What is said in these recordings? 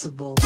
Invincible.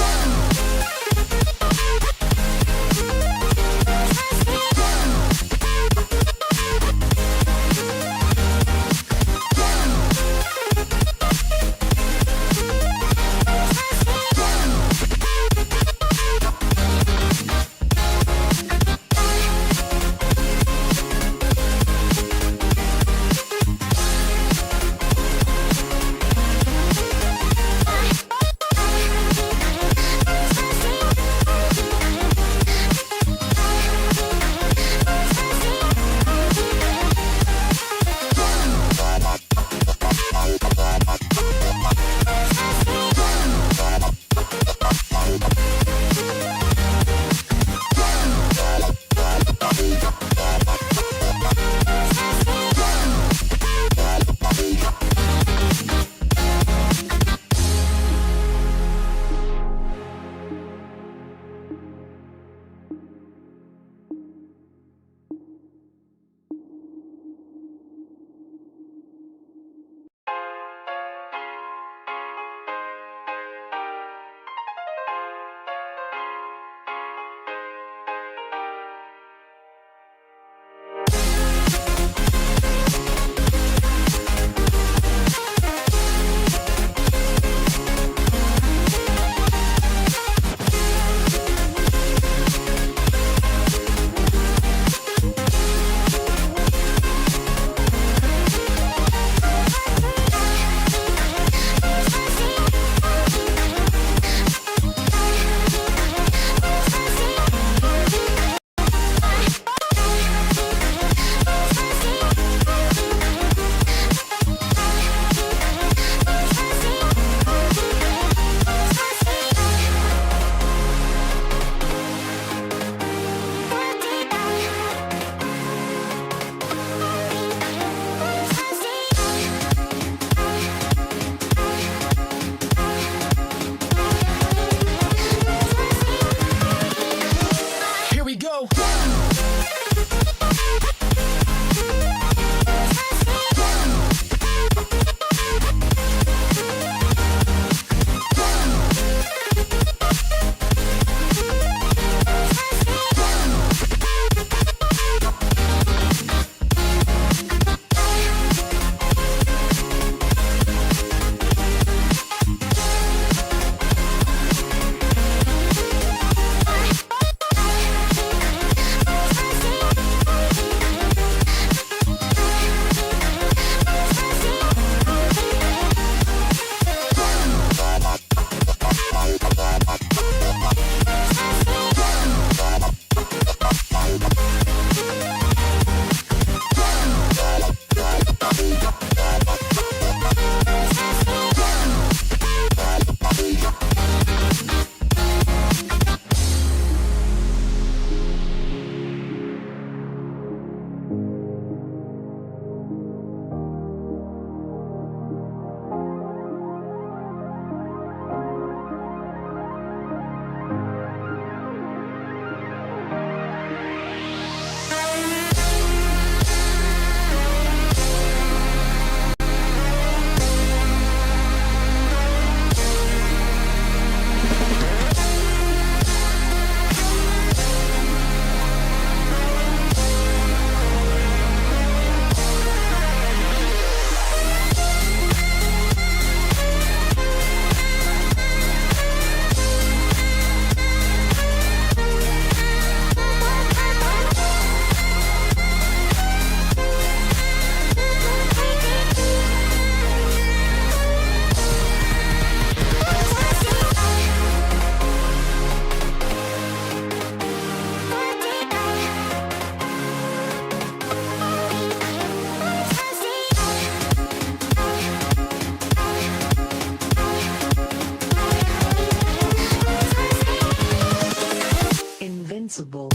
Invincible.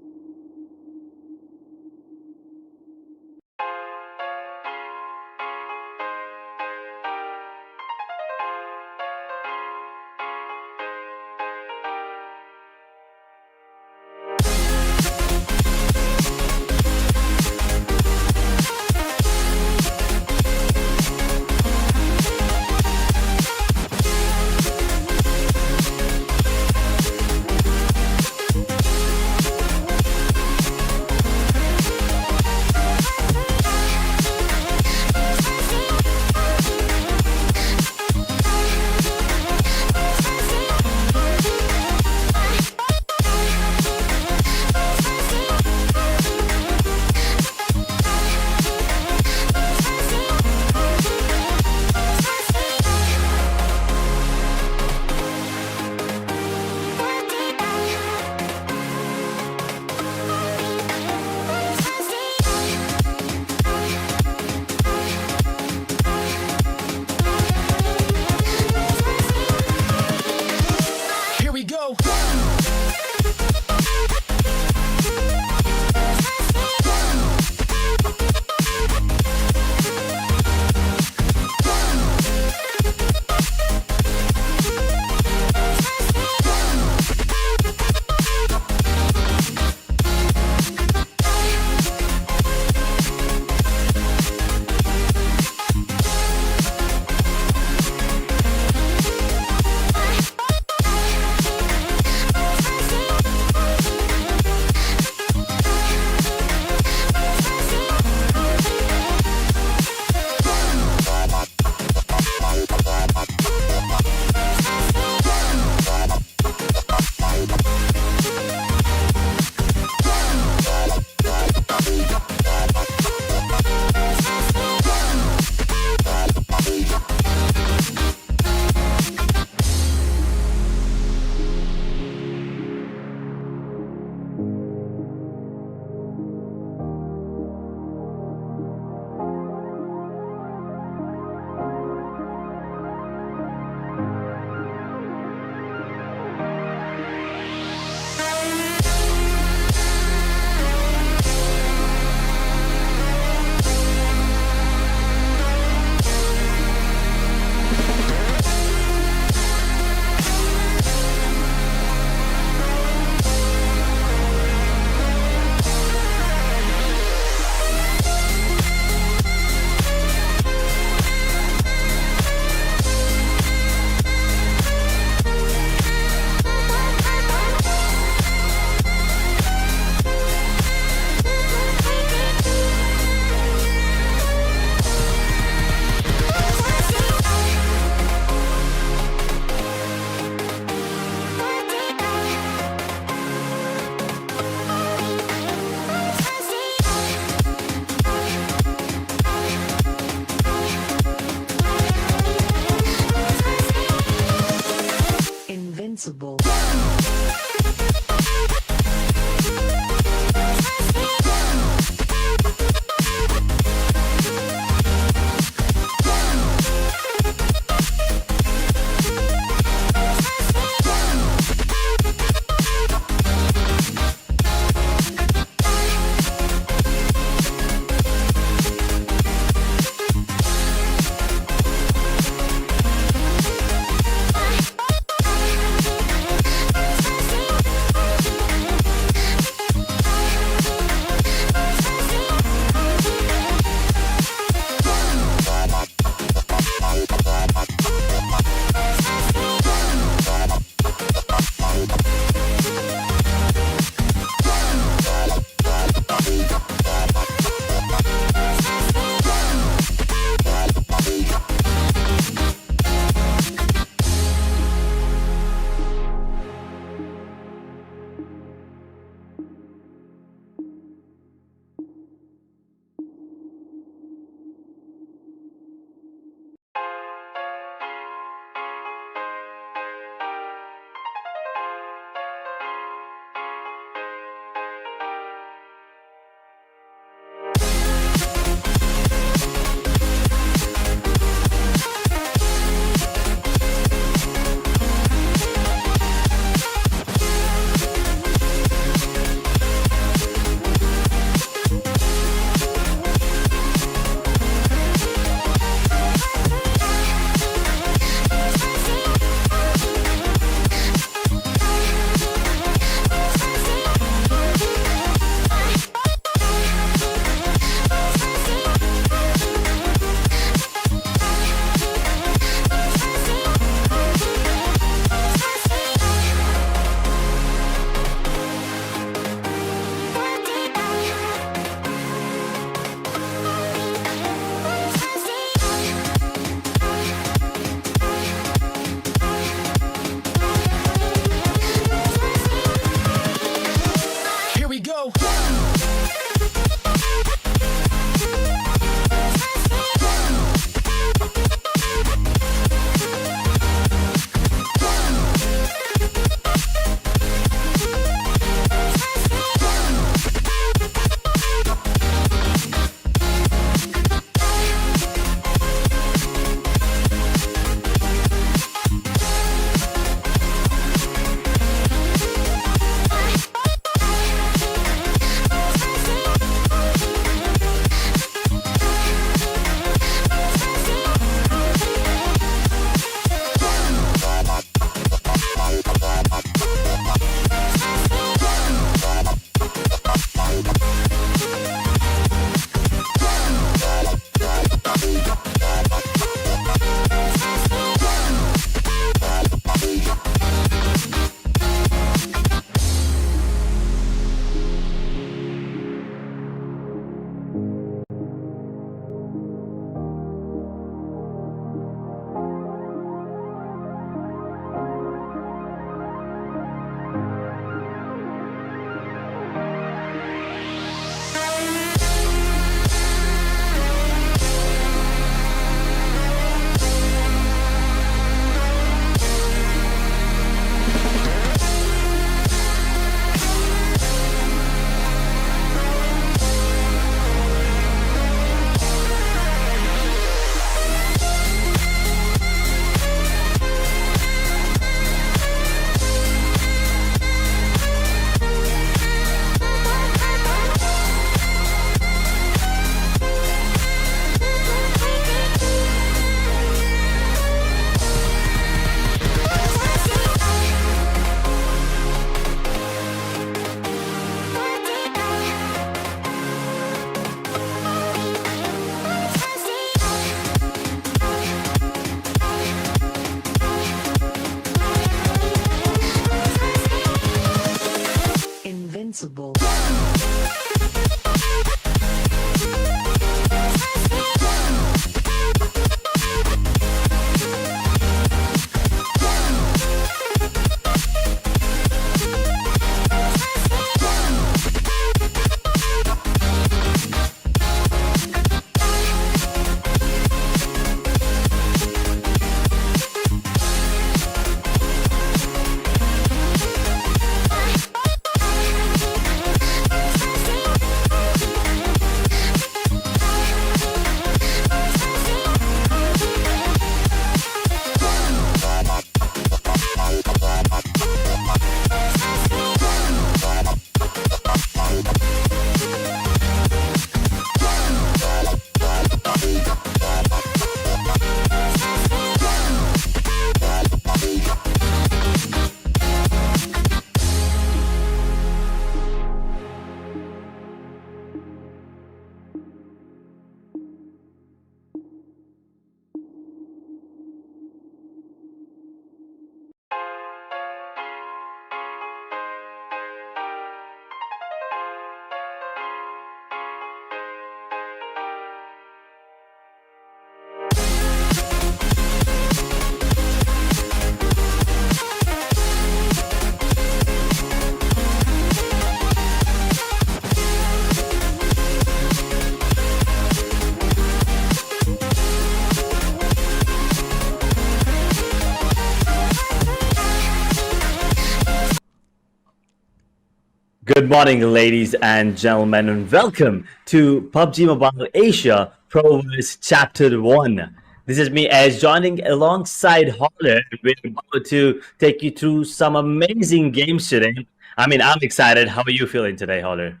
Good morning, ladies and gentlemen, and welcome to PUBG Mobile Asia Provers Chapter 1. This is me as joining alongside Holler. We're about to take you through some amazing games today. I'm excited. How are you feeling today, Holler?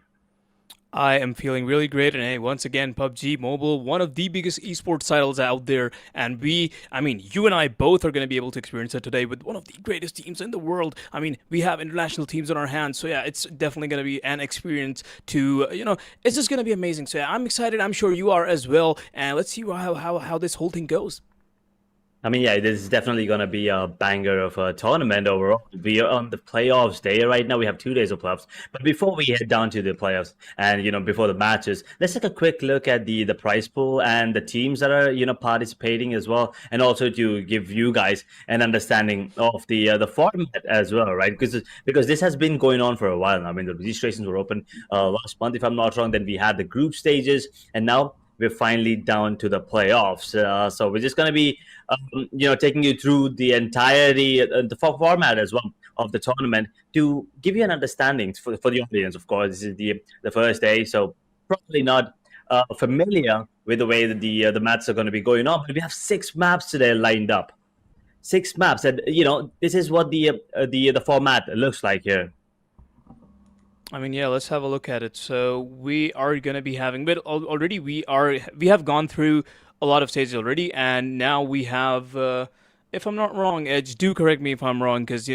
I am feeling really great, and hey, once again, PUBG Mobile, one of the biggest esports titles out there, and you and I both are going to be able to experience it today with one of the greatest teams in the world. We have international teams on our hands, so yeah, it's definitely going to be an experience it's just going to be amazing. So yeah, I'm excited. I'm sure you are as well, and let's see how this whole thing goes. Yeah, this is definitely going to be a banger of a tournament overall. We are on the playoffs day right now. We have 2 days of playoffs. But before we head down to the playoffs and, before the matches, let's take a quick look at the prize pool and the teams that are, participating as well. And also to give you guys an understanding of the format as well, right? Because this has been going on for a while now. The registrations were open last month, if I'm not wrong. Then we had the group stages. And now we're finally down to the playoffs. So we're just going to be, taking you through the entirety, the format as well of the tournament to give you an understanding for the audience. Of course, this is the first day, so probably not familiar with the way that the maps are going to be going on. But we have 6 maps today lined up. 6 maps, and this is what the format looks like here. Yeah, let's have a look at it. So we are gonna be having, but already we have gone through a lot of stages already, and now we have. If I'm not wrong, Edge, do correct me if I'm wrong, because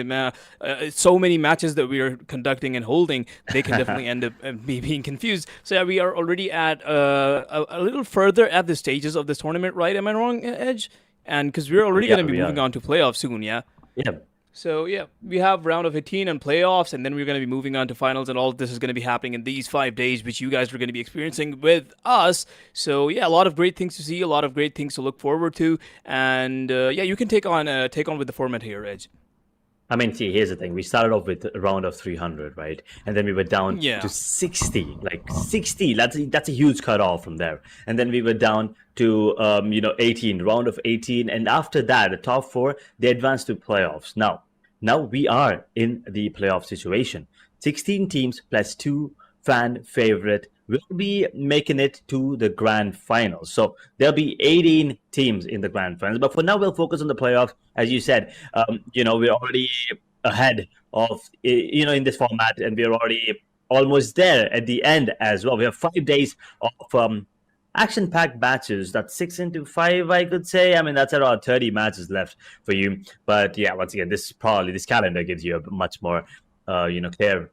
so many matches that we are conducting and holding, they can definitely end up being confused. So yeah, we are already at a little further at the stages of this tournament, right? Am I wrong, Edge? And because we're already Yeah, going to be we moving are. on to playoffs soon, yeah. Yeah. So yeah, we have round of 18 and playoffs, and then we're going to be moving on to finals, and all of this is going to be happening in these 5 days, which you guys are going to be experiencing with us. So yeah, a lot of great things to see, a lot of great things to look forward to, and yeah, you can take on with the format here, Edge. See, here's the thing. We started off with a round of 300, right? And then we were down to Yeah. 60, like 60. That's a huge cutoff from there. And then we were down to 18, round of 18, and after that, the top four they advanced to playoffs. Now we are in the playoff situation. 16 teams plus two fan favorite will be making it to the grand finals. So there'll be 18 teams in the grand finals. But for now, we'll focus on the playoffs. As you said, we're already ahead of, in this format, and we're already almost there at the end as well. We have 5 days of action-packed matches. That's 6 into 5, I could say. That's around 30 matches left for you. But yeah, once again, this calendar gives you a much more, clear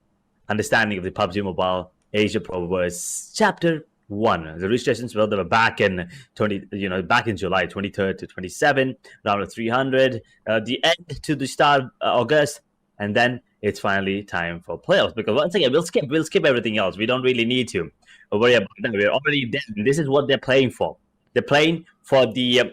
understanding of the PUBG Mobile Asia Pro was Chapter 1. The registrations, well, they were back in back in July 23rd to 27, round of 300, the end to the start of August, and then it's finally time for playoffs. Because once again, we'll skip everything else. We don't really need to worry about that. We're already there. This is what they're playing for. They're playing for the.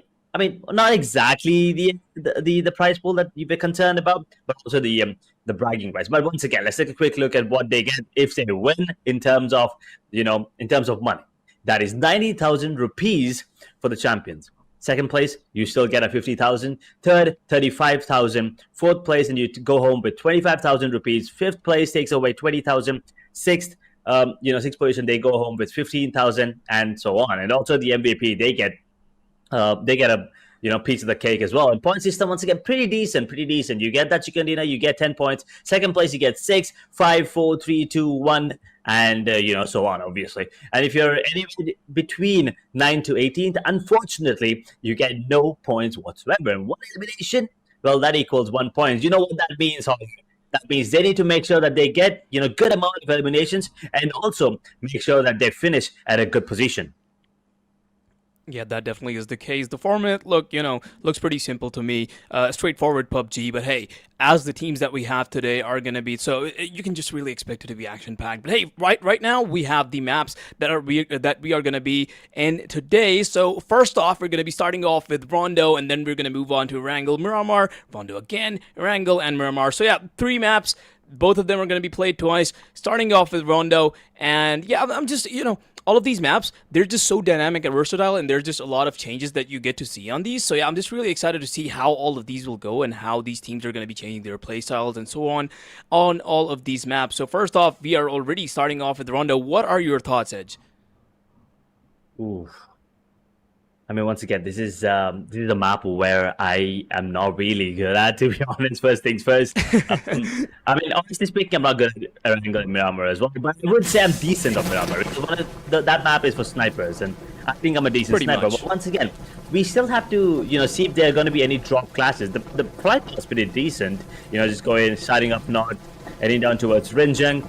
Not exactly the prize pool that you're concerned about, but also the bragging rights. But once again, let's take a quick look at what they get if they win in terms of money. That is 90,000 rupees for the champions. Second place, you still get a 50,000. Third, 35,000. Fourth place, and you go home with 25,000 rupees. Fifth place takes away 20,000. Sixth, sixth position, they go home with 15,000, and so on. And also the MVP, they get a piece of the cake as well. And point system, once again, pretty decent. You get that chicken dinner, you get 10 points. Second place, you get 6, 5, 4, 3, 2, 1, and so on, obviously. And if you're anywhere between 9 to 18th, unfortunately, you get no points whatsoever. And one elimination, well, that equals 1 point. You know what that means, Holly? That means they need to make sure that they get good amount of eliminations, and also make sure that they finish at a good position. Yeah, that definitely is the case. The format, looks pretty simple to me. Straightforward PUBG, but hey, as the teams that we have today are gonna be, so you can just really expect it to be action packed. But hey, right now we have the maps that we are gonna be in today. So first off, we're gonna be starting off with Rondo, and then we're gonna move on to Erangel, Miramar, Rondo again, Erangel, and Miramar. So yeah, 3 maps. both of them are going to be played twice, starting off with Rondo. And yeah, I'm just, all of these maps, they're just so dynamic and versatile, and there's just a lot of changes that you get to see on these. So yeah, I'm just really excited to see how all of these will go and how these teams are going to be changing their playstyles and so on all of these maps. So first off, we are already starting off with Rondo. What are your thoughts, Edge? Ooh. I mean, once again, this is a map where I am not really good at, to be honest. First things first. I mean, honestly speaking, I'm not good at Erangel and Miramar as well, but I would say I'm decent on Miramar. That map is for snipers, and I think I'm a decent sniper. But once again, we still have to, see if there are going to be any drop classes. The flight is pretty decent. Just going, starting up north, heading down towards Rinjang.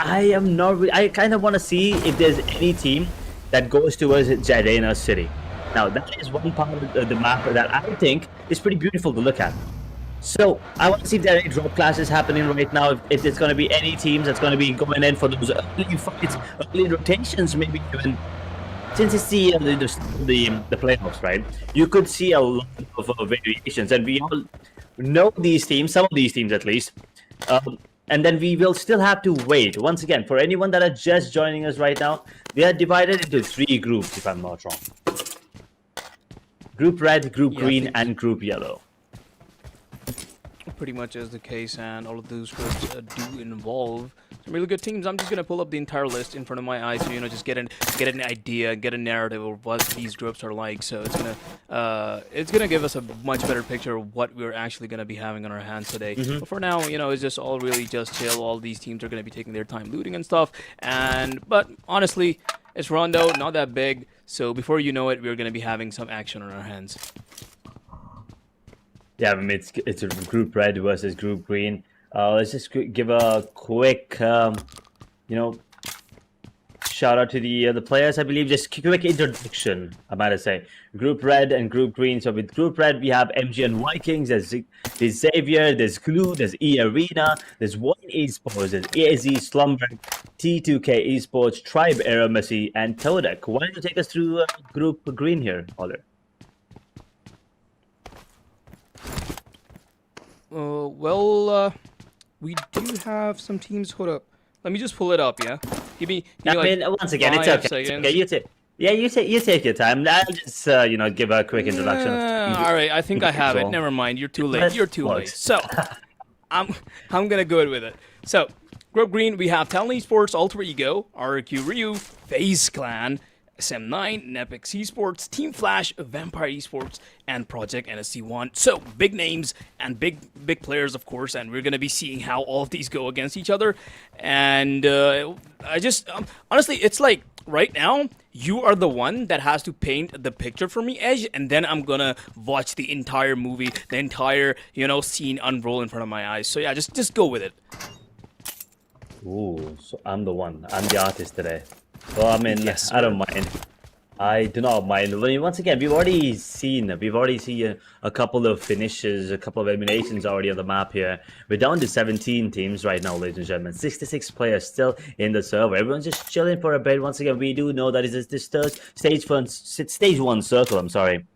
I am not. I kind of want to see if there's any team that goes towards Jadena City. Now, that is one part of the map that I think is pretty beautiful to look at. So, I want to see if there are any drop classes happening right now, if there's going to be any teams that's going to be going in for those early fights, early rotations, maybe even. Since it's the playoffs, right? You could see a lot of variations, and we all know these teams, some of these teams at least. And then we will still have to wait. Once again, for anyone that are just joining us right now, we are divided into 3 groups, if I'm not wrong. Group Red, Group Green, and Group Yellow. Pretty much is the case, and all of those groups do involve some really good teams. I'm just gonna pull up the entire list in front of my eyes, so just get an idea, get a narrative of what these groups are like. So it's gonna give us a much better picture of what we're actually gonna be having on our hands today. But for now, it's just all really just chill. All these teams are gonna be taking their time looting and stuff. But honestly, it's Rondo, not that big. So before you know it, we're gonna be having some action on our hands. Yeah, I mean, it's a Group Red versus Group Green. Let's just give a quick, shout out to the players. I believe just quick introduction. I might say Group Red and Group Green. So with Group Red, we have MGN Vikings. There's Xavier. There's Glue. There's Arena. There's One Esports. There's AZ Slumber, T2K Esports, Tribe Era Messi, and Todek. Why don't you take us through Group Green here, Oliver? We do have some teams. Hold up. Let me just pull it up, yeah? Give me once again, it's okay. It's okay. You take your time. I'll just, give a quick introduction. All right, I think I have it. Never mind. You're too late. You're too late. So, I'm going to go with it. So, Group Green, we have Talon Esports, Alter Ego, RQ Ryu, FaZe Clan, SM9, Nepix Esports, Team Flash, Vampire Esports, and Project NSC1. So, big names and big players, of course, and we're going to be seeing how all of these go against each other. And I just, honestly, it's like, right now, you are the one that has to paint the picture for me, Edge, and then I'm going to watch the entire movie, the entire, scene unroll in front of my eyes. So, yeah, just go with it. Ooh, so I'm the one. I'm the artist today. Well, I mean, yes, I don't mind. I do not mind. Once again, we've already seen a couple of finishes, a couple of eliminations already on the map here. We're down to 17 teams right now, ladies and gentlemen. 66 players still in the server. Everyone's just chilling for a bit. Once again, we do know that it's this stage 1 circle. I'm sorry.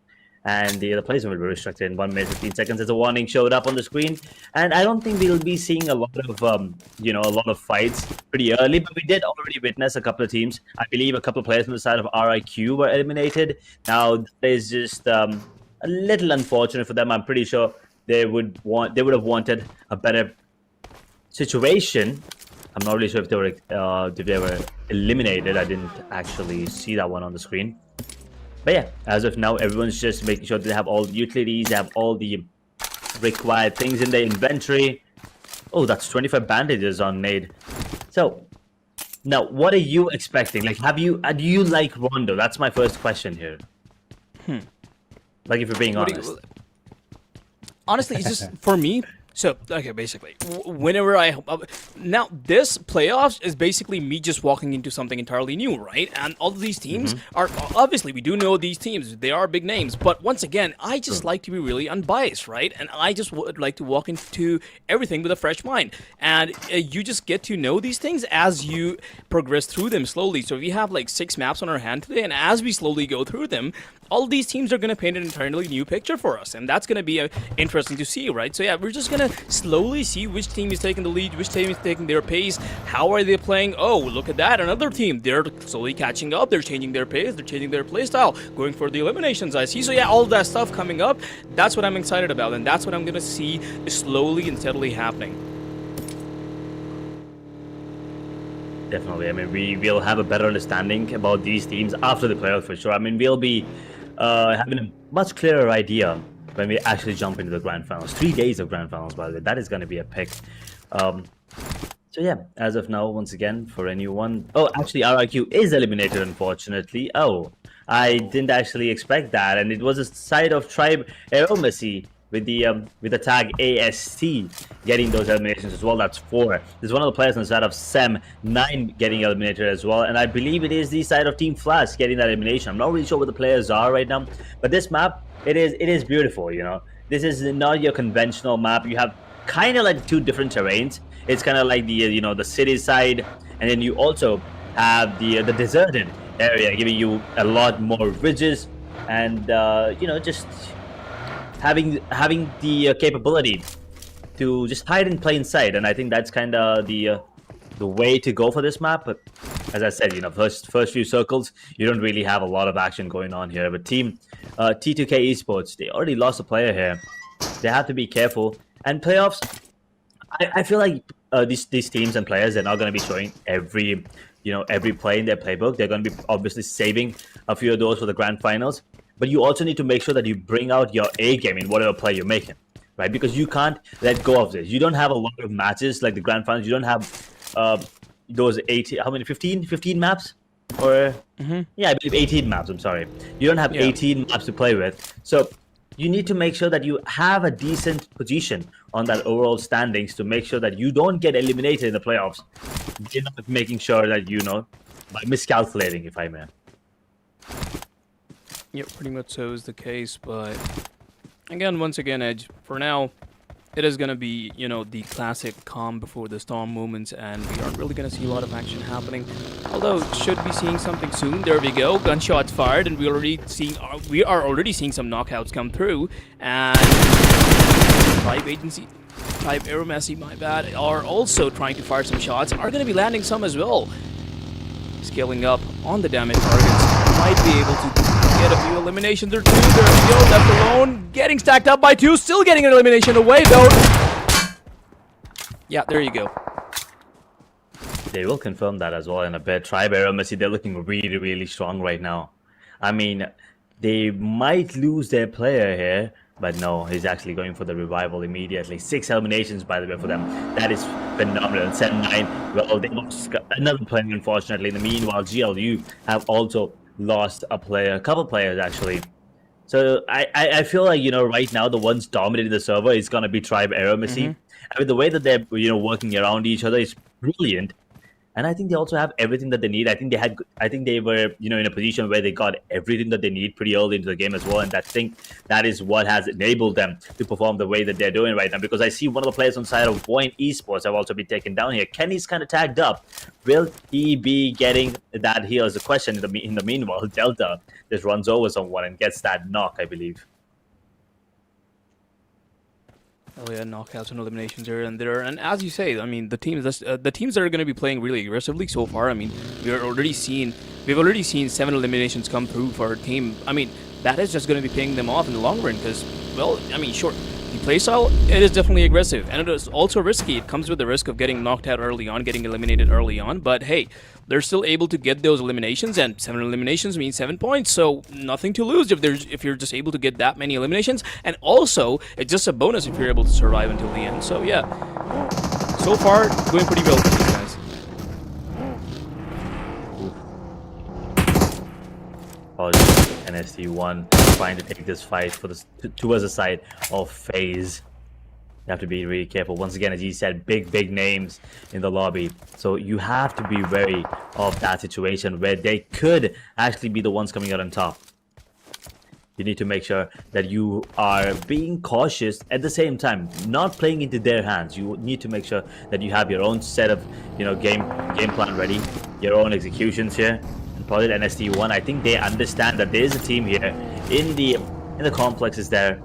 And the players will be restricted in 1 minute 15 seconds as a warning showed up on the screen. And I don't think we'll be seeing a lot of fights pretty early, but we did already witness a couple of teams. I believe a couple of players from the side of RIQ were eliminated. Now that is just a little unfortunate for them. I'm pretty sure they would have wanted a better situation. I'm not really sure if they were eliminated. I didn't actually see that one on the screen. But yeah, as of now, everyone's just making sure they have all the utilities, they have all the required things in their inventory. Oh, that's 25 bandages on Nade. So, now, what are you expecting? Like, do you like Rondo? That's my first question here. Like, if you're being honest. Honestly, it's just, for me, so, okay, basically, whenever now, this playoffs is basically me just walking into something entirely new, right? And all of these teams are, obviously, we do know these teams. They are big names. But once again, I just like to be really unbiased, right? And I just would like to walk into everything with a fresh mind. And you just get to know these things as you progress through them slowly. So we have like 6 maps on our hand today, and as we slowly go through them, all these teams are going to paint an entirely new picture for us. And that's going to be interesting to see, right? So yeah, we're just going gonna slowly see which team is taking the lead, which team is taking their pace, how are they playing. Oh, look at that, another team, they're slowly catching up, they're changing their pace, they're changing their playstyle, going for the eliminations, I see. So yeah, all that stuff coming up, that's what I'm excited about, and that's what I'm gonna see slowly and steadily happening. Definitely. I mean, we will have a better understanding about these teams after the playoff for sure. I mean, we'll be having a much clearer idea when we actually jump into the grand finals. 3 days of grand finals, by the way. That is going to be a pick. So yeah, as of now, once again, for anyone... Oh, actually, RIQ is eliminated, unfortunately. Oh, I didn't actually expect that. And it was a side of Tribe Aeromacy with the tag AST getting those eliminations as well. That's 4. There's one of the players on the side of Sem 9 getting eliminated as well, and I believe it is the side of Team Flash getting that elimination. I'm not really sure what the players are right now, but this map, it is beautiful. You know, this is not your conventional map. You have kind of like 2 different terrains. It's kind of like the the city side, and then you also have the deserted area, giving you a lot more ridges and just having the capability to just hide in plain sight. And I think that's kind of the way to go for this map. But as I said, first few circles, you don't really have a lot of action going on here. But team T2K Esports, they already lost a player here. They have to be careful. And playoffs, I feel like these teams and players, they're not going to be showing every play in their playbook. They're going to be obviously saving a few of those for the grand finals. But you also need to make sure that you bring out your A game in whatever play you're making, right? Because you can't let go of this. You don't have a lot of matches like the grand finals. You don't have those 18, how many, 15 maps? Or, yeah, I believe 18 maps, I'm sorry. You don't have 18 maps to play with. So you need to make sure that you have a decent position on that overall standings to make sure that you don't get eliminated in the playoffs. You're not making sure that, by miscalculating, if I may. Yeah, pretty much so is the case, but again, once again, Edge, for now, it is going to be, the classic calm before the storm moments, and we aren't really going to see a lot of action happening. Although, should be seeing something soon. There we go, gunshots fired, and we are already seeing some knockouts come through, and Tribe Aeromacy, my bad, are also trying to fire some shots, are going to be landing some as well. Scaling up on the damage targets, might be able to get a few eliminations or 2. There we go, left alone, getting stacked up by 2, still getting an elimination away though. Yeah, there you go. They will confirm that as well in a bit. Tribe Aeromacy, they're looking really, really strong right now. I mean, they might lose their player here, but no, he's actually going for the revival immediately. 6 eliminations, by the way, for them. That is phenomenal. And 7-9, well, they lost another player, unfortunately. In the meanwhile, GLU have also lost a couple players, actually. So I feel like, right now, the ones dominating the server is going to be Tribe Aeromacy. I mean, the way that they're, working around each other is brilliant. And I think they also have everything that they need. I think they were, in a position where they got everything that they need pretty early into the game as well. And that is what has enabled them to perform the way that they're doing right now. Because I see one of the players on the side of Point Esports have also been taken down here. Kenny's kind of tagged up. Will he be getting that heal is the question. In the meanwhile, Delta just runs over someone and gets that knock, I believe. Oh yeah, knockouts and eliminations here and there, and as you say, I mean, the teams that are going to be playing really aggressively so far. I mean, we've already seen 7 eliminations come through for our team. I mean, that is just going to be paying them off in the long run because, well, I mean, sure, the playstyle, it is definitely aggressive, and it is also risky. It comes with the risk of getting knocked out early on, getting eliminated early on, but hey, they're still able to get those eliminations, and 7 eliminations means 7 points, so nothing to lose if you're just able to get that many eliminations, and also, it's just a bonus if you're able to survive until the end. So yeah, so far, going pretty well for these guys. NST1 trying to take this fight towards the side of FaZe. You have to be really careful. Once again, as he said, big names in the lobby. So you have to be wary of that situation where they could actually be the ones coming out on top. You need to make sure that you are being cautious at the same time, not playing into their hands. You need to make sure that you have your own set of, game plan ready, your own executions here. And Project NST1, I think they understand that there is a team here in the complexes there.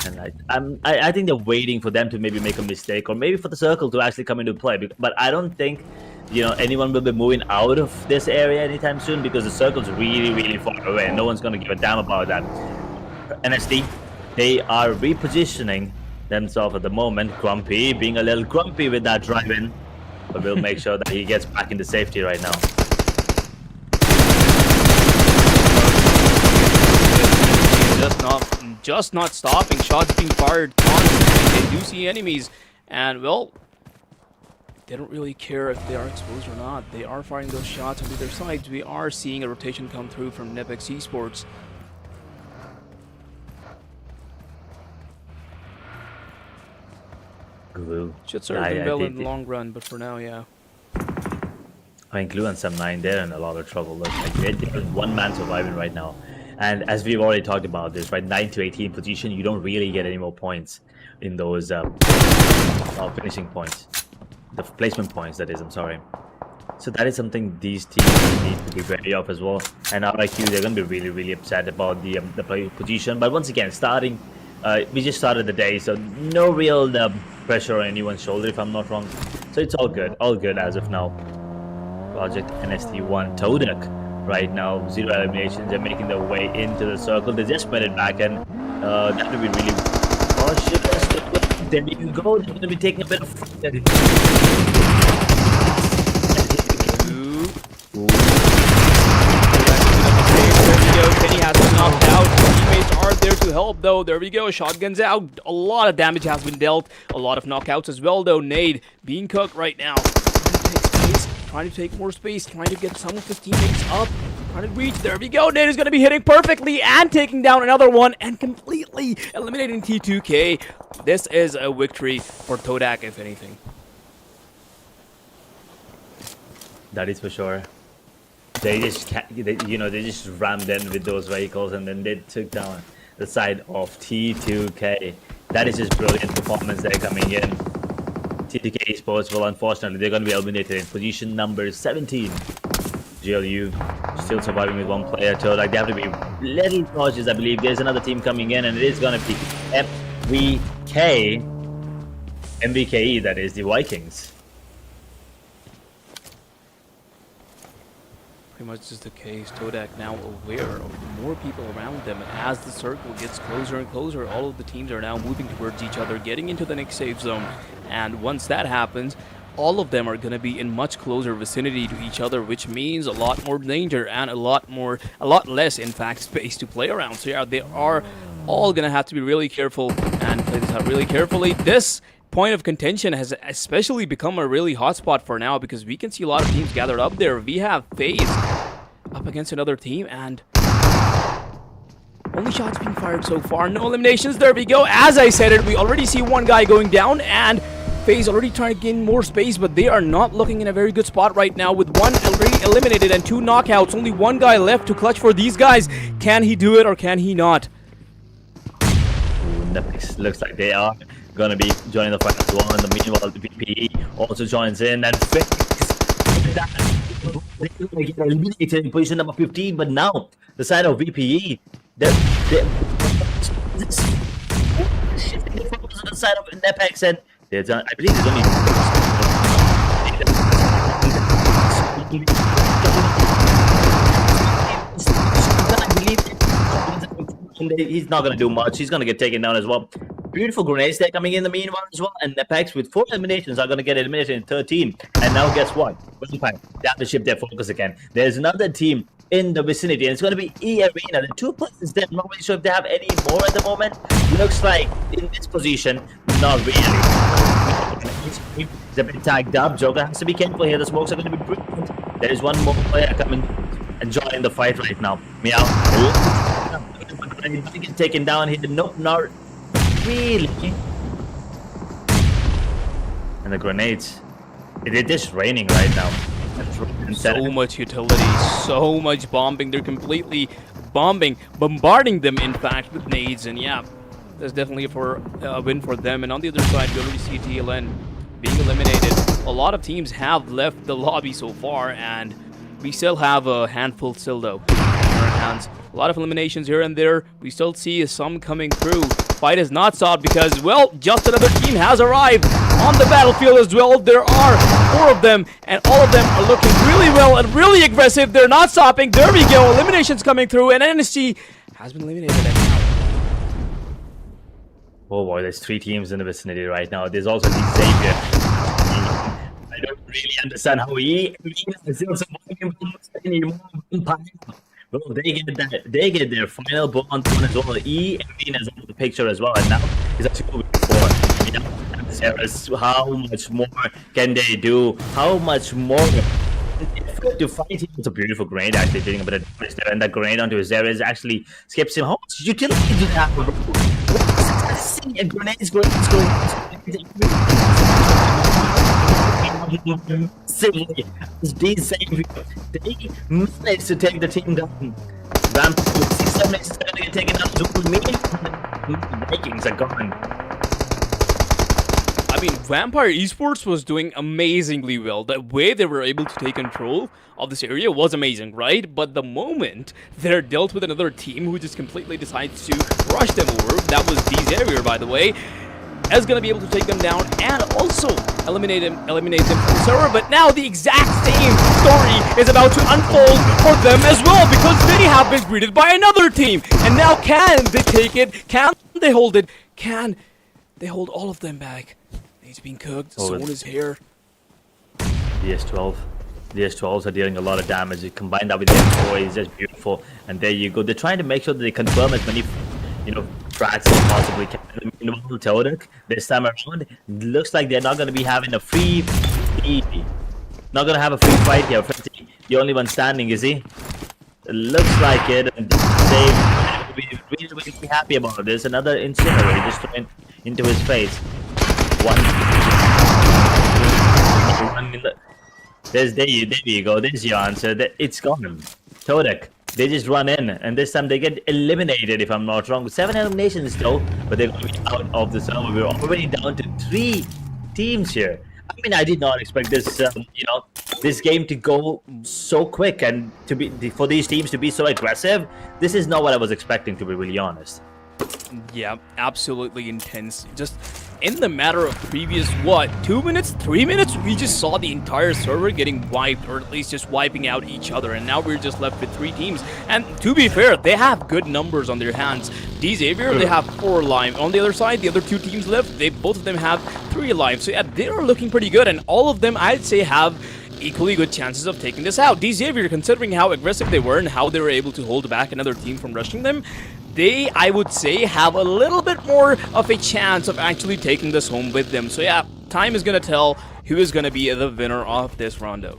And I think they're waiting for them to maybe make a mistake, or maybe for the circle to actually come into play. But I don't think, anyone will be moving out of this area anytime soon, because the circle's really, really far away, and no one's gonna give a damn about that. NSD, they are repositioning themselves at the moment. Grumpy being a little grumpy with that drive-in, but we'll make sure that he gets back into safety right now. Just not stopping. Shots being fired constantly. They do see enemies, and well, they don't really care if they are exposed or not. They are firing those shots onto their sides. We are seeing a rotation come through from Nepex Esports. Glue. Should serve them well in the long run, but for now, yeah. I mean, Glue and Some 9, they're in a lot of trouble. Looks like they're one man surviving right now. And as we've already talked about this, right, 9 to 18 position, you don't really get any more points in those finishing points. The placement points, that is, I'm sorry. So that is something these teams need to be wary of as well. And RIQ, they're going to be really, really upset about the position. But once again, we just started the day, so no real pressure on anyone's shoulder, if I'm not wrong. So it's all good as of now. Project NST1 Todak right now, 0 eliminations. They're making their way into the circle. They just made it back, and that would be really cautious. There you go. They're going to be taking a bit of Kenny has been knocked out. Teammates are there to help, though. There we go. Shotguns out. A lot of damage has been dealt. A lot of knockouts as well, though. Nade being cooked right now. Trying to take more space. Trying to get some of his teammates up. Trying to reach. There we go. Nade is going to be hitting perfectly and taking down another one and completely eliminating T2K. This is a victory for Todak, if anything. That is for sure. They just they just rammed in with those vehicles, and then they took down the side of T2K. That is just brilliant performance there coming in. T2K Esports, well, unfortunately, they're going to be eliminated in position number 17. GLU still surviving with one player. So like, they have to be little cautious. I believe there's another team coming in, and it is going to be MVKE, that is the Vikings. Pretty much is the case. Todak now aware of more people around them, and as the circle gets closer and closer, all of the teams are now moving towards each other, getting into the next safe zone. And once that happens, all of them are going to be in much closer vicinity to each other, which means a lot more danger and a lot less, in fact, space to play around. So yeah, they are all going to have to be really careful and play this out really carefully. This point of contention has especially become a really hot spot for now, because we can see a lot of teams gathered up there. We have FaZe up against another team, and only shots being fired so far. No eliminations. There we go. As I said it, we already see one guy going down, and FaZe already trying to gain more space, but they are not looking in a very good spot right now with one already eliminated and 2 knockouts. Only one guy left to clutch for these guys. Can he do it or can he not? Nepex looks like they are going to be joining the fight as well. In the meanwhile, the VPE also joins in, and FaZe get eliminated in position number 15. But now the side of VPE, they're shifting the focus on the side of Nepex, and I believe there's only he's not going to do much. He's going to get taken down as well. Beautiful grenades there coming in the meanwhile as well. And Nepex with 4 eliminations are going to get eliminated in 13. And now guess what? They have to shift their focus again. There's another team in the vicinity, and it's going to be E-Arena. The 2 players there, I'm not really sure if they have any more at the moment. Looks like in this position, not really. He's a bit tagged up. Joker has to be careful here. The smokes are going to be brilliant. There is one more player coming and joining the fight right now. Meow. He's get taken down here. Nope, not really. And the grenades. It is just raining right now. So much utility, so much bombing. They're completely bombarding them, in fact, with nades. And yeah, that's definitely a win for them. And on the other side, we already see TLN being eliminated. A lot of teams have left the lobby so far, and we still have a handful still, though, in our hands. A lot of eliminations here and there. We still see some coming through. fight is not stopped because, well, just another team has arrived on the battlefield as well. There are 4 of them, and all of them are looking really well and really aggressive. They're not stopping. There we go. Eliminations coming through, and NSG has been eliminated. Oh boy, there's 3 teams in the vicinity right now. There's also decisive. I don't really understand how he is still surviving anymore. Well, they get their final bond as well. E and Dean is out of the picture as well, and now he's actually moving forward. You know, how much more can they do? How much more to fight him? It's a beautiful grenade actually doing a bit of damage there, and that grenade onto his Zeres actually skips him. How much utility do they have? Grenades. They managed to take the team down. Ramp 6 minutes is going to get taken down. The Vikings are gone. I mean, Vampire Esports was doing amazingly well. The way they were able to take control of this area was amazing, right? But the moment they're dealt with another team who just completely decides to rush them over, that was decisive, by the way, is going to be able to take them down and also eliminate them from the server. But now the exact same story is about to unfold for them as well, because they have been greeted by another team. And now can they take it? Can they hold it? Can they hold all of them back? He's being cooked. Someone is here. The S12s are dealing a lot of damage. You combine that with the M4, it's just beautiful. And there you go. They're trying to make sure that they confirm as many, tracks as possibly can. Meanwhile, Todek, this time around, looks like they're not going to be having a free not going to have a free fight here. The only one standing, is he? It looks like it. And Dave will be really happy about this. Another incinerator just thrown into his face. There you go. There's your answer. It's gone. Todek. They just run in, and this time they get eliminated, if I'm not wrong. 7 eliminations still, but they're going to be out of the server. We're already down to 3 teams here. I mean, I did not expect this, this game to go so quick and for these teams to be so aggressive. This is not what I was expecting, to be really honest. Yeah, absolutely intense. Just in the matter of previous, 2 minutes, 3 minutes, we just saw the entire server getting wiped, or at least just wiping out each other, and now we're just left with 3 teams. And to be fair, they have good numbers on their hands. Xavier, they have 4 lives. On the other side, the other 2 teams left, both of them have 3 lives. So yeah, they are looking pretty good, and all of them, I'd say, have equally good chances of taking this out. Xavier, considering how aggressive they were and how they were able to hold back another team from rushing them, they, I would say, have a little bit more of a chance of actually taking this home with them. So yeah, time is going to tell who is going to be the winner of this rondo.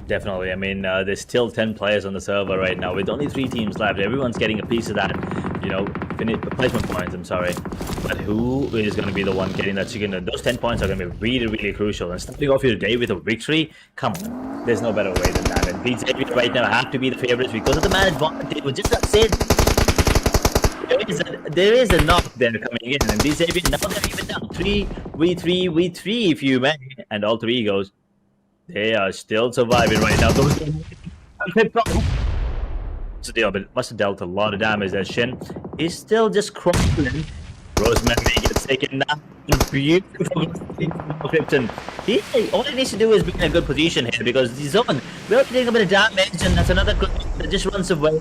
Definitely. I mean, there's still 10 players on the server right now with only 3 teams left. Everyone's getting a piece of that, placement points, I'm sorry. But who is going to be the one getting that chicken? Those 10 points are going to be really, really crucial. And starting off your day with a victory, come on. There's no better way than that. And Xavier right now have to be the favorites because of the man advantage. With just that said, there is a knock there coming in. And Xavier, now they're even down. 3v3, if you may. And all 3 goes. They are still surviving right now. Those must have dealt a lot of damage. That Shin is still just crumbling. Rosemary gets taken down. Beautiful Krypton. All he needs to do is be in a good position here because the zone will take a bit of damage, and that's another good that just runs away.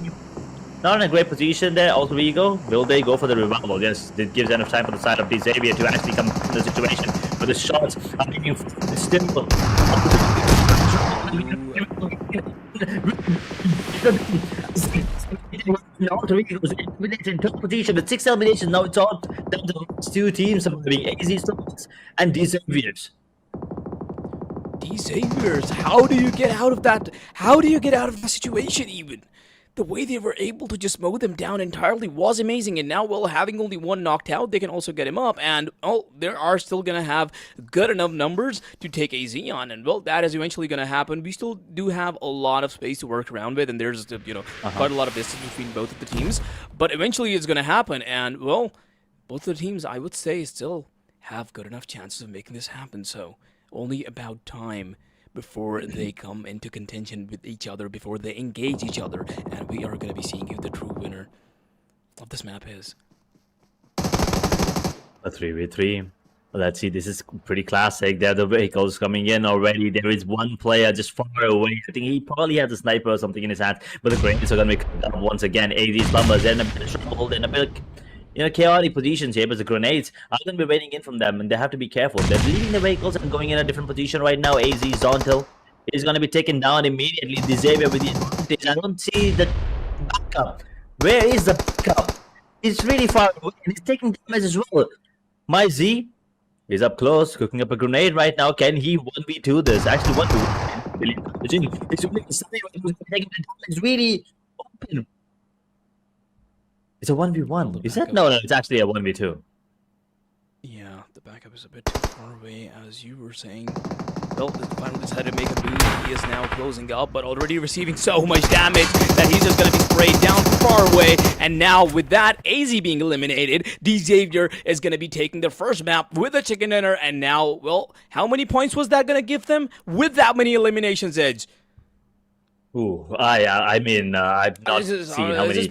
Not in a great position there. Also, Ego, will they go for the revival? Yes, it gives enough time for the side of Xavier to actually come in the situation. But the shots are being still. Top position with 6 eliminations. Now it's all down to the 2 teams surviving. AZ Stars and Xavier's. Xavier's, how do you get out of that? How do you get out of that situation even? The way they were able to just mow them down entirely was amazing, and now, well, having only 1 knocked out, they can also get him up, and, they are still going to have good enough numbers to take AZ on, and, well, that is eventually going to happen. We still do have a lot of space to work around with, and there's, quite a lot of distance between both of the teams, but eventually it's going to happen, and, well, both of the teams, I would say, still have good enough chances of making this happen, so only about time before they come into contention with each other, before they engage each other, and we are going to be seeing who the true winner of this map is. A 3v3. Let's see, this is pretty classic. There are the vehicles coming in already. There is one player just far away. I think he probably has a sniper or something in his hand, but the grenades are going to be cut down once again. AZ's Slumbers, they're in a bit of trouble, they're in a bit of chaotic positions here, but the grenades are going to be raining in from them, and they have to be careful. They're leaving the vehicles and going in a different position right now. AZ Zontil is going to be taken down immediately. The Xavier with the advantage. I don't see the backup. Where is the backup? He's really far away, and he's taking damage as well. My Z is up close, cooking up a grenade right now. Can he 1v2 this? Actually, 1v1. It's really open. It's a 1v1. Is that? No, it's actually a 1v2. Yeah, the backup is a bit too far away, as you were saying. Well, the final decided to make a move. He is now closing up, but already receiving so much damage that he's just going to be sprayed down far away. And now, with that, AZ being eliminated, Xavier is going to be taking the first map with a chicken dinner. And now, well, how many points was that going to give them with that many eliminations, Edge? Ooh, I've not seen how many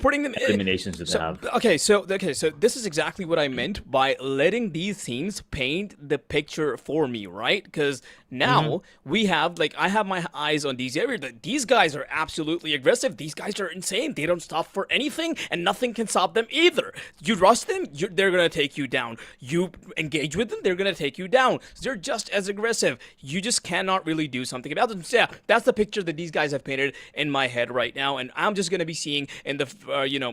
eliminations they have. Okay, so this is exactly what I meant by letting these teams paint the picture for me, right? Because now we have, like, I have my eyes on these areas. These guys are absolutely aggressive. These guys are insane. They don't stop for anything, and nothing can stop them either. You rush them, they're gonna take you down. You engage with them, they're gonna take you down. They're just as aggressive. You just cannot really do something about them. So yeah, that's the picture that these guys have painted in my head right now, and I'm just gonna be seeing in the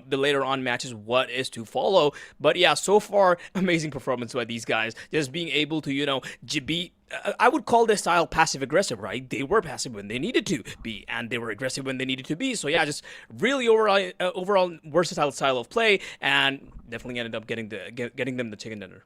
the later on matches what is to follow. But yeah, so far, amazing performance by these guys, just being able to be, I would call this style passive aggressive, right? They were passive when they needed to be, and they were aggressive when they needed to be. So yeah, just really overall versatile style of play, and definitely ended up getting them the chicken dinner.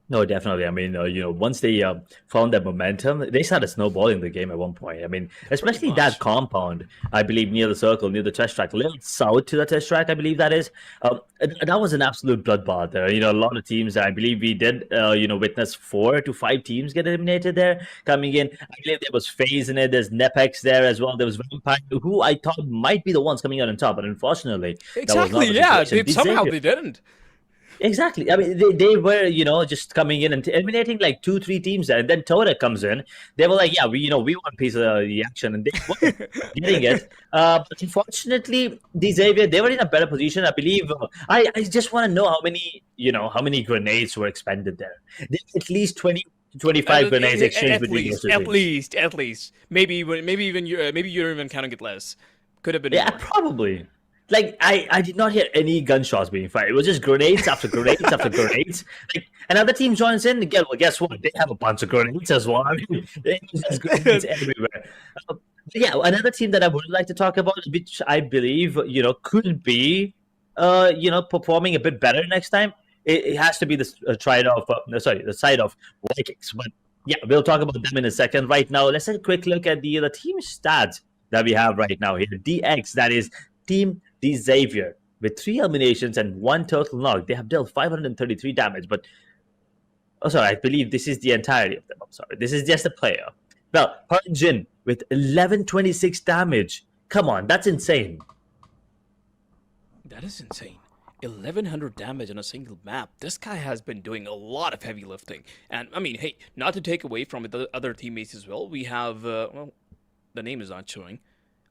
No, definitely. I mean, once they found that momentum, they started snowballing the game at one point. I mean, especially that compound, I believe, near the circle, near the test track, a little south to the test track, I believe that is. That was an absolute bloodbath there. A lot of teams, I believe we did, witness 4 to 5 teams get eliminated there coming in. I believe there was FaZe in it. There's Nepex there as well. There was Vampire, who I thought might be the ones coming out on top, but unfortunately, exactly, somehow they didn't. Exactly. I mean, they were, just coming in and eliminating like 2-3 teams there. And then Toda comes in. They were like, yeah, we want a piece of the action. And they were getting it. But unfortunately, Xavier, they were in a better position. I believe, I just want to know how many grenades were expended there. At least 20, 25 grenades exchanged between those two teams. At least. Maybe you're even counting it less. Could have been more. Yeah, probably. Like, I did not hear any gunshots being fired. It was just grenades after grenades after grenades. Like, another team joins in. Again, well, guess what? They have a bunch of grenades as well. I mean, there's grenades everywhere. Yeah, another team that I would like to talk about, which I believe, could be, performing a bit better next time. It has to be the side of Vikings. But yeah, we'll talk about them in a second. Right now, let's take a quick look at the team stats that we have right now here. DX, that is Team Xavier, with 3 eliminations and 1 total knock. They have dealt 533 damage, but I believe this is the entirety of them. I'm sorry, this is just a player. Well, Jin with 1126 damage. Come on, that's insane. That is insane. 1100 damage on a single map. This guy has been doing a lot of heavy lifting. And I mean, hey, not to take away from the other teammates as well. We have, well, the name is not showing.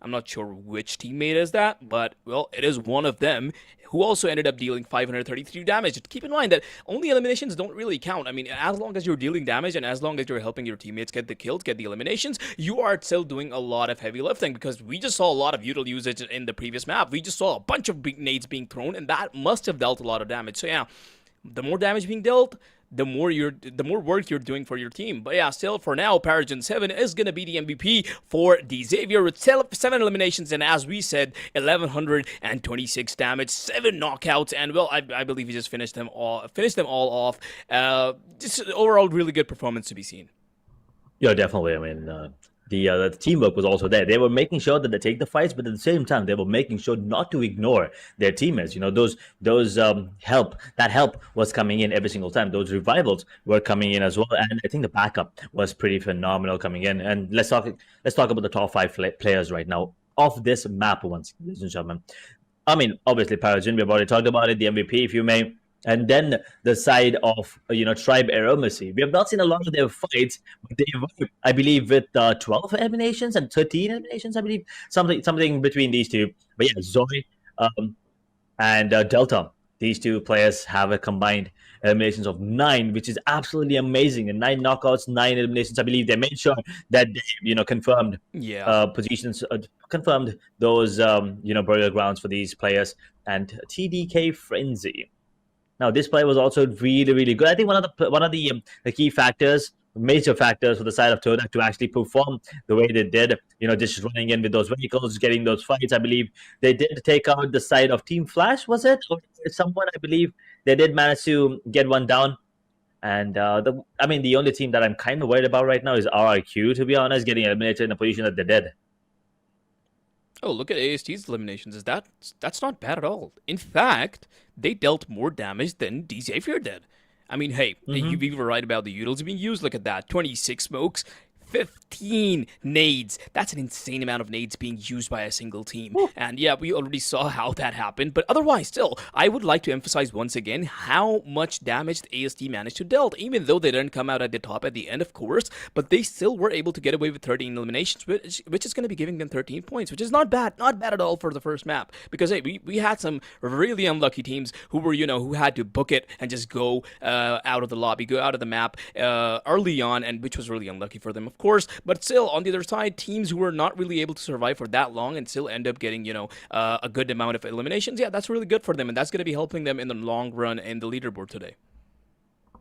I'm not sure which teammate is that, but, well, it is one of them who also ended up dealing 533 damage. Keep in mind that only eliminations don't really count. I mean, as long as you're dealing damage and as long as you're helping your teammates get the kills, get the eliminations, you are still doing a lot of heavy lifting, because we just saw a lot of util usage in the previous map. We just saw a bunch of big nades being thrown, and that must have dealt a lot of damage. So yeah, the more damage being dealt, the more work you're doing for your team. But yeah, still for now, Paragon 7 is going to be the MVP for Xavier with 7 eliminations, and as we said, 1126 damage, 7 knockouts, and well, I believe he just finished them all off. Just overall really good performance to be seen. Yeah, definitely. I mean, the teamwork was also there. They were making sure that they take the fights, but at the same time, they were making sure not to ignore their teammates. Those help was coming in every single time. Those revivals were coming in as well, and I think the backup was pretty phenomenal coming in. And let's talk about the top 5 players right now of this map, once, ladies and gentlemen. I mean, obviously, Paragon, we've already talked about it. The MVP, if you may. And then the side of Tribe Aromacy. We have not seen a lot of their fights, but they were, I believe, with 12 eliminations and 13 eliminations. I believe something between these two. But yeah, Zoe and Delta. These two players have a combined eliminations of 9, which is absolutely amazing. And 9 knockouts, 9 eliminations. I believe they made sure that they, confirmed Yeah. positions, confirmed those, burial grounds for these players. And TDK Frenzy. Now, this play was also really, really good. I think one of the key factors, major factors for the side of Todak to actually perform the way they did, just running in with those vehicles, getting those fights. I believe they did take out the side of Team Flash, was it? Or someone, I believe, they did manage to get one down. And the only team that I'm kind of worried about right now is RRQ, to be honest, getting eliminated in a position that they did. Oh, look at AST's eliminations. That's not bad at all. In fact, they dealt more damage than decisive did. I mean, hey, we were right about the utils being used. Look at that. 26 smokes, 15 nades. That's an insane amount of nades being used by a single team. Ooh. And yeah, we already saw how that happened. But otherwise, still, I would like to emphasize once again how much damage the AST managed to dealt, even though they didn't come out at the top at the end, of course. But they still were able to get away with 13 eliminations, which is going to be giving them 13 points, which is not bad. Not bad at all for the first map. Because, hey, we had some really unlucky teams who were, who had to book it and just go out of the lobby, go out of the map early on, and which was really unlucky for them, of course, but still, on the other side, teams who were not really able to survive for that long and still end up getting, a good amount of eliminations, yeah, that's really good for them, and that's going to be helping them in the long run in the leaderboard today.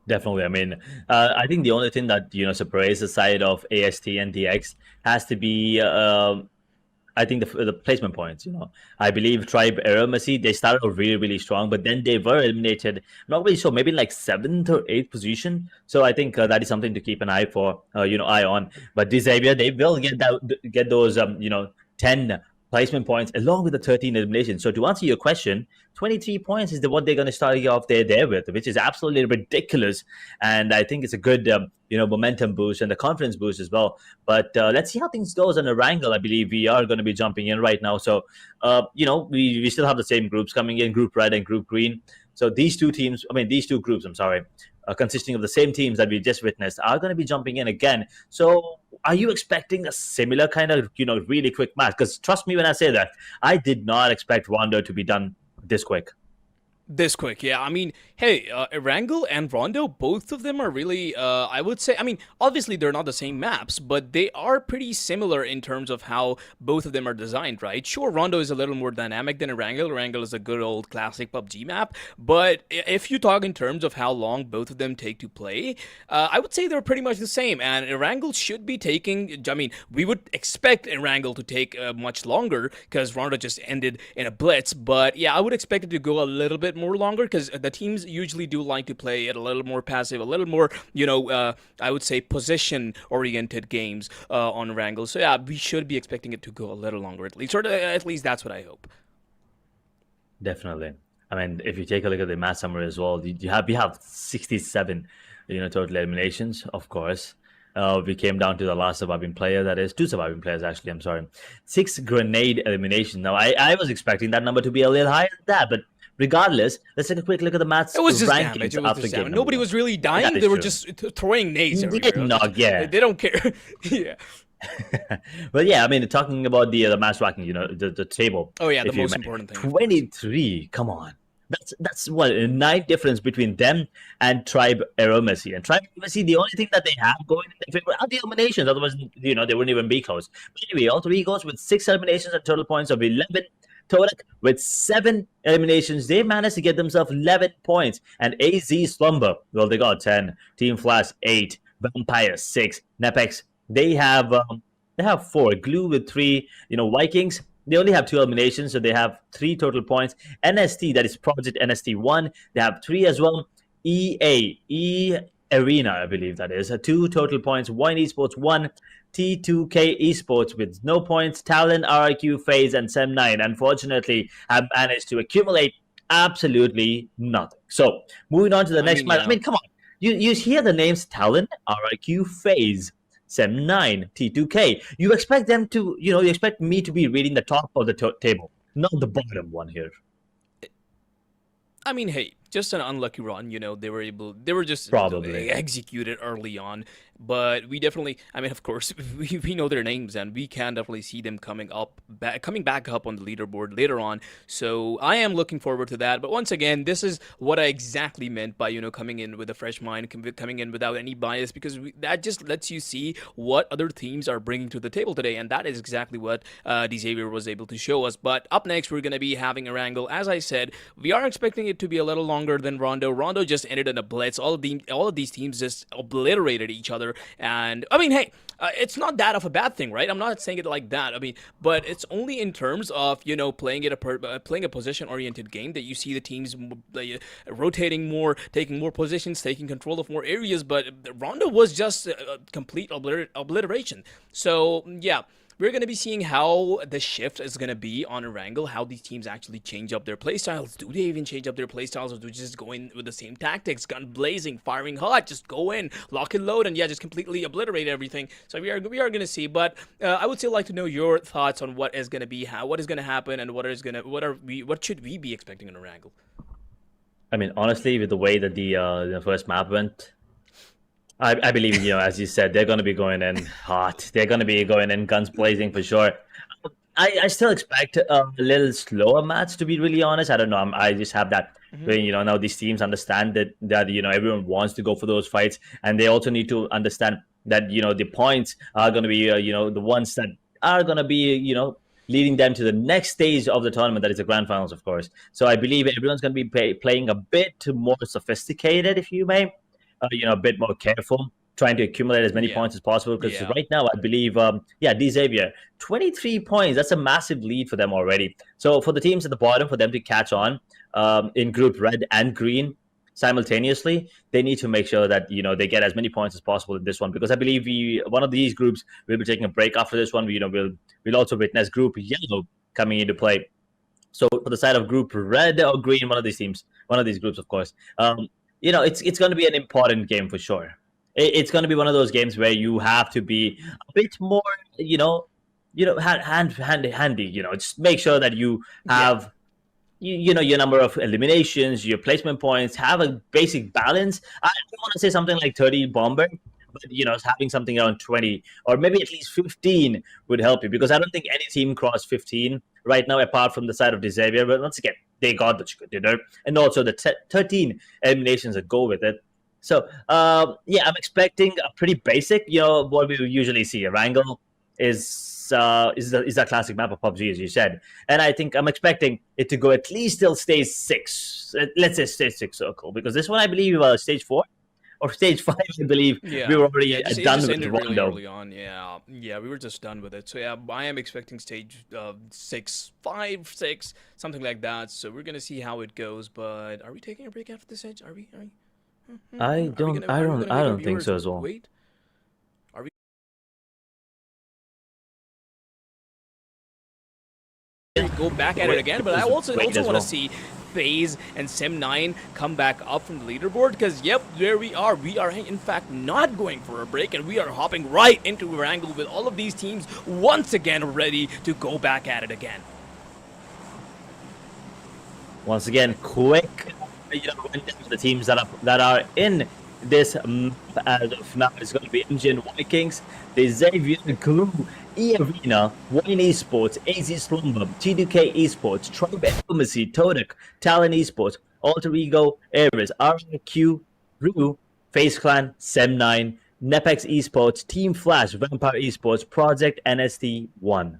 Definitely. I mean, I think the only thing that, separates the side of AST and DX has to be I think the placement points, I believe Tribe Aromacy, they started off really, really strong, but then they were eliminated, not really sure, maybe like 7th or 8th position. So I think that is something to keep an eye for, eye on. But Xavier, they will get those, 10 placement points along with the 13 eliminations. So to answer your question, 23 points is what they're going to start off there with, which is absolutely ridiculous. And I think it's a good, momentum boost and the confidence boost as well. But let's see how things goes on ERANGEL. I believe we are going to be jumping in right now. So, we still have the same groups coming in, Group Red and Group Green. So these two groups, consisting of the same teams that we just witnessed, are going to be jumping in again. So are you expecting a similar kind of, really quick match? Because trust me when I say that, I did not expect Rondo to be done this quick. This quick, yeah. I mean, hey, ERANGEL and Rondo, both of them are really, I would say, I mean, obviously they're not the same maps, but they are pretty similar in terms of how both of them are designed, right? Sure, Rondo is a little more dynamic than ERANGEL. ERANGEL is a good old classic PUBG map, but if you talk in terms of how long both of them take to play, I would say they're pretty much the same, and ERANGEL should be taking, I mean, we would expect ERANGEL to take much longer, because Rondo just ended in a blitz, but yeah, I would expect it to go a little bit more longer, because the teams usually do like to play it a little more passive, a little more, I would say position-oriented games on ERANGEL. So yeah, we should be expecting it to go a little longer at least, or at least that's what I hope. Definitely. I mean, if you take a look at the match summary as well, we have 67, total eliminations, of course. We came down to the last surviving player, that is 2 surviving players, actually, I'm sorry. 6 grenade eliminations. Now, I was expecting that number to be a little higher than that, but regardless, let's take a quick look at the match. It was just damage. It was just damage. Nobody was really dying. They were just throwing nades everywhere. Yeah. They don't care. Yeah. Well, yeah, I mean, talking about the match ranking, the table. Oh, yeah, the most important thing. 23, come on. That's what, a 9 difference between them and Tribe Aromacy. And Tribe Aromacy, the only thing that they have going in their favor are the eliminations. Otherwise, they wouldn't even be close. But anyway, all 3 goes with 6 eliminations and total points of 11. Todak with 7 eliminations. They managed to get themselves 11 points. And AZ Slumber, well, they got 10. Team Flash 8. Vampire 6. Nepex, they have 4. Glue with 3. Vikings, they only have 2 eliminations, so they have 3 total points. NST, that is Project NST 1, they have 3 as well. E Arena, I believe that is 2 total points. Wine Esports 1. T2K Esports with no points. Talon, RIQ, FaZe, and Sem9, unfortunately, have managed to accumulate absolutely nothing. So, moving on to the next match. Yeah. I mean, come on. You hear the names Talon, RIQ, FaZe, Sem9, T2K. You expect them to, you expect me to be reading the top of the table, not the bottom one here. I mean, hey, just an unlucky run. They were just able to Probably. execute it early on. But we definitely, I mean, of course, we know their names, and we can definitely see them coming back up on the leaderboard later on. So I am looking forward to that. But once again, this is what I exactly meant by coming in with a fresh mind, coming in without any bias, because that just lets you see what other teams are bringing to the table today, and that is exactly what Xavier was able to show us. But up next, we're going to be having Erangel. As I said, we are expecting it to be a little longer than Rondo. Rondo just ended in a blitz. All of these teams just obliterated each other. And I mean, hey, it's not that of a bad thing, right? I'm not saying it like that. I mean, but it's only in terms of playing a position-oriented game that you see the teams rotating more, taking more positions, taking control of more areas. But Rondo was just a complete obliteration. So yeah. We're going to be seeing how the shift is going to be on Erangel, how these teams actually change up their playstyles. Do they even change up their playstyles, or do they just go in with the same tactics, gun blazing, firing hot, just go in, lock and load, and yeah, just completely obliterate everything. So we are going to see, but I would still like to know your thoughts on what is going to be, what is going to happen, and what should we be expecting in Erangel? I mean, honestly, with the way that the first map went, I believe, as you said, they're going to be going in hot. They're going to be going in guns blazing for sure. I still expect a little slower match, to be really honest. I don't know. I just have that feeling, now these teams understand that everyone wants to go for those fights, and they also need to understand that, the points are going to be, the ones that are going to be, leading them to the next stage of the tournament, that is the grand finals, of course. So I believe everyone's going to be playing a bit more sophisticated, if you may. A bit more careful, trying to accumulate as many points as possible. Because right now, I believe, Xavier, 23 points. That's a massive lead for them already. So for the teams at the bottom, for them to catch on in Group Red and Green simultaneously, they need to make sure that they get as many points as possible in this one. Because I believe one of these groups will be taking a break after this one. We'll also witness Group Yellow coming into play. So for the side of Group Red or Green, one of these groups, of course. It's going to be an important game for sure. It's going to be one of those games where you have to be a bit more, handy. Just make sure that you have, your number of eliminations, your placement points, have a basic balance. I don't want to say something like 30 bomber, but having something around 20 or maybe at least 15 would help you, because I don't think any team crossed 15 right now, apart from the side of Xavier. But once again, they got the chicken dinner, and also the 13 eliminations that go with it. So I'm expecting a pretty basic, what we usually see. Erangel is that classic map of PUBG, as you said, and I think I'm expecting it to go at least till stage 6. Let's say stage 6 circle, because this one I believe stage 4 or stage 5, I believe. We were already done with Rondo. Really early on. Yeah, we were just done with it. So yeah, I am expecting stage 6, 5, 6, something like that. So we're gonna see how it goes. But are we taking a break after this edge? Are we? I don't think so as well. Wait. Are we? Go back at it again, but I also want to see FaZe and Sim9 come back up from the leaderboard, because yep, there we are. We are in fact not going for a break, and we are hopping right into Erangel with all of these teams once again ready to go back at it again. Once again, quick, the teams that are in this as of now is going to be MGN Vikings, the Xavier Glue, E-Arena, Wayne Esports, AZ Slumber, TDK Esports, Tribe Embassy, Todak, Talon Esports, Alter Ego, Ares, RQ, Rue, FaZe Clan, Sem9, Nepex Esports, Team Flash, Vampire Esports, Project NST1.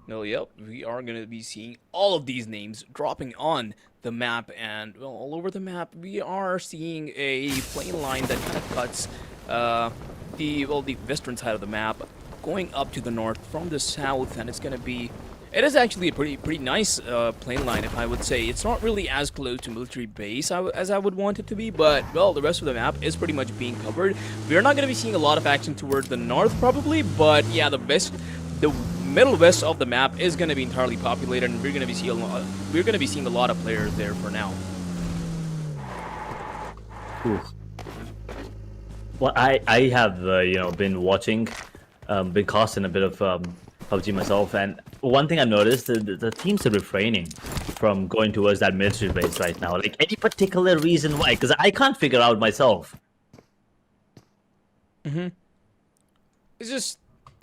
No, yep, we are going to be seeing all of these names dropping on the map, and well, all over the map we are seeing a plane line that kind of cuts the western side of the map, going up to the north from the south, and it is actually a pretty nice plane line, if I would say. It's not really as close to military base as I would want it to be, but well, the rest of the map is pretty much being covered. We're not going to be seeing a lot of action towards the north probably, but yeah, the middle west of the map is going to be entirely populated, and we're going to be seeing a lot of players there for now. Ooh. Well, I have been watching, been casting a bit of PUBG myself, and one thing I noticed, the teams are refraining. from going towards that military base right now? Like, any particular reason why? Because I can't figure out myself. It's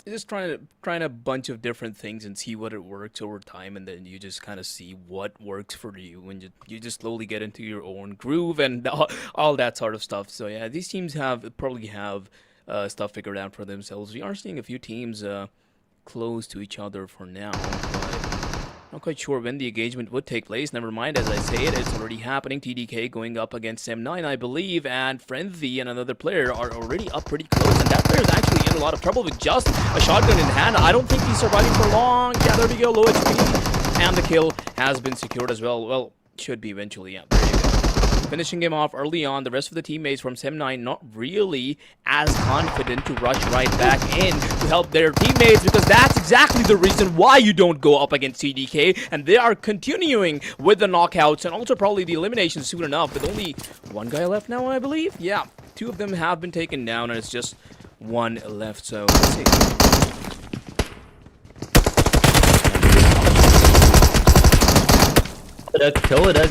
just trying a bunch of different things and see what it works over time, and then you just kind of see what works for you, and you just slowly get into your own groove and all that sort of stuff. So yeah, these teams probably have stuff figured out for themselves. We are seeing a few teams close to each other for now, but not quite sure when the engagement would take place. Never mind, as I say it, it's already happening. TDK going up against M9, I believe, and Frenzy and another player are already up pretty close, and that player is actually in a lot of trouble with just a shotgun in hand. I don't think he's surviving for long. Yeah, there we go, low HP, and the kill has been secured as well. Well, should be eventually. Yeah, there you go. Finishing him off early on. The rest of the teammates from Sem9 not really as confident to rush right back in to help their teammates, because that's exactly the reason why you don't go up against CDK, and they are continuing with the knockouts and also probably the eliminations soon enough, with only one guy left now, I believe. Yeah, 2 of them have been taken down, and it's just 1 left, so let's see.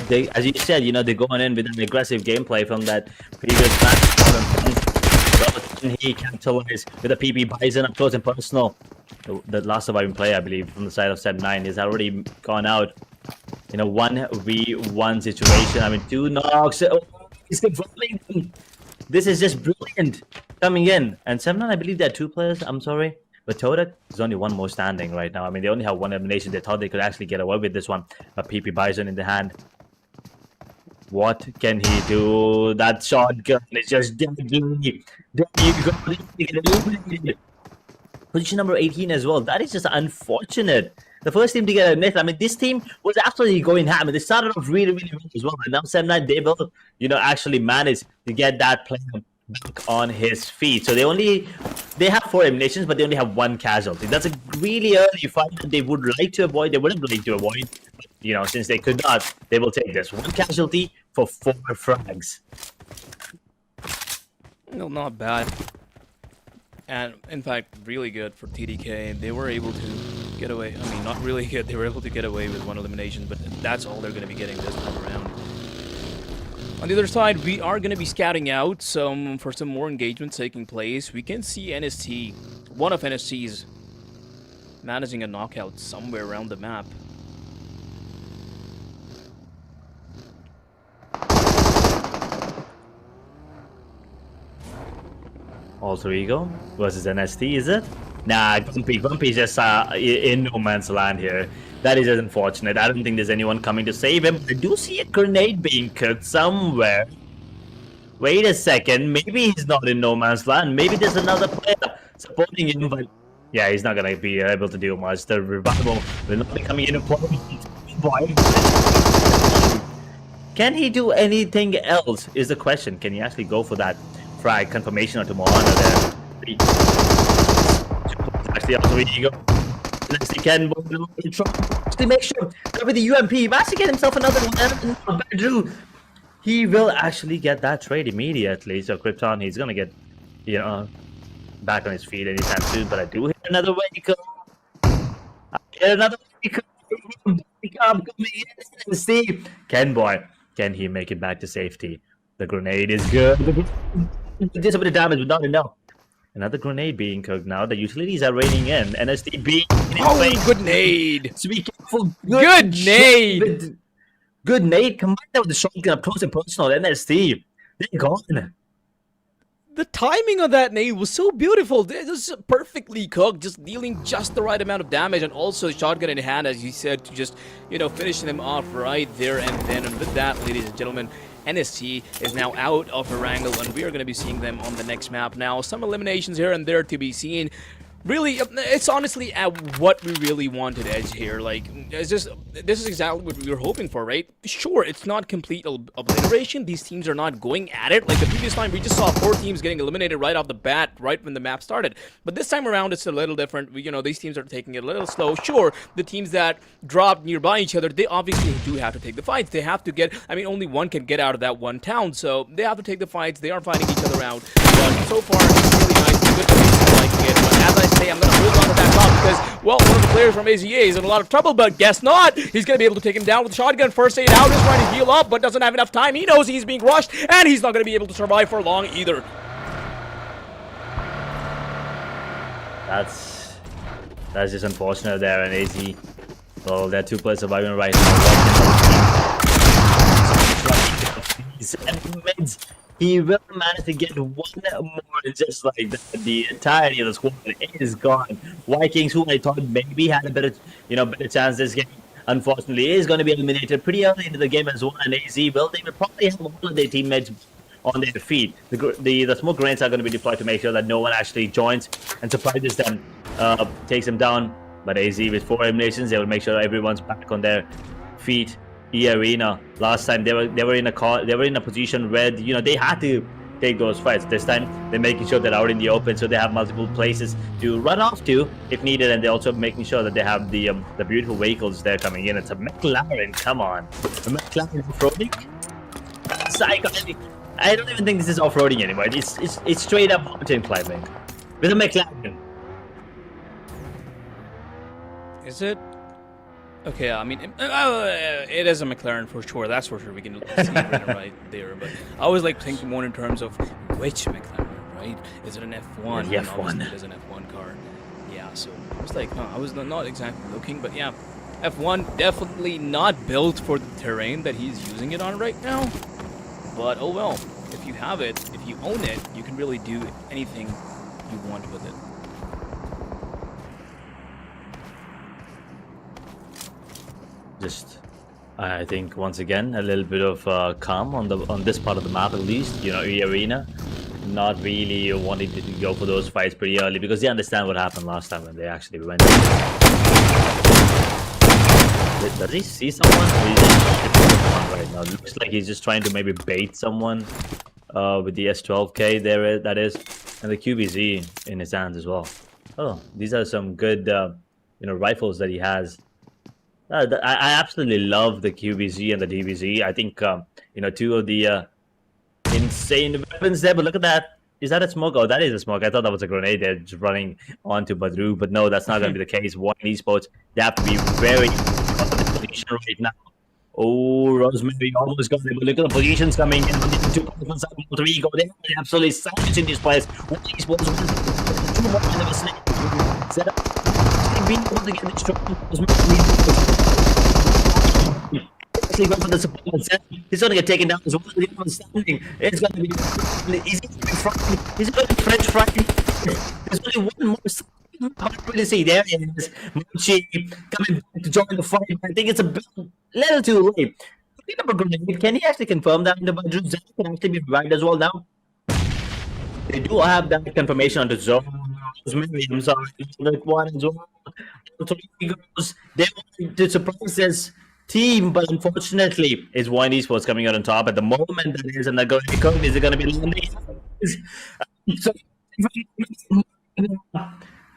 They, as you said, you know, they're going in with an aggressive gameplay from that previous match. He capitalized with a PP Bison up close and personal. The last surviving player, I believe, from the side of Sem9 has already gone out in a 1v1 situation. I mean, 2 knocks. Oh, he's controlling them. This is just brilliant coming in. And Sem9, I believe there are 2 players. I'm sorry. But Todak, there's only 1 more standing right now. I mean, they only have 1 elimination. They thought they could actually get away with this one. A PP Bison in the hand. What can he do? That shotgun is just deadly. Position number 18 as well. That is just unfortunate. The first team to get eliminated. I mean, this team was absolutely going ham. They started off really, really well as well. And now Sem9, they will, you know, actually managed to get that player back on his feet. So they have 4 eliminations, but they only have 1 casualty. That's a really early fight that they would like to avoid. They wouldn't like to avoid, but, you know, since they could not, they will take this 1 casualty for 4 frags. No, not bad. And in fact, really good for TDK. They were able to get away. I mean, not really good. They were able to get away with 1 elimination, but that's all they're going to be getting this time around. On the other side, we are going to be scouting out for some more engagements taking place. We can see NST, one of NST's, managing a knockout somewhere around the map. Also Ego versus NST, is it? Nah, Grumpy's just in no man's land here. That is just unfortunate. I don't think there's anyone coming to save him. I do see a grenade being cooked somewhere. Wait a second. Maybe he's not in no man's land. Maybe there's another player supporting him, but yeah, he's not going to be able to do much. The revival will not be coming in. Can he do anything else is the question. Can he actually go for that frag confirmation or tomorrow there? Actually, also Ego. Let's see, Ken to make sure that with the UMP, he might actually get himself another one. Drew, he will actually get that trade immediately. So Krypton, he's gonna get, you know, back on his feet anytime soon. But I do hear another vehicle. I hear another vehicle. Coming in. See, Ken boy, can he make it back to safety? The grenade is good. Just a bit of damage, but not enough. Another grenade being cooked now. The utilities are raining in. NST being... Oh, good nade! So be careful. Good nade! Good nade combined with the shotgun up close and personal. NST, they're gone. The timing of that nade was so beautiful. It was perfectly cooked, just dealing just the right amount of damage, and also shotgun in hand, as you said, to just, you know, finish them off right there and then. And with that, ladies and gentlemen, NST is now out of Erangel, and we are going to be seeing them on the next map now. Some eliminations here and there to be seen. Really, it's honestly at what we really wanted Edge here. Like, it's just, this is exactly what we were hoping for, right? Sure, it's not complete obliteration. These teams are not going at it. Like the previous time, we just saw 4 teams getting eliminated right off the bat, right when the map started. But this time around, it's a little different. You know, these teams are taking it a little slow. Sure, the teams that dropped nearby each other, they obviously do have to take the fights. They have to get, I mean, only one can get out of that one town. So they have to take the fights. They are fighting each other out. But so far, it's really nice. Good to see liking it. But as I say, I'm going to hold on to that top because, well, one of the players from AZA is in a lot of trouble, but guess not. He's going to be able to take him down with a shotgun. First aid out, is trying to heal up, but doesn't have enough time. He knows he's being rushed, and he's not going to be able to survive for long either. That's just unfortunate there, and AZ. Well, there are 2 players surviving right now. He will manage to get one more, just like that. The entirety of the squad is gone. Vikings, who I thought maybe had a better chance this game, unfortunately is going to be eliminated pretty early into the game as well. And AZ, well, they will probably have all of their teammates on their feet. The smoke grenades are going to be deployed to make sure that no one actually joins and surprises them, takes them down. But AZ, with 4 eliminations, they will make sure everyone's back on their feet. Arena, last time they were in a position where they had to take those fights. This time they're making sure they're out in the open, so they have multiple places to run off to if needed, and they're also making sure that they have the beautiful vehicles there coming in. It's a McLaren. Come on, a McLaren off-roading. I don't even think this is off-roading anymore. It's straight up mountain climbing with a McLaren. Is it? Okay, I mean, it is a McLaren for sure. That's for sure. We can see it right there. But I was like thinking more in terms of which McLaren, right? Is it an F1? The F1. It is an F1 car. Yeah, so I was like, I was not exactly looking, but yeah, F1 definitely not built for the terrain that he's using it on right now. But oh well, if you have it, if you own it, you can really do anything you want with it. Just, I think once again a little bit of calm on this part of the map, at least. Arena, not really wanting to go for those fights pretty early because they understand what happened last time when they actually went. Does he see someone? Or he's right now. It looks like he's just trying to maybe bait someone with the S12K there. That is, and the QBZ in his hands as well. Oh, these are some good rifles that he has. I absolutely love the QBZ and the DBZ. I think 2 of the insane weapons there. But look at that. Is that a smoke? Oh, that is a smoke. I thought that was a grenade. They're just running onto Badru, but no, that's not going to be the case. One Esports, they have to be very position right now. Oh, Rosemary almost got there, but look at the positions coming in. Three go there. They're absolutely savaging these players. One Esports, 2 more in the snake. Set up. Being able to get this for the support. He's going to get taken down as well. It's going to be he's going to be French frying. There's only one more. Can't really see. There he is. Mochi coming back to join the fight. I think it's a little too late. Can he actually confirm that in the budget? Zach can actually be revived as well now. They do have that confirmation on the zone. I'm sorry, like one as well. They want to surprise this team, but unfortunately, it's Wine Esports coming out on top at the moment. That is, and they're going to come. Is it going to be Landy? So,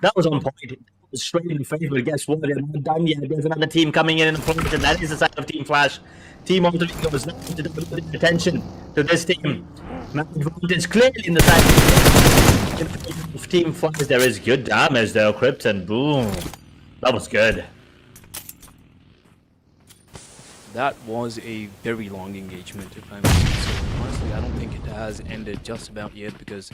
that was on point. Straight in the face, but guess what? They're not done yet. There's another team coming in front, and that is the side of Team Flash. Team Alterigo is now to devote attention to this team. Map advantage clearly in the side of Team Flash. There is good damage there, Crypt, and boom. That was good. That was a very long engagement, if I may say so. Honestly, I don't think it has ended just about yet because,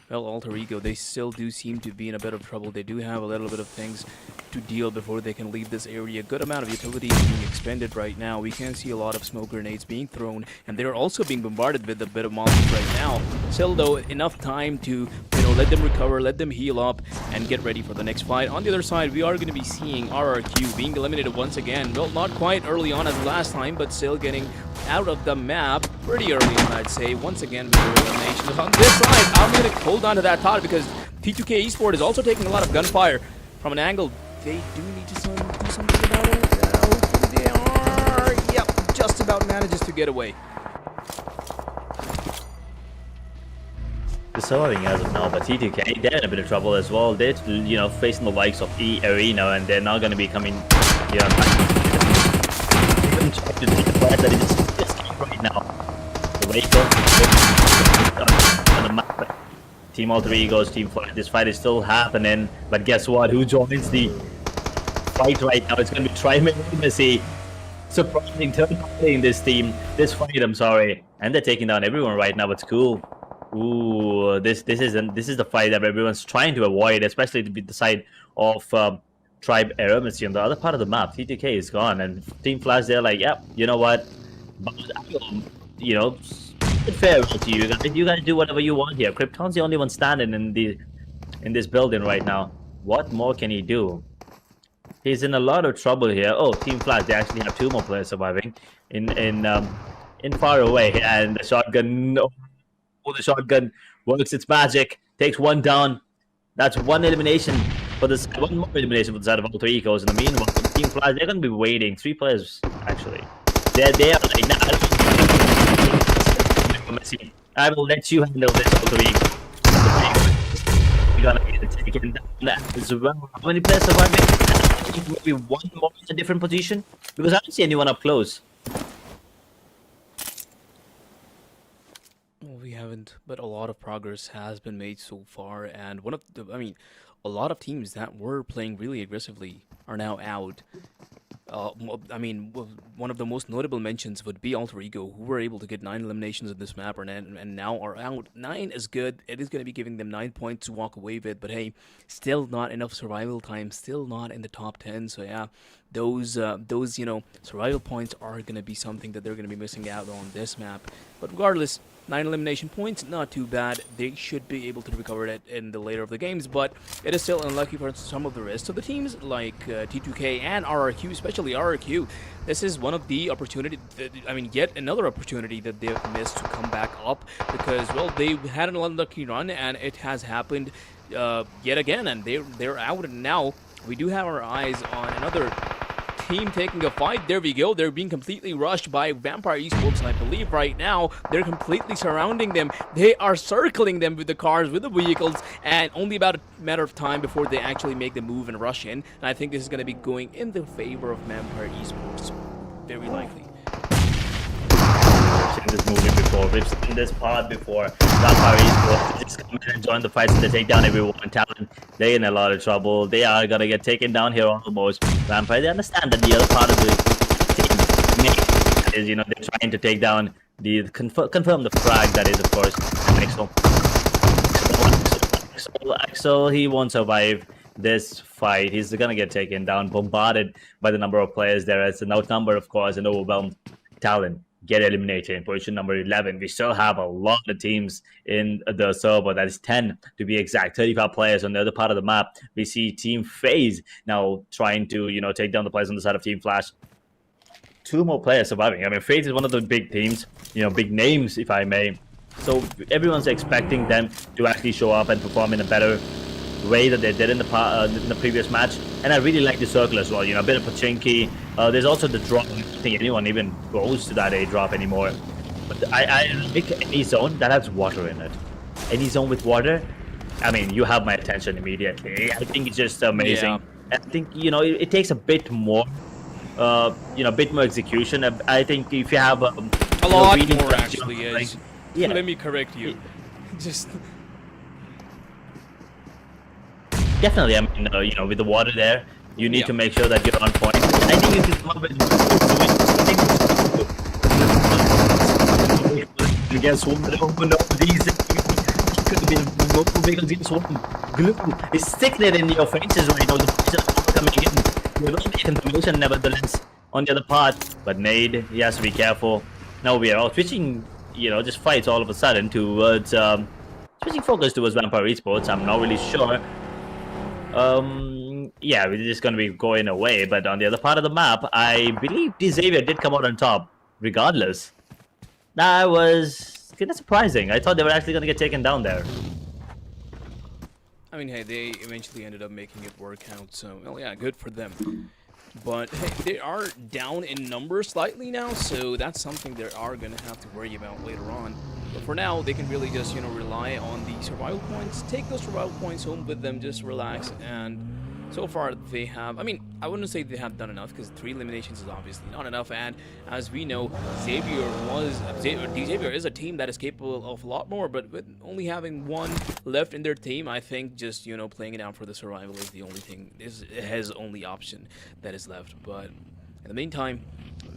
well, Alter Ego, they still do seem to be in a bit of trouble. They do have a little bit of things to deal before they can leave this area. A good amount of utilities being expended right now. We can see a lot of smoke grenades being thrown, and they're also being bombarded with a bit of mollies right now. Still, though, enough time to, let them recover, let them heal up, and get ready for the next fight. On the other side, we are going to be seeing RRQ being eliminated once again. Well, not quite early on as last time, but still getting out of the map pretty early on, I'd say. Once again, with the eliminations. On this side, I'm going to hold on to that thought because T2K Esports is also taking a lot of gunfire from an angle. They do need to do something about it. They are, yep, just about manages to get away. They're surviving as of now, but T2K, they're in a bit of trouble as well. They're, facing the likes of Arena, and they're not going to be coming, back. Even trying to take the flag that is just right now. The vehicle on the map. Team Alter Egos, Team Flight. This fight is still happening, but guess what? Who joins the fight right now? It's going to be Messi. Surprising third party in this fight. I'm sorry, and they're taking down everyone right now. It's cool. Ooh, this is the fight that everyone's trying to avoid, especially to be the side of Tribe Eremisi. On the other part of the map, TTK is gone, and Team Flash, they're like, yep, you know what? But I will, you know, it's fair to you guys. You guys do whatever you want here. Krypton's the only one standing in this building right now. What more can he do? He's in a lot of trouble here. Oh, Team Flash, they actually have 2 more players surviving in far away, and the shotgun. Oh, the shotgun works its magic. Takes 1 down. That's 1 elimination for this. 1 more elimination for the side of Alter Egos. In the meanwhile, Team Flash, they're going to be waiting. 3 players actually. They are like, nah, I will let you handle this, Alter Ego. You're gonna get taken down as well. How many players surviving? Maybe 1 more in a different position, because I don't see anyone up close. Well, we haven't, but a lot of progress has been made so far, and a lot of teams that were playing really aggressively are now out. One of the most notable mentions would be Alter Ego, who were able to get 9 eliminations in this map, and now are out. 9 is good. It is going to be giving them 9 points to walk away with, but hey, still not enough survival time. Still not in the top 10. So yeah, those survival points are going to be something that they're going to be missing out on this map. But regardless, 9 elimination points, not too bad. They should be able to recover it in the later of the games, but it is still unlucky for some of the rest of the teams, like T2K and RRQ, especially RRQ. This is one of the yet another opportunity that they've missed to come back up, because, well, they had an unlucky run, and it has happened yet again, and they're out, and now we do have our eyes on another team taking a fight. There we go. They're being completely rushed by Vampire Esports, and I believe right now they're completely surrounding them. They are circling them with the cars, with the vehicles, and only about a matter of time before they actually make the move and rush in. And I think this is going to be going in the favor of Vampire Esports, very likely. We've seen this movie before. We've seen this part before. Vampire Esports just come in and join the fights, and they take down everyone. Talent, they're in a lot of trouble. They are gonna get taken down here almost. Vampire, they understand that the other part of the team is, they're trying to take down the confirm the frag. That is, of course, Axel. He won't survive this fight. He's gonna get taken down, bombarded by the number of players there. It's an outnumber, of course, and overwhelmed. Talent get eliminated in position number 11. We still have a lot of teams in the server. That is 10 to be exact. 35 players on the other part of the map. We see Team FaZe now trying to, take down the players on the side of Team Flash. 2 more players surviving. I mean, FaZe is one of the big teams, big names, if I may. So everyone's expecting them to actually show up and perform in a better way that they did in the previous match. And I really like the circle as well, a bit of Pachinki. There's also the drop. I don't think anyone even goes to that A drop anymore. But I like any zone that has water in it. Any zone with water, I mean, you have my attention immediately. I think it's just amazing. Yeah. I think, it takes a bit more, bit more execution. I think if you have a lot more, actually, is. Like, yeah. Let me correct you. Just... Definitely, I mean, with the water there, you need to make sure that you're on point. I think you can come up with against one. These could be multiple vehicles against one. Glue is sticking in your faces right now. The faces are coming in. You're not making information, nevertheless, on the other part. But Nade, he has to be careful. Now we are all switching, just fights all of a sudden towards switching focus towards Vampire Esports. I'm not really sure. Yeah, we're just gonna be going away, but on the other part of the map, I believe decisive did come out on top, regardless. That was kind of surprising. I thought they were actually gonna get taken down there. I mean, hey, they eventually ended up making it work out, so, well, yeah, good for them. But, hey, they are down in numbers slightly now, so that's something they are gonna have to worry about later on. But for now, they can really just, rely on the survival points. Take those survival points home with them, just relax, and So far, they have, I mean, I wouldn't say they have done enough because 3 eliminations is obviously not enough. And as we know, Xavier is a team that is capable of a lot more, but with only having 1 left in their team, I think just, you know, playing it out for the survival is the only thing, is his only option that is left. But in the meantime,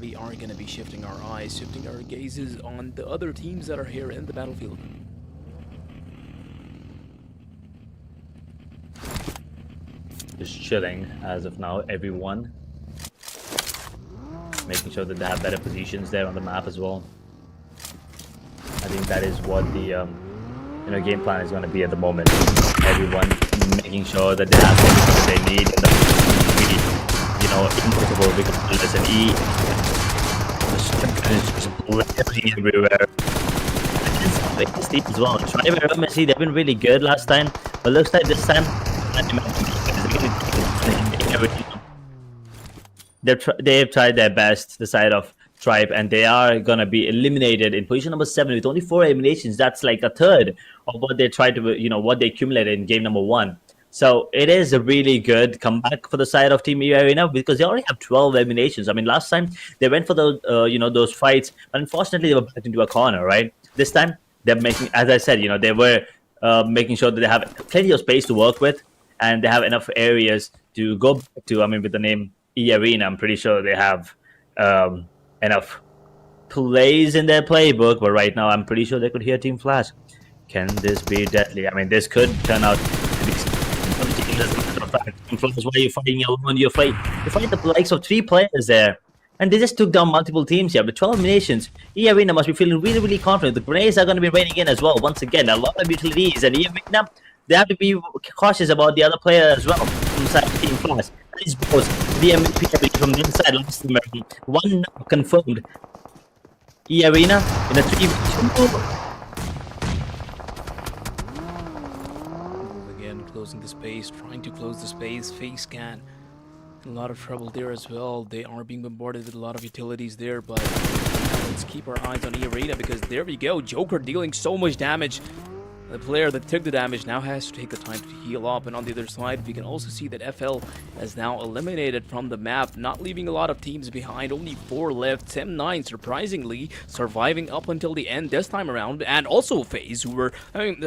we are going to be shifting our eyes, shifting our gazes on the other teams that are here in the battlefield. Just chilling as of now, everyone. Making sure that they have better positions there on the map as well. I think that is what the game plan is going to be at the moment. Everyone making sure that they have everything that they need and really, impossible because there's an E. The structure is just blaring everywhere. This team as well. Messi, they've been really good last time, but looks like this time they've tried their best, the side of Tribe, and they are gonna be eliminated in position number 7 with only 4 eliminations. That's like a third of what they tried to, what they accumulated in game number 1. So it is a really good comeback for the side of Team Arena because they already have 12 eliminations. I mean, last time they went for those, those fights, but unfortunately they were backed into a corner, right? This time they're making, as I said, they were making sure that they have plenty of space to work with, and they have enough areas to go back to. I mean, with the name E-Arena, I'm pretty sure they have enough plays in their playbook, but right now I'm pretty sure they could hear Team Flash. Can this be deadly? I mean, this could turn out to be Team Flash, why are you fighting alone? You fight the likes of 3 players there, and they just took down multiple teams here. With 12 eliminations, E-Arena must be feeling really, really confident. The grenades are going to be raining in as well. Once again, a lot of utilities, and E-Arena, they have to be cautious about the other player as well inside Team Flash. That is because the MVP from the inside last time, 1 knock confirmed. E-Arena in a 3v2. Again, closing the space, trying to close the space. Face scan. A lot of trouble there as well. They are being bombarded with a lot of utilities there, but let's keep our eyes on E-Arena because there we go. Joker dealing so much damage. The player that took the damage now has to take the time to heal up, and on the other side we can also see that FL is now eliminated from the map, not leaving a lot of teams behind. Only 4 left. Sem9 surprisingly surviving up until the end this time around, and also FaZe, who were, I mean,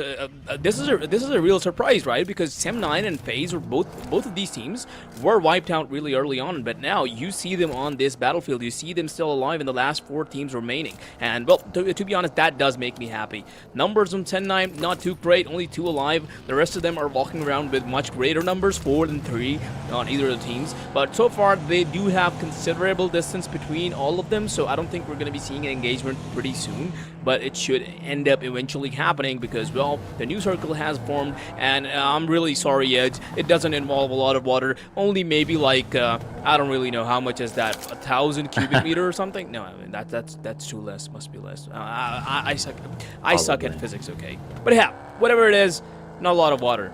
this is a real surprise, right? Because Sem9 and FaZe were both of these teams were wiped out really early on, but now you see them on this battlefield. You see them still alive in the last 4 teams remaining, and well, to be honest, that does make me happy. Numbers on Sem9 not too great, only 2 alive. The rest of them are walking around with much greater numbers, 4 than 3 on either of the teams. But so far, they do have considerable distance between all of them, so I don't think we're going to be seeing an engagement pretty soon. But it should end up eventually happening because, well, the new circle has formed, and I'm really sorry, Edge. It doesn't involve a lot of water. Only maybe like, I don't really know how much is that, 1,000 cubic meter or something? No, I mean, that's too less. Must be less. I suck at physics, okay? But yeah, whatever it is, not a lot of water.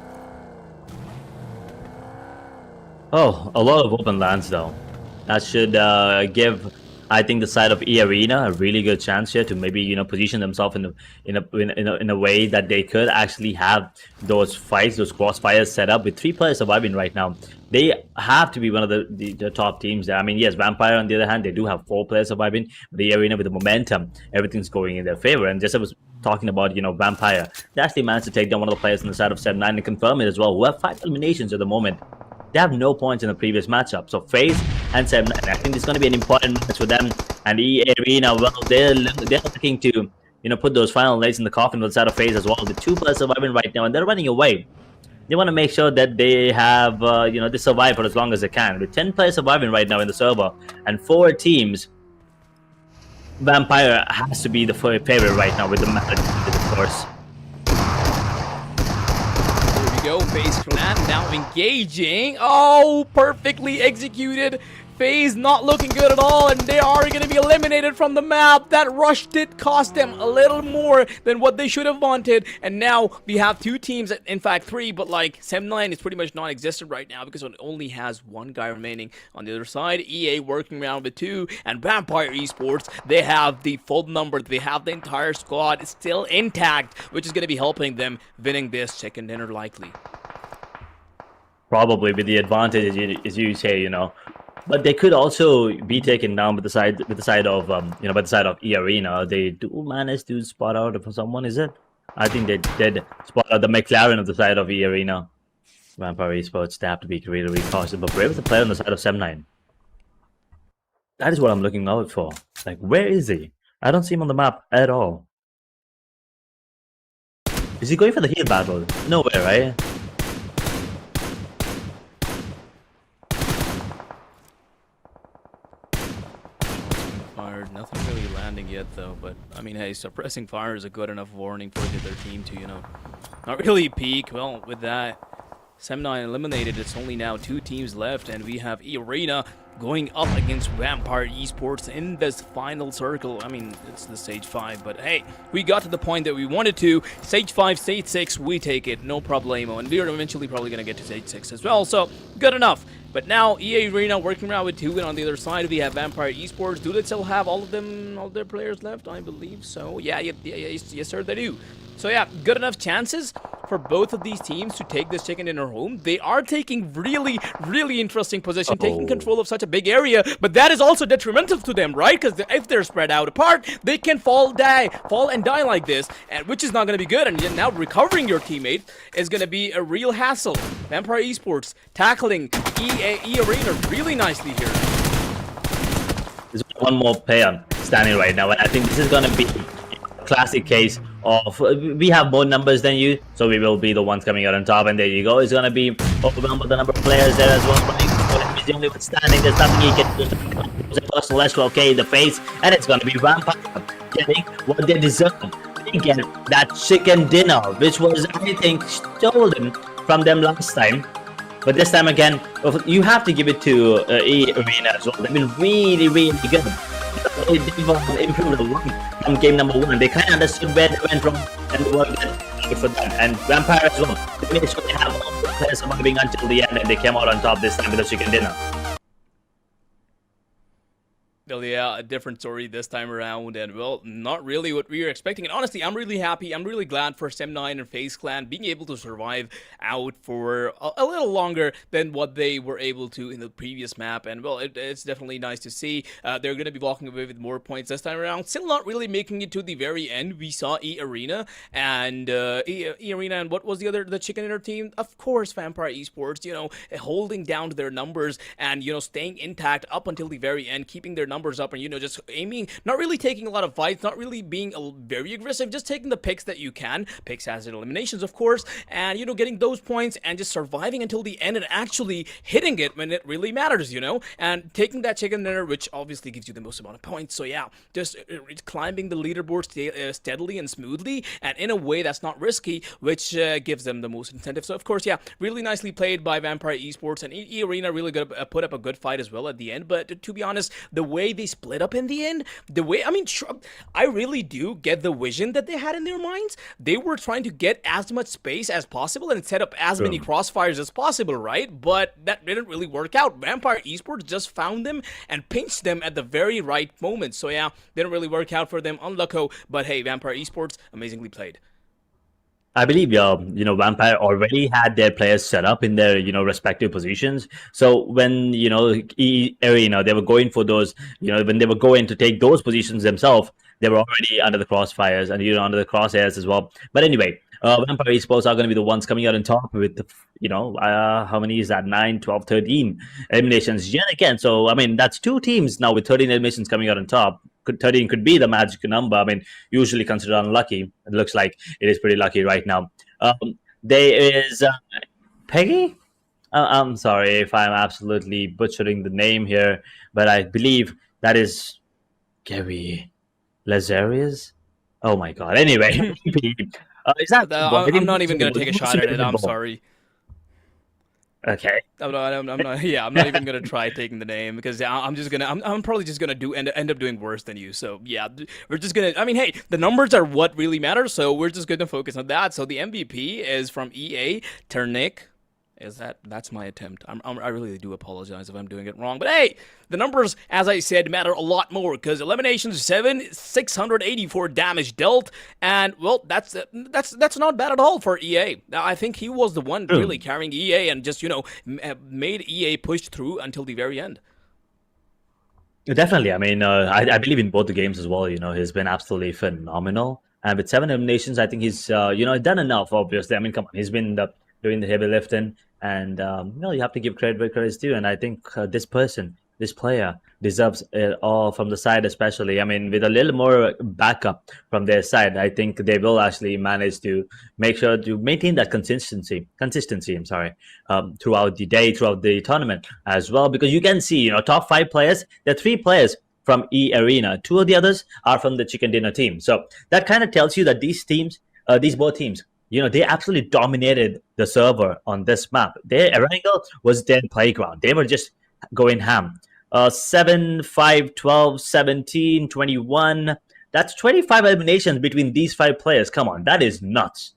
Oh, a lot of open lands though. That should give, I think, the side of E-Arena a really good chance here to maybe position themselves in a way that they could actually have those fights, those crossfires set up with 3 players surviving right now. They have to be one of the top teams there. I mean, yes, Vampire on the other hand, they do have 4 players surviving, but the Arena with the momentum, everything's going in their favor. And just as I was talking about, Vampire, they actually managed to take down one of the players on the side of Sem9 and confirm it as well, who have 5 eliminations at the moment. They have no points in the previous matchup. So FaZe and Sem9, I think it's going to be an important match for them. And E-Arena, well, they're looking to, put those final nails in the coffin with the side of FaZe as well. The 2 players surviving right now, and they're running away. They want to make sure that they have, they survive for as long as they can. With 10 players surviving right now in the server and 4 teams, Vampire has to be the favorite right now with the map, of course. There we go, FaZe Clan now engaging. Oh, perfectly executed. FaZe not looking good at all, and they are going to be eliminated from the map. That rush did cost them a little more than what they should have wanted, and now we have 2 teams, in fact 3, but like Sem9 is pretty much non-existent right now because it only has 1 guy remaining. On the other side, EA working around with 2, and Vampire Esports, they have the full number, they have the entire squad still intact, which is going to be helping them winning this second dinner likely. probably with the advantage, as you say, but they could also be taken down with the side of by the side of E Arena. They do manage to spot out for someone, is it? I think they did spot out the McLaren of the side of E Arena. Vampire Esports, they have to be really, really cautious. But where was the player on the side of Sem9? That is what I'm looking out for. Like, where is he? I don't see him on the map at all. Is he going for the heal battle? Nowhere, right? Fired. Nothing really landing yet, though. But I mean, hey, suppressing fire is a good enough warning for the other team to, not really peek. Well, with that, Sem9 eliminated. It's only now 2 teams left, and we have Arena going up against Vampire Esports in this final circle. I mean, it's the Stage 5, but hey, we got to the point that we wanted to. Stage 5, Stage 6, we take it, no problemo. And we're eventually probably going to get to Stage 6 as well, so good enough. But now, EA Arena working around with 2, and on the other side, we have Vampire Esports. Do they still have all their players left? I believe so. Yeah, yes, sir, they do. So yeah, good enough chances for both of these teams to take this chicken dinner home. They are taking really, really interesting position, taking control of such a big area, but that is also detrimental to them, right? Because if they're spread out apart, they can fall and die like this, and which is not going to be good. And now recovering your teammate is going to be a real hassle. Vampire Esports tackling EA Arena really nicely here. There's one more player standing right now, and I think this is going to be a classic case of we have more numbers than you, so we will be the ones coming out on top. And there you go. It's going to be overwhelmed with the number of players there as well. But he's the only one standing. There's nothing he can do. Personal SLK in the face, and it's going to be Vampire getting what they deserve. They get that chicken dinner, which was, I think, stolen from them last time. But this time again, you have to give it to E Arena as well. They've been really, really good. They've improved a lot from game number 1. They kind of understood where they went from, and it worked good for them. And Vampire as well. They made sure they have all the players surviving until the end, and they came out on top this time with the chicken dinner. Well, yeah, a different story this time around, and well, not really what we were expecting. And honestly, I'm really happy. I'm really glad for Sem9 and FaZe Clan being able to survive out for a little longer than what they were able to in the previous map. And well, it's definitely nice to see. They're going to be walking away with more points this time around. Still not really making it to the very end. We saw E Arena and E Arena, and what was the chicken dinner team? Of course, Vampire Esports. Holding down their numbers and staying intact up until the very end, keeping their numbers up, and just aiming, not really taking a lot of fights, not really being very aggressive, just taking the picks that you can, picks as in eliminations, of course, and getting those points and just surviving until the end and actually hitting it when it really matters, and taking that chicken dinner, which obviously gives you the most amount of points. So yeah, just climbing the leaderboard steadily and smoothly, and in a way that's not risky, which gives them the most incentive. So of course, yeah, really nicely played by Vampire Esports, and E Arena really put up a good fight as well at the end. But to be honest, the way they split up in the end, I really do get the vision that they had in their minds. They were trying to get as much space as possible and set up as many crossfires as possible, right? But that didn't really work out. Vampire Esports just found them and pinched them at the very right moment. So yeah, didn't really work out for them. Unlucky, but hey, Vampire Esports, amazingly played. I believe, Vampire already had their players set up in their, respective positions. So when, Arena, they were going for those, when they were going to take those positions themselves, they were already under the crossfires and, under the crosshairs as well. But anyway, Vampire Esports are going to be the ones coming out on top with, how many is that? 9, 12, 13 eliminations yet again. So, I mean, that's 2 teams now with 13 eliminations coming out on top. 13 could be the magic number. I mean, usually considered unlucky. It looks like it is pretty lucky right now. There is Peggy. I'm sorry if I'm absolutely butchering the name here, but I believe that is Gary Lazarius. Oh my god. Anyway, is that? I'm not even going to take a shot at it. I'm sorry. Okay. I'm not even gonna try taking the name because I'm probably just gonna end up doing worse than you. So yeah, we're just gonna. I mean, hey, the numbers are what really matters, so we're just gonna focus on that. So the MVP is from EA Ternick. That's my attempt. I really do apologize if I'm doing it wrong. But hey, the numbers, as I said, matter a lot more because eliminations 7, 684 damage dealt, and well, that's not bad at all for EA. I think he was the one really True. carrying EA and just made EA push through until the very end. Definitely. I mean, I believe in both the games as well. He's been absolutely phenomenal. And with 7 eliminations, I think he's, done enough, obviously. I mean, come on. He's been doing the heavy lifting. And, you have to give credit where credit's due. And I think this player, deserves it all from the side, especially. I mean, with a little more backup from their side, I think they will actually manage to make sure to maintain that consistency. I'm sorry, throughout the day, throughout the tournament as well, because you can see, top 5 players. There are 3 players from Arena. 2 of the others are from the Chicken Dinner team. So that kind of tells you that these both teams, they absolutely dominated the server on this map. Their Erangel was their playground. They were just going ham. 7, 5, 12, 17, 21. That's 25 eliminations between these 5 players. Come on, that is nuts.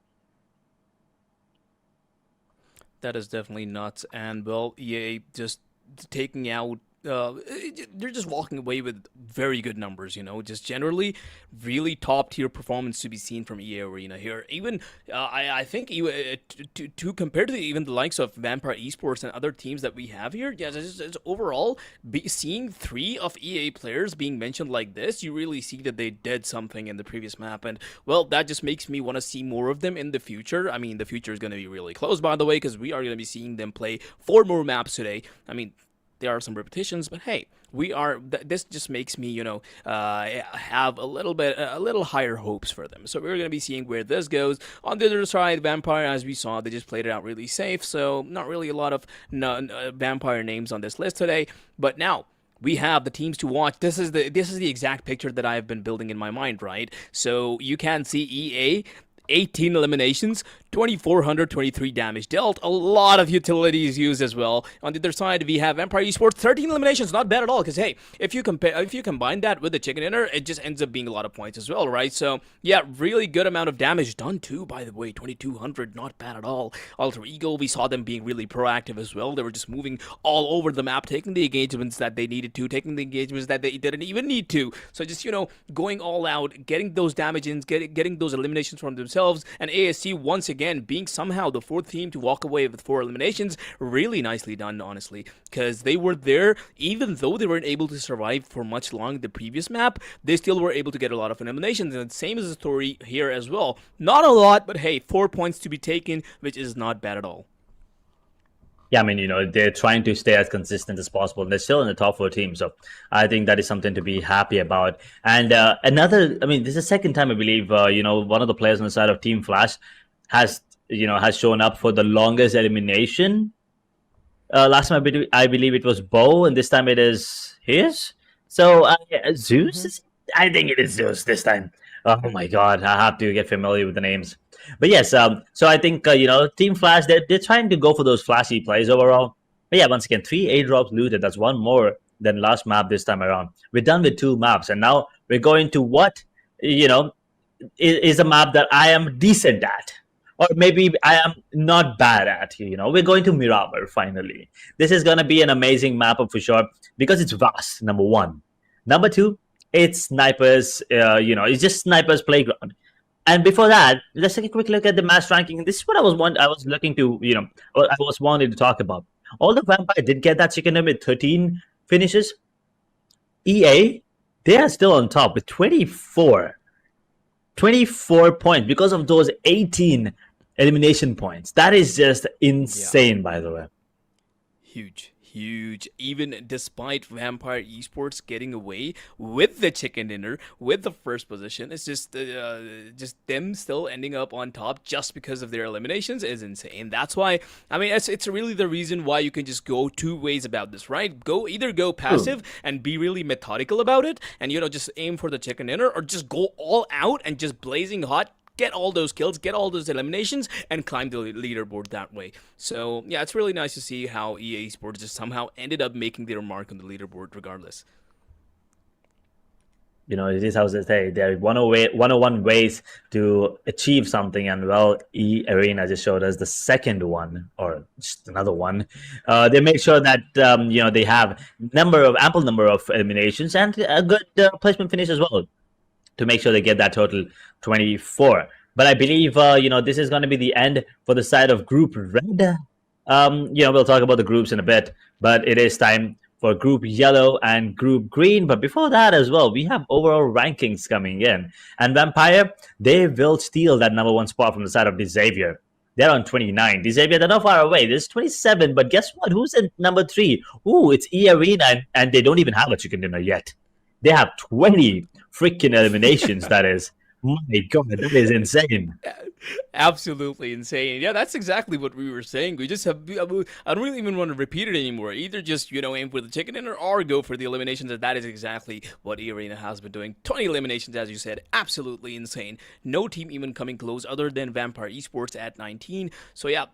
That is definitely nuts. And well, EA just taking out. They're just walking away with very good numbers, just generally really top tier performance to be seen from EA Arena here. Even I think to compare to even the likes of Vampire Esports and other teams that we have here, yeah, just overall seeing 3 of EA players being mentioned like this, you really see that they did something in the previous map, and well, that just makes me want to see more of them in the future. I mean, the future is going to be really close, by the way, because we are going to be seeing them play 4 more maps today. I mean, there are some repetitions, but hey, this just makes me, have a little higher hopes for them. So we're going to be seeing where this goes. On the other side, Vampire, as we saw, they just played it out really safe. So not really a lot of Vampire names on this list today. But now we have the teams to watch. This is the exact picture that I have been building in my mind, right? So you can see EA. 18 eliminations, 2,423 damage dealt. A lot of utilities used as well. On the other side, we have Empire Esports, 13 eliminations. Not bad at all, because hey, if you combine that with the Chicken Dinner, it just ends up being a lot of points as well, right? So yeah, really good amount of damage done too, by the way. 2,200, not bad at all. Alter Ego, we saw them being really proactive as well. They were just moving all over the map, taking the engagements that they needed to, taking the engagements that they didn't even need to. So just, going all out, getting those damage ins, getting those eliminations from themselves. And ASC once again being somehow the 4th team to walk away with 4 eliminations. Really nicely done, honestly, because they were there. Even though they weren't able to survive for much long the previous map, they still were able to get a lot of eliminations, and the same is the story here as well. Not a lot, but hey, 4 points to be taken, which is not bad at all. Yeah, I mean, they're trying to stay as consistent as possible, and they're still in the top 4 teams. So I think that is something to be happy about. And this is the second time I believe, one of the players on the side of Team Flash has shown up for the longest elimination. Last time I believe it was Bo, and this time it is his. So Zeus, I think it is Zeus this time. Oh my God, I have to get familiar with the names. But yes, so I think Team Flash, they're trying to go for those flashy plays overall. But yeah, once again, 3 airdrops looted. That's 1 more than last map this time around. We're done with 2 maps, and now we're going to what is a map that I am decent at, or maybe I am not bad at. We're going to Mirabel finally. This is gonna be an amazing map for sure because it's vast. Number 1, number 2, it's snipers. It's just snipers playground. And before that, let's take a quick look at the match ranking. This is what I was looking to, I was wanting to talk about. Although Vampire did get that chicken with 13 finishes, EA, they are still on top with 24 points because of those 18 elimination points. That is just insane, by the way. Huge. Even despite Vampire Esports getting away with the Chicken Dinner, with the first position, it's just them still ending up on top just because of their eliminations is insane. That's why, I mean, it's really the reason why you can just go 2 ways about this, right? Either go passive and be really methodical about it, and just aim for the Chicken Dinner, or just go all out and just blazing hot. Get all those kills, get all those eliminations, and climb the leaderboard that way. So, yeah, it's really nice to see how EA Sports just somehow ended up making their mark on the leaderboard regardless. It is how they say there are 101 ways to achieve something, and well, Arena just showed us the second one, or just another one. They make sure that they have ample number of eliminations and a good placement finish as well to make sure they get that total 24. But I believe this is going to be the end for the side of Group Red. We'll talk about the groups in a bit, but it is time for Group Yellow and Group Green. But before that as well, we have overall rankings coming in. And Vampire, they will steal that number one spot from the side of Xavier. They're on 29. Xavier, they're not far away. There's 27, but guess what? Who's in number 3? Ooh, it's Arena, and they don't even have a chicken dinner yet. They have 20 freaking eliminations, that is. My God, that is insane. Absolutely insane. Yeah, that's exactly what we were saying. We just have, I don't really even want to repeat it anymore. Either just, aim for the chicken dinner or go for the eliminations. And that is exactly what Arena has been doing. 20 eliminations, as you said. Absolutely insane. No team even coming close other than Vampire Esports at 19. So yeah,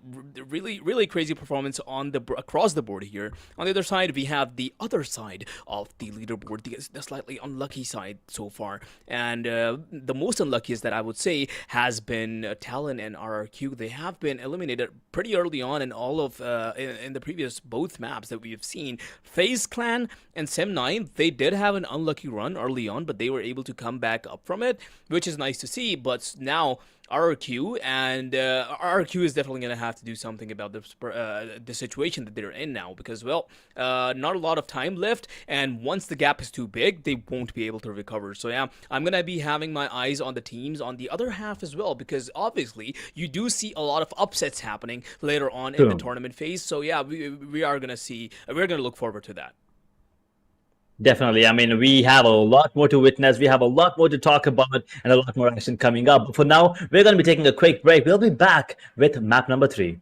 really, really crazy performance across the board here. On the other side, we have the other side of the leaderboard, the slightly unlucky side so far. And the most unluckiest that I would say has been Talon and RRQ. They have been eliminated pretty early on in all of in the previous both maps that we have seen. FaZe Clan and Sem9, they did have an unlucky run early on, but they were able to come back up from it, which is nice to see. But now RRQ is definitely going to have to do something about the situation that they're in now, because well, not a lot of time left, and once the gap is too big, they won't be able to recover. So yeah, I'm going to be having my eyes on the teams on the other half as well, because obviously you do see a lot of upsets happening later on in the tournament phase. So yeah, we are going to look forward to that. Definitely. I mean, we have a lot more to witness. We have a lot more to talk about and a lot more action coming up. But for now, we're going to be taking a quick break. We'll be back with map number 3.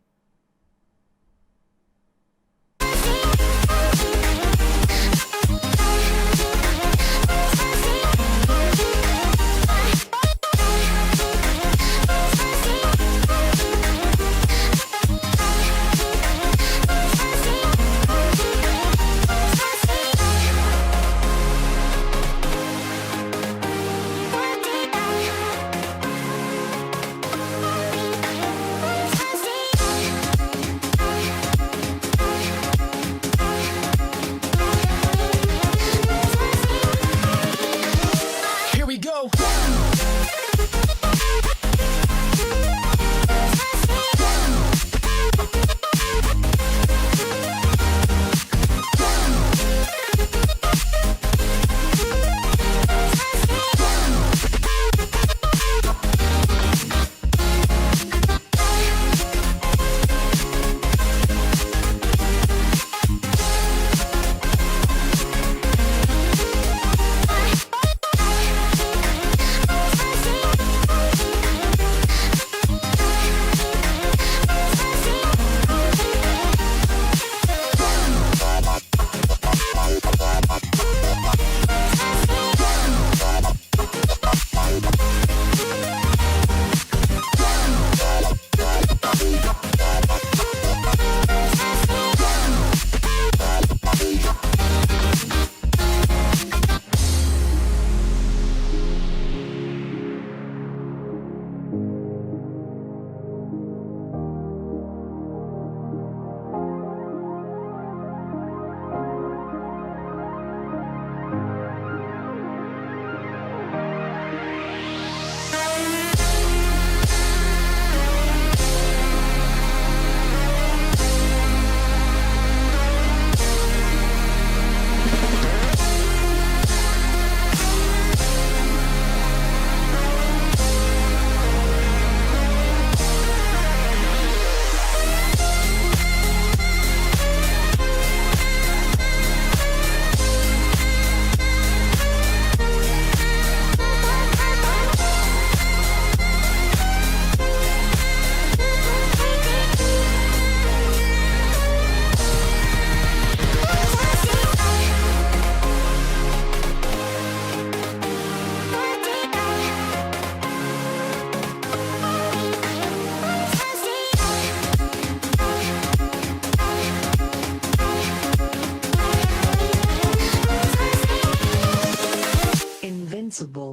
impossible.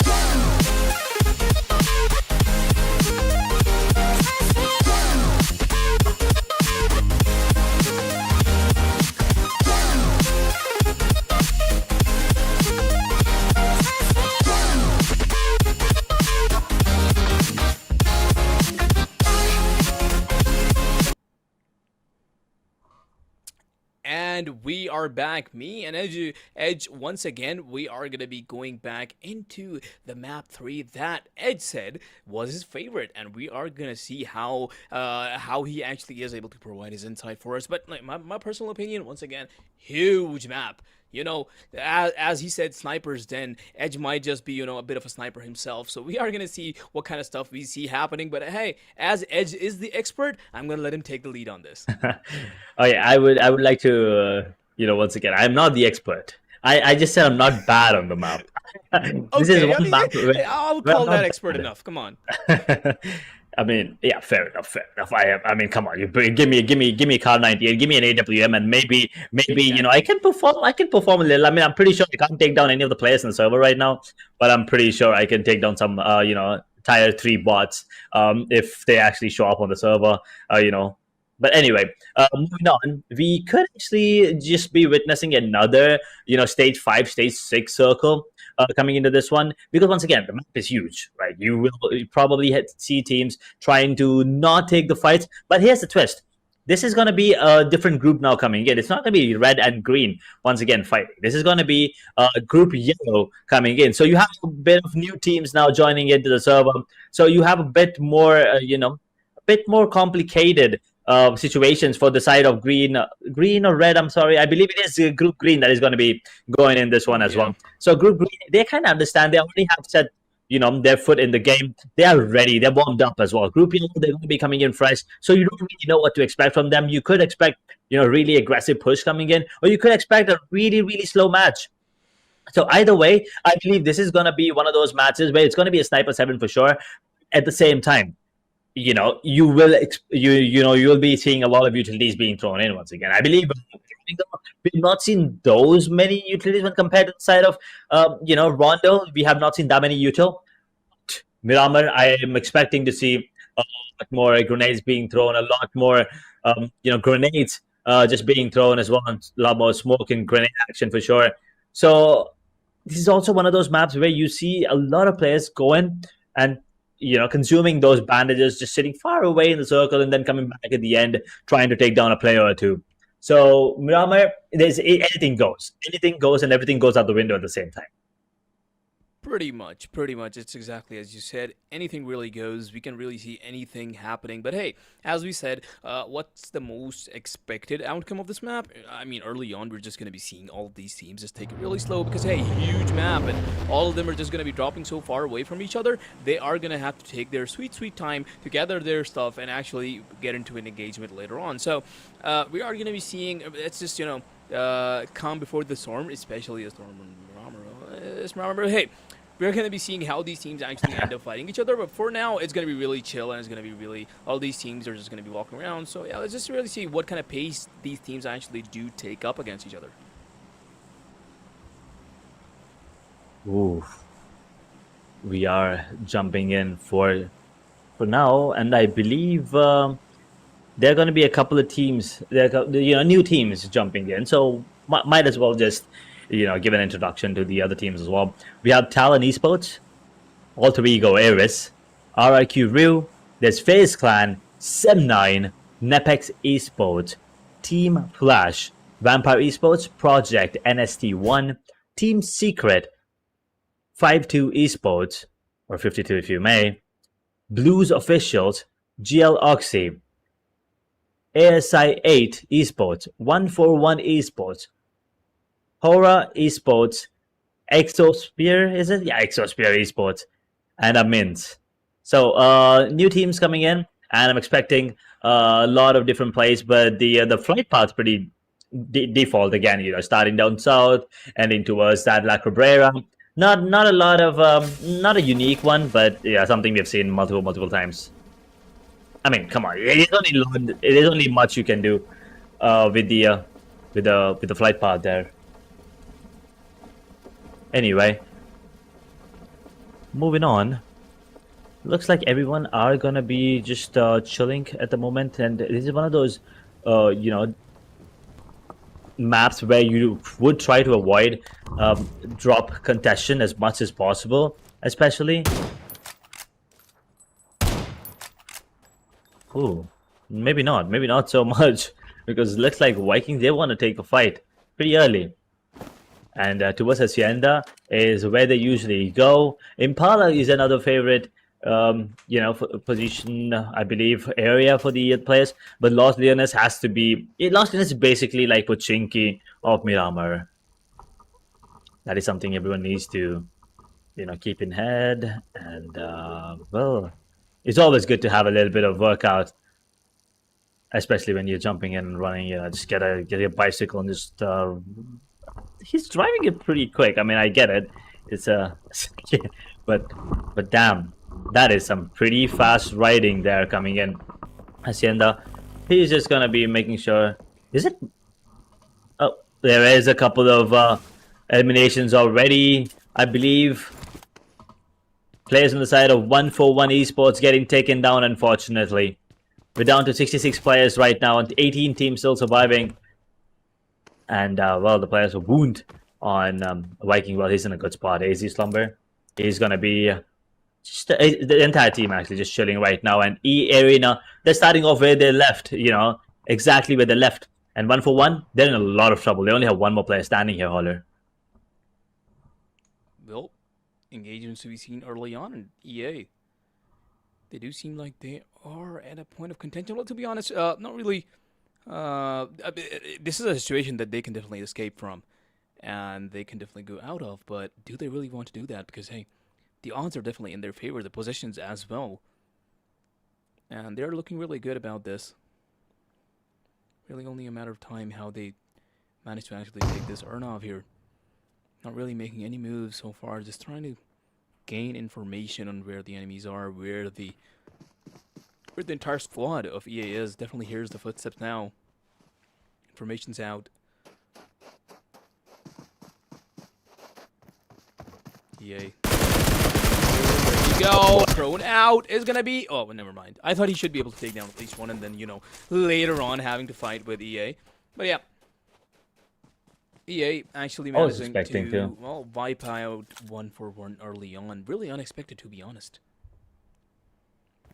And we are back. Me and Edge once again. We are gonna be going back into the map 3 that Edge said was his favorite, and we are gonna see how he actually is able to provide his insight for us. But like my personal opinion, once again, huge map. You know, as he said, snipers den. Edge might just be, a bit of a sniper himself. So we are going to see what kind of stuff we see happening. But hey, as Edge is the expert, I'm going to let him take the lead on this. Oh yeah, I would like to, once again, I'm not the expert. I just said I'm not bad on the map. This is one map. I'll call that expert enough. Come on. I mean, yeah, fair enough. I mean, come on, give me a car 98, give me an AWM, and maybe, I can perform a little. I mean, I'm pretty sure I can't take down any of the players in the server right now, but I'm pretty sure I can take down some, tier 3 bots, if they actually show up on the server, But anyway, moving on, we could actually just be witnessing another, stage 5, stage 6 circle coming into this one, because once again, the map is huge, right? You will probably see teams trying to not take the fights, but here's the twist. This is going to be a different group now coming in. It's not going to be red and green once again fighting. This is going to be group yellow coming in. So you have a bit of new teams now joining into the server. So you have a bit more, a bit more complicated situations for the side of green or red. I'm sorry. I believe it is group green that is going to be going in this one as well. So group green, they kind of understand. They already have set, their foot in the game. They are ready. They're warmed up as well. Group yellow, they're going to be coming in fresh. So you don't really know what to expect from them. You could expect, really aggressive push coming in, or you could expect a really, really slow match. So either way, I believe this is going to be one of those matches where it's going to be a sniper 7 for sure. At the same time, you will be seeing a lot of utilities being thrown in once again. I believe we've not seen those many utilities when compared to the side of Rondo. We have not seen that many util. Miramar, I am expecting to see a lot more grenades being thrown, a lot more grenades just being thrown as well, and a lot more smoke and grenade action for sure. So this is also one of those maps where you see a lot of players going and consuming those bandages, just sitting far away in the circle and then coming back at the end, trying to take down a player or two. So Miramar, anything goes, and everything goes out the window at the same time. Pretty much. It's exactly as you said. Anything really goes. We can really see anything happening. But hey, as we said, what's the most expected outcome of this map? I mean, early on, we're just going to be seeing all of these teams just take it really slow because, hey, huge map, and all of them are just going to be dropping so far away from each other. They are going to have to take their sweet time to gather their stuff and actually get into an engagement later on. So we are going to be seeing, it's just, calm before the storm, especially a storm in Miramar. Hey, we're going to be seeing how these teams actually end up fighting each other. But for now, it's going to be really chill, and it's going to be really, all these teams are just going to be walking around. So yeah, let's just really see what kind of pace these teams actually do take up against each other. Ooh, we are jumping in for now, and I believe there are going to be a couple of teams, new teams jumping in. So might as well just give an introduction to the other teams as well. We have Talon Esports, Alter Ego Eris, RIQ Ryu, there's FaZe Clan, Sem9, Nepex Esports, Team Flash, Vampire Esports, Project NST1, Team Secret, 52 Esports, or 52 if you may, Blues Officials, GL Oxy, ASI 8 Esports, 141 Esports, Hora Esports, Exosphere, is it? Yeah, Exosphere Esports, and a Mint. So new teams coming in, and I'm expecting a lot of different plays, but the flight path's pretty default again. Starting down south, ending towards that La Cabrera. Not a lot of not a unique one, but yeah, something we've seen multiple times. I mean, come on, it is only much you can do with the flight path there. Anyway, moving on. Looks like everyone are gonna be just chilling at the moment, and this is one of those, you know, maps where you would try to avoid drop contention as much as possible, especially. Ooh, maybe not so much, because it looks like Vikings, they want to take a fight pretty early. And towards Hacienda is where they usually go. Impala is another favorite, position, I believe, area for the players. But Los Leones has to be. Los Leones is basically like Pochinki of Miramar. That is something everyone needs to, keep in head. And well, it's always good to have a little bit of workout, especially when you're jumping in and running. Just get a bicycle and just. He's driving it pretty quick. I mean, I get it. It's but damn, that is some pretty fast riding there coming in. Hacienda, he's just gonna be making sure. Is it? Oh, there is a couple of eliminations already, I believe. Players on the side of 141 Esports getting taken down, unfortunately. We're down to 66 players right now, and 18 teams still surviving. And, well, the players are wound on Viking. Well, he's in a good spot. AZ Slumber, he's going to be just the entire team actually just chilling right now. And E Arena, they're starting off where they left, exactly where they left. And 141, they're in a lot of trouble. They only have one more player standing here, Holler. Well, engagements to be seen early on in EA. They do seem like they are at a point of contention. Well, to be honest, not really. This is a situation that they can definitely escape from, and they can definitely go out of. But do they really want to do that? Because hey, the odds are definitely in their favor, the positions as well, and they're looking really good about this. Really, only a matter of time how they manage to actually take this Ernov here. Not really making any moves so far, just trying to gain information on where the enemies are, where the entire squad of EA is. Definitely hears the footsteps now. Information's out. EA. There you go. Thrown out is gonna be. Oh, well, never mind. I thought he should be able to take down at least one, and then later on having to fight with EA. But yeah. EA actually managing to wipe out 141 early on. Really unexpected, to be honest.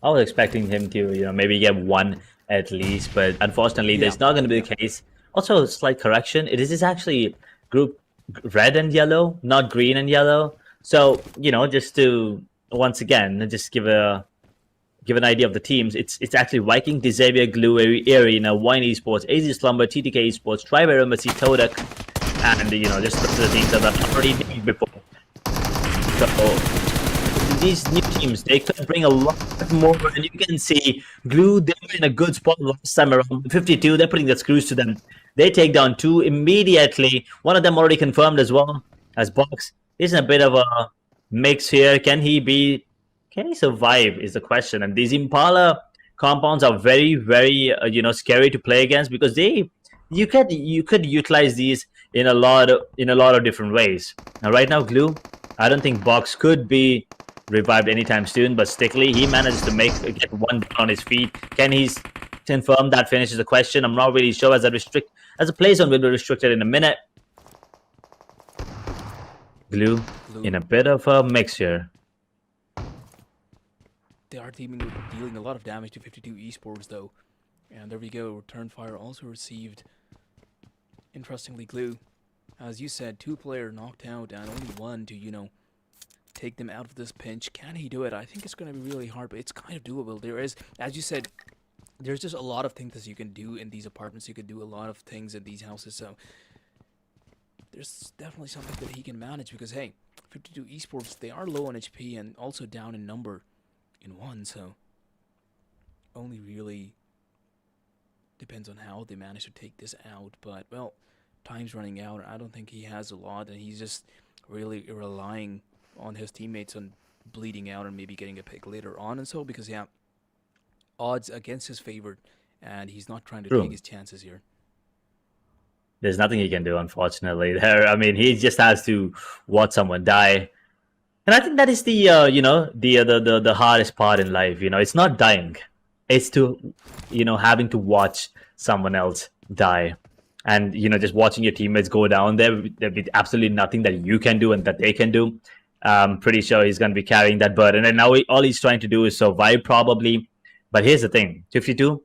I was expecting him to, maybe get one at least, but unfortunately, that's not going to be the case. Also, slight correction: it is actually group red and yellow, not green and yellow. So, just to once again just give an idea of the teams. It's actually Viking, Xavier, Glue, Arena, Wine Esports, AZ Slumber, TTK Esports, Tribe Embassy, Todak, and just the teams that I've already named before. So these new teams, they could bring a lot more, and you can see Glue, they were in a good spot last time around 52. They're putting the screws to them. They take down 2 immediately. One of them already confirmed as well as Box. He's in a bit of a mix here. Can he survive is the question. And these Impala compounds are very, very scary to play against, because you could utilize these in a lot of different ways. Now right now, Glue, I don't think Box could be revived anytime soon, but Stickley, he manages to get one down on his feet. Can he confirm that finish is the question. I'm not really sure, as a play zone will be restricted in a minute. Glue in a bit of a mix here. They are dealing a lot of damage to 52 Esports though. And there we go, return fire also received. Interestingly, Glue, as you said, 2-player knocked out and only one to, take them out of this pinch. Can he do it? I think it's going to be really hard, but it's kind of doable. There is, as you said, there's just a lot of things that you can do in these apartments. You can do a lot of things in these houses, so there's definitely something that he can manage, because hey, 52 Esports, they are low on HP and also down in number in 1, so only really depends on how they manage to take this out. But well, time's running out. I don't think he has a lot, and he's just really relying on his teammates on bleeding out and maybe getting a pick later on, and so, because yeah, odds against his favor, and he's not trying to take his chances here. There's nothing he can do, unfortunately. There, I mean, he just has to watch someone die. And I think that is the the hardest part in life. It's not dying; it's to having to watch someone else die, and just watching your teammates go down there. There'll be absolutely nothing that you can do and that they can do. I'm pretty sure he's going to be carrying that burden, and now all he's trying to do is survive, probably. But here's the thing: 52,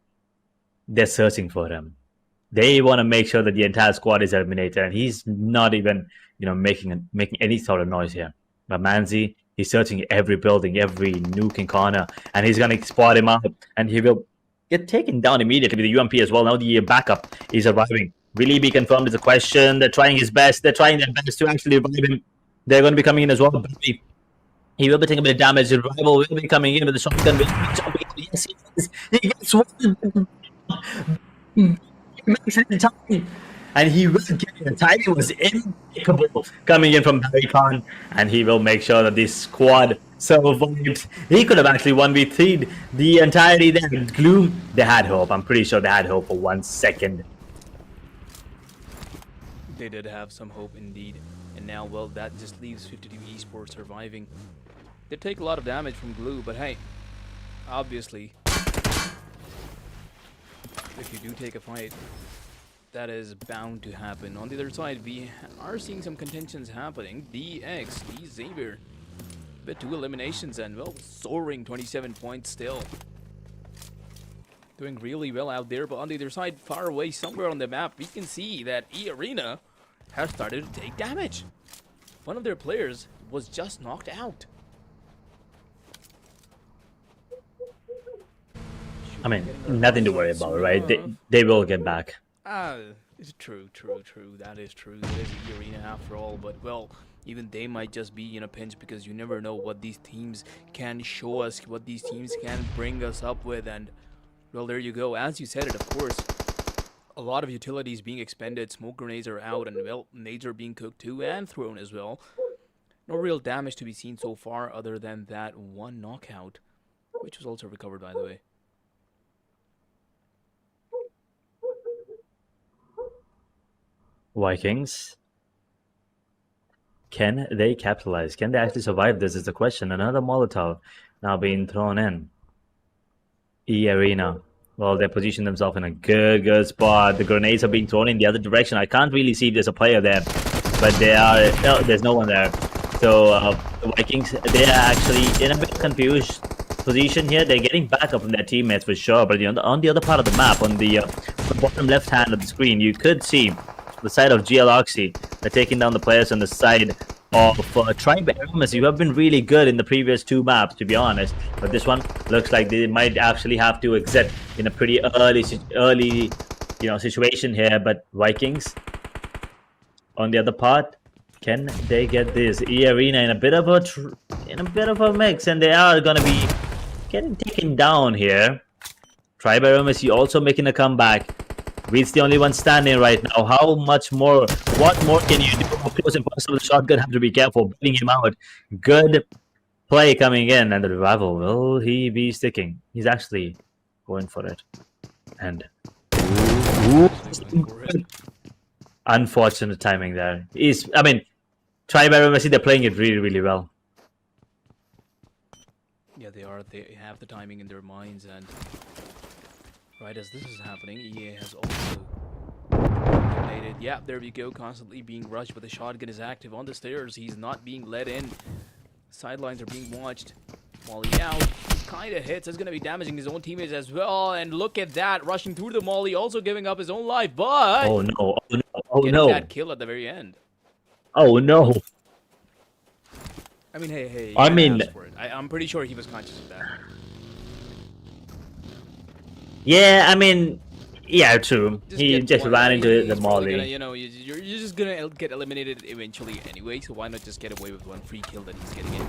they're searching for him. They want to make sure that the entire squad is eliminated, and he's not even making any sort of noise here. But Manzi, he's searching every building, every nook and corner, and he's gonna spot him out, and he will get taken down immediately with the UMP as well. Now the backup is arriving. Will he be confirmed is a question. They're trying his best. They're trying their best to actually revive him. They're going to be coming in as well. He will be taking a bit of damage. The rival will be coming in with the shotgun. Yes, he gets one. And he will get it. The timing was impeccable coming in from Barry Khan, and he will make sure that this squad survived. He could have actually 1v3'd the entirety there. Gloom, they had hope. I'm pretty sure they had hope for 1 second. They did have some hope indeed. And now, well, that just leaves 52 Esports surviving. They take a lot of damage from Glue, but hey, obviously, if you do take a fight, that is bound to happen. On the other side, we are seeing some contentions happening. DX, the Xavier, with 2 eliminations and, well, soaring 27 points still. Doing really well out there, but on the other side, far away, somewhere on the map, we can see that E-Arena has started to take damage. One of their players was just knocked out. I mean, nothing to worry about, right? They will get back. It's true. That is true. It is the arena after all, but well, even they might just be in a pinch because you never know what these teams can show us, what these teams can bring us up with, and well, there you go. As you said it, of course, a lot of utilities being expended, smoke grenades are out, and well, nades are being cooked too and thrown as well. No real damage to be seen so far other than that one knockout, which was also recovered, by the way. Vikings, can they capitalize? Can they actually survive this is the question. Another Molotov now being thrown in. E-Arena, well, they position themselves in a good spot. The grenades are being thrown in the other direction. I can't really see if there's a player there, but there's no one there. So the Vikings, they are actually in a bit confused position here. They're getting back up from their teammates for sure, but on the other part of the map, on the bottom left hand of the screen, you could see the side of GL Oxy. They're taking down the players on the side of Tribe Aramis, who have been really good in the previous 2 maps, to be honest. But this one looks like they might actually have to exit in a pretty early situation here. But Vikings, on the other part, can they get this? E-Arena in a bit of a mix, and they are gonna be getting taken down here. Tribe Aramis also making a comeback. Reed's the only one standing right now. How much more? What more can you do? Up close and personal with the shotgun. Have to be careful. Bring him out. Good play coming in. And the revival, will he be sticking? He's actually going for it. And unfortunate timing there. Tribe Aramis, they're playing it really well. Yeah, they are. They have the timing in their minds, and right as this is happening, EA has also eliminated. Yeah, there we go. Constantly being rushed, but the shotgun is active on the stairs. He's not being let in. Sidelines are being watched. Molly out. Kind of hits. It's going to be damaging his own teammates as well. And look at that. Rushing through the Molly. Also giving up his own life. But oh no. Getting that kill at the very end. Oh no. I mean, hey. I'm pretty sure he was conscious of that. Yeah, true. He just ran into the Molly. You're just gonna get eliminated eventually anyway, so why not just get away with one free kill that he's getting in?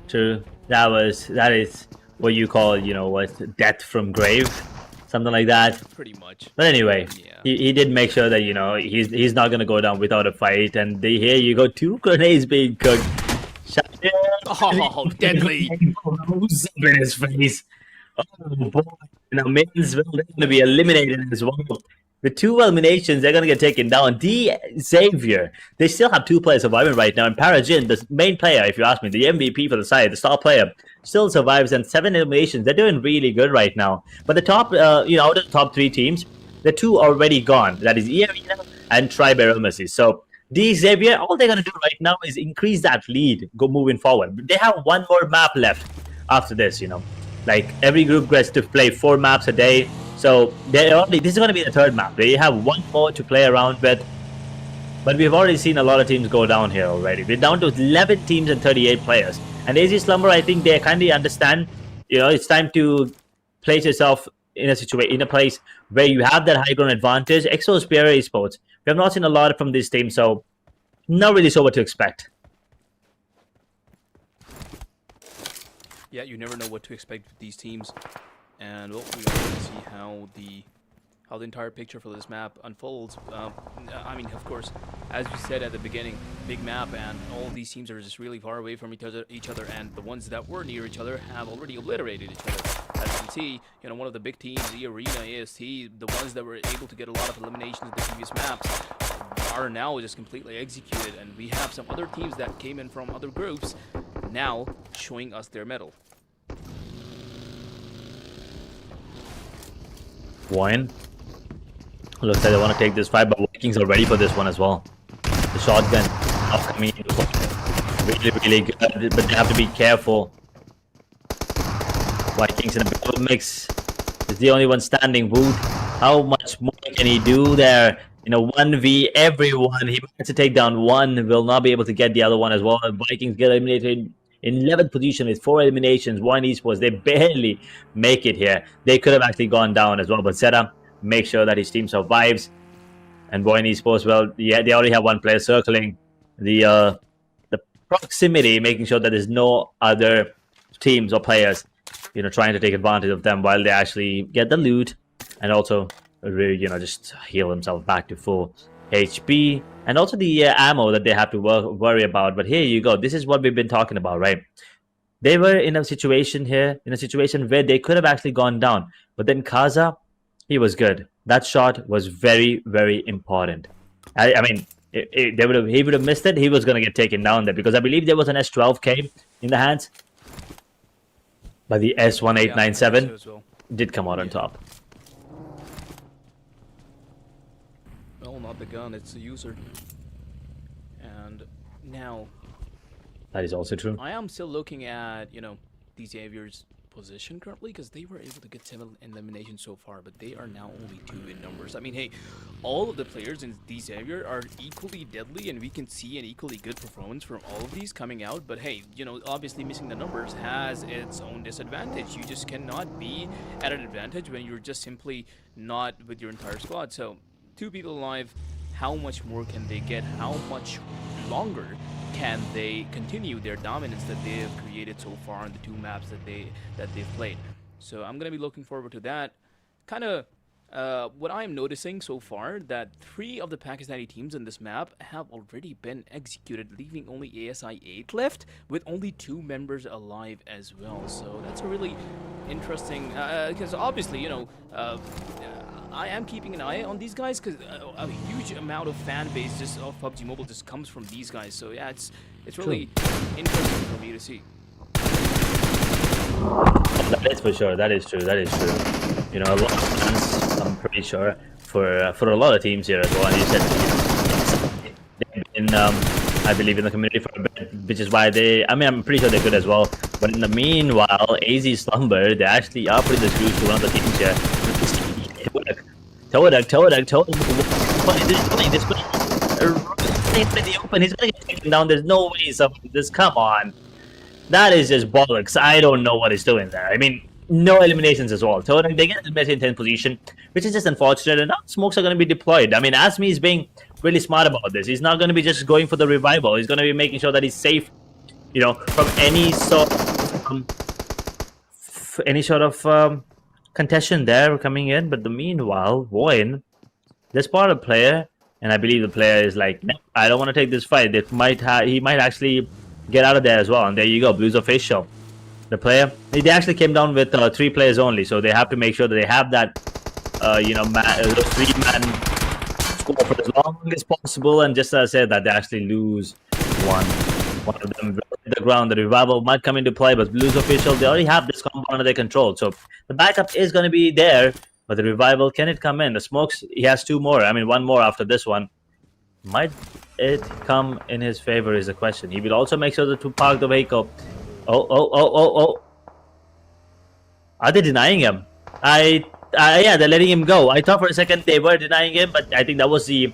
True. That is what you call, death from grave, something like that. Pretty much. But anyway, yeah. he did make sure that he's not gonna go down without a fight. And here you go, 2 grenades being cooked. Oh, deadly! In his face. Oh boy! Now Mittens will definitely be eliminated as well. With 2 eliminations, they're gonna get taken down. Xavier, they still have 2 players surviving right now. And Parajin, the main player, if you ask me, the MVP for the side, the star player, still survives. And 7 eliminations, they're doing really good right now. But the top, out of the top 3 teams, the 2 already gone. That is Arena and Tribaromacy. So Xavier, all they're gonna do right now is increase that lead, moving forward. They have 1 more map left after this. Like every group gets to play 4 maps a day. So this is going to be the 3rd map. They have 1 more to play around with. But we've already seen a lot of teams go down here already. We're down to 11 teams and 38 players. And AZ Slumber, I think they kindly understand, it's time to place yourself in a place where you have that high ground advantage. EXO Spear Esports, we have not seen a lot from this team, so not really sure what to expect. Yeah, you never know what to expect with these teams. And well, we are going to see how the entire picture for this map unfolds. I mean, of course, as we said at the beginning, big map, and all these teams are just really far away from each other, and the ones that were near each other have already obliterated each other. As you can see, one of the big teams, the Arena, AST, the ones that were able to get a lot of eliminations in the previous maps, are now just completely executed, and we have some other teams that came in from other groups now showing us their mettle. Wine. Looks like they want to take this fight, but Vikings are ready for this one as well. The shotgun upcoming really, really good, but they have to be careful. Vikings in a bit of a mix. Is the only one standing. Wood, how much more can he do there? 1v everyone. He managed to take down 1. Will not be able to get the other one as well. And Vikings get eliminated in 11th position with 4 eliminations. One Esports, they barely make it here. They could have actually gone down as well, but Zeta make sure that his team survives. And Boyne Esports, well, yeah, they already have 1 player circling the proximity, making sure that there's no other teams or players, trying to take advantage of them while they actually get the loot and also, just heal themselves back to full HP, and also the ammo that they have to worry about. But here you go. This is what we've been talking about, right? They were in a situation where they could have actually gone down. But then Kaza, he was good. That shot was very, very important. I mean, he would have missed it. He was going to get taken down there, because I believe there was an S12K in the hands. But the S1897 did come out on top. Well, not the gun, it's the user. And now, that is also true. I am still looking at, these Xavier's position currently, because they were able to get 7 eliminations so far, but they are now only 2 in numbers. I mean, hey, all of the players in these Xavier are equally deadly, and we can see an equally good performance from all of these coming out. But hey, obviously missing the numbers has its own disadvantage. You just cannot be at an advantage when you're just simply not with your entire squad. So 2 people alive, how much more can they get? How much longer can they continue their dominance that they have created so far on the 2 maps that they've played? So I'm gonna be looking forward to that. Kind of what I'm noticing so far, that 3 of the Pakistani teams in this map have already been executed, leaving only ASI 8 left, with only 2 members alive as well. So that's a really interesting, because obviously, I am keeping an eye on these guys, because a huge amount of fan base just of PUBG Mobile just comes from these guys. So yeah, it's really interesting for me to see. That is for sure. That is true. A lot of fans, I'm pretty sure, for a lot of teams here as well. And you said they've been, I believe, in the community for a bit, which is why I'm pretty sure they're good as well. But in the meanwhile, AZ Slumber, they actually are putting the screws to one of the teams here. Todak. What is this doing? This in the open. He's gonna get taken down. There's no way this. Come on. That is just bollocks. I don't know what he's doing there. I mean, no eliminations as well. Todak, they get eliminated in 10th position, which is just unfortunate. And now smokes are going to be deployed. I mean, Asmi is being really smart about this. He's not going to be just going for the revival. He's going to be making sure that he's safe, from any sort of contention there coming in. But the meanwhile, Voin, this part of player, and I believe the player is like, no, I don't want to take this fight. He might actually get out of there as well. And there you go, Blues official. The player, they actually came down with 3 players only, so they have to make sure that they have that those 3-man score for as long as possible, and just as I said that they actually lose one. One of them will hit the ground. The revival might come into play, but Blues official, they already have this compound under their control. So the backup is going to be there, but the revival, can it come in? The smokes, he has 2 more. I mean, 1 more after this one. Might it come in his favor is the question. He will also make sure to park the vehicle. Oh. Are they denying him? Yeah, they're letting him go. I thought for a second they were denying him, but I think that was the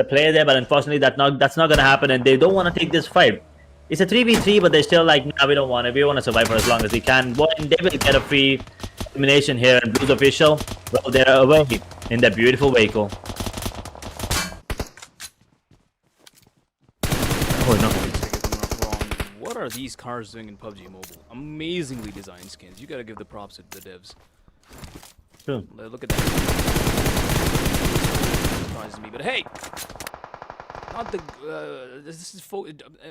player there. But unfortunately, that's not going to happen, and they don't want to take this fight. It's a 3v3, but they're still like, nah, we don't want it. We want to survive for as long as we can. Well, and they will get a free elimination here. And Blues official, well, they're away in that beautiful vehicle. Oh no. What are these cars doing in PUBG Mobile? Amazingly designed skins. You gotta give the props to the devs. True. Look at that. Surprises me, but hey, not the. This is.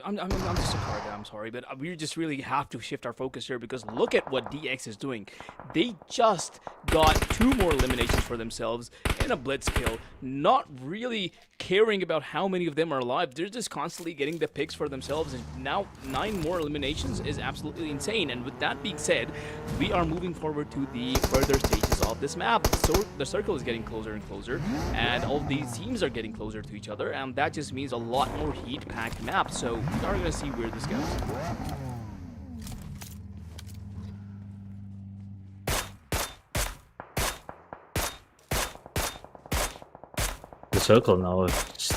I'm just a car guy. I'm sorry, but we just really have to shift our focus here because look at what DX is doing. They just got 2 more eliminations for themselves in a blitz kill. Not really caring about how many of them are alive. They're just constantly getting the picks for themselves, and now 9 more eliminations is absolutely insane. And with that being said, we are moving forward to the further stages of this map. So the circle is getting closer and closer, and all these teams are getting closer to each other, and that just means a lot more heat-packed map. So we are gonna see where this goes. The circle now, it's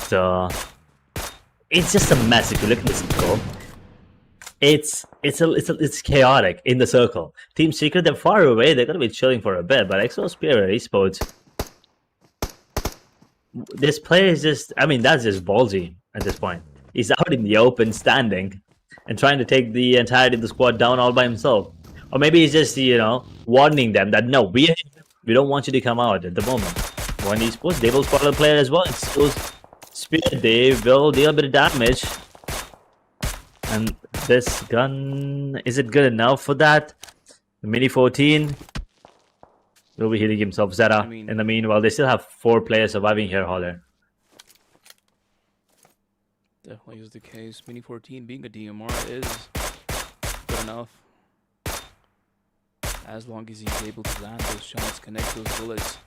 just a mess. If you look at the circle, it's chaotic in the circle. Team Secret, they're far away. They're gonna be chilling for a bit. But Exo Spirit Esports, this player is just, I mean, that's just ballsy at this point. He's out in the open, standing, and trying to take the entirety of the squad down all by himself. Or maybe he's just, warning them that no, we don't want you to come out at the moment. One Esports, they will spot the player as well. It's those Spirit, they will deal a bit of damage. And this gun, is it good enough for that? The Mini 14 will be hitting himself. Zeta, in the meanwhile, they still have 4 players surviving here, Holler. Definitely is the case. Mini 14 being a DMR is good enough. As long as he's able to land those shots, connect those bullets,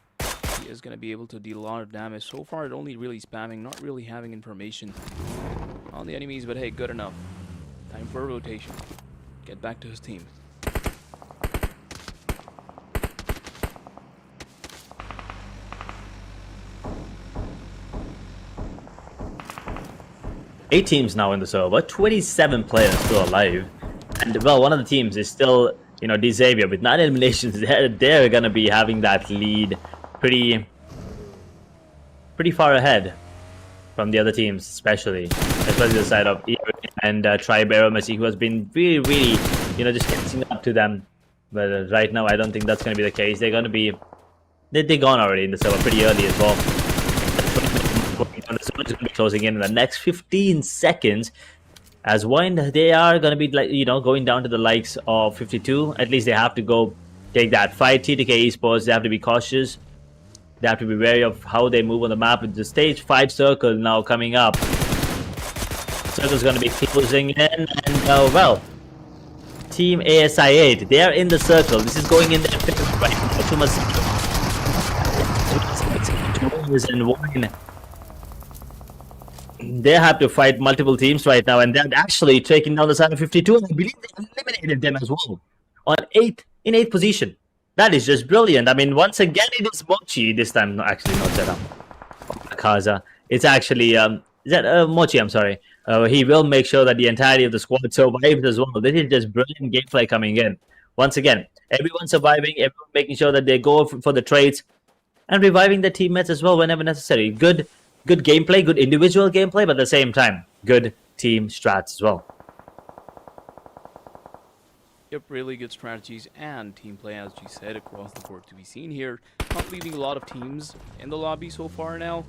he is going to be able to deal a lot of damage. So far, it only really spamming, not really having information on the enemies, but hey, good enough. Time for a rotation. Get back to his team. Eight teams now in the server, 27 players still alive, and well, one of the teams is still, decisive with 9 eliminations. They're gonna be having that lead pretty far ahead from the other teams, especially the side of ERANGEL and Tribe Aero Messi, who has been really, just catching up to them. But right now, I don't think that's gonna be the case. They're gonna be, they're gone already in the server pretty early as well. The server is going to be closing in the next 15 seconds. As Wind, they are going to be going down to the likes of 52. At least they have to go take that fight. TTK Esports, they have to be cautious. They have to be wary of how they move on the map. It's the stage 5 circle now coming up. Circle is going to be closing in, and well, Team ASI8, they are in the circle. This is going in their favor right now. Too much. And Wine, they have to fight multiple teams right now, and they're actually taking down the side of 52, and I believe they eliminated them as well on 8th position. That is just brilliant. I mean, once again, it is Mochi this time. No, actually, not Zeta. Kaza. It's actually Mochi. I'm sorry. He will make sure that the entirety of the squad survives as well. This is just brilliant gameplay coming in. Once again, everyone surviving, everyone making sure that they go for the trades, and reviving their teammates as well whenever necessary. Good gameplay, good individual gameplay, but at the same time, good team strats as well. Yep, really good strategies and team play, as you said, across the board to be seen here. Not leaving a lot of teams in the lobby so far now.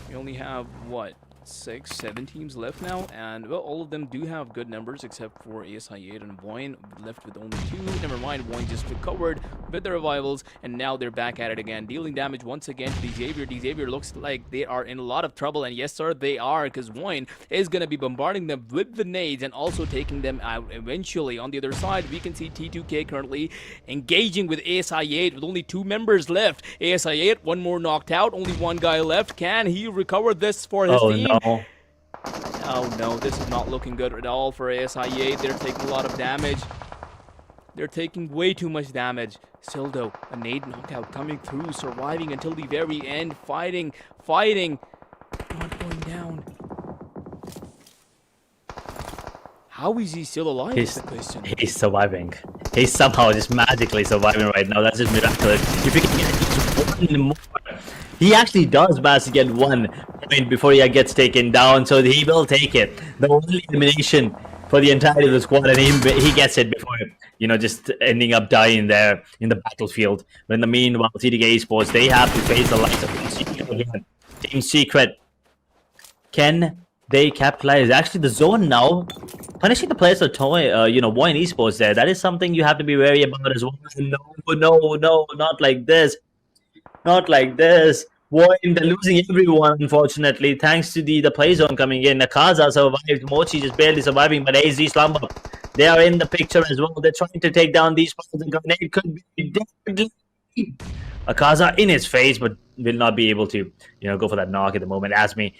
We only have, what, 6, 7 teams left now, and well, all of them do have good numbers except for ASI8 and Voin, left with only 2. Never mind, Voin just recovered with the revivals, and now they're back at it again, dealing damage once again to Xavier. Xavier looks like they are in a lot of trouble, and yes sir, they are, because Voin is going to be bombarding them with the nades and also taking them out eventually. On the other side, we can see T2K currently engaging with ASI8 with only 2 members left. ASI8, one more knocked out, only 1 guy left. Can he recover this for his team? No. Oh no, this is not looking good at all for ASI8. They're taking a lot of damage. They're taking way too much damage. Sildo, a nade knockout coming through, surviving until the very end, fighting, not going down. How is he still alive? Is the question. He's surviving. He's somehow just magically surviving right now. That's just miraculous. If you can get just one more, he actually does manage to get 1 point before he gets taken down, so he will take it. The only elimination for the entirety of the squad, and he gets it before, just ending up dying there in the battlefield. But in the meanwhile, TDK Esports, they have to face the likes of Team Secret again. Team Secret, can they capitalize? Actually, the zone now punishing the players of Voin Esports there. That is something you have to be wary about as well. No, not like this. Not like this. Voin, they're losing everyone, unfortunately, thanks to the play zone coming in. Akaza survived. Mochi just barely surviving, but AZ Slumber, they are in the picture as well. They're trying to take down these players, and Grenade could be dead. Akaza in his face, but will not be able to, go for that knock at the moment. Asmi,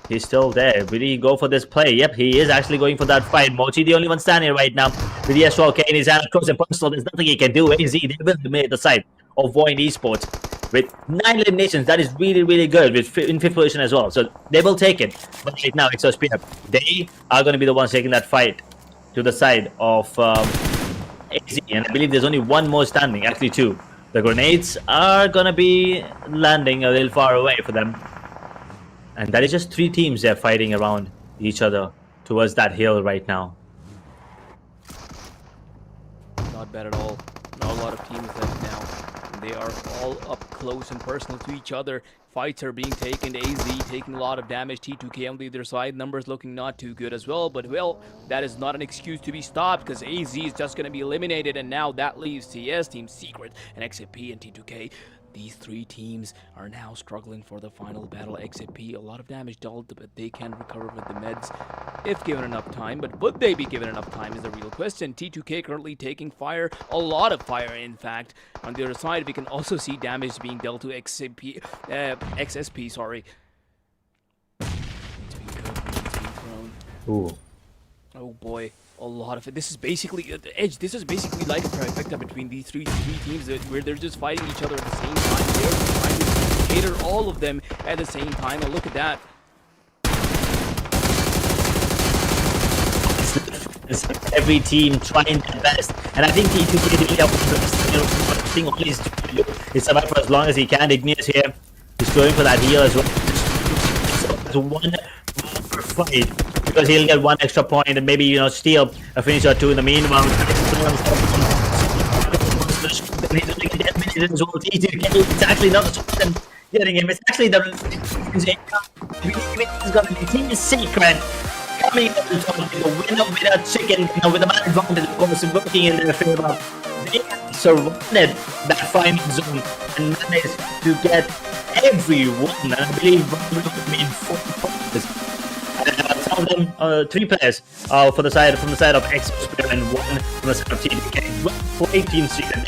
he's still there. Will he go for this play? Yep, he is actually going for that fight. Mochi, the only one standing right now with the S12K in his hand, close and personal. There's nothing he can do. AZ, they will eliminate the side of Voin Esports with 9 eliminations. That is really, really good, in 5th position as well. So they will take it. But right now, it's Spear. They are going to be the ones taking that fight to the side of AZ. And I believe there's only 1 more standing, actually 2. The grenades are going to be landing a little far away for them. And that is just 3 teams they're fighting around each other towards that hill right now. Not bad at all. Not a lot of teams left now. They are all up close and personal to each other. Fights are being taken. AZ taking a lot of damage. T2K on the other side. Numbers looking not too good as well. But, well, that is not an excuse to be stopped, because AZ is just going to be eliminated. And now that leaves TS, Team Secret, and XAP and T2K. These 3 teams are now struggling for the final battle. XAP, a lot of damage dealt, but they can recover with the meds if given enough time. But would they be given enough time is the real question. T2K currently taking fire, a lot of fire in fact. On the other side, we can also see damage being dealt to XSP, sorry. It's being cooked, it's being thrown. Ooh. Oh boy. A lot of it. This is basically the edge. This is basically like a trifecta between these three teams where they're just fighting each other at the same time. They're trying to cater all of them at the same time. And look at that. Every team trying their best, and I think T2K really have the thing only is to do is survive for as long as he can. Igneous here, he's going for that heal as well. It's 1 more fight, because he'll get 1 extra point and maybe steal a finish or 2 in the meanwhile. It's actually not the getting him. It's actually the it's gonna be Team Secret coming up to the winner chicken, with a man advantage, of course, working in their favor. They surrounded that final zone and managed to get everyone. And I believe we made 4 points. Some of them, 3 players from the side of Esports and 1 from the side of TDK. Well played, Team Secret.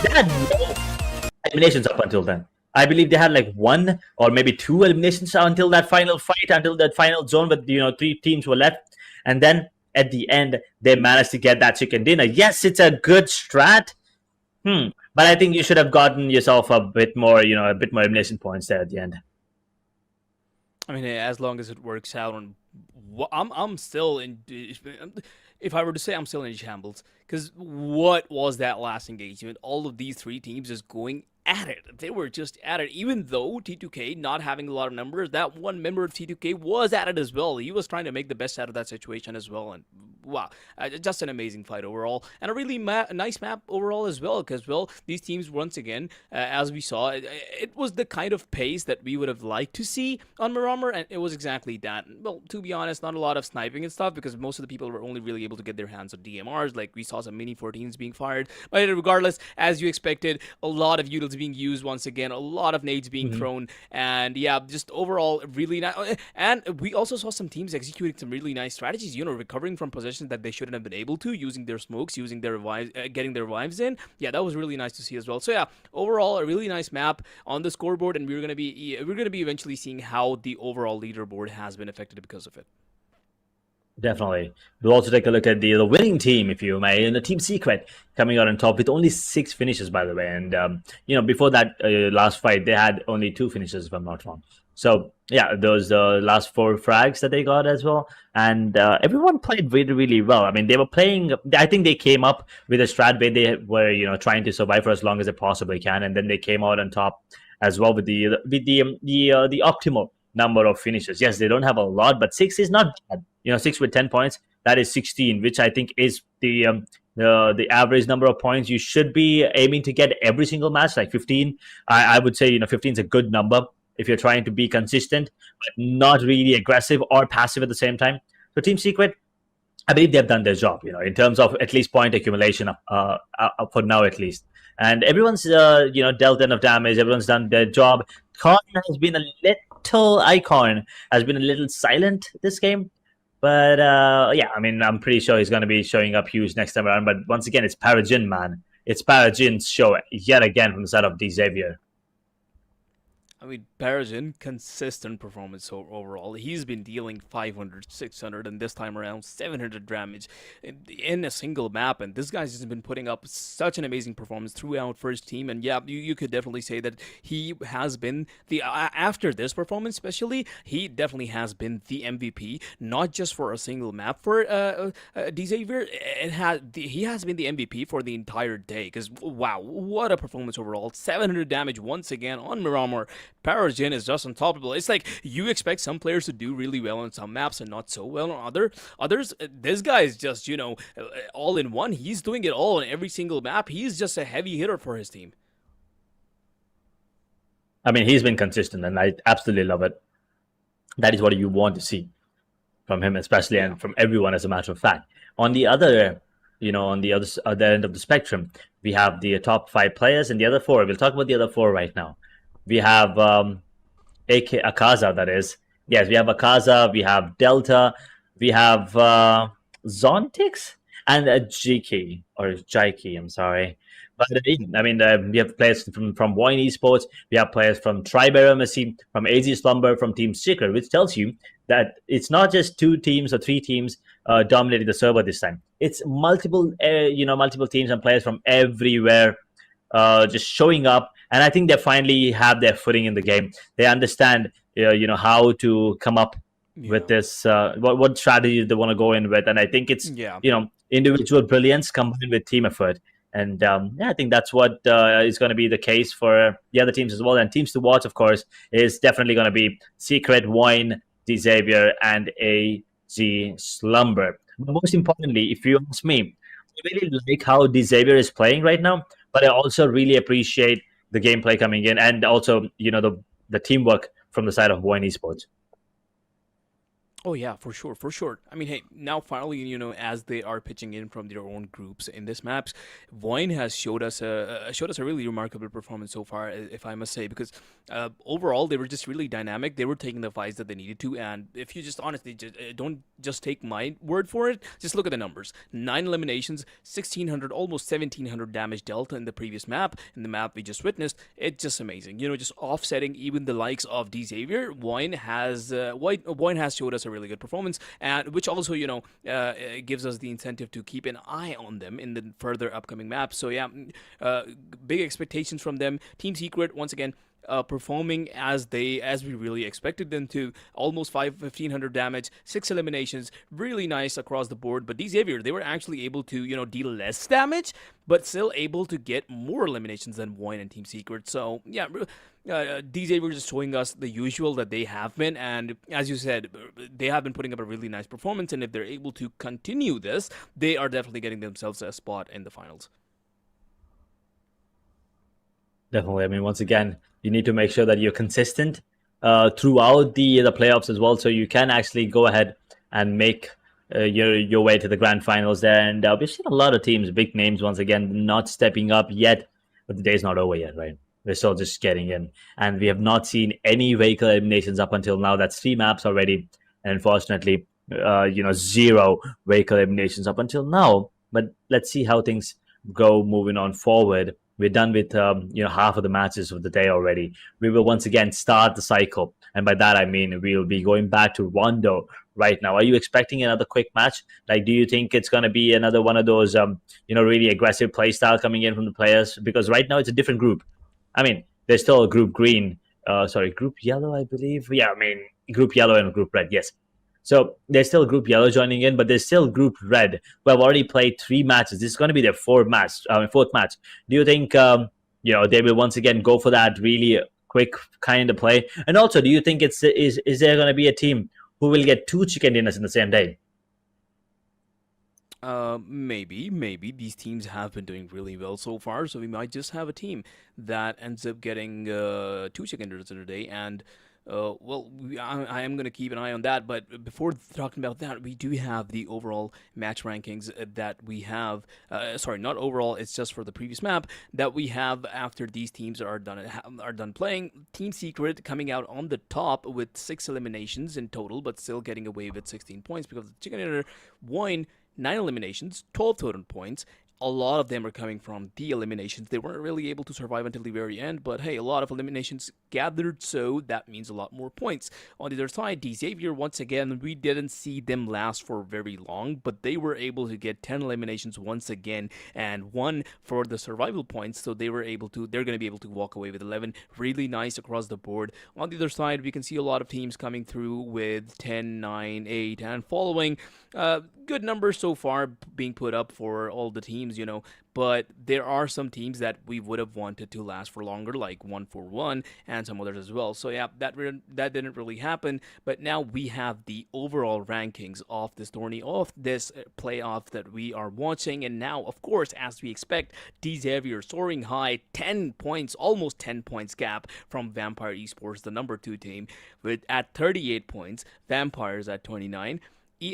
They had no eliminations up until then. I believe they had like 1 or maybe 2 eliminations until that final fight, until that final zone with 3 teams were left. And then at the end, they managed to get that chicken dinner. Yes, it's a good strat. But I think you should have gotten yourself a bit more, a bit more elimination points there at the end. I mean, as long as it works out, I'm still in. If I were to say, I'm still in shambles, because what was that last engagement? All of these 3 teams just going at it. They were just at it. Even though T2K not having a lot of numbers, that one member of T2K was at it as well. He was trying to make the best out of that situation as well. And wow, just an amazing fight overall, and a really nice map overall as well. Because well, these teams once again, as we saw, it was the kind of pace that we would have liked to see on Miramar, and it was exactly that. Well, to be honest, not a lot of sniping and stuff because most of the people were only really able to get their hands on DMRs. Like we saw some mini 14s being fired, but regardless, as you expected, a lot of utils being used once again, a lot of nades being thrown, and yeah, just overall really nice. And we also saw some teams executing some really nice strategies. You know, recovering from positions that they shouldn't have been able to, using their smokes, using their revives, getting their revives in. Yeah, that was really nice to see as well. So yeah, overall a really nice map on the scoreboard, and we're gonna be eventually seeing how the overall leaderboard has been affected because of it. Definitely. We'll also take a look at the winning team, if you may, and the Team Secret coming out on top with only 6 finishes, by the way. And, before that last fight, they had only 2 finishes, if I'm not wrong. So, yeah, those last 4 frags that they got as well. And everyone played really, really well. I mean, they were playing, I think they came up with a strat where they were, trying to survive for as long as they possibly can. And then they came out on top as well with the optimal number of finishes. Yes, they don't have a lot, but 6 is not bad. 6 with 10 points, that is 16, which I think is the average number of points you should be aiming to get every single match. Like 15, I would say 15 is a good number if you're trying to be consistent, but not really aggressive or passive at the same time. So Team Secret, I believe they've done their job, in terms of at least point accumulation, for now at least. And everyone's, dealt enough damage. Everyone's done their job. Icon has been a little silent this game. But, yeah, I mean, I'm pretty sure he's going to be showing up huge next time around. But once again, it's Parajin, man. It's Parajin's show yet again from the side of Xavier. I mean, Parajin, consistent performance overall. He's been dealing 500, 600, and this time around 700 damage in a single map. And this guy's just been putting up such an amazing performance throughout first team. And yeah, you could definitely say that he has been after this performance, especially, he definitely has been the MVP, not just for a single map for Xavier. He has been the MVP for the entire day. Because wow, what a performance overall! 700 damage once again on Miramar. Parajin is just unstoppable. It's like you expect some players to do really well on some maps and not so well on others. This guy is just, all in one. He's doing it all on every single map. He's just a heavy hitter for his team. I mean, he's been consistent, and I absolutely love it. That is what you want to see from him, especially, and from everyone, as a matter of fact. On the other, on the other end of the spectrum, we have the top 5 players, and the other 4. We'll talk about the other 4 right now. We have Akaza, that is. Yes, we have Akaza, we have Delta, we have Zontix, and Jiki, or Jiki, I'm sorry. But I mean, we have players from Wine Esports, we have players from Triberomacy, from AZ Slumber, from Team Secret, which tells you that it's not just 2 teams or 3 teams dominating the server this time. It's multiple teams and players from everywhere just showing up. And I think they finally have their footing in the game. They understand, how to come up with this, what strategy they want to go in with. And I think it's, individual brilliance combined with team effort. And I think that's what is going to be the case for the other teams as well. And teams to watch, of course, is definitely going to be Secret, Wine, Xavier, and AZ Slumber. But most importantly, if you ask me, I really like how Xavier is playing right now, but I also really appreciate the gameplay coming in, and also, the teamwork from the side of Wine Esports. Oh yeah, for sure. I mean, hey, now finally, as they are pitching in from their own groups in this maps, Voin has showed us a really remarkable performance so far, if I must say, because overall they were just really dynamic. They were taking the fights that they needed to, and if you just honestly don't just take my word for it, just look at the numbers: 9 eliminations, 1,600, almost 1,700 damage dealt in the previous map. In the map we just witnessed, it's just amazing. Just offsetting even the likes of Xavier. Voin has showed us a really good performance, and which also gives us the incentive to keep an eye on them in the further upcoming maps. So yeah, big expectations from them. Team Secret, once again, performing as we really expected them to. Almost 1500 damage, 6 eliminations, really nice across the board. But Xavier, they were actually able to deal less damage, but still able to get more eliminations than Void and Team Secret. So yeah, Xavier just showing us the usual that they have been, and as you said, they have been putting up a really nice performance. And if they're able to continue this, they are definitely getting themselves a spot in the finals. Definitely. I mean, once again, you need to make sure that you're consistent throughout the playoffs as well, so you can actually go ahead and make your way to the grand finals there. And we've seen a lot of teams, big names, once again, not stepping up yet, but the day's not over yet, right? We're still just getting in, and we have not seen any vehicle eliminations up until now. That's 3 maps already, and unfortunately, 0 vehicle eliminations up until now. But let's see how things go moving on forward. We're done with half of the matches of the day already. We will once again start the cycle, and by that I mean we'll be going back to Rondo right now. Are you expecting another quick match? Like, do you think it's going to be another one of those really aggressive play style coming in from the players? Because right now it's a different group. I mean, there's still a group green, group yellow, I believe. Yeah, I mean, group yellow and group red, yes. So there's still group yellow joining in, but there's still group red who have already played 3 matches. This is going to be their fourth match. Do you think they will once again go for that really quick kind of play? And also, do you think is there going to be a team who will get 2 chicken dinners in the same day? Maybe these teams have been doing really well so far, so we might just have a team that ends up getting 2 chicken dinners in a day. And I am going to keep an eye on that. But before talking about that, we do have the overall match rankings that we have. Sorry, not overall. It's just for the previous map that we have after these teams are done playing. Team Secret coming out on the top with 6 eliminations in total, but still getting away with 16 points because the chicken dinner won 9 eliminations, 12 total points. A lot of them are coming from the eliminations. They weren't really able to survive until the very end, but hey, a lot of eliminations gathered, so that means a lot more points. On the other side, Xavier, once again, we didn't see them last for very long, but they were able to get 10 eliminations once again, and 1 for the survival points, so they're going to be able to walk away with 11. Really nice across the board. On the other side, we can see a lot of teams coming through with 10, 9, 8, and following. Good numbers so far being put up for all the teams, but there are some teams that we would have wanted to last for longer, like 141 and some others as well. So yeah, that didn't really happen. But now we have the overall rankings of this tourney, of this playoff that we are watching. And now, of course, as we expect, Xavier soaring high, 10 points, almost 10 points gap from Vampire Esports, the number 2 team, at 38 points. Vampires at 29.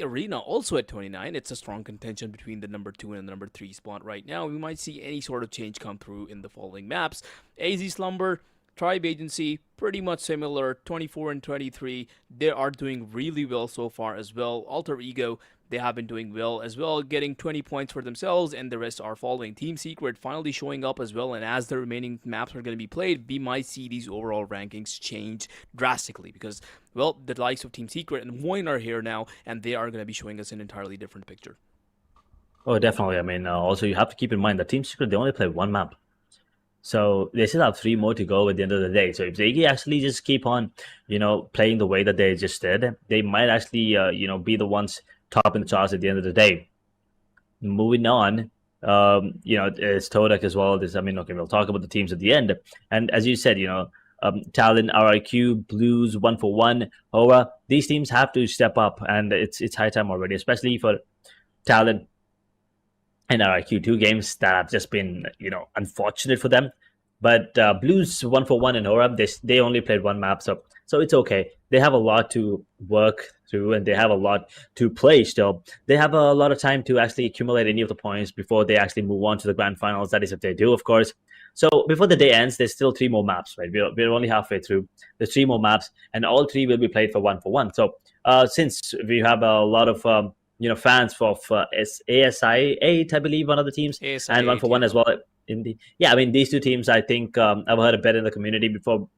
Arena also at 29. It's a strong contention between the number 2 and the number 3 spot right now. We might see any sort of change come through in the following maps. AZ Slumber, Tribe Agency, pretty much similar, 24 and 23. They are doing really well so far as well. Alter Ego, they have been doing well as well, getting 20 points for themselves, and the rest are following. Team Secret finally showing up as well, and as the remaining maps are going to be played, we might see these overall rankings change drastically because, well, the likes of Team Secret and Void are here now, and they are going to be showing us an entirely different picture. Oh, definitely. I mean, also you have to keep in mind that Team Secret, they only play 1 map. So they still have 3 more to go at the end of the day. So if they actually just keep on, playing the way that they just did, they might actually, be the ones top in the charts at the end of the day. Moving on, it's Todak as well. We'll talk about the teams at the end. And as you said, Talon, RIQ, Blues, 141, Hora, these teams have to step up, and it's high time already, especially for Talon and RIQ, 2 games that have just been, unfortunate for them. But Blues, 141, and Hora, they only played 1 map, so it's okay. They have a lot to work through, and they have a lot to play still. They have a lot of time to actually accumulate any of the points before they actually move on to the grand finals. That is if they do, of course. So before the day ends, there's still 3 more maps, right? We're only halfway through. There's 3 more maps, and all 3 will be played for 141. So since we have a lot of fans of ASI 8, I believe, one of the teams, ASI and 141 as well. These 2 teams, I think I've heard a bit in the community before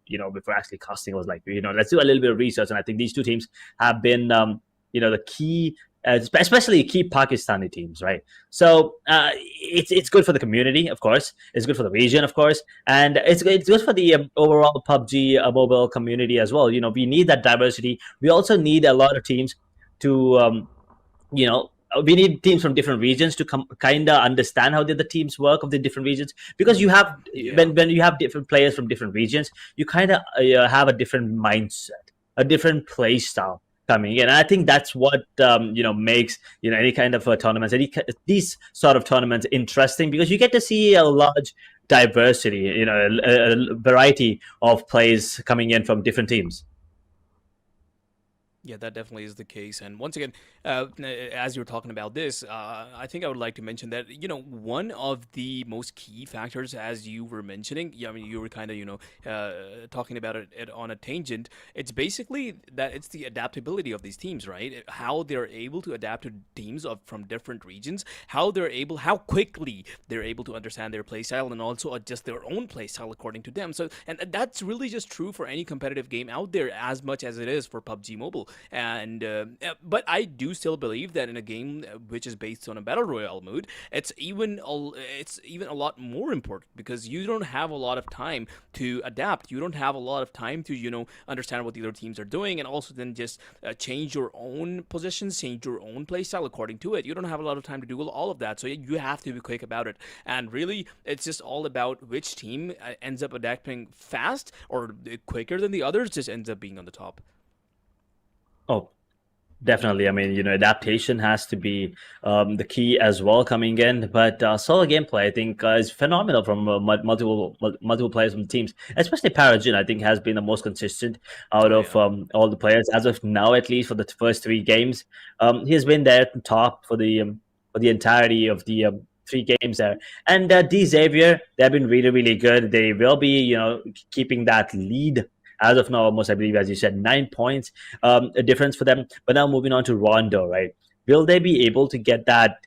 actually casting. I was like, let's do a little bit of research, and I think these 2 teams have been the key especially key Pakistani teams, right? So it's good for the community, of course. It's good for the region, of course, and it's good for the overall PUBG mobile community as well. We need that diversity. We also need a lot of teams to we need teams from different regions to come kind of understand how the other teams work of the different regions, because you have Yeah. when you have different players from different regions, you kind of have a different mindset, a different play style coming in. And I think that's what makes any kind of tournaments, these sort of tournaments interesting, because you get to see a large diversity, a variety of plays coming in from different teams. Yeah, that definitely is the case. And once again, as you were talking about this, I think I would like to mention that, one of the most key factors, as you were mentioning, yeah, I mean, you were kind of, talking about it on a tangent. It's basically that it's the adaptability of these teams, right? How they're able to adapt to teams from different regions, how quickly they're able to understand their play style and also adjust their own play style according to them. So, and that's really just true for any competitive game out there as much as it is for PUBG Mobile. And but I do still believe that in a game which is based on a battle royale mode, it's even a lot more important, because you don't have a lot of time to adapt. You don't have a lot of time to understand what the other teams are doing, and also then just change your own positions, change your own playstyle according to it. You don't have a lot of time to do all of that, so you have to be quick about it. And really, it's just all about which team ends up adapting fast or quicker than the others, just ends up being on the top. Oh, definitely. I mean, adaptation has to be the key as well coming in. But solo gameplay, I think, is phenomenal from multiple players from teams, especially Parajin. I think has been the most consistent out Oh of yeah. all the players as of now, at least for the first three games. He has been there at the top for the entirety of the 3 games there. And D Xavier, they've been really really good. They will be keeping that lead as of now, almost, I believe, as you said, 9 points, a difference for them. But now moving on to Rondo, right? Will they be able to get that,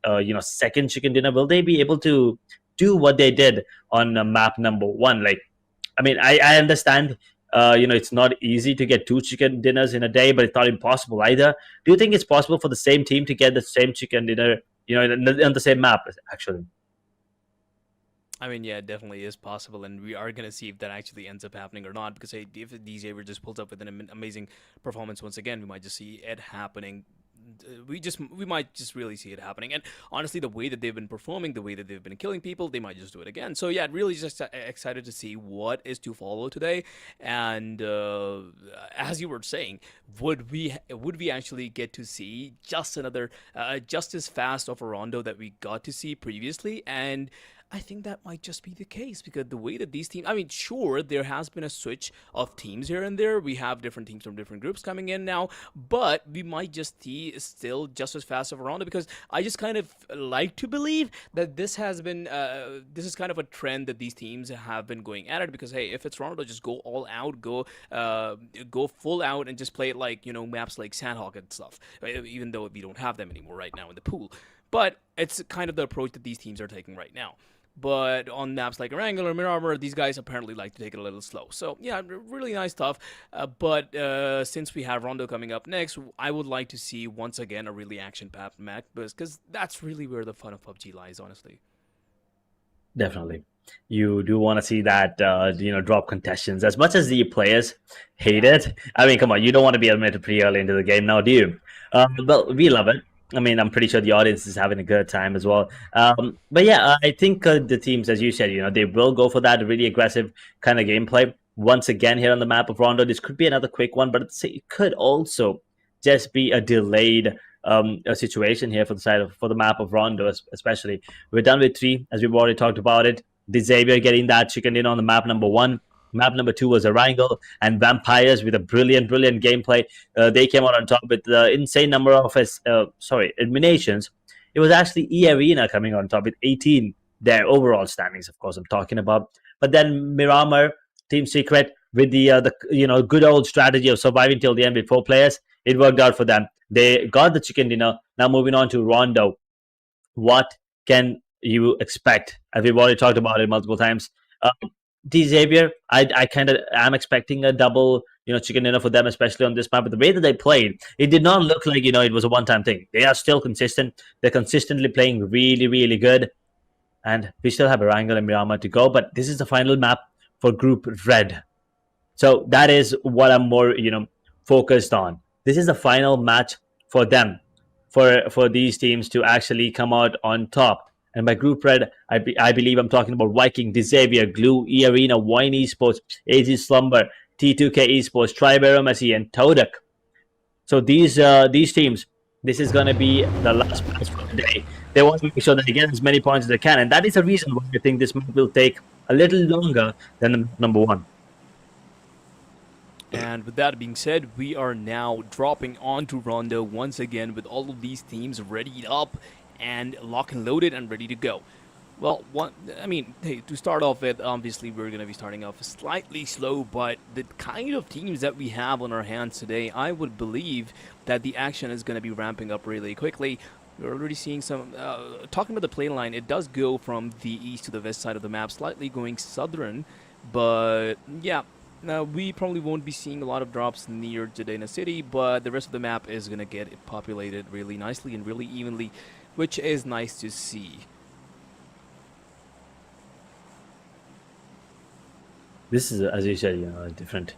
second chicken dinner? Will they be able to do what they did on map number 1? Like, I mean, I understand, it's not easy to get 2 chicken dinners in a day, but it's not impossible either. Do you think it's possible for the same team to get the same chicken dinner, on the same map, actually? I mean, yeah, it definitely is possible, and we are gonna see if that actually ends up happening or not. Because hey, if DJ ever just pulls up with an amazing performance once again, we might just see it happening. We might just really see it happening. And honestly, the way that they've been performing, the way that they've been killing people, they might just do it again. So yeah, really just excited to see what is to follow today. And as you were saying, would we actually get to see just another just as fast of a rondo that we got to see previously? And I think that might just be the case, because the way that these teams, I mean, sure, there has been a switch of teams here and there. We have different teams from different groups coming in now, but we might just see still just as fast of a round, because I just kind of like to believe that this is kind of a trend that these teams have been going at it. Because hey, if it's Rondo, just go all out, go full out, and just play it like maps like Sandhawk and stuff. Even though we don't have them anymore right now in the pool, but it's kind of the approach that these teams are taking right now. But on maps like Erangel or Miramar, these guys apparently like to take it a little slow. So yeah, really nice stuff. But since we have Rondo coming up next, I would like to see once again a really action-packed map, because that's really where the fun of PUBG lies, honestly. Definitely. You do want to see that, drop contestants. As much as the players hate Yeah. it, I mean, come on, you don't want to be admitted pretty early into the game now, do you? Well, we love it. I mean, I'm pretty sure the audience is having a good time as well. But yeah, I think the teams, as you said, they will go for that really aggressive kind of gameplay. Once again, here on the map of Rondo, this could be another quick one, but it could also just be a delayed a situation here for the map of Rondo, especially. We're done with 3, as we've already talked about it. The Xavier getting that chicken in on the map number 1. Map number 2 was Erangel and Vampires with a brilliant, brilliant gameplay. They came out on top with the insane number of eliminations. It was actually E-Arena coming on top with 18. Their overall standings, of course, I'm talking about. But then Miramar, Team Secret, with the good old strategy of surviving till the end with 4 players, it worked out for them. They got the chicken dinner. Now moving on to Rondo. What can you expect? As we've already talked about it multiple times. D Xavier, I kind of am expecting a double, chicken dinner for them, especially on this map. But the way that they played, it did not look like it was a one-time thing. They are still consistent. They're consistently playing really, really good, and we still have Erangel and Miramar to go. But this is the final map for Group Red, so that is what I'm more focused on. This is the final match for them, for these teams to actually come out on top. And by Group Red, I believe I'm talking about Viking, Decisive, Glue, E-Arena, Wine Esports, AZ Slumber, T2K Esports, Tribe Messi, and Todak. So these teams, this is going to be the last match for today. They want to make sure that they get as many points as they can. And that is the reason why I think this match will take a little longer than the number one. And with that being said, we are now dropping onto Rondo once again with all of these teams readied up and lock and loaded and ready to go. Well, hey, to start off with, obviously we're going to be starting off slightly slow, but the kind of teams that we have on our hands today, I would believe that the action is going to be ramping up really quickly. We're already seeing some, talking about the play line, it does go from the east to the west side of the map, slightly going southern, but yeah. Now, we probably won't be seeing a lot of drops near Jadena City, but the rest of the map is going to get populated really nicely and really evenly, which is nice to see. This is, as you said, a different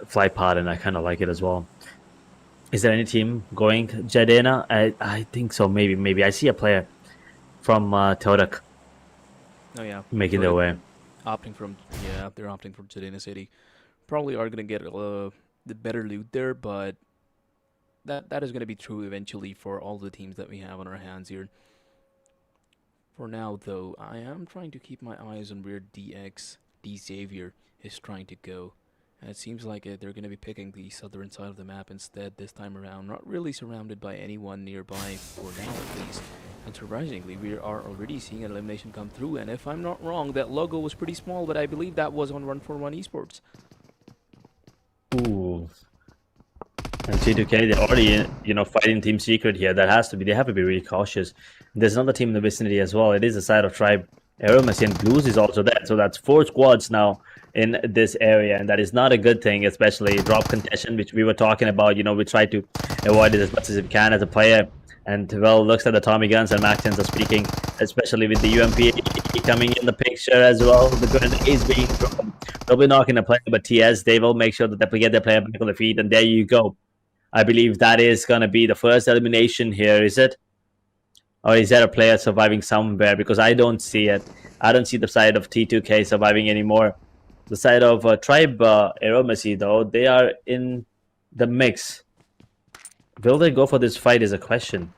flight path, and I kind of like it as well. Is there any team going Jadena? I think so, maybe. I see a player from Todak. Oh, yeah. Making their way. They're opting for Jadena City. Probably are going to get the better loot there, but that is going to be true eventually for all the teams that we have on our hands here. For now, though, I am trying to keep my eyes on where Xavier is trying to go. And it seems like they're going to be picking the southern side of the map instead this time around. Not really surrounded by anyone nearby for now, at least. And surprisingly, we are already seeing an elimination come through. And if I'm not wrong, that logo was pretty small, but I believe that was on 141 Esports. Ooh. And T2K, they're already, fighting Team Secret here. They have to be really cautious. There's another team in the vicinity as well. It is the side of Tribe. Messi and Blues is also there. So that's 4 squads now in this area. And that is not a good thing, especially drop contention, which we were talking about. We try to avoid it as much as we can as a player. And, well, looks at the Tommy guns and Mac 10s are speaking, especially with the UMP coming in the picture as well. The grenade is being thrown. They'll be knocking the player, but TS, they will make sure that they get their player back on the feet. And there you go. I believe that is going to be the first elimination here, is it? Or is there a player surviving somewhere? Because I don't see it. I don't see the side of T2K surviving anymore. The side of Tribe Messi, though, they are in the mix. Will they go for this fight is a question.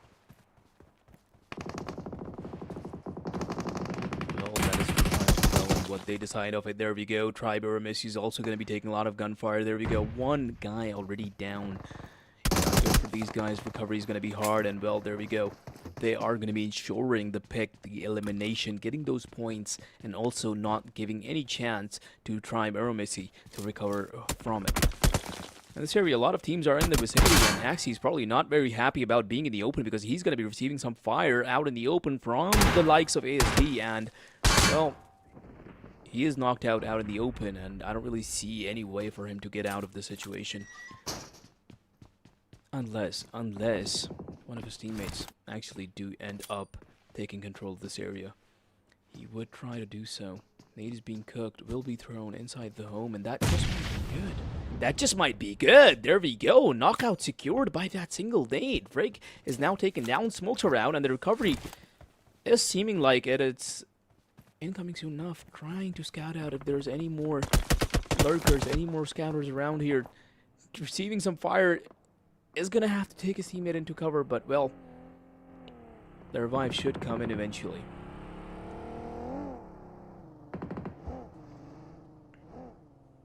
Well, that is what they decide of it. There we go. Tribe Messi is also going to be taking a lot of gunfire. There we go. One guy already down. For these guys, recovery is going to be hard, and well, there we go. They are going to be ensuring the pick, the elimination, getting those points, and also not giving any chance to Tribe Messi to recover from it. In this area, a lot of teams are in the vicinity, and Axie is probably not very happy about being in the open because he's going to be receiving some fire out in the open from the likes of ASD, and, well, he is knocked out in the open, and I don't really see any way for him to get out of the situation. Unless one of his teammates actually do end up taking control of this area. He would try to do so. Nade is being cooked, will be thrown inside the home, and that just might be good. That just might be good. There we go. Knockout secured by that single nade. Frig is now taken down, smokes around, and the recovery is seeming like it's incoming soon enough. Trying to scout out if there's any more lurkers, any more scouters around here. Receiving some fire is going to have to take his teammate into cover, but, well, the revive should come in eventually.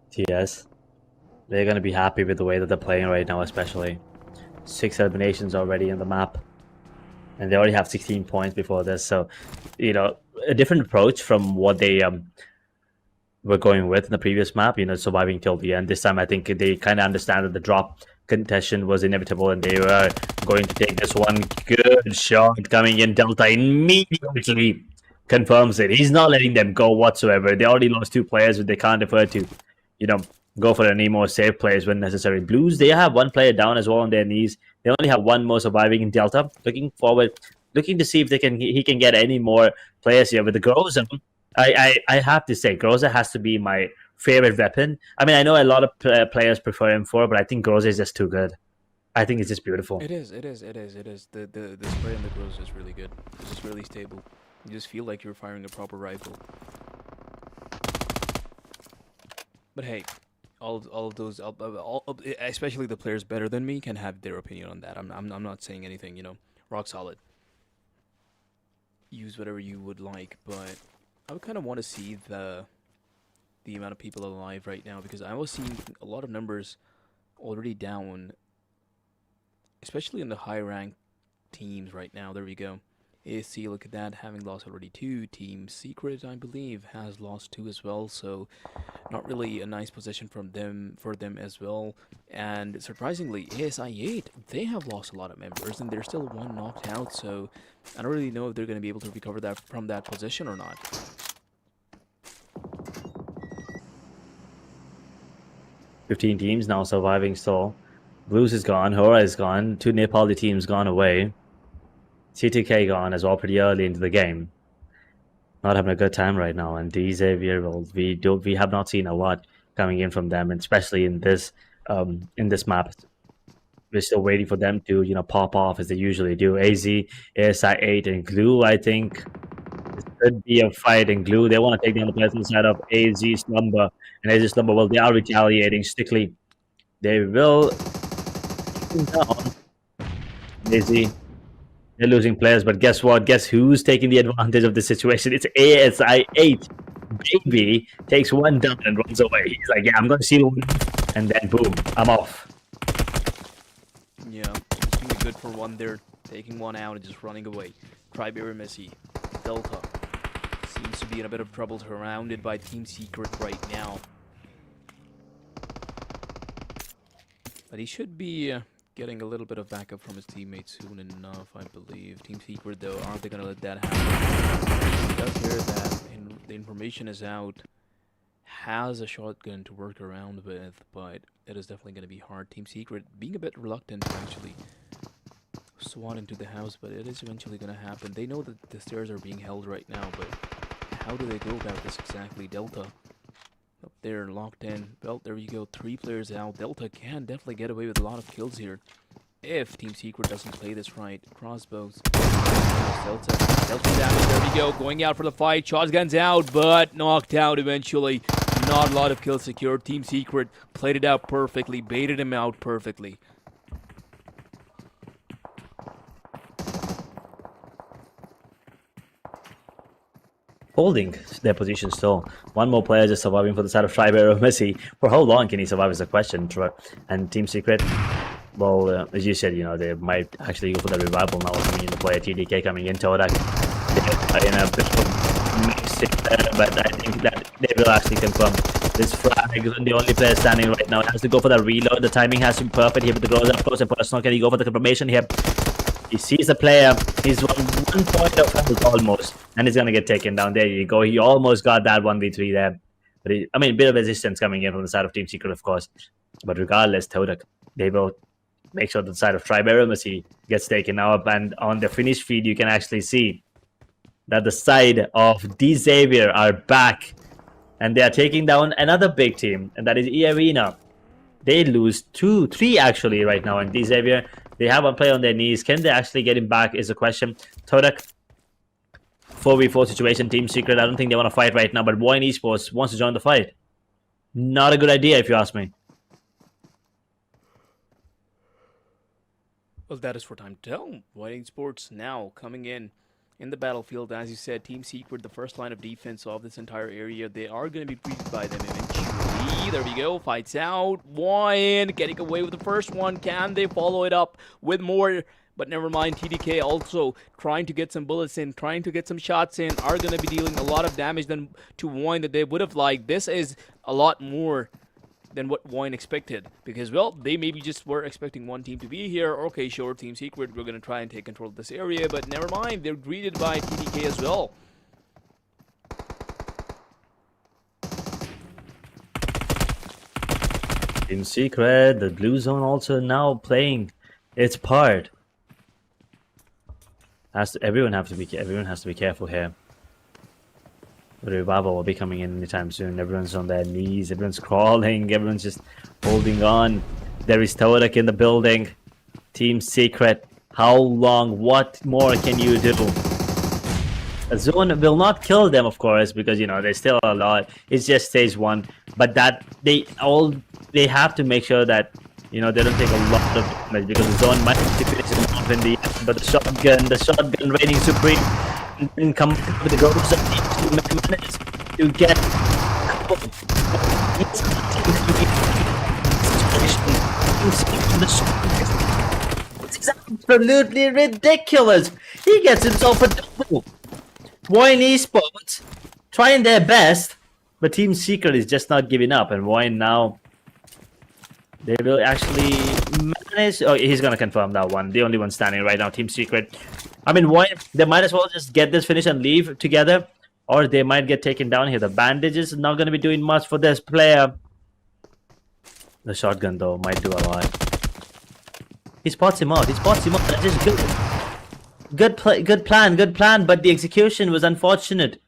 TS, they're going to be happy with the way that they're playing right now, especially. 6 eliminations already in the map. And they already have 16 points before this, so, a different approach from what they were going with in the previous map, surviving till the end. This time, I think they kind of understand that the drop contention was inevitable, and they were going to take this one. Good shot coming in. Delta immediately confirms it. He's not letting them go whatsoever. They already lost 2 players, but they can't afford to, go for any more safe plays when necessary. Blues, they have one player down as well on their knees. They only have one more surviving in Delta. Looking forward, looking to see if he can get any more players here with the Groza. I have to say, Groza has to be my favorite weapon. I mean, I know a lot of players prefer M4, but I think Groza is just too good. I think it's just beautiful. It is. The spray on the grills is really good. It's just really stable. You just feel like you're firing a proper rifle. But hey, all of those, especially the players better than me, can have their opinion on that. I'm not saying anything. You know, rock solid. Use whatever you would like, but I would kind of want to see the amount of people alive right now, because I was seeing a lot of numbers already down, especially in the high rank teams right now. There we go. AC, look at that, having lost already 2. Team Secret, I believe, has lost 2 as well, so not really a nice position for them as well. And surprisingly, ASI 8, they have lost a lot of members, and they're still 1 knocked out, so I don't really know if they're going to be able to recover that from that position or not. "15 teams now surviving still. Blues is gone, Hora is gone, 2 Nepali teams gone away. CTK gone as well pretty early into the game. Not having a good time right now, and the Xavier, well, we have not seen a lot coming in from them, and especially in this map. We're still waiting for them to, you know, pop off as they usually do. AZ, ASI 8, and Glue, I think. This could be a fight in Glue. They want to take down the person side of AZ's number. And AZ's number, well, they are retaliating strictly. They will take him down. AZ, they're losing players, but guess what? Guess who's taking the advantage of the situation? It's ASI 8. Baby takes 1 down and runs away. He's like, yeah, I'm going to see one. And then, boom, I'm off. Yeah, it's doing good for 1 there, taking 1 out and just running away. Cryberry Messi, Delta, seems to be in a bit of trouble, surrounded by Team Secret right now. But he should be getting a little bit of backup from his teammates soon enough, I believe. Team Secret, though, aren't they going to let that happen? He does hear that the information is out. Has a shotgun to work around with, but it is definitely going to be hard. Team Secret being a bit reluctant to actually swat into the house, but it is eventually going to happen. They know that the stairs are being held right now, but how do they go about this exactly? Delta up there, locked in. Well, there you go, 3 players out. Delta can definitely get away with a lot of kills here if Team Secret doesn't play this right. Crossbows. Delta damage, there we go, going out for the fight. Shotguns out, but knocked out eventually. Not a lot of kills secured. Team Secret played it out perfectly, baited him out perfectly. Holding their position still. 1 more player just surviving for the side of Tribero Messi. For how long can he survive is the question. And Team Secret, well, as you said, you know, they might actually go for the revival now. I mean, the player TDK coming in, Todak. They're in a bit of mix there, but I think that they will actually confirm this frag. The only player standing right now has to go for the reload. The timing has to be perfect here with the grows up close and personal. Can he go for the confirmation here? He sees the player. He's 1 point of health almost, and he's gonna get taken down. There you go. He almost got that 1v3 there. But I mean, a bit of resistance coming in from the side of Team Secret, of course. But regardless, Todak, they will make sure that the side of Triberimacy gets taken up. And on the finish feed, you can actually see that the side of D Xavier are back, and they are taking down another big team, and that is E-Arena. They lose 3 actually right now, and D Xavier, they have 1 player on their knees. Can they actually get him back is the question. Todak, 4v4 situation, Team Secret. I don't think they want to fight right now, but Voin Esports wants to join the fight. Not a good idea, if you ask me. Well, that is for time to tell. Voin Esports now coming in the battlefield. As you said, Team Secret, the first line of defense of this entire area. They are going to be greeted by them eventually. There we go. Fights out. Voin getting away with the first one. Can they follow it up with more? But never mind, TDK also trying to get some bullets in, trying to get some shots in, are going to be dealing a lot of damage than to Voin that they would have liked. This is a lot more than what Voin expected, because, well, they maybe just were expecting 1 team to be here. Okay, sure, Team Secret, we're going to try and take control of this area, but never mind, they're greeted by TDK as well. Team Secret, the blue zone also now playing its part. Everyone has to be careful here. The revival will be coming in anytime soon. Everyone's on their knees, everyone's crawling, everyone's just holding on. There is Todak in the building. Team Secret, how long? What more can you do? A zone will not kill them, of course, because you know there's still a lot. It's just stage 1, but that they have to make sure that you know they don't take a lot of damage because the zone might be finishing off in the end. But the shotgun reigning supreme, and come with the ghost of manage to get a couple it's absolutely ridiculous. He gets himself a double. Wine Esports trying their best, but Team Secret is just not giving up. And Wine now, they will actually manage. Oh, he's gonna confirm that one. The only one standing right now, Team Secret. I mean, Wine, they might as well just get this finish and leave together, or they might get taken down here. The bandages is not gonna be doing much for this player. The shotgun though might do a lot. He spots him out. That's just good. Good plan, but the execution was unfortunate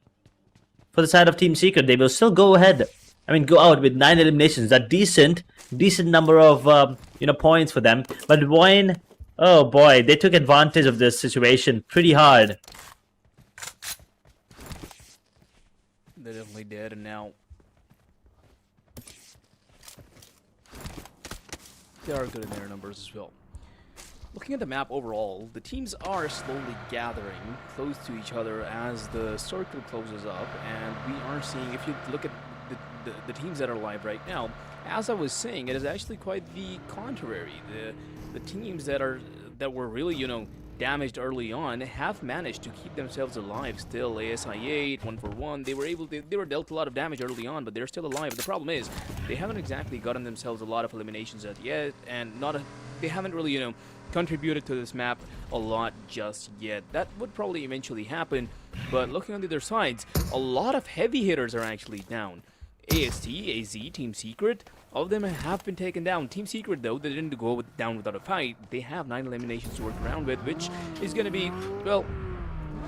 for the side of Team Secret. They will still go ahead. I mean, go out with 9 eliminations. A decent number of points for them. But Wine, oh boy, they took advantage of this situation pretty hard. They definitely did, and now they are good in their numbers as well. Looking at the map overall, the teams are slowly gathering close to each other as the circle closes up, and we are seeing, if you look at the teams that are live right now, as I was saying, it is actually quite the contrary. The teams that were really, damaged early on have managed to keep themselves alive still. ASI8, 141, they were dealt a lot of damage early on, but they're still alive. The problem is, they haven't exactly gotten themselves a lot of eliminations as yet, and they haven't really, contributed to this map a lot just yet. That would probably eventually happen, but looking on the other sides, a lot of heavy hitters are actually down. AST, AZ, Team Secret, all of them have been taken down. Team Secret, though, they didn't go down without a fight. They have 9 eliminations to work around with, which is going to be, well,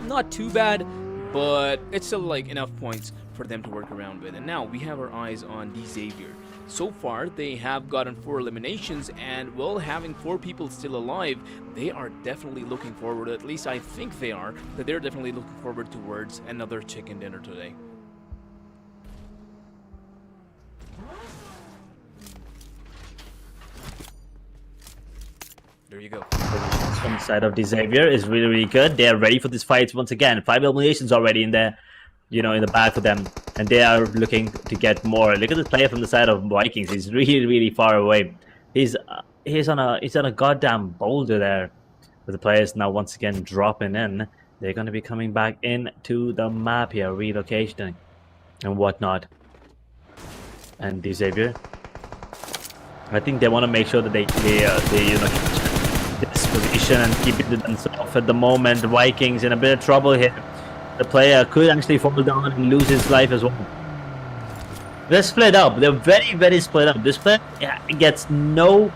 not too bad, but it's still like enough points for them to work around with. And now we have our eyes on decisive. So far, they have gotten 4 eliminations, and while having 4 people still alive, they are definitely looking forward, at least I think they are, that they're definitely looking forward towards another chicken dinner today. There you go. From the side of Xavier is really good. They are ready for this fight once again. 5 eliminations already in there, in the bag for them, and they are looking to get more. Look at this player from the side of Vikings. He's really far away. He's on a goddamn boulder there. But the players now once again dropping in. They're going to be coming back into the map here, relocating and whatnot. And Xavier, I think they want to make sure that they this position and keep it to themselves at the moment. The Vikings in a bit of trouble here. The player could actually fall down and lose his life as well. They're split up. They're very split up. This player gets no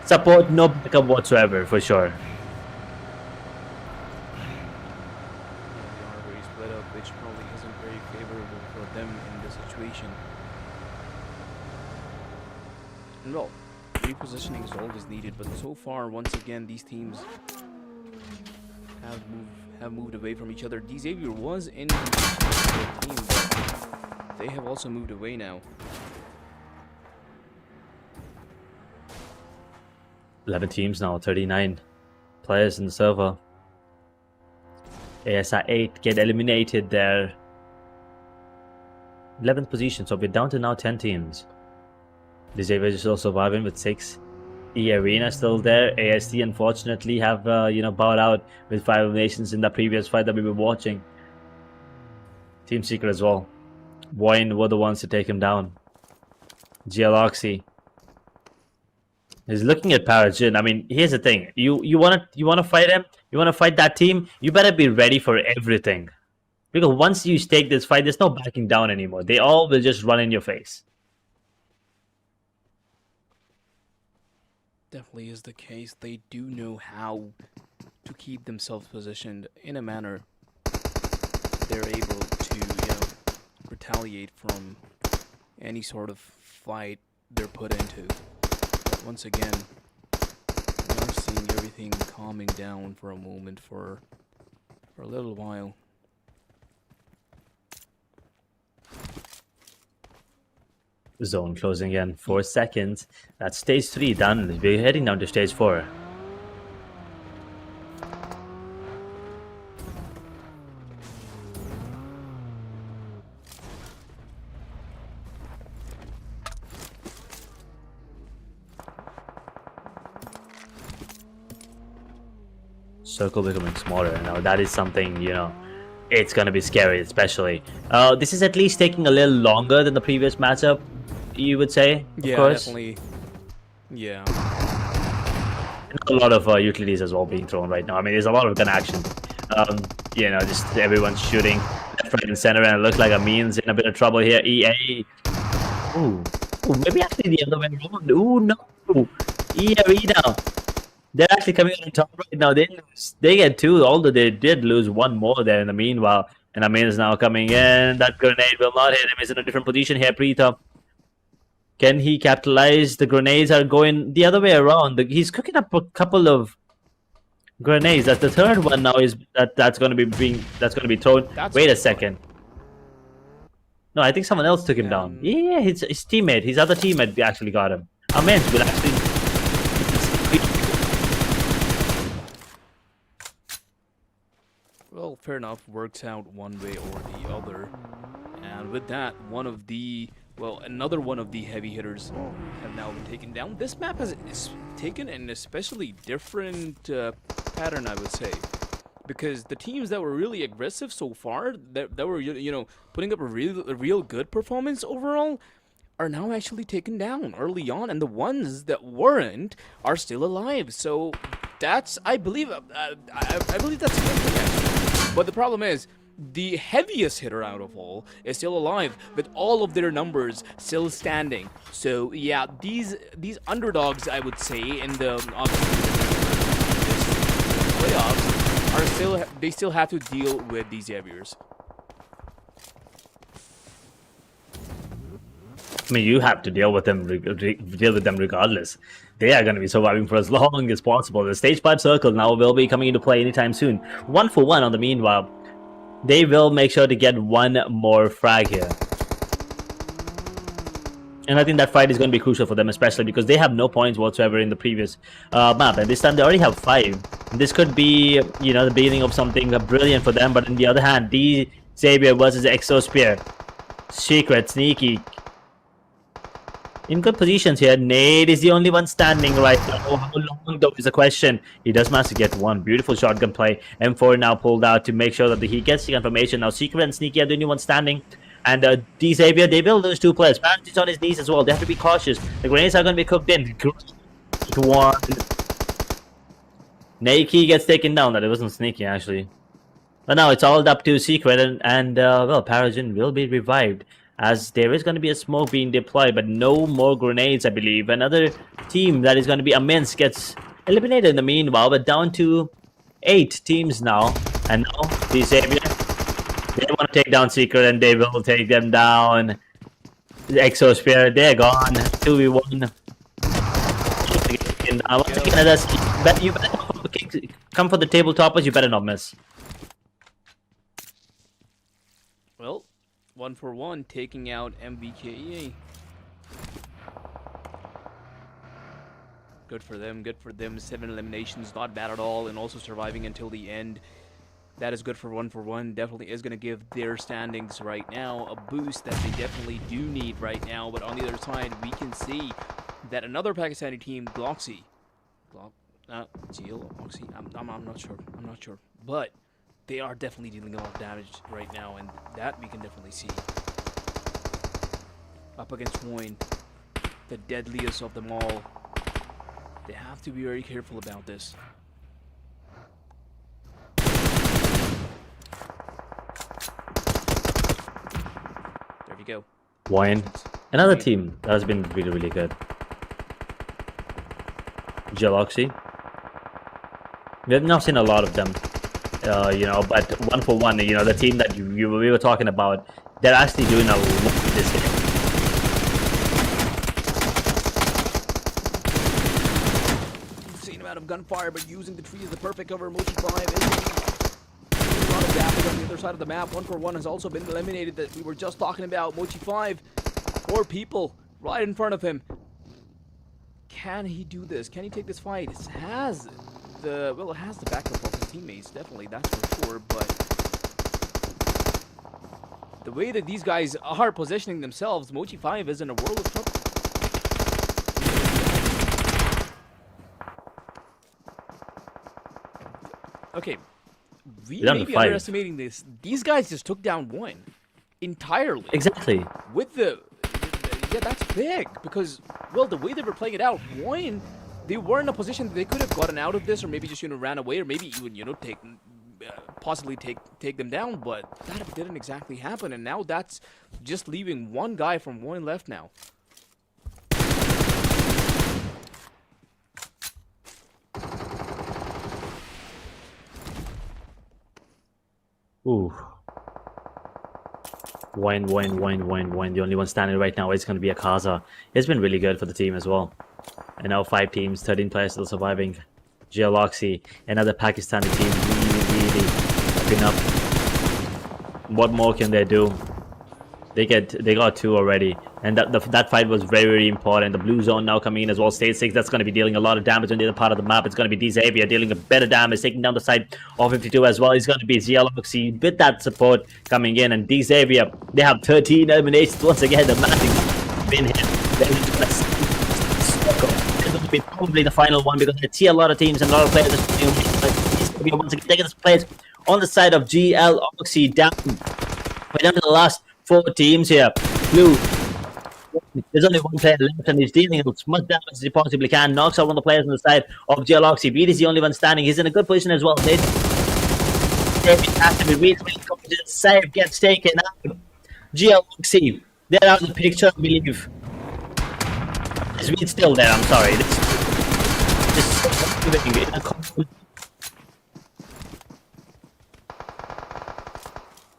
support, no backup whatsoever, for sure. They are very split up, which probably isn't very favorable for them in this situation. And well, repositioning is always needed, but so far, once again, these teams have moved away from each other. Xavier was in the team, but they have also moved away now. 11 teams now, 39 players in the server. ASI8 get eliminated there. 11th position, so we're down to now 10 teams. Xavier is still surviving with 6. Arena still there. AST unfortunately have bowed out with 5 eliminations in the previous fight that we were watching. Team Secret as well. Wine were the ones to take him down. Geoloxy is looking at Parajin. I mean, here's the thing. You wanna fight him? You wanna fight that team? You better be ready for everything. Because once you stake this fight, there's no backing down anymore. They all will just run in your face. definitely is the case. They do know how to keep themselves positioned in a manner they're able to, retaliate from any sort of fight they're put into. But once again, we are seeing everything calming down for a moment, for a little while. Zone closing in 4 seconds. That's stage 3 done. We're heading down to stage 4. Circle becoming smaller. Now that is something, it's gonna be scary, especially. This is at least taking a little longer than the previous matchup, you would say, of course. Definitely. Yeah. A lot of utilities as well being thrown right now. I mean, there's a lot of gun action. Just everyone's shooting left, right, and center, and it looks like Amin's in a bit of trouble here. EA. Ooh, maybe actually the other way around. Ooh, no. EA now. They're actually coming on top right now. They get 2, although they did lose 1 more there in the meanwhile. And Amin is now coming in. That grenade will not hit him. He's in a different position here, Preeta. Can he capitalize? The grenades are going the other way around. He's cooking up a couple of grenades. That's the third one now. That's going to be thrown. Wait a second. No, I think someone else took him down. Yeah, his teammate, his other teammate actually got him. Amin will actually. Well, fair enough. Works out one way or the other. And with that, another one of the heavy hitters have now been taken down. This map has taken an especially different pattern, I would say, because the teams that were really aggressive so far, that were putting up a real good performance overall, are now actually taken down early on, and the ones that weren't are still alive. So I believe that's a good thing, actually. But the problem is, the heaviest hitter out of all is still alive, with all of their numbers still standing. So yeah, these underdogs, I would say, in the playoffs they still have to deal with these heaviers. I mean, you have to deal with them regardless. They are going to be surviving for as long as possible. The stage 5 circle now will be coming into play anytime soon. 1-for-1 on the meanwhile. They will make sure to get 1 more frag here. And I think that fight is going to be crucial for them, especially because they have no points whatsoever in the previous map. And this time they already have 5. This could be, the beginning of something brilliant for them. But on the other hand, Xavier versus Exo Spear. Secret, sneaky. In good positions here. Nade is the only one standing right now. How long though is the question. He does manage to get 1. Beautiful shotgun play. M4 now pulled out to make sure that he gets the confirmation. Now Secret and Sneaky are the only ones standing. And Xavier, they will lose 2 players. Parrot is on his knees as well. They have to be cautious. The grenades are going to be cooked in. Great 1. Nakey gets taken down. That it wasn't Sneaky actually. But now it's all up to Secret and Paragin will be revived, as there is going to be a smoke being deployed, but no more grenades, I believe. Another team that is going to be immense gets eliminated in the meanwhile, but down to 8 teams now. And now, the Xavier, they want to take down Secret, and they will take them down. The Exosphere, they're gone. 2v1. Once again, you better come for the tabletoppers, you better not miss. Well, 1-for-1, taking out MVKEA. Good for them, good for them. 7 eliminations, not bad at all, and also surviving until the end. That is good for 1-for-1. Definitely is going to give their standings right now a boost that they definitely do need right now. But on the other side, we can see that another Pakistani team, Gloxy, I'm not sure. But they are definitely dealing a lot of damage right now, and that we can definitely see. Up against Woin, the deadliest of them all. They have to be very careful about this. There we go. Woin, another team that has been really, really good. Geloxy. We've not seen a lot of them, but 1-for-1, the team that we were talking about, they're actually doing a lot this game. Insane amount of gunfire, but using the tree as the perfect cover. Mochi5 is a lot of damage on the other side of the map. 1-for-1 has also been eliminated that we were just talking about. Mochi5, 4 people right in front of him. Can he do this? Can he take this fight? It has the backup of his teammates, definitely, that's for sure, but the way that these guys are positioning themselves, Mochi5 is in a world of trouble. Okay, we may be underestimating this. These guys just took down one entirely. Exactly. With the yeah, that's big because, well, the way they were playing it out, one, they were in a position that they could have gotten out of this, or maybe just ran away, or maybe even possibly take them down. But that didn't exactly happen, and now that's just leaving one guy from one left now. Ooh. Wine. The only one standing right now is going to be Akaza. It's been really good for the team as well. And now 5 teams, 13 players still surviving. Geoloxy, another Pakistani team, really upping up. What more can they do? They got 2 already, and that fight was very important. The blue zone now coming in as well. Stage 6, that's going to be dealing a lot of damage on the other part of the map. It's going to be decisive dealing a better damage, taking down the side of 52 as well. It's going to be Geoloxy with that support coming in, and decisive, they have 13 eliminations once again. The magic been hit. This will be probably the final one because I see a lot of teams and a lot of players are once again taking this place on the side of Geoloxy down. We're down to the last 4 teams here. Blue, there's only one player left and he's dealing as much damage as he possibly can. Knocks out one of the players on the side of Geoloxy. Beat is the only one standing. He's in a good position as well. They has to be really coming to the save, gets taken out. Geoloxy, they're out of the picture, I believe. It's still there, I'm sorry.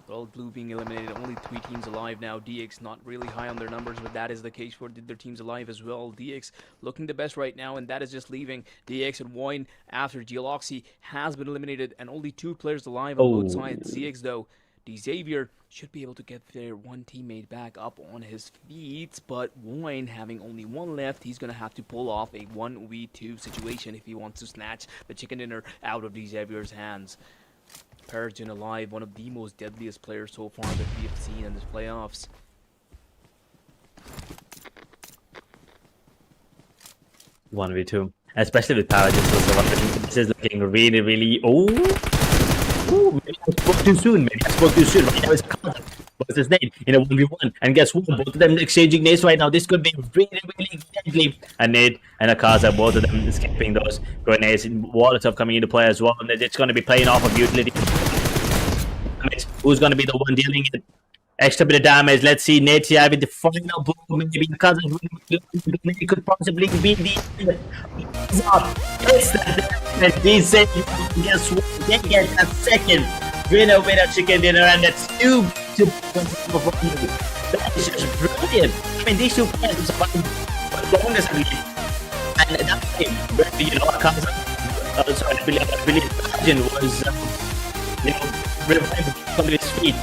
Well, Blue being eliminated, only 3 teams alive now. DX not really high on their numbers, but that is the case for their teams alive as well. DX looking the best right now, and that is just leaving DX and Wine after Geoloxy has been eliminated, and only 2 players alive on both sides. ZX, though, Xavier should be able to get their one teammate back up on his feet, but Wine having only 1 left, he's going to have to pull off a 1v2 situation if he wants to snatch the chicken dinner out of Xavier's hands. Peregrine alive, one of the most deadliest players so far that we have seen in this playoffs. One v 2, especially with Peregrine. This is looking really. Maybe I spoke too soon. Right now it's Akaza. What's his name? In a 1v1. And guess what? Both of them exchanging nades right now. This could be really deadly. A nade and Akaza, both of them escaping those grenades. Molotov coming into play as well. And it's going to be playing off of utility. Who's going to be the one dealing it? Extra bit of damage. Let's see Natia with the final blow. Maybe Akaza could possibly be the it's the decent. Guess what? They get that second winner chicken dinner, and that's 2 to that is just brilliant. I mean, these 2 players survived the longest and that game, Akaza, sorry, I believe Legion was revived from his feet.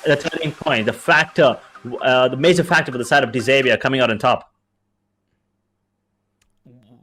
The turning point, the factor, the major factor for the side of Xavier coming out on top.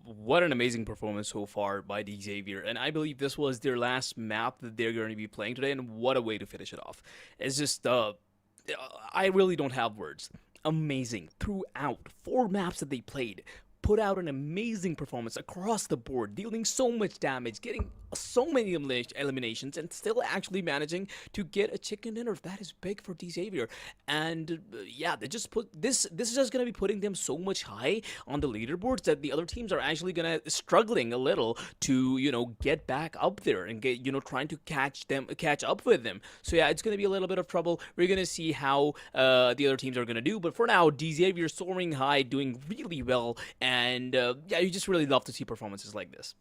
What an amazing performance so far by Xavier, and I believe this was their last map that they're going to be playing today, and what a way to finish it off. It's just, I really don't have words. Amazing. Throughout 4 maps that they played, put out an amazing performance across the board, dealing so much damage, getting so many eliminations, and still actually managing to get a chicken dinner. That is big for Xavier. And yeah, they just put this is just going to be putting them so much high on the leaderboards that the other teams are actually going to struggling a little to get back up there and get trying to catch up with them. So yeah, it's going to be a little bit of trouble. We're going to see how the other teams are going to do, but for now, Xavier soaring high, doing really well, and and yeah, you just really love to see performances like this.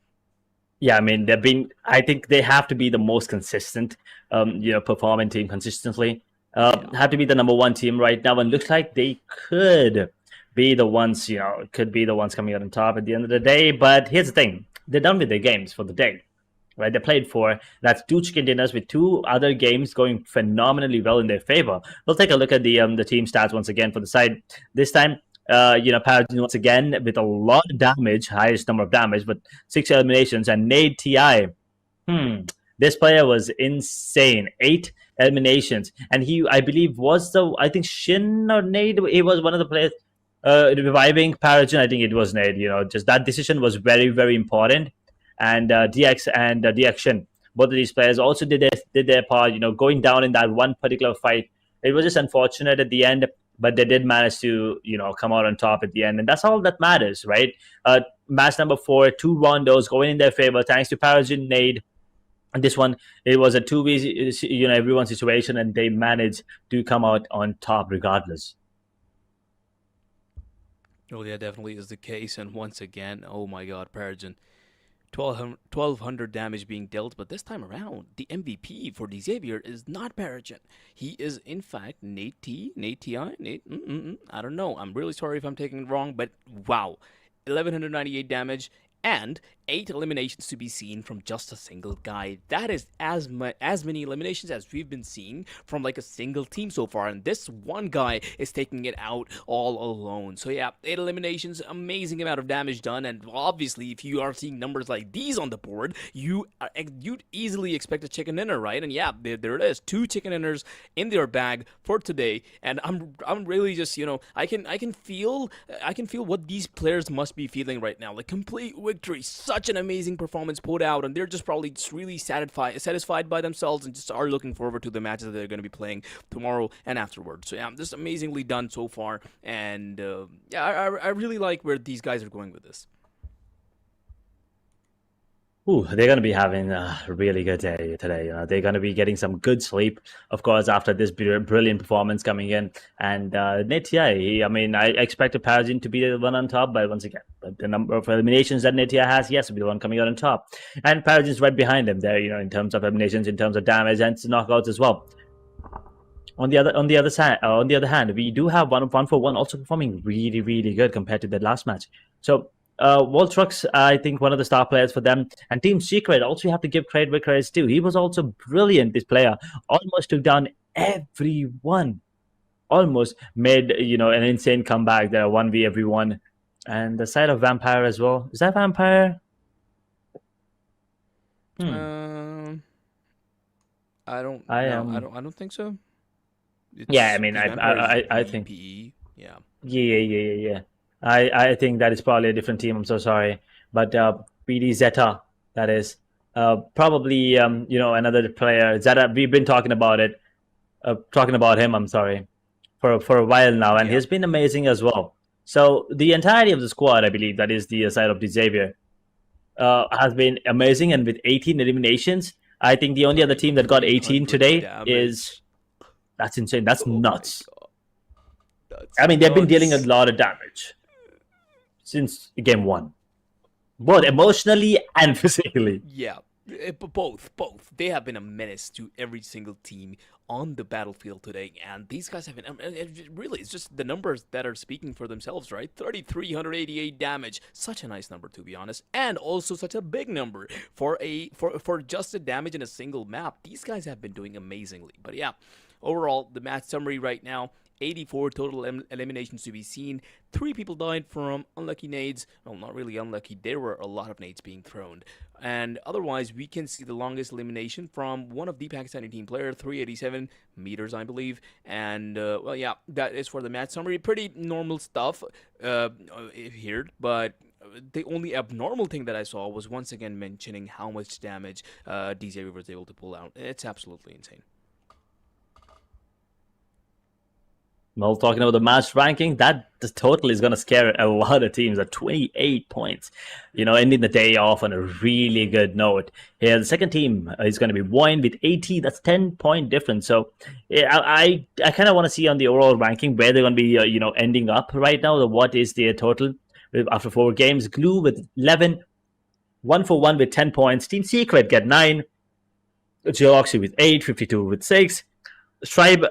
Yeah, I mean, they've been. I think they have to be the most consistent, performing team consistently. Yeah. Have to be the number one team right now, and looks like they could be the ones. Could be the ones coming out on top at the end of the day. But here's the thing: they're done with their games for the day. Right, they played for that's two chicken dinners with two other games going phenomenally well in their favor. We'll take a look at the team stats once again for the side. This time, Paladin once again with a lot of damage, highest number of damage, but 6 eliminations. And Nade Ti, this player was insane. 8 eliminations, and I believe, I think Shin or Nade. He was one of the players reviving Paragon. I think it was Nade. Just that decision was very, very important. And DX and DXion, both of these players also did their part. Going down in that one particular fight, it was just unfortunate at the end, but they did manage to come out on top at the end, and that's all that matters, right? Match number 4, 2 rondos going in their favor thanks to Paragon, Nade. And this one, it was a 2v everyone situation, and they managed to come out on top regardless. Well, yeah, definitely is the case. And once again, oh my God, Paragon. 1200 damage being dealt, but this time around, the MVP for Xavier is not Paragon. He is, in fact, Nate Ti. I don't know. I'm really sorry if I'm taking it wrong, but wow. 1198 damage and 8 eliminations to be seen from just a single guy. That is as many eliminations as we've been seeing from like a single team so far, and this one guy is taking it out all alone. So yeah, 8 eliminations, amazing amount of damage done, and obviously if you are seeing numbers like these on the board, you'd easily expect a chicken dinner, right? And yeah, there it is, 2 chicken dinners in their bag for today, and I'm really just I can feel what these players must be feeling right now, like complete victory. Such an amazing performance put out, and they're just probably just really satisfied by themselves, and just are looking forward to the matches that they're going to be playing tomorrow and afterwards. So yeah, just amazingly done so far, and yeah, I really like where these guys are going with this. Ooh, they're going to be having a really good day today. They're going to be getting some good sleep, of course, after this brilliant performance coming in. And Netia, I expected Paragon to be the one on top, but once again, the number of eliminations that Netia has, yes, will be the one coming out on top. And Paragon's right behind him there, in terms of eliminations, in terms of damage, and knockouts as well. On the other hand, we do have 1-for-1 also performing really, really good compared to that last match. So Voltruck's, I think, one of the star players for them. And Team Secret, also you have to give credit where credit's due. He was also brilliant, this player. Almost took down everyone. Almost made, an insane comeback there, 1v everyone. And the side of Vampire as well. Is that Vampire? I don't think so. Yeah, I think. Yeah. Yeah. I think that is probably a different team. I'm so sorry, but PD Zeta, that is probably another player. Zeta, we've been talking about him. I'm sorry, for a while now, and he's been amazing as well. So the entirety of the squad, I believe, that is the side of Xavier, has been amazing, and with 18 eliminations, I think the only other team that got 18 today that's insane. That's nuts. They've been dealing a lot of damage since game 1, both emotionally and physically. Yeah, both. They have been a menace to every single team on the battlefield today, and these guys have been really. It's just the numbers that are speaking for themselves, right? 3,388 damage, such a nice number to be honest, and also such a big number for just the damage in a single map. These guys have been doing amazingly. But yeah, overall, the match summary right now. 84 total eliminations to be seen. 3 people died from unlucky nades. Well, not really unlucky. There were a lot of nades being thrown. And otherwise, we can see the longest elimination from one of the Pakistani team player, 387 meters, I believe. And, well, yeah, that is for the match summary. Pretty normal stuff here, but the only abnormal thing that I saw was once again mentioning how much damage DZ was able to pull out. It's absolutely insane. Well, talking about the match ranking, the total is going to scare a lot of teams at 28 points. Ending the day off on a really good note. Here, the second team is going to be Wine with 80. That's 10-point difference. So, yeah, I kind of want to see on the overall ranking where they're going to be, ending up right now. What is their total? after 4 games. Glue with 11, 141 with 10 points. Team Secret get 9. Geoloxy with 8, 52 with 6. Stripe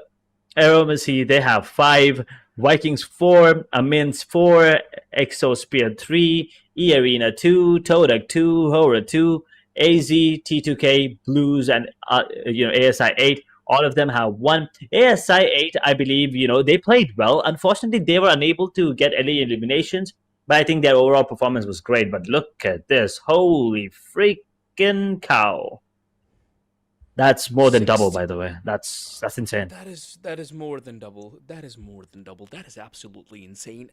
Aromacy, they have 5. Vikings 4, Amins 4, Exospear 3, E-Arena 2, Todak 2, Hora 2, AZ, T2K, Blues, and ASI 8. All of them have 1. ASI 8, I believe, they played well. Unfortunately, they were unable to get any eliminations, but I think their overall performance was great. But look at this. Holy freaking cow. That's more than double, by the way. That's insane. That is more than double. That is more than double. That is absolutely insane.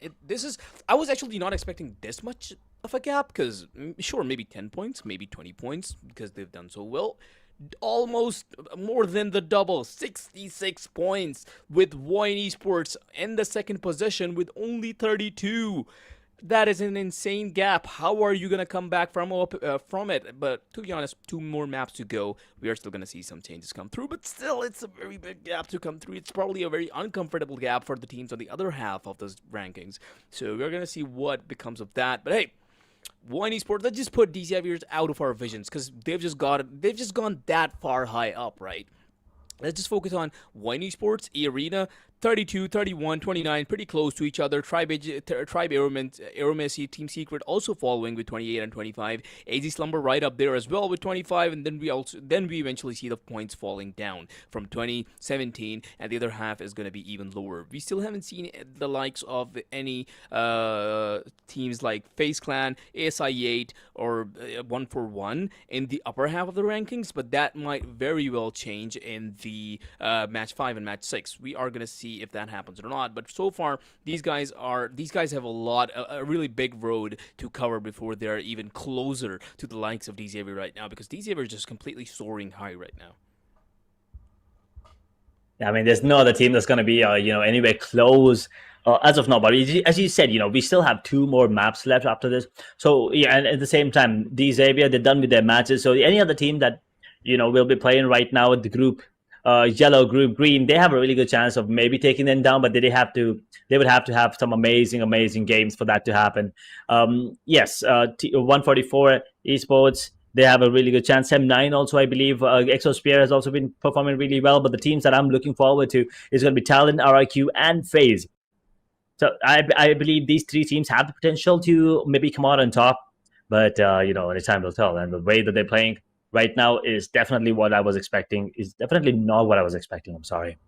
I was actually not expecting this much of a gap because sure, maybe 10 points, maybe 20 points because they've done so well. Almost more than the double, 66 points with Wine Esports in the second position with only 32. That is an insane gap. How are you going to come back from it? But to be honest, 2 more maps to go. We are still going to see some changes come through, but still, it's a very big gap to come through. It's probably a very uncomfortable gap for the teams on the other half of those rankings. So we're going to see what becomes of that. But hey, Wine Esports, let's just put Decisive out of our visions because they've just gone that far high up, right? Let's just focus on Wine Esports, E-Arena, 32, 31, 29, pretty close to each other. Tribe Aeromacy, Team Secret also following with 28 and 25. AZ Slumber right up there as well with 25, and then we eventually see the points falling down from 2017, and the other half is going to be even lower. We still haven't seen the likes of any teams like FaZe Clan, ASI 8, or 141 in the upper half of the rankings, but that might very well change in the match 5 and match 6. We are going to see if that happens or not, but so far these guys have a really big road to cover before they're even closer to the likes of Decisive right now, because Decisive is just completely soaring high right now. I mean, there's no other team that's going to be anywhere close as of now. But as you said, we still have 2 more maps left after this. So yeah, and at the same time, Decisive, they're done with their matches. So any other team that will be playing right now with the group yellow, group green, they have a really good chance of maybe taking them down, but they would have to have some amazing games for that to happen. 144 Esports, they have a really good chance. M9 also, I believe, Exosphere has also been performing really well, but the teams that I'm looking forward to is going to be Talon, RIQ, and FaZe. So I believe these 3 teams have the potential to maybe come out on top, but only time will tell. And the way that they're playing right now is definitely what I was expecting. Is definitely not what I was expecting. I'm sorry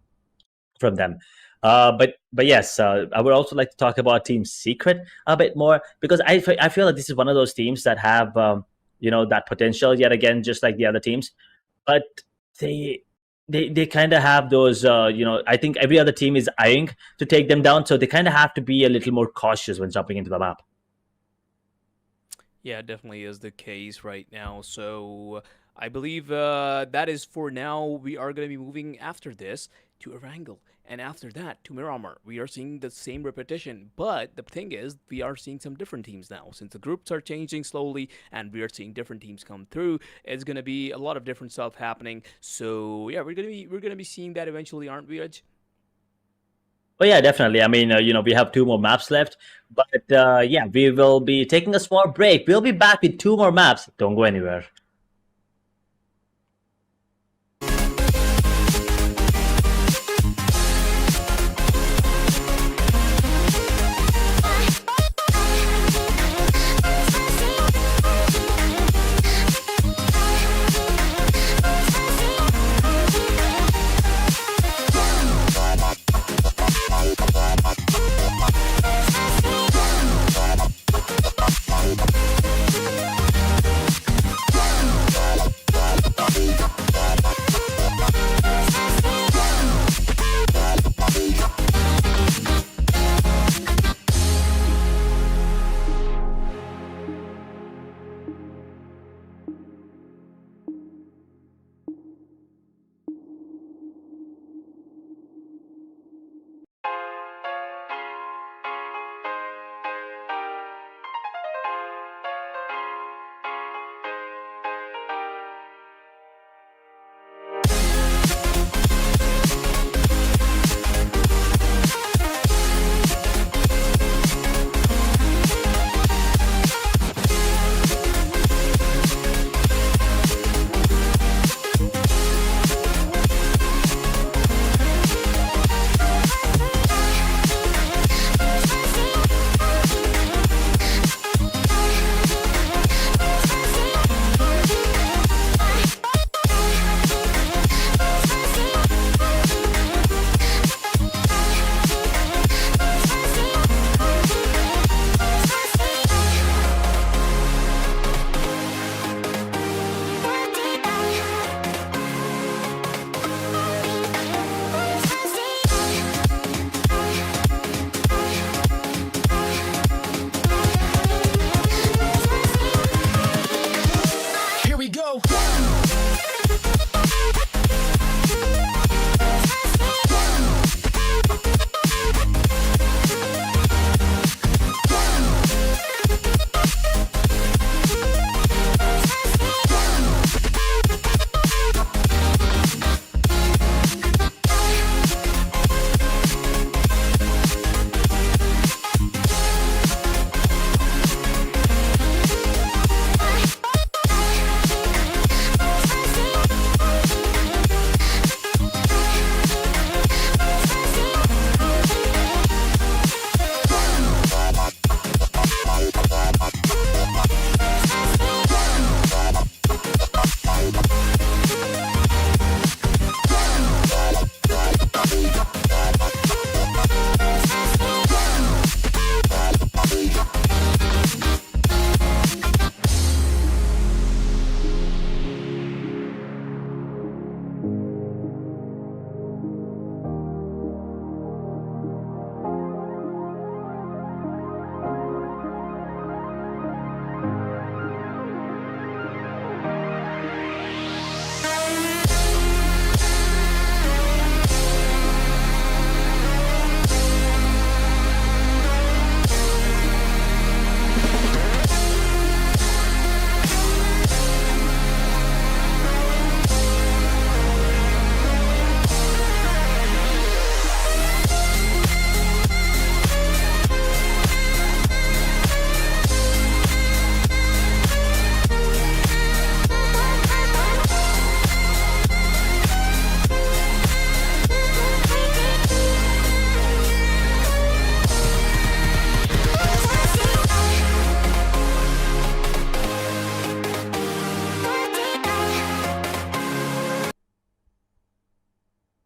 from them. But yes, I would also like to talk about Team Secret a bit more, because I feel like this is one of those teams that have that potential yet again, just like the other teams. But they kind of have those. I think every other team is eyeing to take them down, so they kind of have to be a little more cautious when jumping into the map. Yeah, it definitely is the case right now. So I believe that is for now. We are going to be moving after this to Erangel, and after that to Miramar. We are seeing the same repetition, but the thing is, we are seeing some different teams now. Since the groups are changing slowly and we are seeing different teams come through, it's going to be a lot of different stuff happening. So yeah, we're going to be seeing that eventually, aren't we, Raj? Oh yeah, definitely. I mean, we have 2 more maps left, but we will be taking a small break. We'll be back with 2 more maps. Don't go anywhere.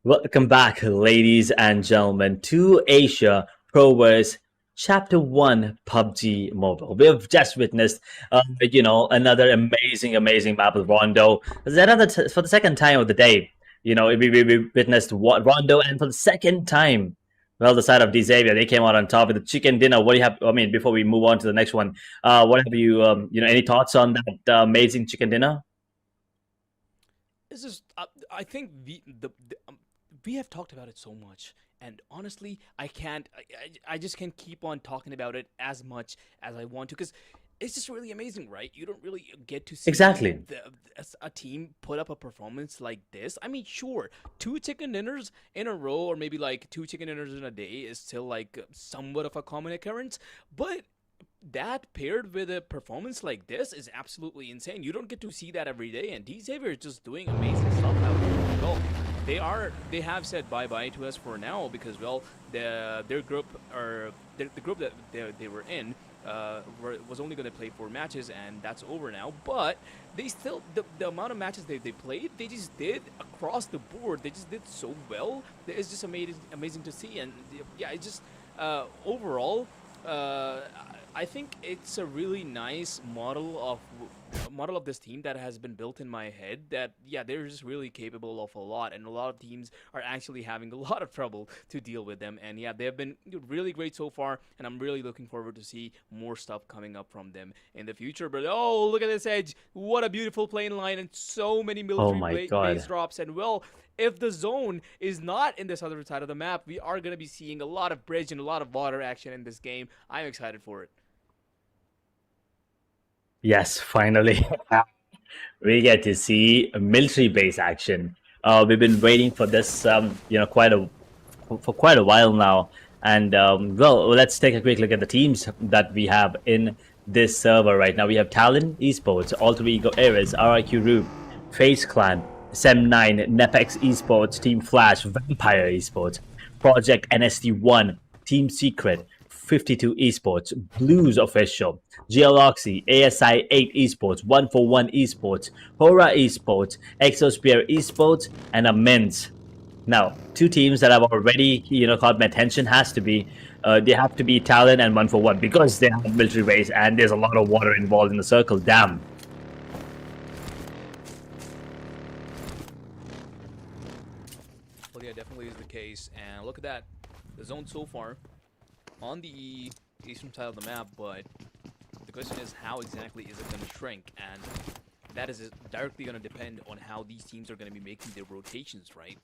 Welcome back, ladies and gentlemen, to Asia Pro Wars Chapter 1 PUBG Mobile. We have just witnessed, another amazing map of Rondo. For the second time of the day, we witnessed Rondo, and for the second time, well, the side of Xavier, they came out on top with the chicken dinner. What do you have? I mean, before we move on to the next one, what have you, any thoughts on that amazing chicken dinner? This is, I think we have talked about it so much, and honestly, I can't. I just can't keep on talking about it as much as I want to, because it's just really amazing, right? You don't really get to see Exactly. a team put up a performance like this. I mean, sure, two chicken dinners in a row, or maybe like two chicken dinners in a day, is still like somewhat of a common occurrence, but that paired with a performance like this is absolutely insane. You don't get to see that every day, and D Xavier is just doing amazing stuff out there. Well, they have said bye bye to us for now, because well, their group, or the group that they were in, was only going to play 4 matches, and that's over now. But they still, the amount of matches they played, they just did across the board. They just did so well. It's just amazing to see, and yeah, it just overall. I think it's a really nice model of this team that has been built in my head, that yeah, they're just really capable of a lot, and a lot of teams are actually having a lot of trouble to deal with them. And yeah, they've been really great so far, and I'm really looking forward to see more stuff coming up from them in the future. But oh, look at this edge, what a beautiful plane line, and so many Oh military my base God. drops. And well, if the zone is not in this other side of the map, we are going to be seeing a lot of bridge and a lot of water action in this game. I'm excited for it. Yes, finally. We get to see military base action. We've been waiting for this, for quite a while now. And well, let's take a quick look at the teams that we have in this server right now. We have Talon Esports, Alter Ego Ares, RIQ Rube, Face Clan, Sem9, Nepex Esports, Team Flash, Vampire Esports, Project NST1, Team Secret, 52 Esports, Blues Official, Geoloxy, ASI 8 Esports, 141 Esports, Hora Esports, Exosphere Esports, and Amends. Now, two teams that have already, caught my attention they have to be Talon and 141, because they have military base and there's a lot of water involved in the circle. Damn. Well, yeah, definitely is the case. And look at that, the zone so far on the eastern side of the map, but the question is, how exactly is it going to shrink? And that is directly going to depend on how these teams are going to be making their rotations, right?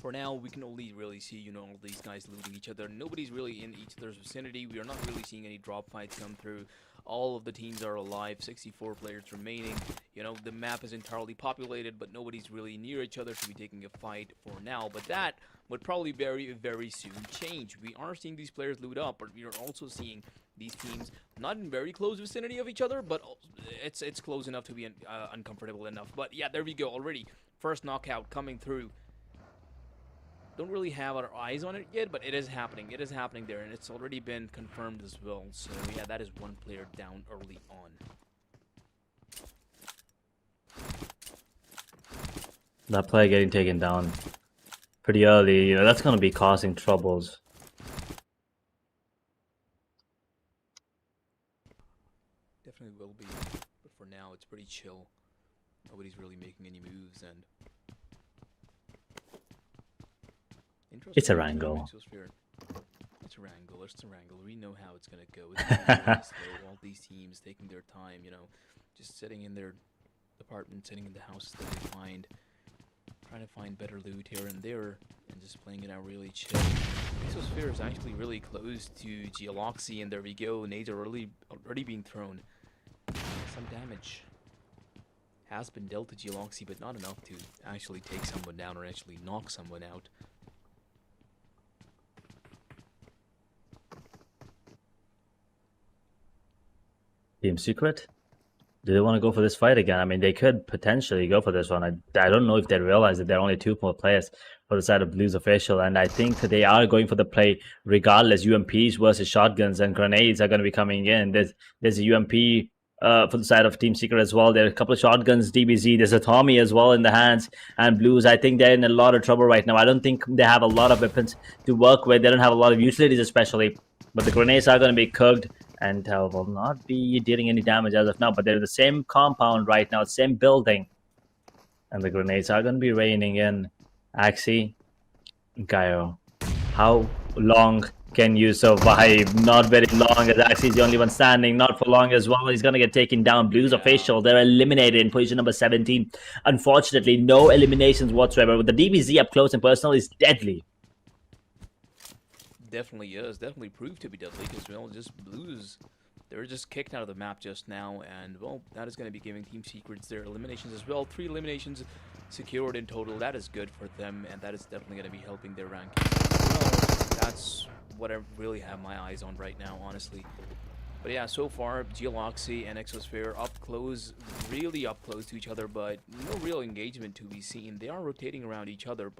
For now, we can only really see, all these guys looting each other. Nobody's really in each other's vicinity. We are not really seeing any drop fights come through. All of the teams are alive, 64 players remaining. The map is entirely populated, but nobody's really near each other to be taking a fight for now. But that would probably very soon change. We are seeing these players loot up, but we are also seeing these teams not in very close vicinity of each other, but it's close enough to be uncomfortable enough. But yeah, there we go already. First knockout coming through. Don't really have our eyes on it yet, but it is happening. It is happening there, and it's already been confirmed as well. So yeah, that is one player down early on. That player getting taken down pretty early, that's going to be causing troubles. Definitely will be, but for now, it's pretty chill. Nobody's really making any moves, and It's a wrangle. It's a wrangle. It's a wrangle. We know how it's gonna go. It's gonna be really slow. All these teams taking their time, just sitting in their apartment, sitting in the houses that they find, trying to find better loot here and there, and just playing it out really chill. Exosphere is actually really close to Geoloxy, and there we go. Nades are already being thrown. Some damage has been dealt to Geoloxy, but not enough to actually take someone down or actually knock someone out. Team Secret? Do they want to go for this fight again? I mean, they could potentially go for this one. I don't know if they realize that there are only two more players for the side of Blues Official, and I think they are going for the play regardless. UMPs versus shotguns and grenades are going to be coming in. There's a UMP for the side of Team Secret as well. There are a couple of shotguns, DBZ. There's a Tommy as well in the hands. And Blues, I think they're in a lot of trouble right now. I don't think they have a lot of weapons to work with. They don't have a lot of utilities, especially. But the grenades are going to be cooked and will not be dealing any damage as of now. But they're in the same compound right now, same building. And the grenades are going to be raining in. Axie, Gaio, how long can you survive? Not very long, as Axie's the only one standing. Not for long as well. He's going to get taken down. Blues official, they're eliminated in position number 17. Unfortunately, no eliminations whatsoever. With the DBZ up close and personal is deadly. Definitely is. Definitely proved to be deadly because, well, just Blues, they were just kicked out of the map just now, and, well, that is going to be giving Team Secrets their eliminations as well. 3 eliminations secured in total. That is good for them, and that is definitely going to be helping their ranking. Well, that's what I really have my eyes on right now, honestly. But yeah, so far, Geoloxy and Exosphere up close, really up close to each other, but no real engagement to be seen. They are rotating around each other,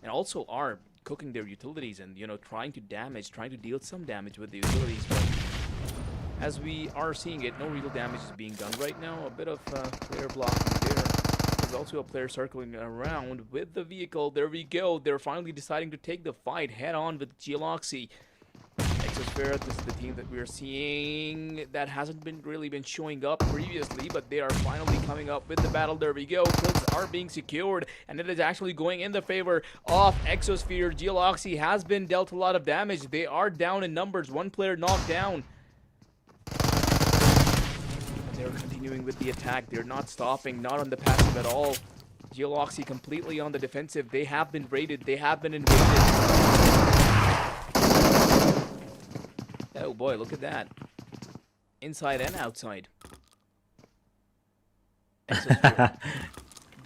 and also are cooking their utilities and, you know, trying to deal some damage with the utilities, but as we are seeing it, no real damage is being done right now. A bit of player blocking there. There's also a player circling around with the vehicle. There we go. They're finally deciding to take the fight head on with Geoloxy. Exosphere, this is the team that we're seeing that hasn't really been showing up previously, but they are finally coming up with the battle. There we go. Kills are being secured, and it is actually going in the favor of Exosphere. Geoloxy has been dealt a lot of damage. They are down in numbers. 1 player knocked down. They're continuing with the attack. They're not stopping, not on the passive at all. Geoloxy completely on the defensive. They have been raided. They have been invaded. Oh boy, look at that. Inside and outside.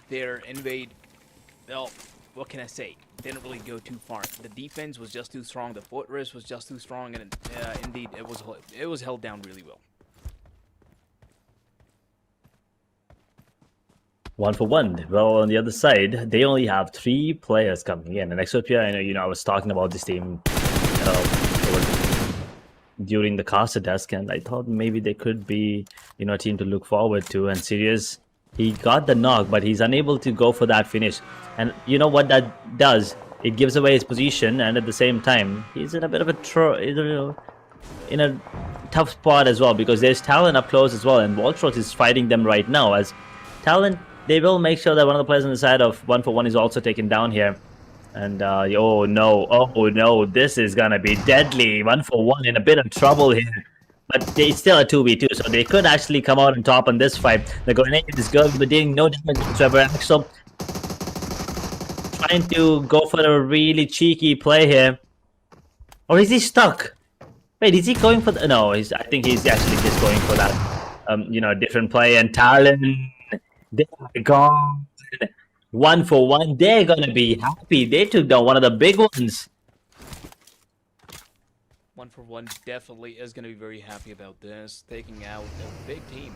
Their invade, well, what can I say? Didn't really go too far. The defense was just too strong. The fortress was just too strong, and indeed, it was held down really well. 1 for 1. Well, on the other side, they only have 3 players coming in. And Exopia, I was talking about this team during the caster desk, and I thought maybe they could be, a team to look forward to. And Sirius, he got the knock, but he's unable to go for that finish. And you know what that does? It gives away his position, and at the same time, he's in a bit of in a tough spot as well, because there's Talon up close as well, and Voltrox is fighting them right now. As Talon, they will make sure that one of the players on the side of 1 for 1 is also taken down here. And oh no, this is gonna be deadly. 1 for 1 in a bit of trouble here. But they still a 2v2, so they could actually come out on top in this fight. The grenade is good, but doing no damage whatsoever. Axel trying to go for a really cheeky play here. Or is he stuck? Wait, is he going for the... No, I think he's actually just going for that, different play. And Talon, they're gone. 1 for 1, they're gonna be happy. They took down one of the big ones. 1 for 1 definitely is gonna be very happy about this, taking out a big team.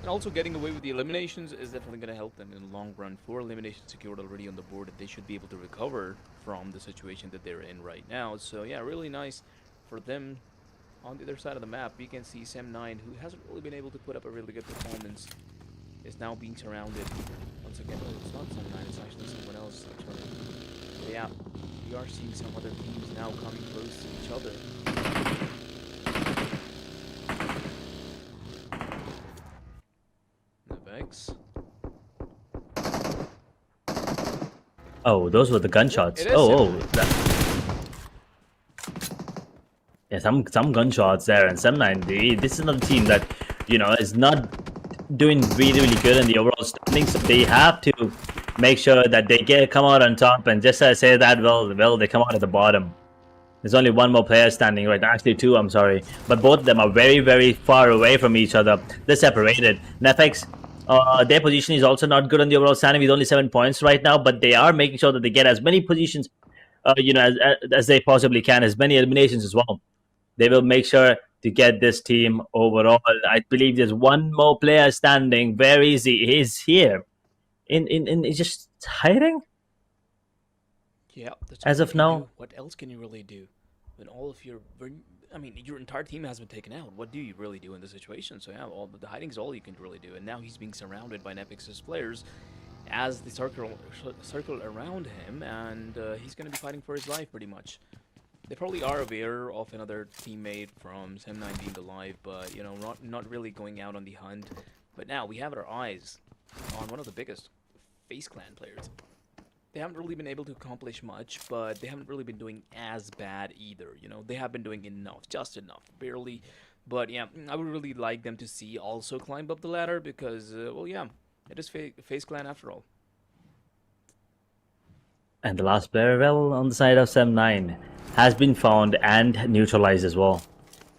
And also getting away with the eliminations is definitely gonna help them in the long run. 4 eliminations secured already on the board. They should be able to recover from the situation that they're in right now. So yeah, really nice for them. On the other side of the map, we can see Sem9, who hasn't really been able to put up a really good performance, is now being surrounded. Once again, oh, it's not Sem9, it's actually someone else. But yeah, we are seeing some other teams now coming close to each other. Vex. Oh, those were the gunshots. Yeah, some gunshots there, and Sem9, this is another team that, is not doing really good in the overall standings, so they have to make sure that they come out on top. And just as I say that, well, they come out at the bottom. There's only 1 more player standing right now, actually 2, I'm sorry, but both of them are very far away from each other. They're separated. Nefex, their position is also not good on the overall standing with only 7 points right now, but they are making sure that they get as many positions as they possibly can, as many eliminations as well. They will make sure to get this team overall. I believe there's 1 more player standing. Where is he? He's here. He's just hiding? Yeah. As of now. What else can you really do? when all of your, I mean, your entire team has been taken out. What do you really do in this situation? So yeah, all the hiding is all you can really do. And now he's being surrounded by Nepix's players as the circle around him, and he's going to be fighting for his life pretty much. They probably are aware of another teammate from Sem9 being alive, but you know, not really going out on the hunt. But now we have our eyes on one of the biggest FaZe Clan players. They haven't really been able to accomplish much, but they haven't really been doing as bad either. You know, they have been doing enough, just enough, barely. But yeah, I would really like them to see also climb up the ladder because, well, yeah, it is FaZe Clan after all. And the last player, well, on the side of Sem9, has been found and neutralized as well.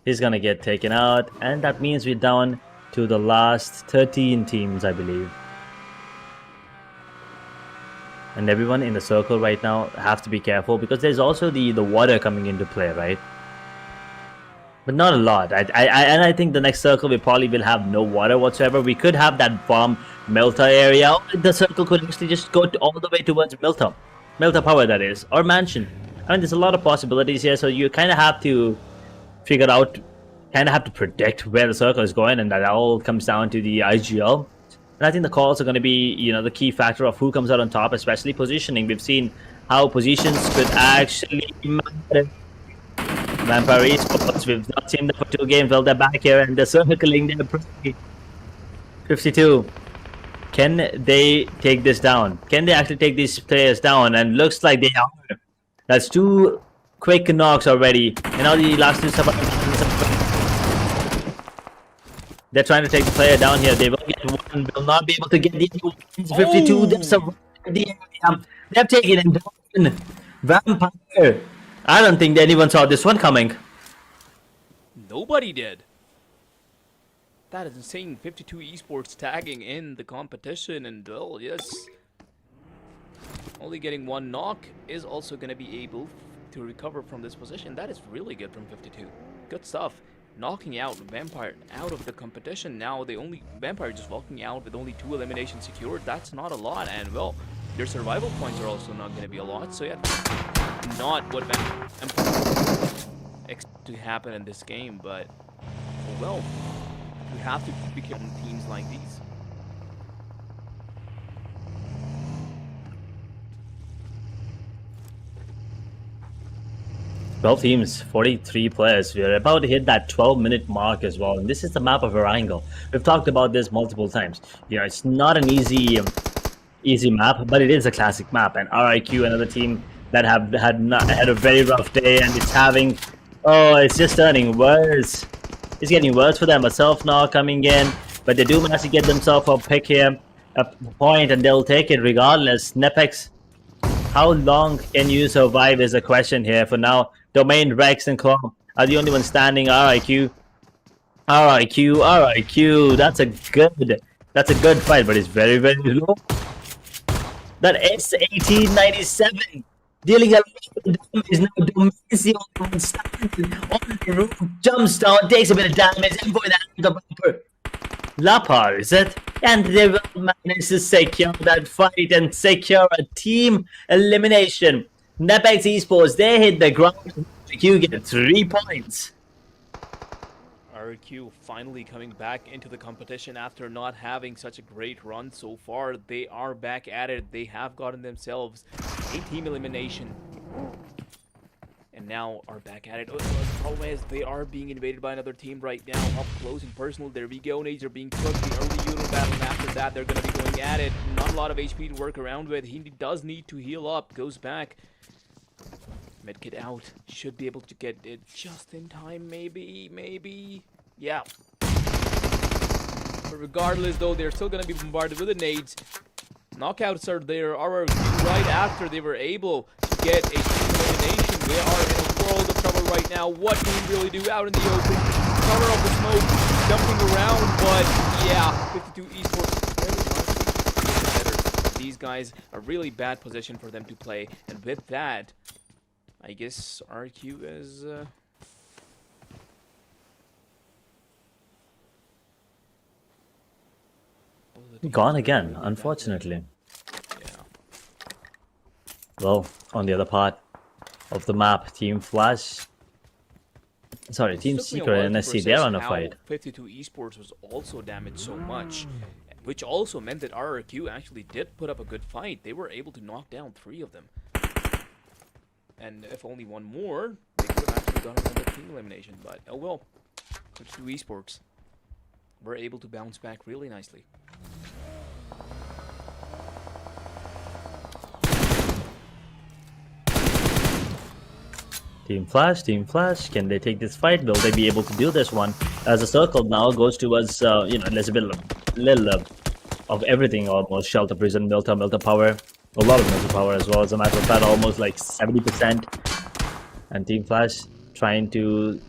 He's gonna get taken out, and that means we're down to the last 13 teams, I believe. And everyone in the circle right now have to be careful because there's also the water coming into play, right? But not a lot. I think the next circle we probably will have no water whatsoever. We could have that farm Melta area. The circle could actually just go all the way towards Melta Power, that is, or Mansion. I mean, there's a lot of possibilities here, so you kind of have to figure out, kind of have to predict where the circle is going, and that all comes down to the IGL. And I think the calls are going to be, you know, the key factor of who comes out on top, especially positioning. We've seen how positions could actually matter. Vampire Esports, we've not seen them for 2 games. Well, they're back here and they're circling their prey. 52. Can they take this down? Can they actually take these players down? And looks like they are. That's 2 quick knocks already. And now the last 2 they're trying to take the player down here. They will get one, will not be able to get the other ones. 52, they're surrounded the area. They've taken him down. Vampire. I don't think anyone saw this one coming. Nobody did. That is insane. 52 Esports tagging in the competition, and well, yes. Only getting 1 knock is also going to be able to recover from this position. That is really good from 52. Good stuff. Knocking out Vampire out of the competition. Now the only Vampire just walking out with only 2 eliminations secured. That's not a lot, and well, their survival points are also not going to be a lot. So yeah, not what Vampire expect to happen in this game, but well, you have to be careful on teams like these. Twelve teams, 43 players. We're about to hit that 12-minute mark as well. And this is the map of Erangel. We've talked about this multiple times. You know, it's not an easy map, but it is a classic map. And RIQ, another team that had a very rough day, and it's having, oh, it's just turning worse. It's getting worse for them. A self-knock coming in, but they do manage to get themselves a pick here, a point, and they'll take it regardless. Nepex, how long can you survive is a question here. For now, Domain, Rex, and Claw are the only ones standing. RIQ. That's a good fight, but it's very, very low. That S1897 dealing a lot of damage. Now Domain is the only one standing on the roof. Jumps down, takes a bit of damage, and for that the bumper. Lapar, is it? And they will manage to secure that fight and secure a team elimination. Nepex Esports, they hit the ground. You get 3 points. RQ finally coming back into the competition after not having such a great run so far. They are back at it. They have gotten themselves a team elimination. And now are back at it. Oh, the problem is they are being invaded by another team right now. Up close and personal. There we go. Nades are being cooked. The early Uno battle, and after that they're going to be going at it. Not a lot of HP to work around with. He does need to heal up. Goes back. Medkit out. Should be able to get it just in time, maybe. Yeah. But regardless, though, they're still going to be bombarded with the nades. Knockouts are there. RRQ right after they were able to get a elimination. They are in a world of trouble right now. What can we really do out in the open? Cover of the smoke, jumping around, but yeah, 52 Esports better. These guys are really bad position for them to play, and with that, I guess RQ is gone again, unfortunately. Yeah. Well, on the other part of the map, Team Flash Sorry, It Team took me a Secret while and to NSC, they're process on a how fight. 52 Esports was also damaged so much, which also meant that RRQ actually did put up a good fight. They were able to knock down 3 of them. And if only one more, they could have actually done another team elimination. But oh well, 52 Esports were able to bounce back really nicely. Team Flash, can they take this fight? Will they be able to do this one? As the circle now goes towards, there's a little of everything almost. Shelter, Prison, Milta Power. A lot of Milta Power as well. As a matter of fact, almost like 70%. And Team Flash trying to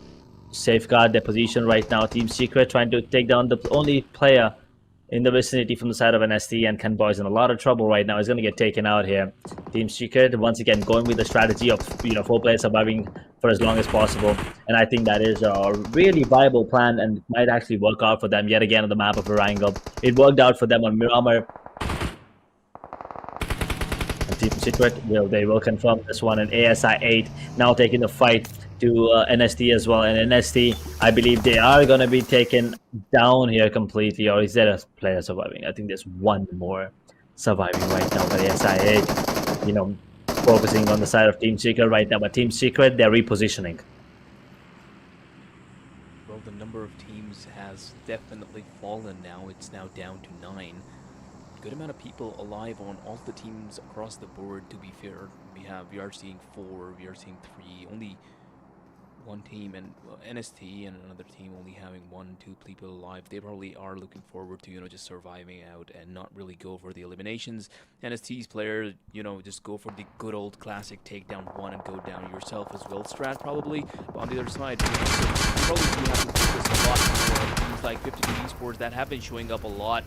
safeguard their position right now. Team Secret trying to take down the only player in the vicinity from the side of NST, and Ken Boy's in a lot of trouble right now. He's going to get taken out here. Team Secret, once again, going with the strategy of 4 players surviving for as long as possible. And I think that is a really viable plan and might actually work out for them yet again on the map of Erangel. It worked out for them on Miramar. And Team Secret, they will confirm this one. And ASI 8 now taking the fight to NST as well. And NST, I believe they are going to be taken down here completely. Or is there a player surviving? I think there's one more surviving right now. But ASI 8, focusing on the side of Team Secret right now. But Team Secret, they're repositioning. Well, the number of teams has definitely fallen now. It's now down to 9. Good amount of people alive on all the teams across the board, to be fair. We are seeing 4, we are seeing 3, only one team, and NST and another team only having 1, 2 people alive. They probably are looking forward to just surviving out and not really go for the eliminations. NST's players just go for the good old classic take down 1 and go down yourself as well strat probably. But on the other side, you probably do have to focus a lot more on things like 52 Esports that have been showing up a lot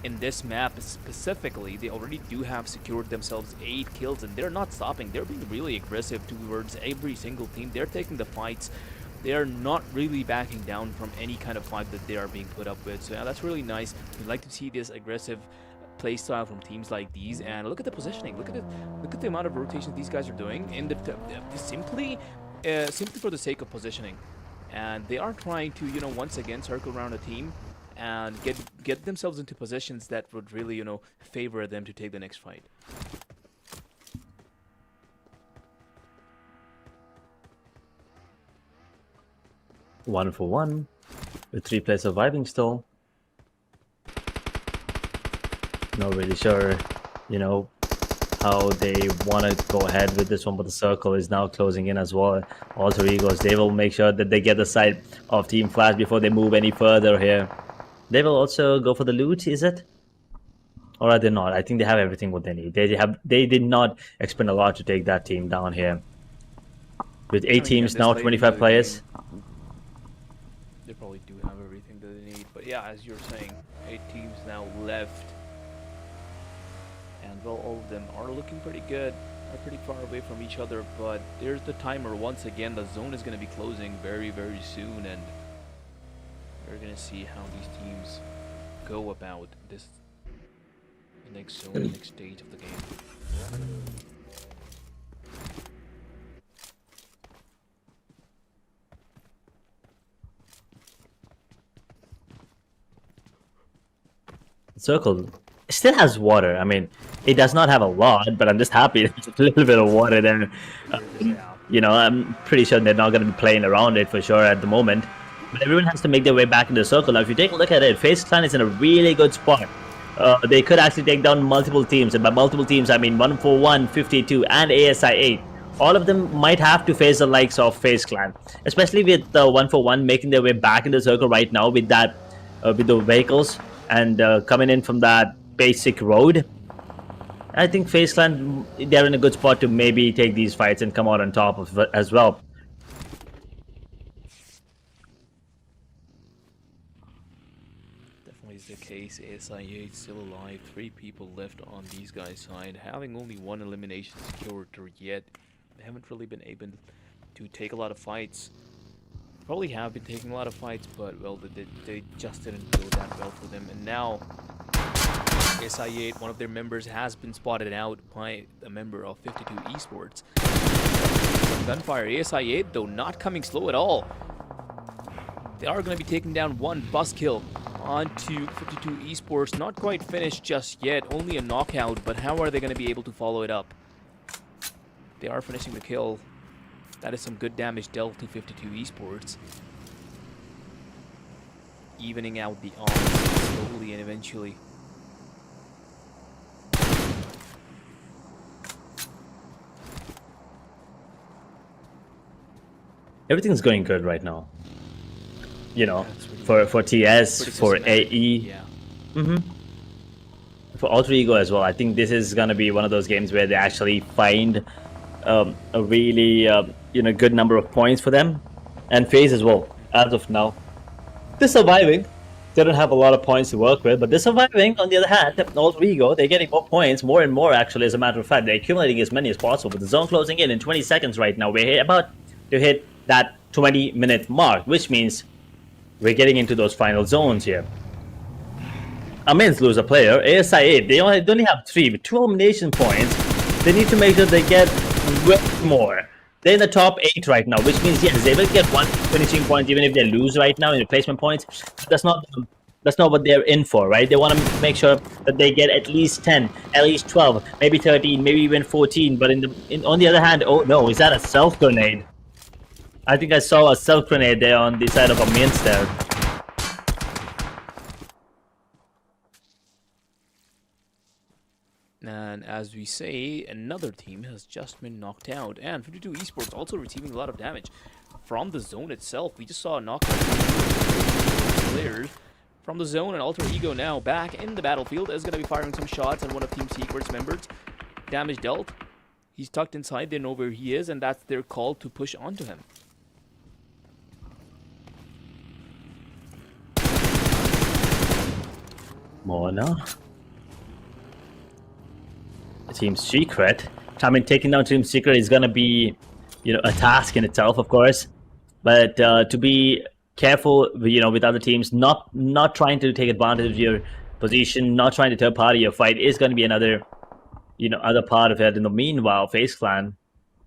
in this map specifically. They already do have secured themselves 8 kills, and they're not stopping. They're being really aggressive towards every single team. They're taking the fights. They are not really backing down from any kind of fight that they are being put up with. So yeah, that's really nice. We'd like to see this aggressive playstyle from teams like these. And look at the positioning. Look at the amount of rotations these guys are doing in simply for the sake of positioning. And they are trying to once again circle around a team and get themselves into positions that would really, favor them to take the next fight. One for one, with 3 players surviving still. Not really sure, how they want to go ahead with this one, but the circle is now closing in as well. Alter Egos, they will make sure that they get the side of Team Flash before they move any further here. They will also go for the loot, is it? Or are they not? I think they have everything what they need. They did not expend a lot to take that team down here. With 8 teams now, 25 players. They probably do have everything that they need. But yeah, as you're saying, 8 teams now left. And well, all of them are looking pretty good. Are pretty far away from each other. But there's the timer once again. The zone is going to be closing very, very soon. And we're going to see how these teams go about this next zone, the next stage of the game. Circle still has water. I mean, it does not have a lot, but I'm just happy there's a little bit of water there. I'm pretty sure they're not going to be playing around it for sure at the moment. But everyone has to make their way back into the circle. Now, if you take a look at it, FaZe Clan is in a really good spot. They could actually take down multiple teams. And by multiple teams, I mean 141, 52, and ASI 8. All of them might have to face the likes of FaZe Clan. Especially with 141 making their way back in the circle right now with that, with the vehicles and coming in from that basic road. I think FaZe Clan, they're in a good spot to maybe take these fights and come out on top of it as well. Definitely is the case. ASI 8 still alive. 3 people left on these guys' side. Having only 1 elimination secured yet. They haven't really been able to take a lot of fights. Probably have been taking a lot of fights, but well, they just didn't go that well for them. And now ASI 8, one of their members, has been spotted out by a member of 52 Esports. Gunfire. ASI 8 though not coming slow at all. They are going to be taking down one bus kill onto 52 Esports. Not quite finished just yet, only a knockout, but how are they going to be able to follow it up? They are finishing the kill. That is some good damage dealt to 52 Esports. Evening out the odds slowly and eventually. Everything's going good right now. You know, really for TS, for systematic. AE, Yeah. for Alter Ego as well. I think this is gonna be one of those games where they actually find a really good number of points for them, and FaZe as well. As of now, they're surviving. They don't have a lot of points to work with, but they're surviving. On the other hand, Alter Ego, they're getting more points, more and more actually. As a matter of fact, they're accumulating as many as possible. With the zone closing in 20 seconds right now, we're about to hit that 20-minute mark, which means we're getting into those final zones here. Amins lose a player. ASI 8, they only have 3 with 2 elimination points. They need to make sure they get way more. They're in the top 8 right now, which means yes, they will get 1 finishing point even if they lose right now in replacement points. That's not what they're in for, right? They want to make sure that they get at least 10, at least 12, maybe 13, maybe even 14. But on the other hand, oh no, is that a self grenade? I think I saw a self grenade there on the side of Amins there. And as we say, another team has just been knocked out. And 52 Esports also receiving a lot of damage from the zone itself. We just saw a knockout players from the zone, and Alter Ego now back in the battlefield is going to be firing some shots at one of Team Secret's members. Damage dealt. He's tucked inside. They know where he is, and that's their call to push onto him. Mona. Team Secret. I mean, taking down Team Secret is gonna be, a task in itself, of course. But to be careful, with other teams, not trying to take advantage of your position, not trying to third party your fight is gonna be another, other part of it. In the meanwhile, FaZe Clan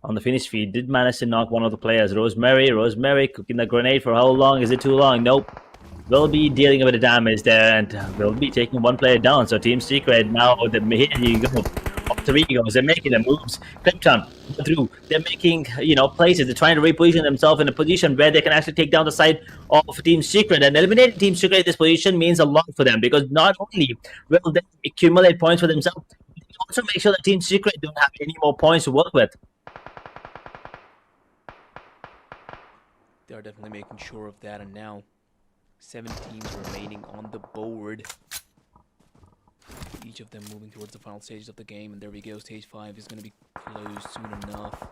on the finish feed did manage to knock one of the players. Rosemary cooking the grenade for how long? Is it too long? Nope. Will be dealing a bit of damage there, and will be taking one player down. So Team Secret now, here you go. Alter Egos, they're making their moves. Krypton through. They're making places. They're trying to reposition themselves in a position where they can actually take down the side of Team Secret. And eliminating Team Secret in this position means a lot for them, because not only will they accumulate points for themselves, they also make sure that Team Secret don't have any more points to work with. They are definitely making sure of that, and now 7 teams remaining on the board. Each of them moving towards the final stages of the game, and there we go. Stage 5 is going to be closed soon enough.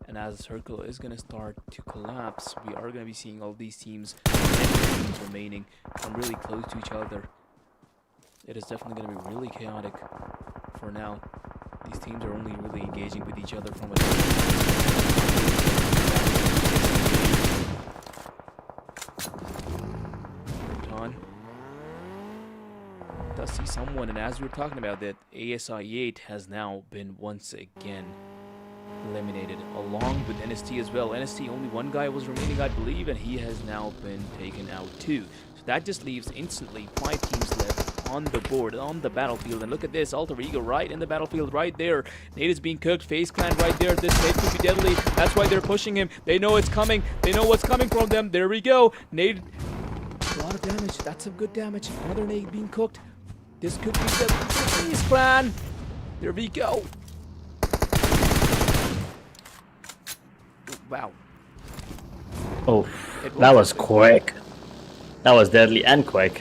And as the circle is going to start to collapse, we are going to be seeing all these teams, 10 teams remaining, come really close to each other. It is definitely going to be really chaotic for now. These teams are only really engaging with each other from a does see someone, and as we were talking about that, ASI 8 has now been once again eliminated, along with NST as well. NST, only one guy was remaining, I believe, and he has now been taken out too. So that just leaves instantly 5 teams left on the board, on the battlefield. And look at this, Alter Ego right in the battlefield right there. Nade is being cooked, FaZe Clan right there. This Nade could be deadly. That's why they're pushing him. They know it's coming. They know what's coming from them. There we go. Nade, a lot of damage. That's some good damage. Another Nade being cooked. This could be the FaZe Clan. There we go. Wow. Oh, that was quick. That was deadly and quick.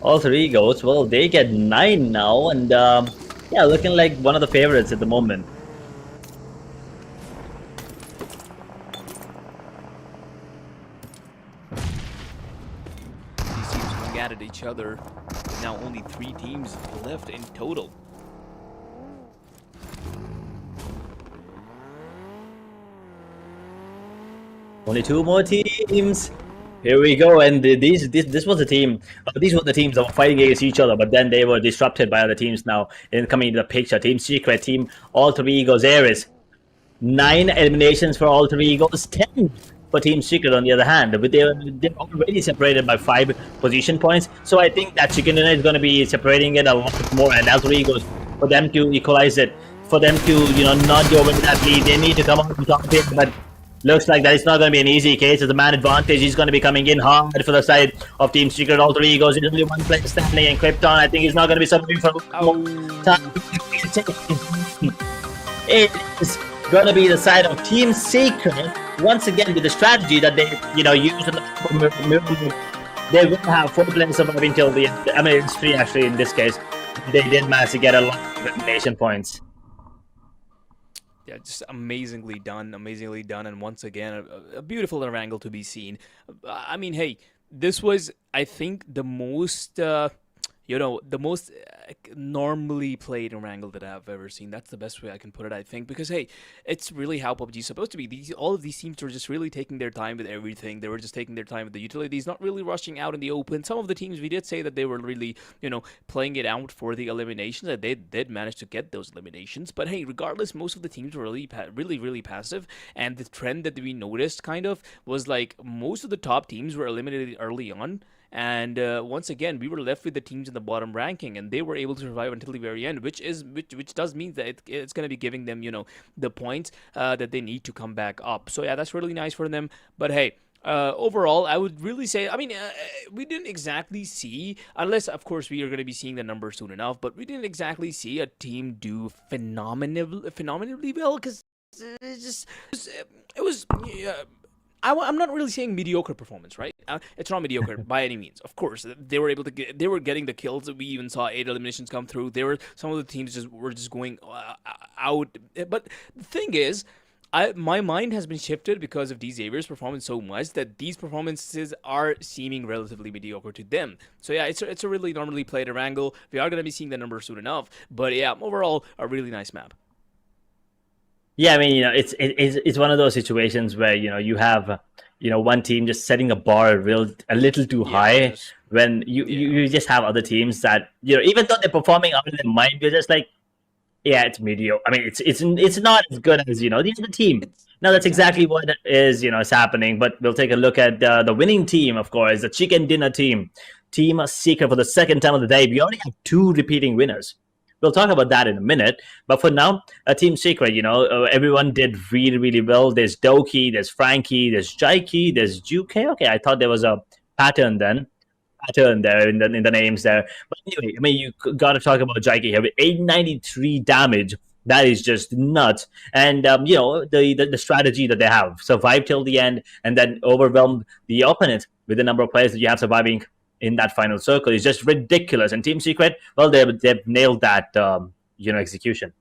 Alter Egos, well, they get 9 now, and yeah, looking like one of the favorites at the moment. These teams going at each other. Now only 3 teams left in total. Only 2 more teams. Here we go, and this was the team. These were the teams that were fighting against each other, but then they were disrupted by other teams now. And coming into the picture, Team Secret, Team Alter Egos, Ares. 9 eliminations for Alter Egos, 10 for Team Secret, on the other hand, but they're already separated by 5 position points. So I think that Chicken Dinner is going to be separating it a lot more, and Alter Egos, for them to equalize it, for them to not go with that lead, they need to come out on top here. But looks like that it's not going to be an easy case. As a man advantage, he's going to be coming in hard for the side of Team Secret. Alter Egos, there's only one player standing, and Krypton, I think he's not going to be surviving for a long time. It is going to be the side of Team Secret once again with the strategy that they use in the they will have 4 players surviving till the end. I mean, it's 3 actually in this case. They did manage to get a lot of elimination points. Yeah, just amazingly done, and once again, a beautiful Erangel to be seen. I mean, hey, this was, I think, the most, the most normally played Erangel that I've ever seen. That's the best way I can put it, I think, because, hey, it's really how PUBG is supposed to be. All of these teams were just really taking their time with everything. They were just taking their time with the utilities, not really rushing out in the open. Some of the teams, we did say that they were really, playing it out for the eliminations, and they did manage to get those eliminations. But, hey, regardless, most of the teams were really passive, and the trend that we noticed, kind of, was like most of the top teams were eliminated early on. And once again, we were left with the teams in the bottom ranking, and they were able to survive until the very end, which does mean that it's going to be giving them, the points that they need to come back up. So yeah, that's really nice for them. But hey, overall, I would really say, I mean, we didn't exactly see, unless of course we are going to be seeing the numbers soon enough, but we didn't exactly see a team do phenomenally well, because it was. I'm not really saying mediocre performance, right? It's not mediocre by any means. Of course, they were able to they were getting the kills. We even saw 8 eliminations come through. Some of the teams were just going out. But the thing is, my mind has been shifted because of Xavier's performance so much that these performances are seeming relatively mediocre to them. So yeah, it's a really normally played Erangel. We are going to be seeing the numbers soon enough. But yeah, overall, a really nice map. Yeah, I mean, it's one of those situations where you have one team just setting a bar a little too high, when you just have other teams that even though they're performing up in their mind, you're just like, yeah, it's mediocre. I mean, it's not as good as these are the team. Now that's exactly what is happening. But we'll take a look at the winning team, of course, the Chicken Dinner team, Team Secret, for the second time of the day. We already have 2 repeating winners. We'll talk about that in a minute. But for now, Team Secret, everyone did really well. There's Doki, there's Frankie, there's Jaiki, there's Juke. Okay, I thought there was a pattern there in the names there. But anyway, I mean, you got to talk about Jaiki here with 893 damage. That is just nuts. And the strategy that they have: survive till the end and then overwhelm the opponent with the number of players that you have surviving in that final circle is just ridiculous. And Team Secret, well, they've nailed that execution.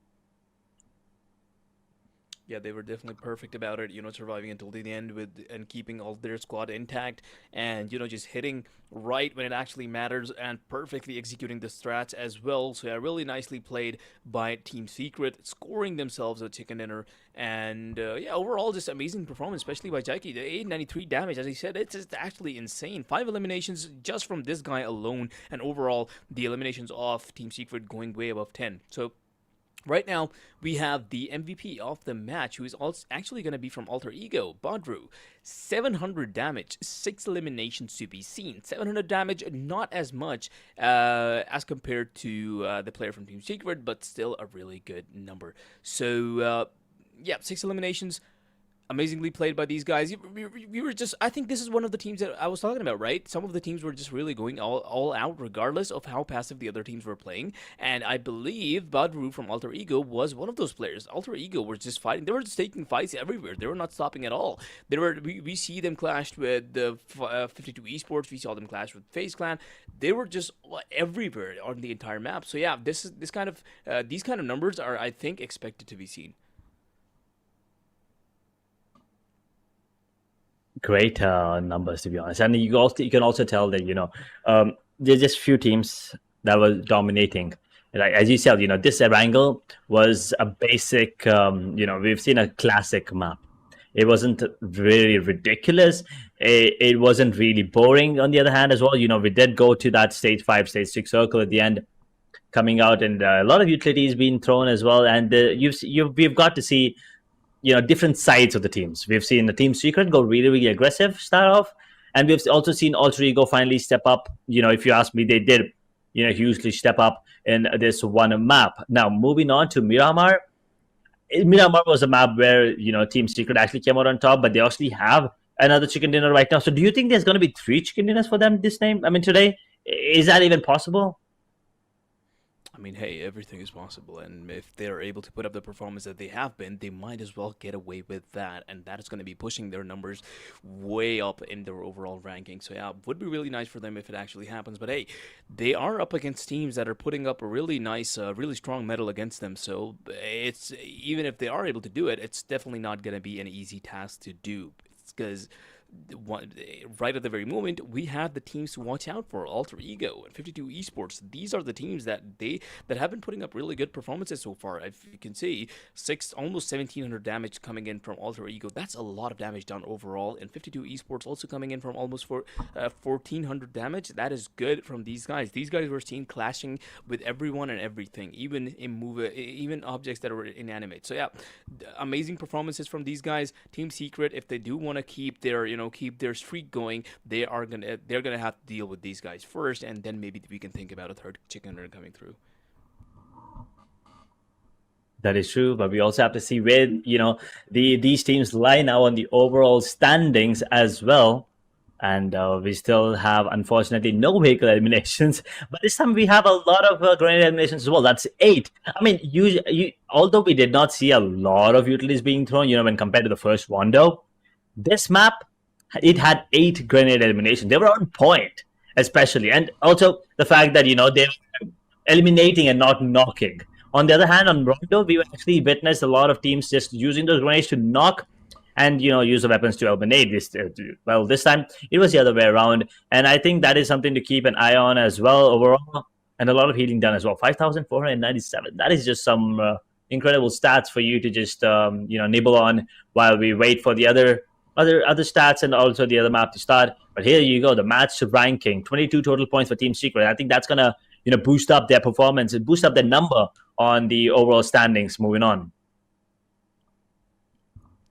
Yeah, they were definitely perfect about it, surviving until the end and keeping all their squad intact, and just hitting right when it actually matters and perfectly executing the strats as well. So yeah, really nicely played by Team Secret, scoring themselves a Chicken Dinner. And yeah, overall just amazing performance, especially by Jaiki. The 893 damage, as I said, it's just actually insane. 5 eliminations just from this guy alone, and overall the eliminations of Team Secret going way above 10. So right now, we have the MVP of the match, who is also actually going to be from Alter Ego, Badru. 700 damage, 6 eliminations to be seen. 700 damage, not as much as compared to the player from Team Secret, but still a really good number. So, yeah, 6 eliminations. Amazingly played by these guys. We were just, I think this is one of the teams that I was talking about, right? Some of the teams were just really going all out, regardless of how passive the other teams were playing. And I believe Badru from Alter Ego was one of those players. Alter Ego were just fighting. They were just taking fights everywhere. They were not stopping at all. We see them clashed with the 52 Esports. We saw them clash with FaZe Clan. They were just everywhere on the entire map. So yeah, these kind of numbers are, I think, expected to be seen. Great numbers, to be honest. And you can also tell that there's just few teams that were dominating. Like, as you said, this Erangel was a basic. We've seen a classic map. It wasn't really ridiculous. It wasn't really boring. On the other hand, as well, we did go to that stage 5, stage 6 circle at the end, coming out, and a lot of utilities being thrown as well. And we've got to see different sides of the teams. We've seen the Team Secret go really, really aggressive, start off, and we've also seen Alter Ego finally step up. If you ask me, they did, hugely step up in this one map. Now, moving on to Miramar. Miramar was a map where, Team Secret actually came out on top, but they actually have another chicken dinner right now. So do you think there's going to be 3 chicken dinners for them today? Is that even possible? I mean, hey, everything is possible, and if they're able to put up the performance that they have been, they might as well get away with that, and that is going to be pushing their numbers way up in their overall ranking. So yeah, would be really nice for them if it actually happens. But hey, they are up against teams that are putting up a really nice, really strong medal against them. So it's even if they are able to do it, it's definitely not going to be an easy task to do. It's because right at the very moment, we have the teams to watch out for: Alter Ego and 52 Esports. These are the teams that have been putting up really good performances so far. If you can see, almost 1,700 damage coming in from Alter Ego. That's a lot of damage done overall. And 52 Esports also coming in from almost 1,400 damage. That is good from these guys. These guys were seen clashing with everyone and everything, even objects that were inanimate. So yeah, amazing performances from these guys. Team Secret, if they do want to keep their streak going, they're gonna have to deal with these guys first, and then maybe we can think about a third chicken dinner coming through. That is true, but we also have to see where these teams lie now on the overall standings as well. And we still have, unfortunately, no vehicle eliminations. But this time we have a lot of grenade eliminations as well. That's 8. I mean, although we did not see a lot of utilities being thrown, when compared to the first Rondo, this map, it had 8 grenade eliminations. They were on point, especially. And also the fact that, they were eliminating and not knocking. On the other hand, on Rondo, we actually witnessed a lot of teams just using those grenades to knock and, use the weapons to eliminate. This time, it was the other way around. And I think that is something to keep an eye on as well overall. And a lot of healing done as well. 5,497. That is just some incredible stats for you to just, nibble on while we wait for the other stats and also the other map to start. But here you go, the match ranking, 22 total points for Team Secret. I think that's gonna boost up their performance and boost up their number on the overall standings moving on.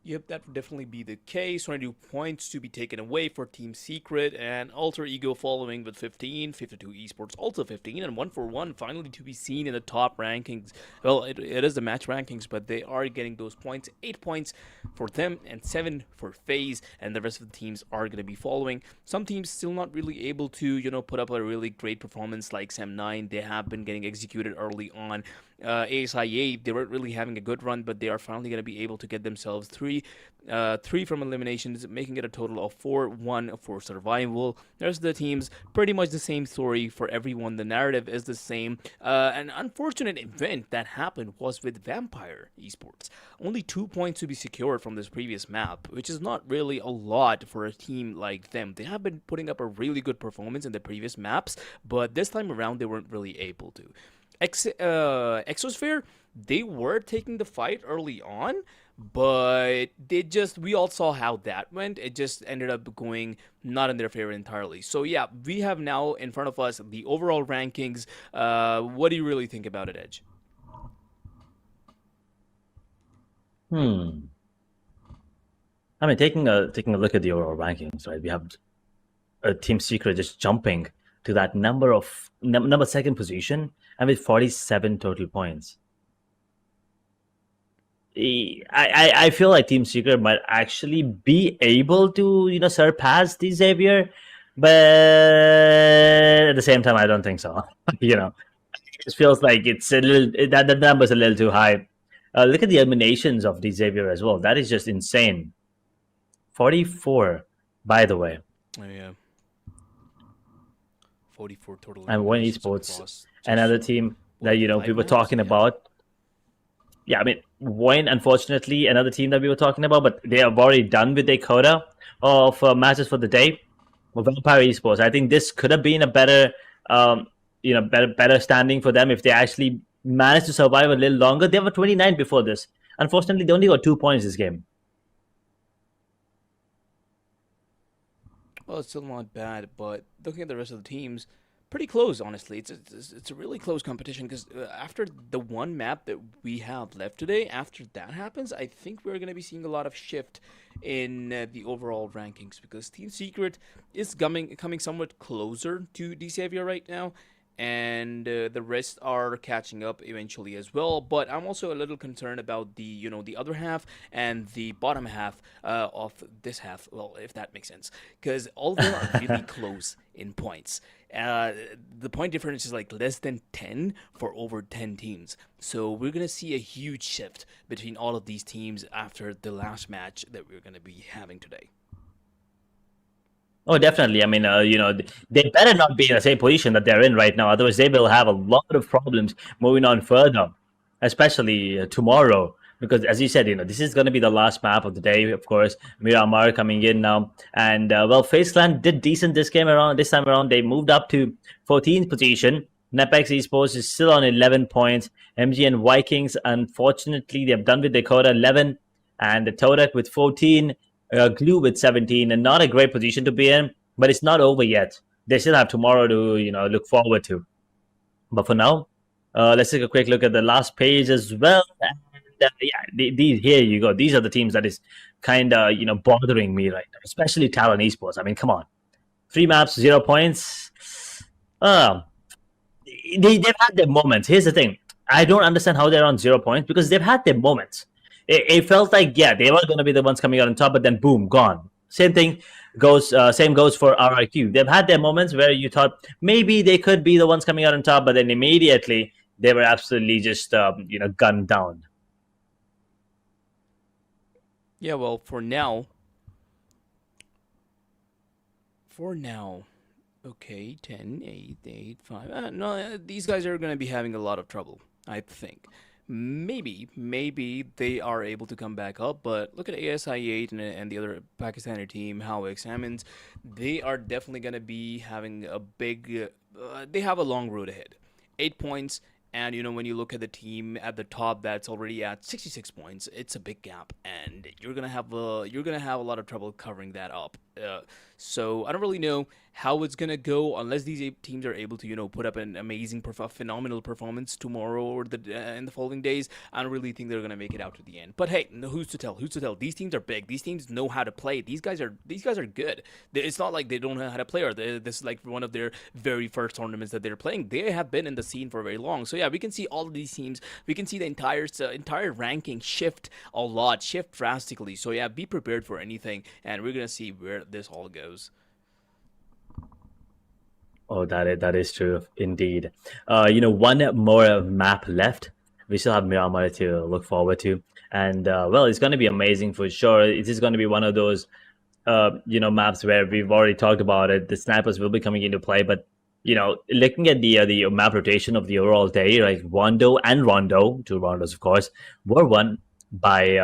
Yep, that would definitely be the case. 22 points to be taken away for Team Secret, and Alter Ego following with 15, 52 Esports also 15, and 141 finally to be seen in the top rankings. Well, it is the match rankings, but they are getting those points. 8 points for them and 7 for FaZe, and the rest of the teams are going to be following. Some teams still not really able to, put up a really great performance like Sam9. They have been getting executed early on. ASIA, they weren't really having a good run, but they are finally going to be able to get themselves 3 from eliminations, making it a total of 4-1 for survival. There's the teams, pretty much the same story for everyone. The narrative is the same. An unfortunate event that happened was with Vampire Esports. Only 2 points to be secured from this previous map, which is not really a lot for a team like them. They have been putting up a really good performance in the previous maps, but this time around they weren't really able to. Exosphere, they were taking the fight early on, but we all saw how that went. It just ended up going not in their favor entirely. So yeah, we have now in front of us the overall rankings. What do you really think about it, Edge? I mean, taking a look at the overall rankings, right? We have a Team Secret just jumping to that number 2nd position, and with 47 total points. I feel like Team Secret might actually be able to surpass the Xavier, but at the same time I don't think so. It feels like it's a little that the number's a little too high. Look at the eliminations of the Xavier as well. That is just insane. 44, by the way. Oh yeah. 44 total. And one Esports, another team that we were talking about. Yeah, I mean, Wayne, unfortunately, another team that we were talking about, but they have already done with their quota of matches for the day. Well, Vampire Esports, I think this could have been a better, better standing for them if they actually managed to survive a little longer. They were 29 before this. Unfortunately, they only got 2 points this game. Well, it's still not bad, but looking at the rest of the teams, pretty close, honestly. It's a really close competition because after the one map that we have left today, after that happens, I think we're going to be seeing a lot of shift in the overall rankings because Team Secret is coming somewhat closer to Xavier right now, and the rest are catching up eventually as well. But I'm also a little concerned about the other half and the bottom half of this half. Well, if that makes sense, because all of them are really close in points. The point difference is like less than 10 for over 10 teams. So we're gonna see a huge shift between all of these teams after the last match that we're gonna be having today. Oh, definitely. I mean, they better not be in the same position that they're in right now. Otherwise, they will have a lot of problems moving on further, especially tomorrow. Because, as you said, this is going to be the last map of the day. Of course, Miramar coming in now, and well, FaZe Clan did decent this game around. This time around, they moved up to 14th position. Nepex Esports is still on 11 points. MG and Vikings, unfortunately, they've done with Dakota 11, and the Todak with 14. Glue with 17, and not a great position to be in, but it's not over yet. They still have tomorrow to look forward to. But for now, let's take a quick look at the last page as well. And yeah, these here you go. These are the teams that is kind of bothering me right now, especially Talon Esports. I mean, come on, 3 maps, 0 points. They've had their moments. Here's the thing: I don't understand how they're on 0 points because they've had their moments. It felt like they were going to be the ones coming out on top, but then boom, gone. Same goes for RIQ. They've had their moments where you thought maybe they could be the ones coming out on top, but then immediately they were absolutely just gunned down. Yeah, well, for now, okay, 10, 8, 8, 5. No, these guys are going to be having a lot of trouble, I think. Maybe they are able to come back up, but look at ASI8 and the other Pakistani team, how examines, they are definitely going to be having a big, they have a long road ahead. 8 points, and when you look at the team at the top that's already at 66 points, it's a big gap, and you're gonna have a lot of trouble covering that up. So I don't really know how it's gonna go unless these 8 teams are able to put up an amazing, phenomenal performance tomorrow or in the following days. I don't really think they're gonna make it out to the end. But hey, who's to tell? Who's to tell? These teams are big. These teams know how to play. These guys are good. It's not like they don't know how to play or this is like one of their very first tournaments that they're playing. They have been in the scene for very long. So yeah, we can see all of these teams. We can see the entire ranking shift a lot, shift drastically. So yeah, be prepared for anything, and we're gonna see where this all goes. Oh, that is true indeed. One more map left. We still have Miramar to look forward to, and well, it's going to be amazing for sure. It is going to be one of those maps where we've already talked about it. The snipers will be coming into play, but looking at the map rotation of the overall day, like Rondo and Rondo, 2 Rondos of course, were won by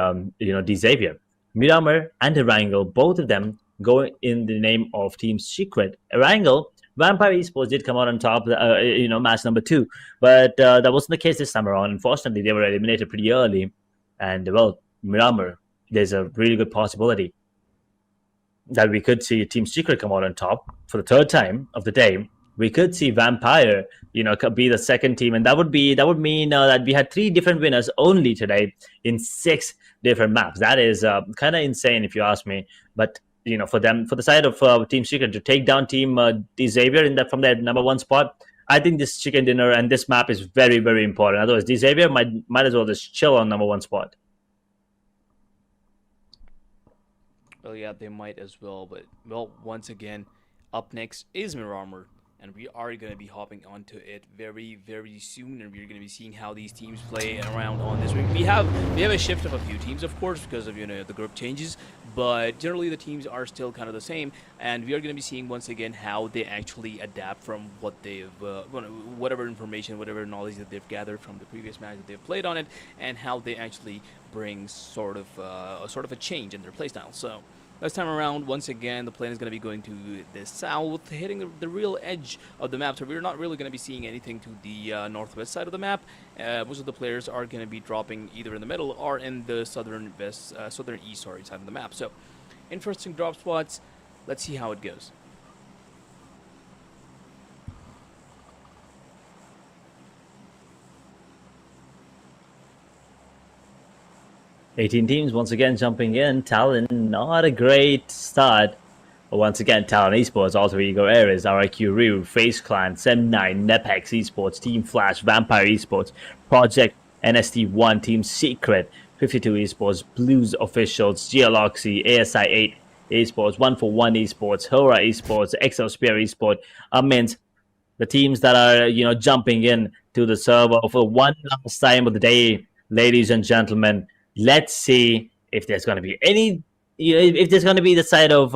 Xavier, Miramar, and Erangel. Both of them go in the name of Team Secret. Erangel, Vampire Esports did come out on top, match number 2, but that wasn't the case this time around. Unfortunately, they were eliminated pretty early, and well, Miramar, there's a really good possibility that we could see Team Secret come out on top for the 3rd time of the day. We could see Vampire, be the second team, and that would mean that we had 3 different winners only today in 6 different maps. That is kind of insane, if you ask me. But for the side of Team Secret to take down Team Xavier from their number 1 spot, I think this chicken dinner and this map is very, very important. Otherwise, Xavier might as well just chill on number 1 spot. Well, yeah, they might as well. But well, once again, up next is Miramar, and we are going to be hopping onto it very, very soon, and we're going to be seeing how these teams play around on this week. We have a shift of a few teams, of course, because of the group changes, but generally the teams are still kind of the same, and we are going to be seeing once again how they actually adapt from what they've whatever information, whatever knowledge that they've gathered from the previous match that they've played on it, and how they actually bring sort of a change in their playstyle. So this time around, once again, the plane is going to be going to the south, hitting the real edge of the map. So we're not really going to be seeing anything to the northwest side of the map. Most of the players are going to be dropping either in the middle or in the southern east side of the map. So interesting drop spots. Let's see how it goes. 18 teams once again jumping in. Talon, not a great start. But once again, Talon Esports, Alter Ego Ares, RIQ Ryu, Face Clan, Sem9, Nepex Esports, Team Flash, Vampire Esports, Project NST1, Team Secret, 52 Esports, Blues Officials, GLOXY, ASI8 Esports, 141 Esports, Hora Esports, Exosphere Esports, Amint, the teams that are jumping in to the server for one last time of the day, ladies and gentlemen. Let's see if there's going to be any, if there's going to be the side of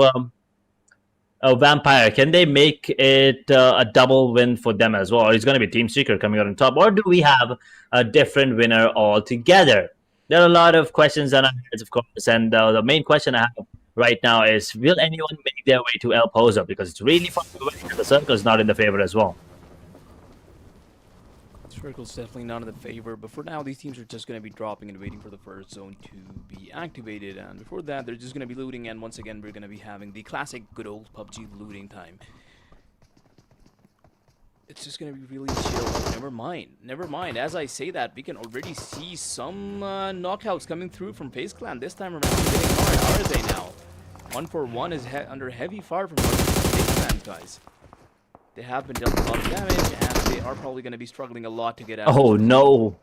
Vampire. Can they make it a double win for them as well? Or is going to be Team Secret coming out on top? Or do we have a different winner altogether? There are a lot of questions on our heads, of course. And the main question I have right now is, will anyone make their way to El Pozo? Because it's really far away and the circle is not in the favor as well. Circle's definitely not in the favor, but for now these teams are just going to be dropping and waiting for the first zone to be activated, and before that they're just going to be looting, and once again we're going to be having the classic good old PUBG looting time. It's just going to be really chill. Never mind, as I say that, we can already see some knockouts coming through from FaZe Clan. This time around getting hard. How are they now? 141 is under heavy fire from FaZe Clan, guys. They have been dealt a lot of damage, and they are probably going to be struggling a lot to get out. Oh no!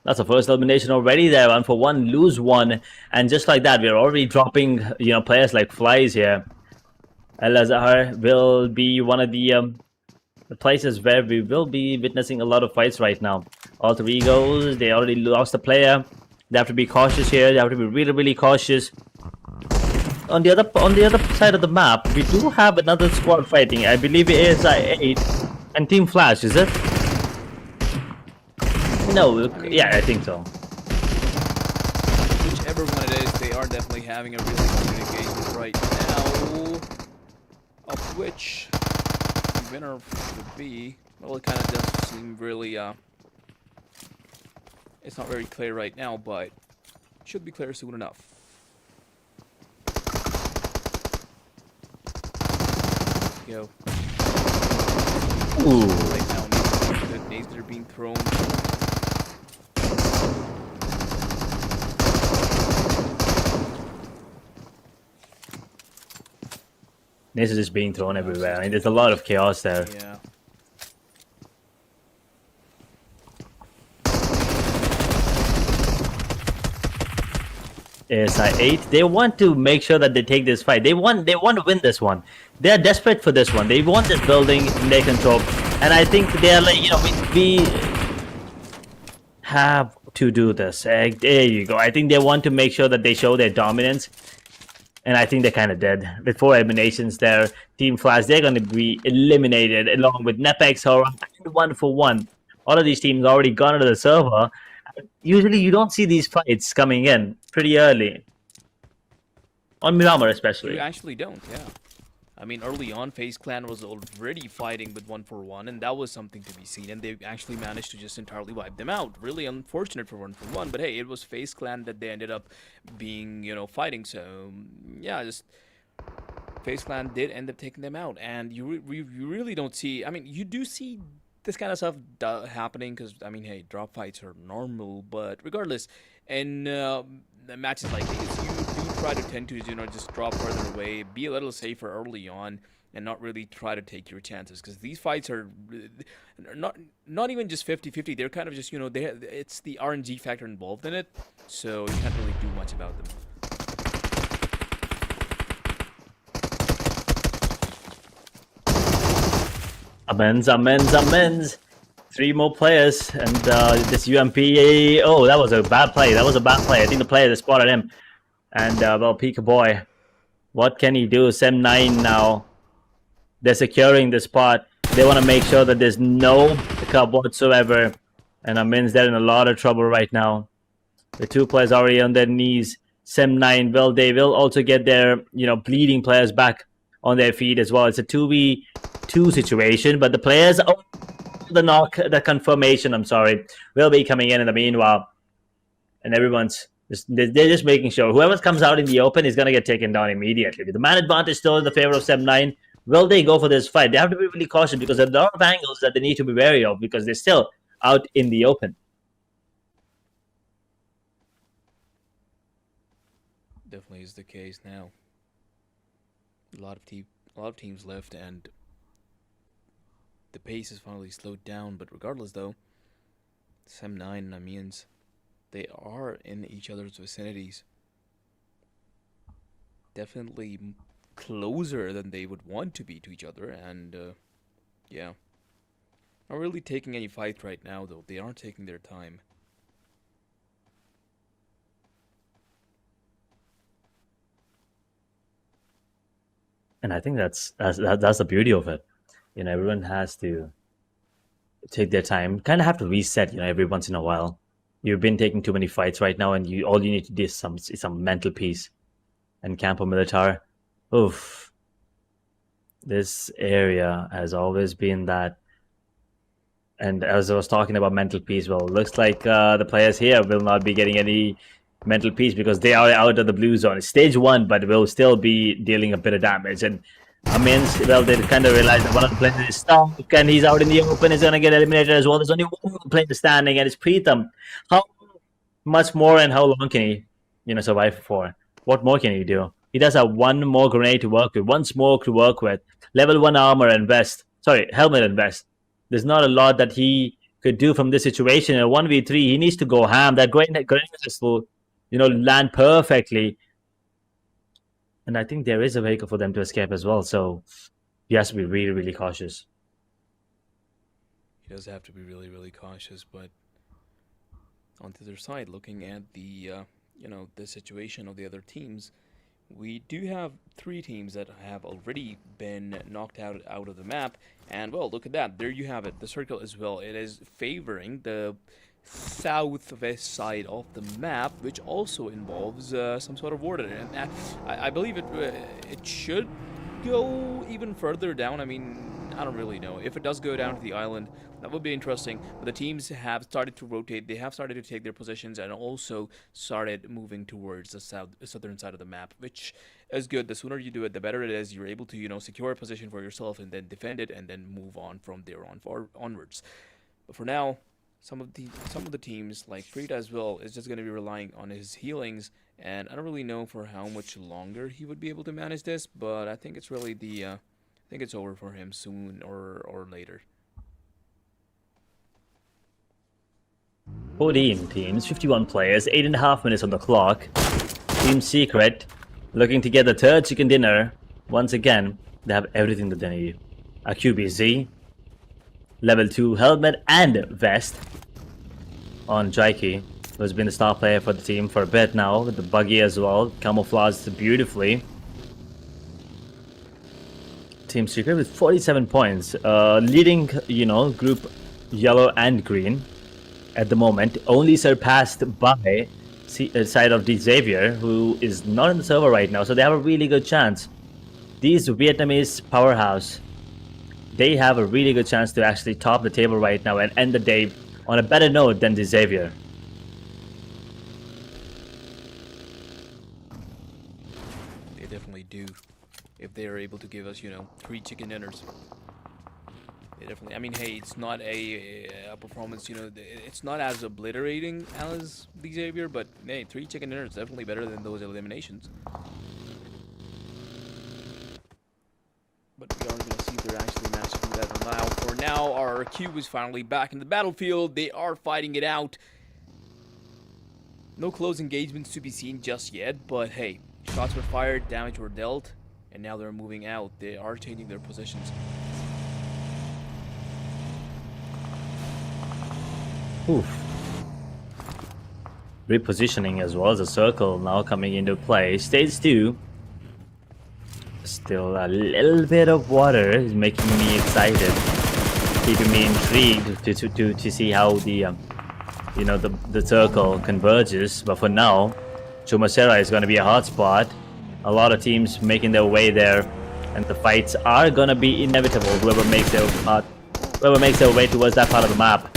That's the first elimination already there. 1-for-1, lose one, and just like that, we're already dropping, players like flies here. El Azhar will be one of the places where we will be witnessing a lot of fights right now. Alter Egos, they already lost a player. They have to be cautious here. They have to be really, really cautious. On the other side of the map, we do have another squad fighting. I believe it is ASI8 and Team Flash, is it? No, yeah, I think so. Whichever one it is, they are definitely having a really good engagement right now. Of which the winner would be, well, it kind of does seem really, it's not very clear right now, but it should be clear soon enough. Go. Ooh. Right now, good nades that are being thrown. This is just being thrown everywhere. I mean, there's a lot of chaos there. Yeah. ASI8, they want to make sure that they take this fight. They want to win this one. They're desperate for this one. They want this building in their control. And I think they're like, we have to do this. There you go. I think they want to make sure that they show their dominance. And I think they're kind of dead. With 4 eliminations there, Team Flash, they're going to be eliminated along with Nepex, Hora, and 1-for-1. All of these teams already gone into the server. Usually you don't see these fights coming in pretty early. On Miramar especially. You actually don't, yeah. I mean, early on, FaZe Clan was already fighting with 1-for-1, and that was something to be seen, and they actually managed to just entirely wipe them out. Really unfortunate for 1-for-1, but hey, it was FaZe Clan that they ended up being, fighting, so yeah, just FaZe Clan did end up taking them out, and you really don't see, I mean, you do see this kind of stuff happening, because, I mean, hey, drop fights are normal, but regardless, in matches like these, you do try to tend to, just drop further away, be a little safer early on, and not really try to take your chances, because these fights are not even just 50-50, they're kind of just, it's the RNG factor involved in it, so you can't really do much about them. Amends. 3 more players, and this UMP, oh, that was a bad play. I think the player that spotted him. And, well, Pika Boy, what can he do? Sem9 now, they're securing the spot. They want to make sure that there's no pickup whatsoever. And Amin's there in a lot of trouble right now. The 2 players already on their knees. Sem9, well, they will also get their, bleeding players back on their feet as well. It's a 2v2 situation, but the players, the confirmation, will be coming in the meanwhile. And everyone's, they're just making sure whoever comes out in the open is going to get taken down immediately. The man advantage still in the favor of Sem9. Will they go for this fight? They have to be really cautious because there are a lot of angles that they need to be wary of because they're still out in the open. definitely is the case now. A lot of teams left, and the pace is finally slowed down. But regardless, though, Sem9 and Amiens, they are in each other's vicinities. Definitely closer than they would want to be to each other, and yeah. Not really taking any fight right now, though. They aren't taking their time. And I think that's the beauty of it. Everyone has to take their time. Kind of have to reset. Every once in a while. You've been taking too many fights right now, and all you need to do is some mental peace. And Campo Militar, oof. This area has always been that. And as I was talking about mental peace, well, looks like the players here will not be getting any mental peace because they are out of the blue zone. It's stage 1, but will still be dealing a bit of damage. And Amiens, well, they kind of realize that one of the players is stuck, and he's out in the open. He's going to get eliminated as well. There's only one player standing, and it's Preetham. How much more and how long can he, survive for? What more can he do? He does have one more grenade to work with, one smoke to work with, level 1 armor and vest. Sorry, helmet and vest. There's not a lot that he could do from this situation. In a 1v3, he needs to go ham. That grenade will, land perfectly. And I think there is a vehicle for them to escape as well. So he has to be really, really cautious. He does have to be really, really cautious. But on the other side, looking at the, the situation of the other teams, we do have 3 teams that have already been knocked out of the map. And, well, look at that. There you have it. The circle as well. It is favoring the southwest side of the map, which also involves some sort of water. And I believe it should go even further down. I mean, I don't really know. If it does go down to the island, that would be interesting. But the teams have started to rotate. They have started to take their positions and also started moving towards the southern side of the map, which is good. The sooner you do it, the better it is. You're able to, secure a position for yourself and then defend it and then move on from there onwards. But for now, some of the teams, like Frida as well, is just going to be relying on his healings, and I don't really know for how much longer he would be able to manage this, but I think it's really I think it's over for him soon or later. 14 teams, 51 players, 8.5 minutes on the clock. Team Secret looking to get the third chicken dinner. Once again, they have everything that they need. A QBZ, level 2 helmet and vest on Jaiki, who's been the star player for the team for a bit now, with the buggy as well, camouflaged beautifully. Team Secret with 47 points, leading, group yellow and green at the moment, only surpassed by side of Xavier, who is not in the server right now, so they have a really good chance. These Vietnamese powerhouse, they have a really good chance to actually top the table right now and end the day on a better note than Xavier. They definitely do. If they are able to give us, 3 chicken dinners. They definitely, I mean, hey, it's not a performance, it's not as obliterating as Xavier, but hey, 3 chicken dinners is definitely better than those eliminations. But we are going to see if they're actually managed to do that or not. For now, our Cube is finally back in the battlefield. They are fighting it out. No close engagements to be seen just yet, but hey, shots were fired, damage were dealt, and now they're moving out. They are changing their positions. Oof. Repositioning as well as a circle now coming into play. Stage 2. Still a little bit of water is making me excited, keeping me intrigued to see how the the circle converges. But for now, Chumacera is going to be a hot spot. A lot of teams making their way there, and the fights are going to be inevitable. Whoever makes their way towards that part of the map.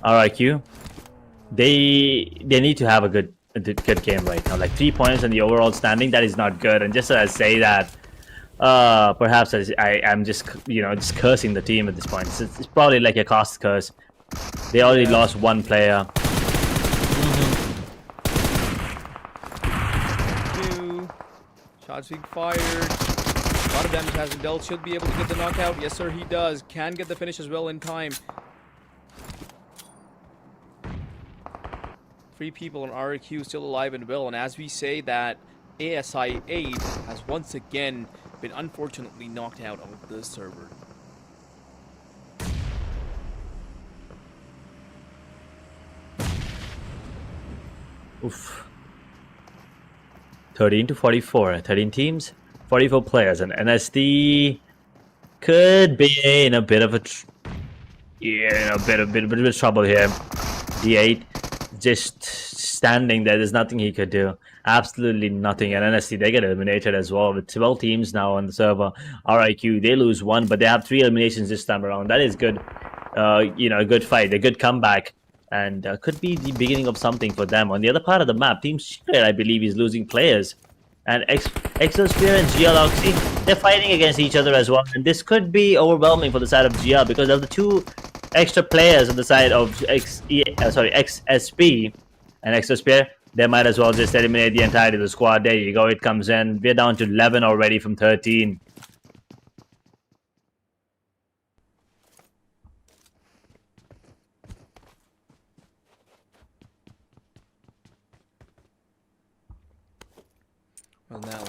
RIQ, they need to have a good game right now. Like 3 points in the overall standing, that is not good. And just as I say that, perhaps I'm just just cursing the team at this point. It's probably like a cost curse. They already lost 1 player. Shots being fired. A lot of damage has been dealt. Should be able to get the knockout. Yes, sir, he does. Can get the finish as well in time. 3 people on RQ still alive and well. And as we say that, ASI 8 has once again been unfortunately knocked out of this server. Oof. 13 to 44. 13 teams, 44 players, and NSD could be in a bit of a bit of trouble here. D8 just standing there. There's nothing he could do. Absolutely nothing. And NSD, they get eliminated as well with 12 teams now on the server. RIQ, they lose 1, but they have 3 eliminations this time around. That is good. A good fight, a good comeback. And could be the beginning of something for them. On the other part of the map, Team Secret, I believe, is losing players. And Exosphere and GL, they're fighting against each other as well. And this could be overwhelming for the side of GL because of the 2 extra players on the side of XSP and Exosphere. They might as well just eliminate the entirety of the squad. There you go, it comes in. We're down to 11 already from 13. Well, now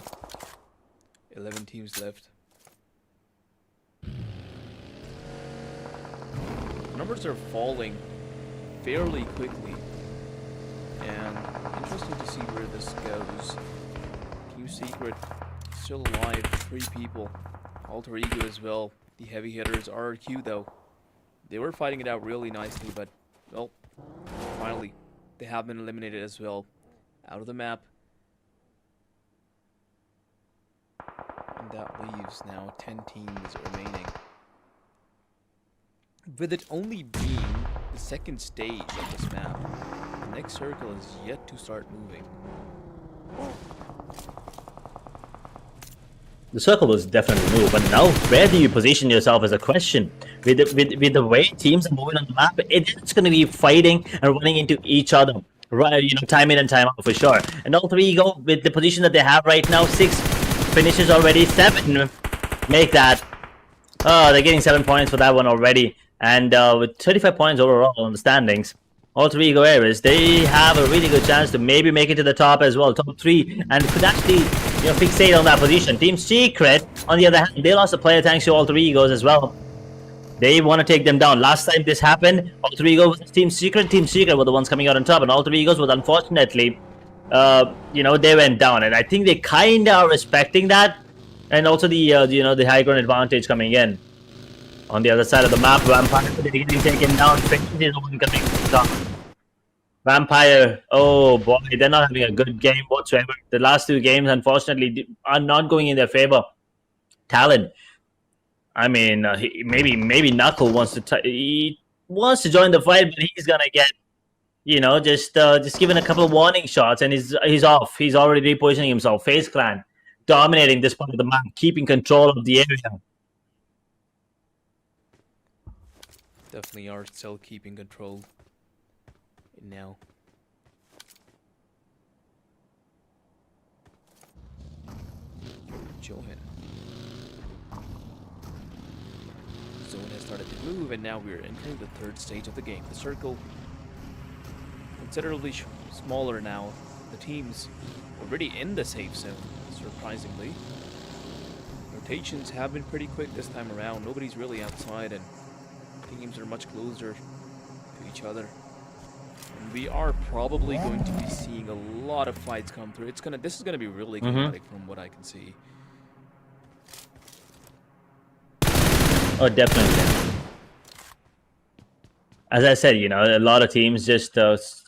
11 teams left. Numbers are falling fairly quickly, and interesting to see where this goes. Team Secret still alive, 3 people. Alter Ego as well. The heavy hitters. RRQ though, they were fighting it out really nicely, but well, finally they have been eliminated as well, out of the map. And that leaves now 10 teams remaining. With it only being the second stage of this map, the next circle is yet to start moving. The circle was definitely moved, but now where do you position yourself as a question? With the way teams are moving on the map, it's going to be fighting and running into each other, right? Time in and time out for sure. And Alter Ego, with the position that they have right now, 6 finishes already, 7 make that. Oh, they're getting 7 points for that one already. And with 35 points overall on the standings, Alter Ego Ares, they have a really good chance to maybe make it to the top as well, top 3, and could actually fixate on that position. Team Secret, on the other hand, they lost a player thanks to Alter Egos as well. They want to take them down. Last time this happened, Alter Ego was Team Secret. Team Secret were the ones coming out on top, and Alter Egos was unfortunately, they went down. And I think they kind of are respecting that, and also the the high ground advantage coming in. On the other side of the map, Vampire is getting taken down. Finch is the one coming to the top. Vampire, oh boy, they're not having a good game whatsoever. The last 2 games, unfortunately, are not going in their favor. Talon, I mean, maybe Knuckle wants to join the fight, but he's gonna get, just given a couple of warning shots, and he's off. He's already repositioning himself. FaZe Clan dominating this part of the map, keeping control of the area. Definitely are still keeping control now. Johan. Zone has started to move, and now we're entering the 3rd stage of the game. The circle, considerably smaller now. The teams already in the safe zone, surprisingly. Rotations have been pretty quick this time around. Nobody's really outside, and teams are much closer to each other. And we are probably going to be seeing a lot of fights come through. This is gonna be really chaotic from what I can see. Oh, definitely. As I said, a lot of teams just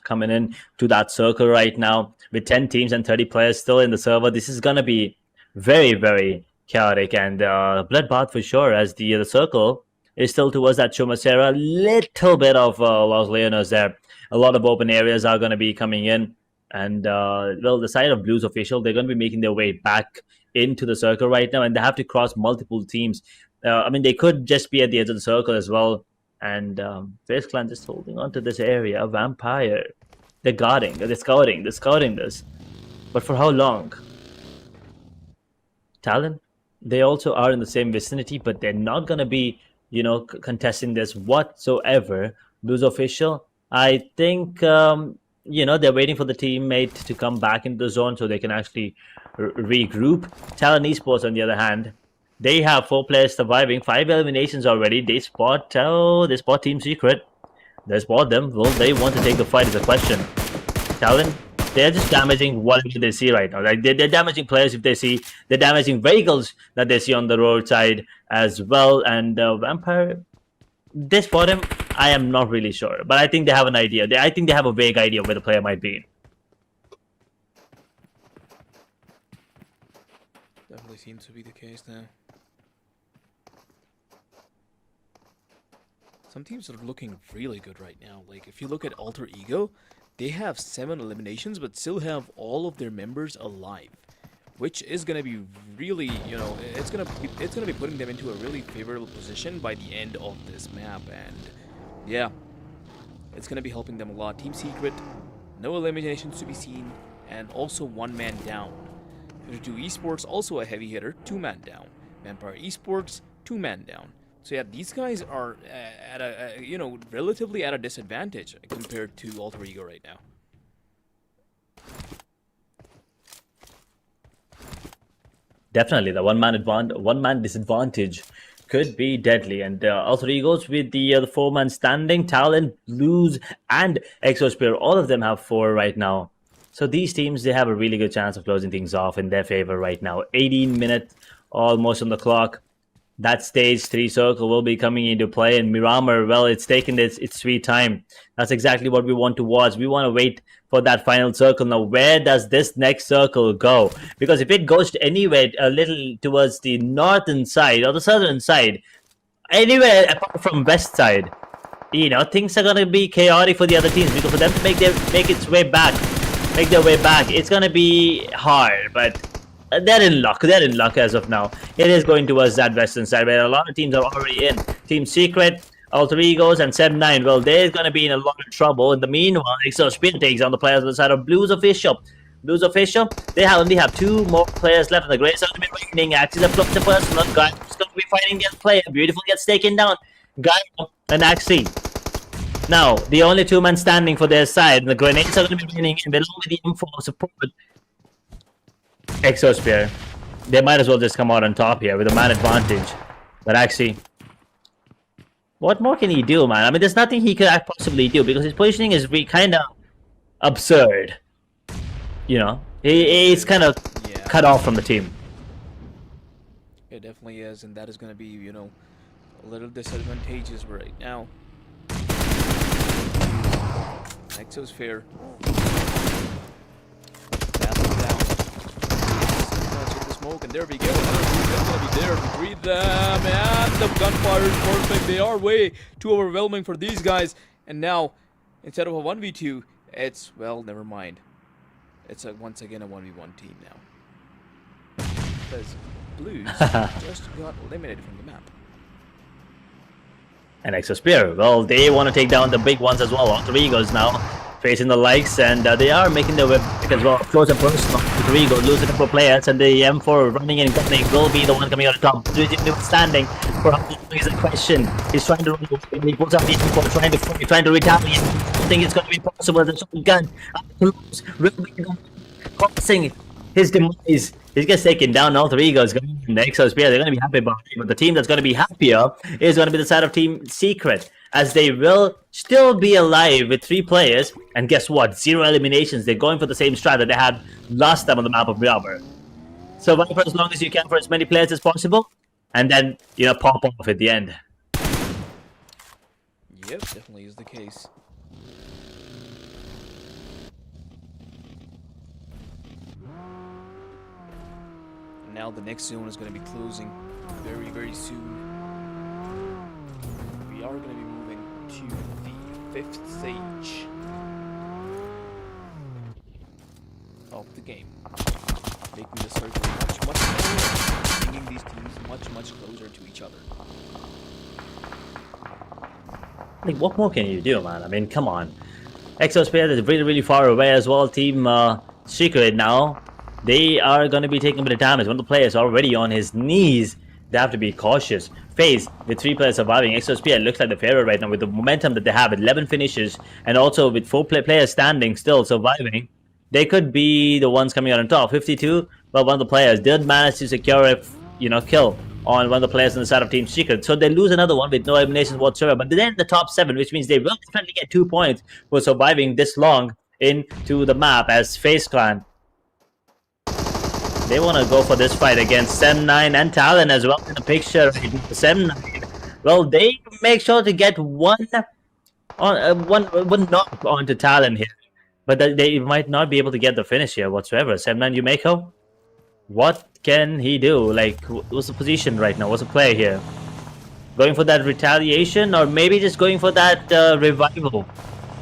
coming in to that circle right now with 10 teams and 30 players still in the server. This is gonna be very, very chaotic, and bloodbath for sure, as the circle is still towards that Chumacera. Little bit of Los Leonos there. A lot of open areas are going to be coming in. And, the side of Blues official, they're going to be making their way back into the circle right now. And they have to cross multiple teams. They could just be at the edge of the circle as well. And FaZe Clan just holding on to this area. Vampire. They're scouting this. But for how long? Talon, they also are in the same vicinity, but they're not going to be, contesting this whatsoever. Blues official, I think, they're waiting for the teammate to come back into the zone so they can actually regroup. Talon Esports, on the other hand, they have 4 players surviving, 5 eliminations already. They spot Team Secret. They spot them. Will they want to take the fight is a question. Talon, they're just damaging whatever they see right now. Like they're damaging players if they see. They're damaging vehicles that they see on the roadside as well. And Vampire, they spot him. I am not really sure, but I think they have an idea. I think they have a vague idea where the player might be. Definitely seems to be the case now. Some teams are looking really good right now. Like if you look at Alter Ego, they have 7 eliminations but still have all of their members alive, which is gonna be really, it's gonna be putting them into a really favorable position by the end of this map. And yeah, it's gonna be helping them a lot. Team Secret, no eliminations to be seen, and also 1 man down. 2 Esports, also a heavy hitter, 2 man down. Vampire Esports, 2 man down. So yeah, these guys are at a relatively at a disadvantage compared to Alter Ego right now. Definitely, the one man disadvantage could be deadly. And Alter Egos with the 4-man standing, Talon, Blues, and Exospear, all of them have 4 right now. So these teams, they have a really good chance of closing things off in their favor right now. 18 minutes almost on the clock. That stage 3 circle will be coming into play, and Miramar, well, it's taken its sweet time. That's exactly what we want to watch. We want to wait for that final circle. Now, where does this next circle go? Because if it goes to anywhere a little towards the northern side or the southern side, anywhere apart from west side, things are going to be chaotic for the other teams, because for them to make their way back, it's going to be hard. But they're in luck. They're in luck as of now. It is going towards that western side where a lot of teams are already in. Team Secret, Alter Egos, and 7-9. Well, they're going to be in a lot of trouble. In the meanwhile, Exospin takes on the players on the side of Blues Official. Blues Official, they only have 2 more players left in the Great Southern Raining. Axis have blocked the personal. Guy is going to be fighting the other player. Beautiful gets taken down. Guy and Axie. Now, the only 2 men standing for their side. The grenades are going to be raining in along with the M4 support. Exosphere, they might as well just come out on top here with a man advantage. But actually, what more can he do, man? I mean, there's nothing he could possibly do because his positioning is kind of absurd. He's kind of cut off from the team. It definitely is, and that is going to be, a little disadvantageous right now. Exosphere. And there we go. Another group is going to be there to greet them. And the gunfire is perfect. They are way too overwhelming for these guys. And now, instead of a 1v2, it's, well, never mind. It's once again a 1v1 team now. Because Blues just got eliminated from the map. And Exospear, well, they want to take down the big ones as well. Alter Egos now facing the likes, and they are making their way back as well. Close and personal. Alter Ego losing a couple of players, and the M4 running and gunning will be the one coming out of top. Standing for how long is the question. He's trying to run away. He pulls out the M4, trying to retaliate. I think it's going to be possible. The shotgun will be causing his demise. He gets taken down. Alter Egos going in the Exosphere. They're going to be happy about it. But the team that's going to be happier is going to be the side of Team Secret, as they will still be alive with 3 players. And guess what? 0 eliminations. They're going for the same strat that they had last time on the map of Miramar. Survive for as long as you can for as many players as possible, and then pop off at the end. Yep, definitely is the case. Now the next zone is going to be closing very, very soon. We are going to be moving to the 5th stage of the game, making the circle much smaller, bringing these teams much closer to each other. Like, what more can you do, man? I mean, come on. Exosphere is really far away as well. Team Secret now, they are going to be taking a bit of damage. One of the players already on his knees. They have to be cautious. FaZe, with 3 players surviving. XOSP looks like the favorite right now with the momentum that they have, 11 finishes, and also with 4 players standing still surviving. They could be the ones coming out on top. 52, but one of the players did manage to secure a kill on one of the players on the side of Team Secret. So they lose another one with no eliminations whatsoever. But they're in the top 7, which means they will definitely get 2 points for surviving this long into the map as FaZe Clan. They want to go for this fight against Sem9 and Talon as well in the picture. Sem9, well, they make sure to get one knock onto Talon here. But they might not be able to get the finish here whatsoever. Sem9 Yumeko, what can he do? Like, what's the position right now? What's the play here? Going for that retaliation, or maybe just going for that revival?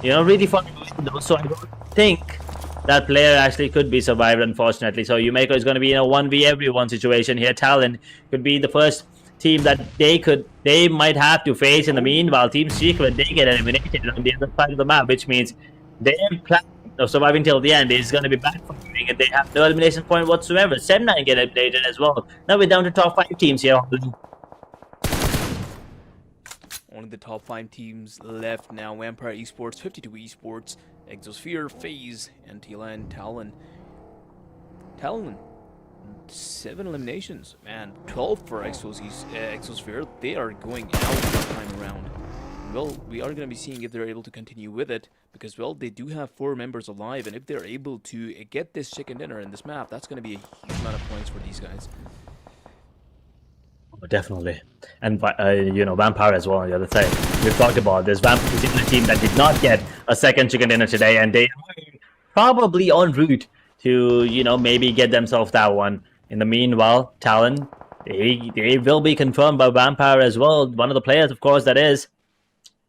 Really far away though, so I don't think that player actually could be survived, unfortunately. So Yumeko is going to be in a 1v everyone situation here. Talon could be the first team that they might have to face. In the meanwhile, Team Secret, they get eliminated on the other side of the map, which means their plan of surviving till the end is going to be backfiring, and they have no elimination point whatsoever. Sem9 get eliminated as well. Now we're down to top 5 teams here. Only the top 5 teams left now. Vampire Esports, 52 Esports, Exosphere, FaZe, and Talon. Talon, 7 eliminations, man. 12 for Exosphere. They are going out this time around. Well, we are going to be seeing if they're able to continue with it, because, well, they do have 4 members alive, and if they're able to get this chicken dinner in this map, that's going to be a huge amount of points for these guys. Definitely. And Vampire as well on the other side. We've talked about this. Vampire is the only team that did not get a second chicken dinner today, and they are probably en route to maybe get themselves that one. In the meanwhile, Talon, they will be confirmed by Vampire as well. One of the players, of course, that is.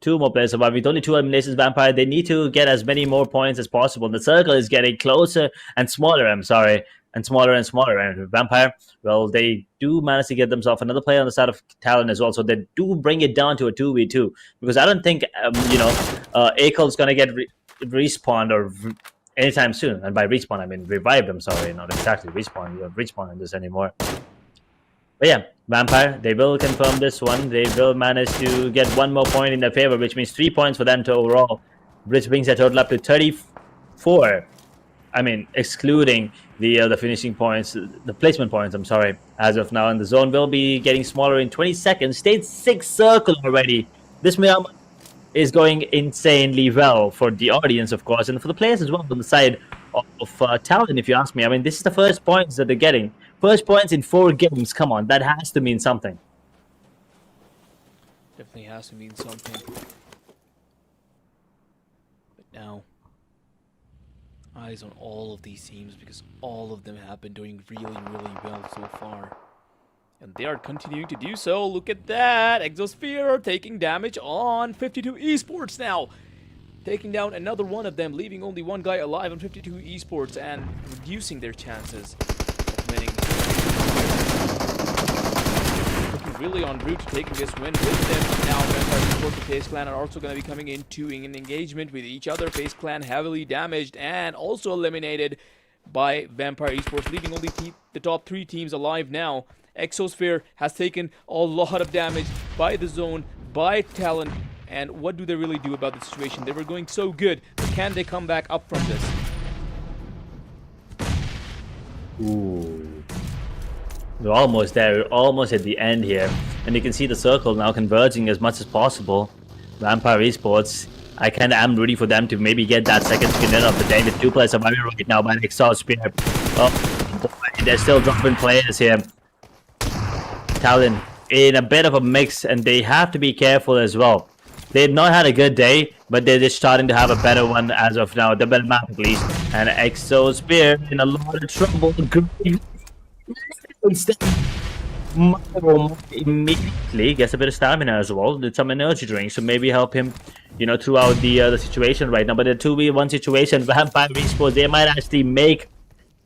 2 more players survive. With only 2 eliminations, Vampire, they need to get as many more points as possible. The circle is getting closer and smaller, and smaller and smaller. And Vampire, well, they do manage to get themselves another player on the side of Talon as well. So they do bring it down to a 2v2. Because I don't think, Akel's going to get respawned or anytime soon. And by respawn, I mean revived. I'm sorry, not exactly respawn. You don't respawn in this anymore. But yeah, Vampire, they will confirm this one. They will manage to get 1 more point in their favor, which means 3 points for them to overall, which brings their total up to 34. I mean, excluding the finishing points, the placement points, I'm sorry, as of now. And the zone will be getting smaller in 20 seconds. Stage 6 circle already. This round is going insanely well for the audience, of course, and for the players as well on the side of Talon, if you ask me. I mean, this is the first points that they're getting. First points in 4 games. Come on, that has to mean something. Definitely has to mean something. But now, eyes on all of these teams, because all of them have been doing really, really well so far. And they are continuing to do so. Look at that. Exosphere taking damage on 52 Esports now. Taking down another one of them, leaving only 1 guy alive on 52 Esports and reducing their chances of winning. Looking really en route to taking this win with them. Now Vampire Esports and FaZe Clan are also going to be coming into an engagement with each other. FaZe Clan heavily damaged and also eliminated by Vampire Esports, leaving only the top 3 teams alive now. Exosphere has taken a lot of damage by the zone, by Talon. And what do they really do about the situation? They were going so good, but can they come back up from this? Ooh. We're almost there. We're almost at the end here. And you can see the circle now converging as much as possible. Vampire Esports, I kind of am rooting for them to maybe get that second skin of the day. The 2 players surviving right now by Exosphere. Oh, boy, they're still dropping players here. Talon in a bit of a mix, and they have to be careful as well. They've not had a good day, but they're just starting to have a better one as of now. The better map, at least. And Exosphere in a lot of trouble. Immediately gets a bit of stamina as well. Did some energy drinks, so maybe help him, throughout the situation right now. But the 2v1 situation, Vampire Esports, they might actually make,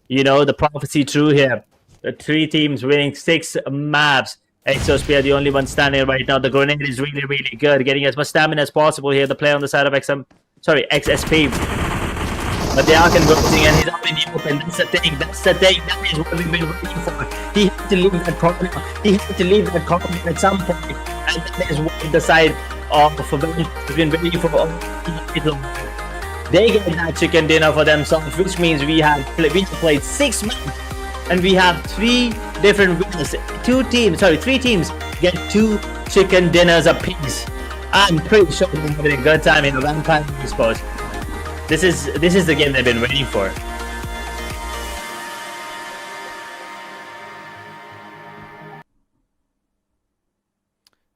the prophecy true here. The 3 teams winning 6 maps. Exosphere, the only one standing right now. The grenade is really, really good. Getting as much stamina as possible here. The player on the side of XSP. but they are converting, and he's up in the open. That's the thing. That's the thing. That is what we've been waiting for. He had to leave that corner. He had to leave that corner at some point, and that is what the side of Fabelli has been waiting for. They get that chicken dinner for themselves, which means we played 6 months, and we have 3 different winners. 3 teams get 2 chicken dinners apiece. I'm pretty sure they're having a good time in the Vampire Esports. This is the game they've been waiting for.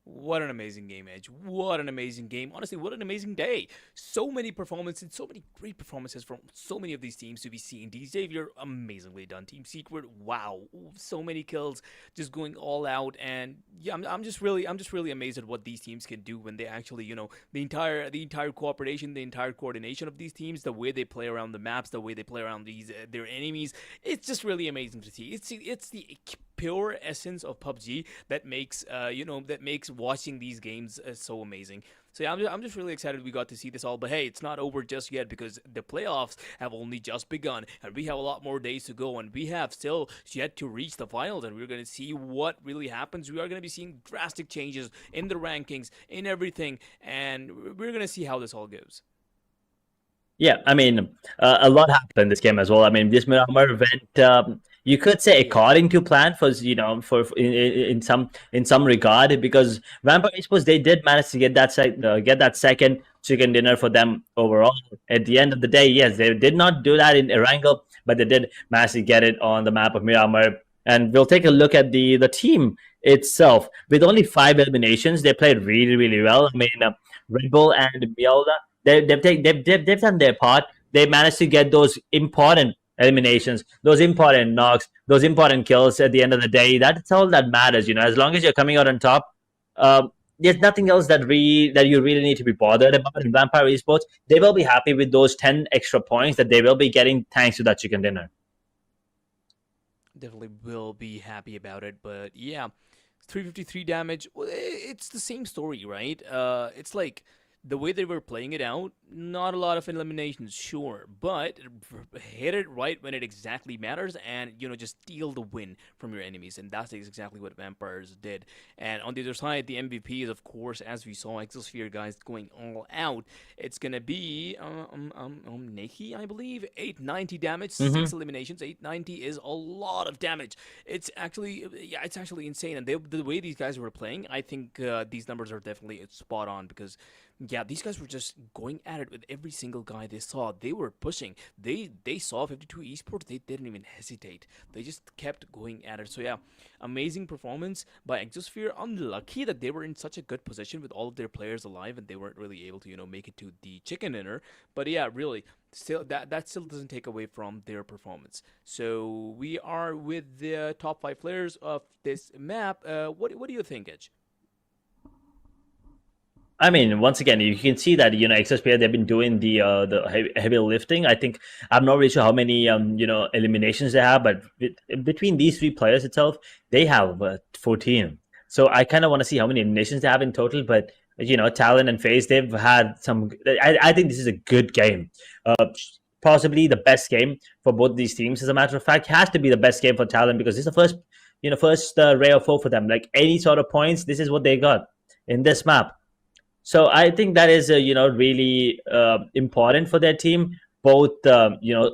What an amazing game, Edge. What an amazing game. Honestly, what an amazing day. So many performances, so many great performances from so many of these teams to be seen. Decisive, amazingly done. Team Secret, wow. So many kills, just going all out. And yeah, I'm just really amazed at what these teams can do when they actually, the entire cooperation, the entire coordination of these teams, the way they play around the maps, the way they play around their enemies. It's just really amazing to see. It's the pure essence of PUBG that makes watching these games so amazing. So yeah, I'm just really excited we got to see this all. But hey, it's not over just yet, because the playoffs have only just begun, and we have a lot more days to go, and we have still yet to reach the finals, and we're going to see what really happens. We are going to be seeing drastic changes in the rankings, in everything, and we're going to see how this all goes. Yeah, I mean, a lot happened in this game as well. I mean, this Miramar went, you could say, according to plan, for in some regard, because Vampire Esports, they did manage to get that second chicken dinner for them overall. At the end of the day, yes, they did not do that in Erangel, but they did manage to get it on the map of Miramar. And we'll take a look at the team itself. With only 5 eliminations, they played really, really well. I mean, Red Bull and Miolda, they've done their part. They managed to get those important eliminations, those important knocks, those important kills at the end of the day. That's all that matters, as long as you're coming out on top. There's nothing else that you really need to be bothered about in Vampire Esports. They will be happy with those 10 extra points that they will be getting thanks to that chicken dinner. Definitely will be happy about it. But yeah, 353 damage. It's the same story, right? It's like the way they were playing it out, not a lot of eliminations, sure, but hit it right when it exactly matters, and just steal the win from your enemies, and that's exactly what Vampires did. And on the other side, the MVP is, of course, as we saw, Exosphere guys going all out. It's gonna be Neki, I believe, 890 damage, 6 eliminations. 890 is a lot of damage. It's actually insane. And the way these guys were playing, I think these numbers are definitely spot on, because yeah, these guys were just going at it with every single guy they saw. They were pushing. They saw 52 Esports. They didn't even hesitate. They just kept going at it. So yeah, amazing performance by Exosphere. Unlucky that they were in such a good position with all of their players alive, and they weren't really able to make it to the chicken dinner. But yeah, really, still that still doesn't take away from their performance. So we are with the top 5 players of this map. What do you think, Edge? I mean, once again, you can see that XSPL, they've been doing the heavy lifting. I think I'm not really sure how many eliminations they have, but between these 3 players itself, they have 14. So I kind of want to see how many eliminations they have in total. But Talon and FaZe, they've had some. I think this is a good game. Possibly the best game for both these teams. As a matter of fact, has to be the best game for Talon, because this is the first Ray of 4 for them. Like any sort of points, this is what they got in this map. So I think that is really important for their team, both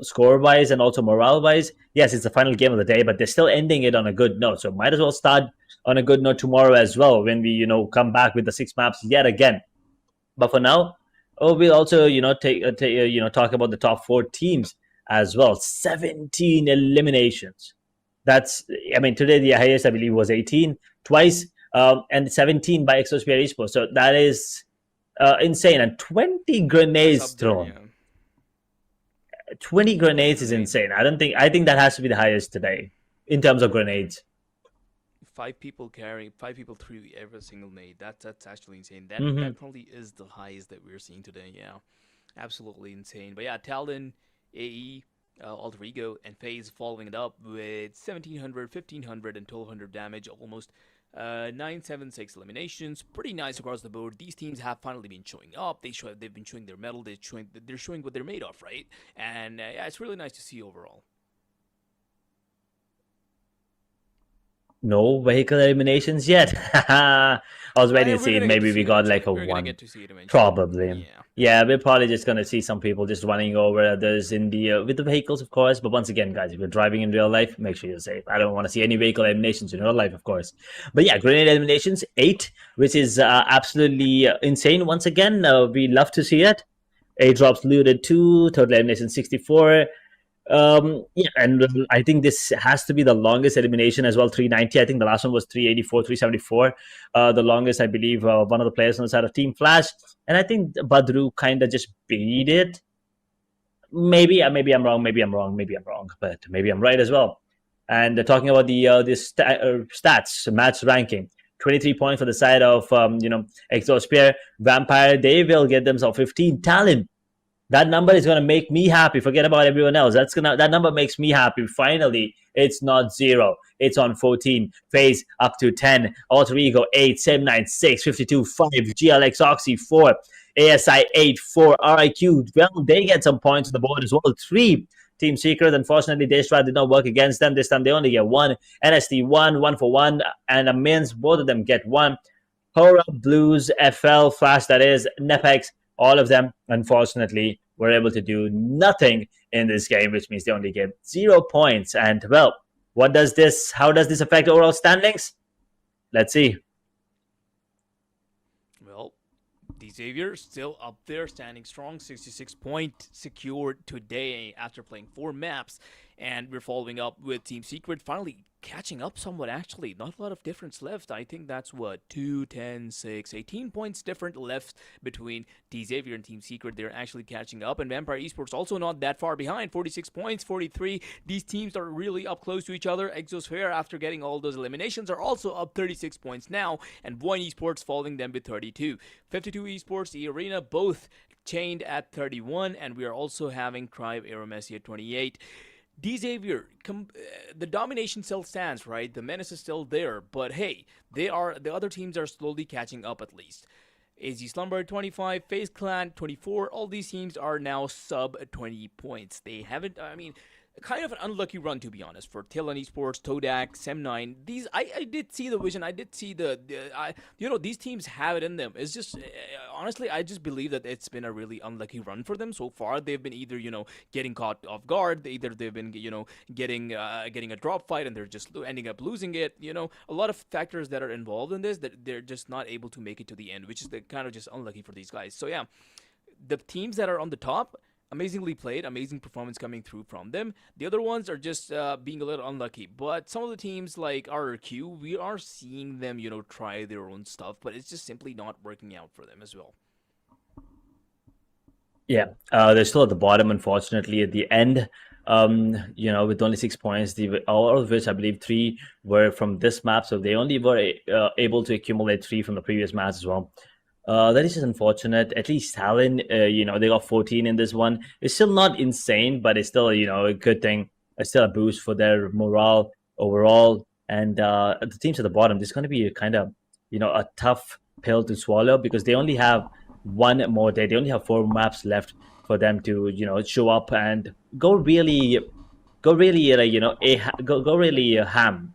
score wise and also morale wise. Yes, it's the final game of the day, but they're still ending it on a good note. So might as well start on a good note tomorrow as well, when we come back with the 6 maps yet again. But for now, we'll also talk about the top 4 teams as well. 17 eliminations. That's, I mean, today the highest I believe was 18 twice. And 17 by Exosphere Esports. So that is insane. And 20 grenades thrown. Yeah. 20 grenades is insane. I think that has to be the highest today in terms of grenades. 5 people carrying, 5 people threw every single nade. That's actually insane. That probably is the highest that we're seeing today. Yeah, absolutely insane. But yeah, Talon, AE, Alter Ego, and FaZe following it up with 1700, 1500, and 1200 damage almost. 9-7-6 eliminations, pretty nice across the board. These teams have finally been showing up. They've been showing their mettle. They're showing what they're made of, right? And yeah, it's really nice to see overall. No vehicle eliminations yet. I was waiting to see it. Maybe we got like a We're gonna one. get to see it eventually. Probably. Yeah. Yeah, we're probably just gonna see some people just running over others in the with the vehicles, of course. But once again, guys, if you're driving in real life, make sure you're safe. I don't want to see any vehicle eliminations in real life, of course. But yeah, grenade eliminations 8, which is absolutely insane. Once again, we love to see it. 8 drops looted 2, total elimination 64. Yeah, and I think this has to be the longest elimination as well, 390. I think the last one was 384, 374. The longest, I believe, one of the players on the side of Team Flash. And I think Badru kind of just beat it. Maybe I'm wrong, but maybe I'm right as well. And talking about the stats, match ranking. 23 points for the side of, Exospear. Vampire, they will get themselves 15. Talon, that number is gonna make me happy. Forget about everyone else. That number makes me happy. Finally, it's not 0. It's on 14. Phase up to 10. Alter Ego 8. Sim 9 6. 52 5. GLX Oxy 4. ASI 8 4. RIQ. Well, they get some points on the board as well. 3. Team Secret, unfortunately, their strat did not work against them. This time they only get 1. NST 1 for 1, and Amins, both of them get 1. Hora, Blues, FL, Flash, that is, Nepex, all of them, unfortunately, were able to do nothing in this game, which means they only get 0 points. And, well, how does this affect overall standings? Let's see. Well, Xavier still up there, standing strong, 66 point secured today after playing 4 maps. And we're following up with Team Secret, finally catching up somewhat, actually. Not a lot of difference left. I think that's what, 2, 10, 6, 18 points different left between Xavier and Team Secret. They're actually catching up. And Vampire Esports also not that far behind, 46 points, 43. These teams are really up close to each other. Exosphere, after getting all those eliminations, are also up 36 points now. And Void Esports following them with 32. 52 Esports, the Arena, both chained at 31. And we are also having Crive Aeromessi at 28. Xavier, the domination still stands, right? The menace is still there, but hey, the other teams are slowly catching up at least. AZ Slumber 25, FaZe Clan 24, all these teams are now sub 20 points. They haven't, kind of an unlucky run, to be honest, for Talon Esports, Todak, Sem9. These, I did see the vision. I did see these teams have it in them. It's just, honestly, I just believe that it's been a really unlucky run for them so far. They've been either, getting caught off guard. Either they've been, getting a drop fight and they're just ending up losing it. A lot of factors that are involved in this that they're just not able to make it to the end, which is kind of just unlucky for these guys. So yeah, the teams that are on the top, amazingly played, amazing performance coming through from them. The other ones are just being a little unlucky. But some of the teams like RRQ, we are seeing them, try their own stuff, but it's just simply not working out for them as well. Yeah, they're still at the bottom, unfortunately, at the end. With only 6 points, all of which I believe 3 were from this map, so they only were able to accumulate 3 from the previous match as well. That is just unfortunate. At least Talon, they got 14 in this one. It's still not insane, but it's still, a good thing. It's still a boost for their morale overall. And the teams at the bottom, this is going to be a kind of, a tough pill to swallow because they only have one more day. They only have 4 maps left for them to, show up and go really ham.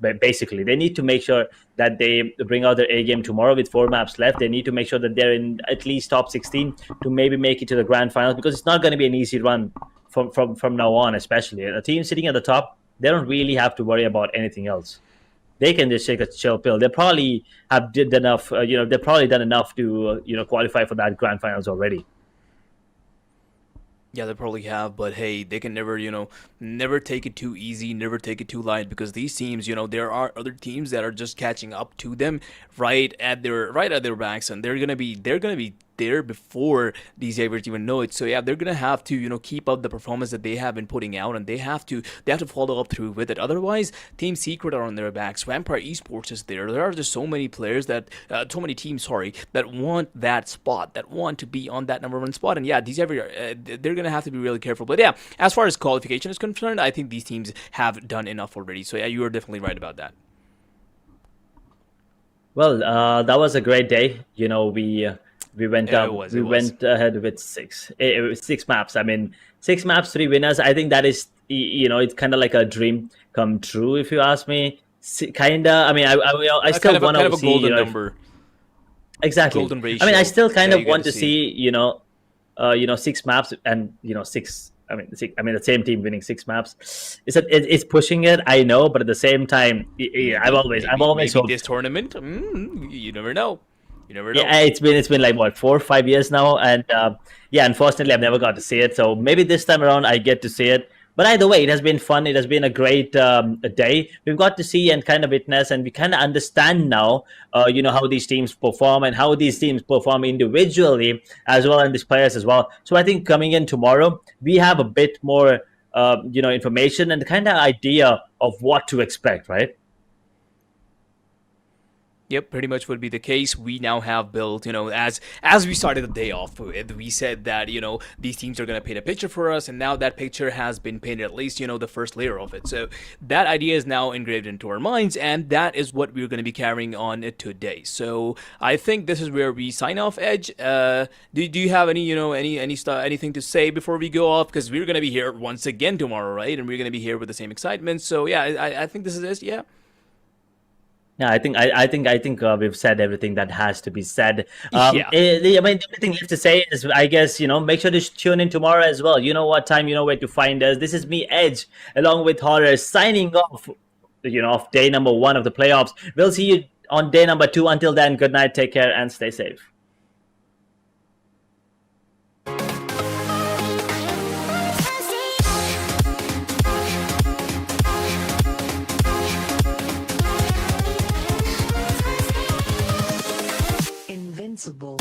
But basically, they need to make sure that they bring out their A game tomorrow with 4 maps left. They need to make sure that they're in at least top 16 to maybe make it to the grand finals because it's not going to be an easy run from now on, especially. A team sitting at the top, they don't really have to worry about anything else. They can just take a chill pill. They probably have did enough, they've probably done enough to, qualify for that grand finals already. Yeah, they probably have, but hey, they can never, never take it too easy, never take it too light, because these teams, there are other teams that are just catching up to them right at their backs, and they're gonna be there before these Xaviers even know it. So yeah, they're gonna have to, keep up the performance that they have been putting out, and they have to follow up through with it. Otherwise, Team Secret are on their backs. Vampire Esports is there. There are just so many players so many teams, that want that spot, that want to be on that number 1 spot. And yeah, these they're gonna have to be really careful. But yeah, as far as qualification is concerned, I think these teams have done enough already. So yeah, you are definitely right about that. Well, that was a great day. We went It up. was. We It was. went ahead with six maps. I mean, 6 maps, 3 winners. I think that is, it's kind of like a dream come true, if you ask me. Kinda. I mean, I still want Kind to of a see, golden if number, exactly. golden I mean, I ratio still kind that of you get want to to see. see, 6 maps and six. I mean, the same team winning 6 maps. It's pushing it. I know, but at the same time, I've always Maybe hoped. this tournament. You never know. You never know. Yeah, it's been like what, 4 or 5 years now, and yeah, unfortunately, I've never got to see it. So maybe this time around, I get to see it. But either way, it has been fun. It has been a great a day. We've got to see and kind of witness, and we kind of understand now, how these teams perform and how these teams perform individually as well, and these players as well. So I think coming in tomorrow, we have a bit more, information and kind of idea of what to expect, right? Yep, pretty much would be the case. We now have built, as we started the day off with, we said that these teams are gonna paint a picture for us, and now that picture has been painted, at least the first layer of it. So that idea is now engraved into our minds, and that is what we're gonna be carrying on today. So I think this is where we sign off. Edge, do you have anything to say before we go off? Because we're gonna be here once again tomorrow, right? And we're gonna be here with the same excitement. So yeah, I think this is it. Yeah. Yeah, I think we've said everything that has to be said. Yeah. I mean, the only thing left to say is, I guess, make sure to tune in tomorrow as well. You know what time, you know where to find us. This is me, Edge, along with Horror, signing off. Off day number 1 of the playoffs. We'll see you on day number 2. Until then, good night, take care, and stay safe. Invincible.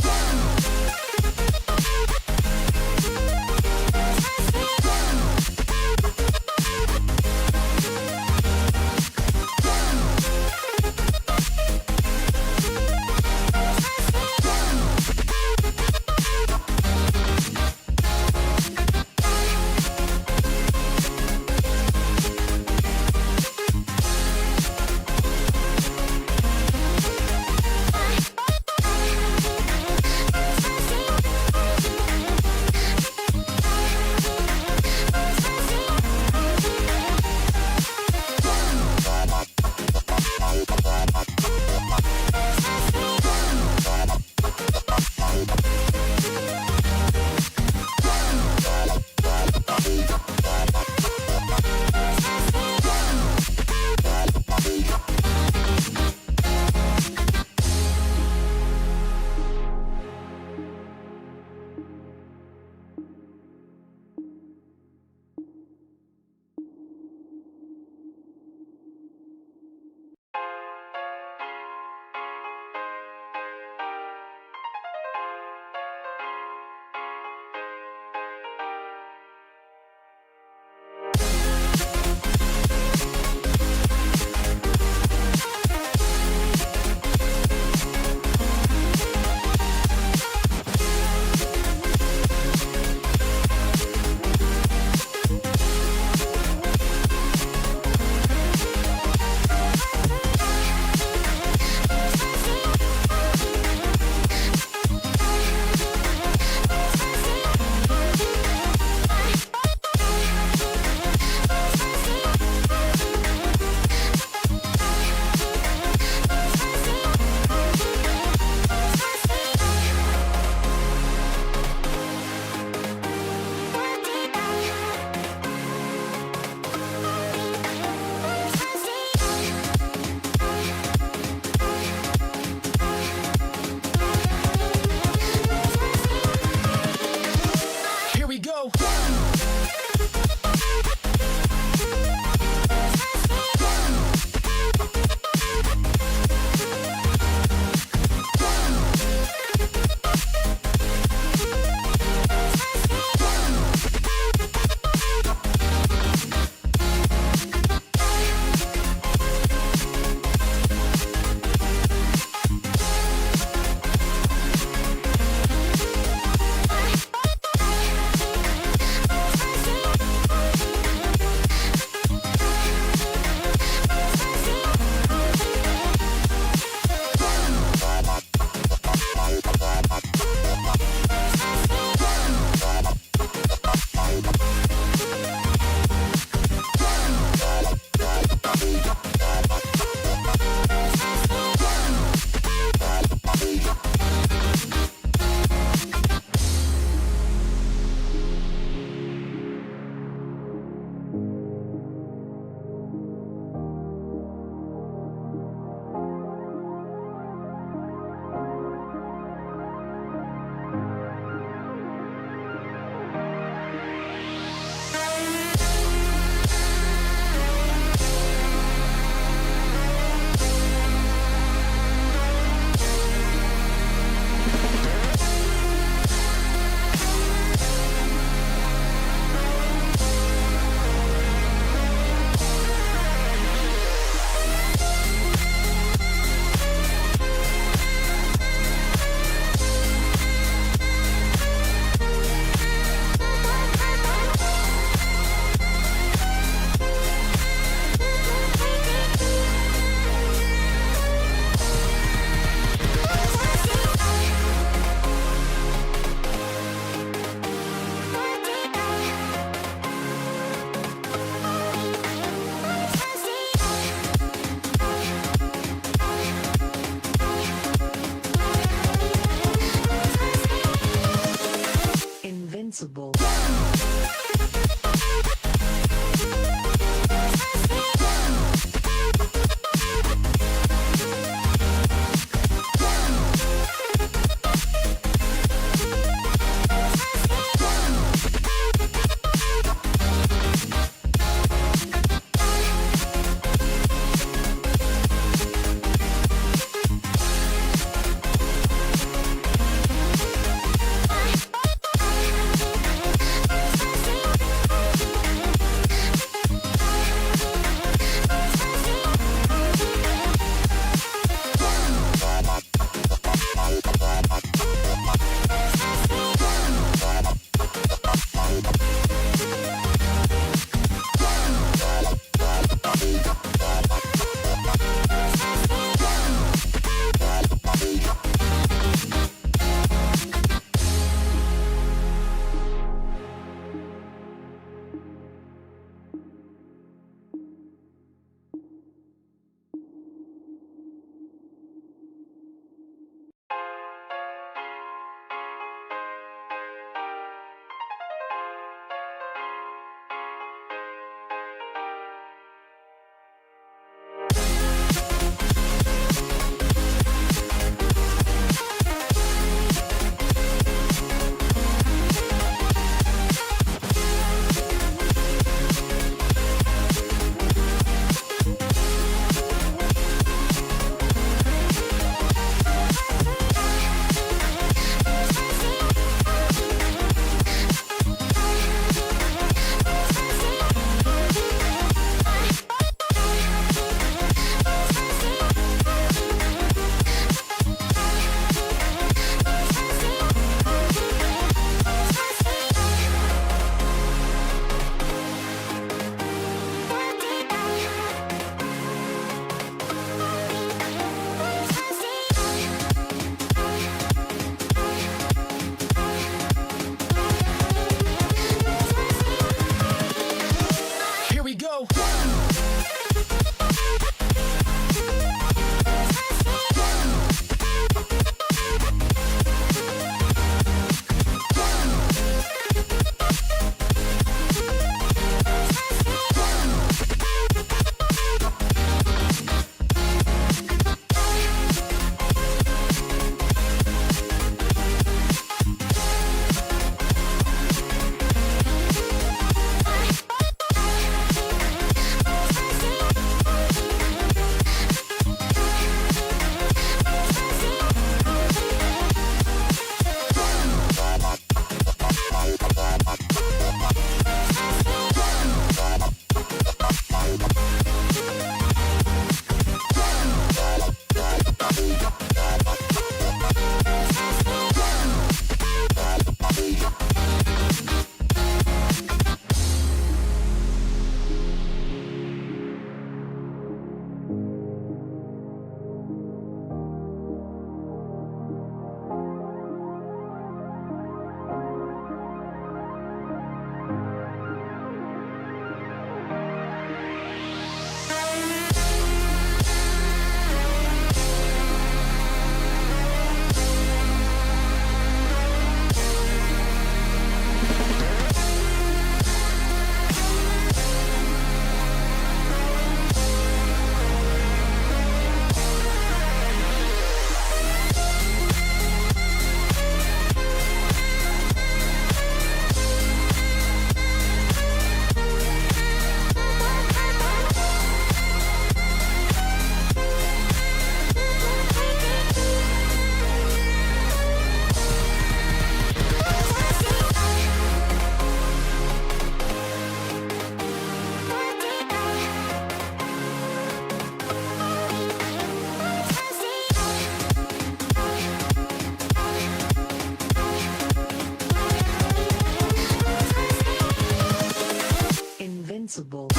Invincible.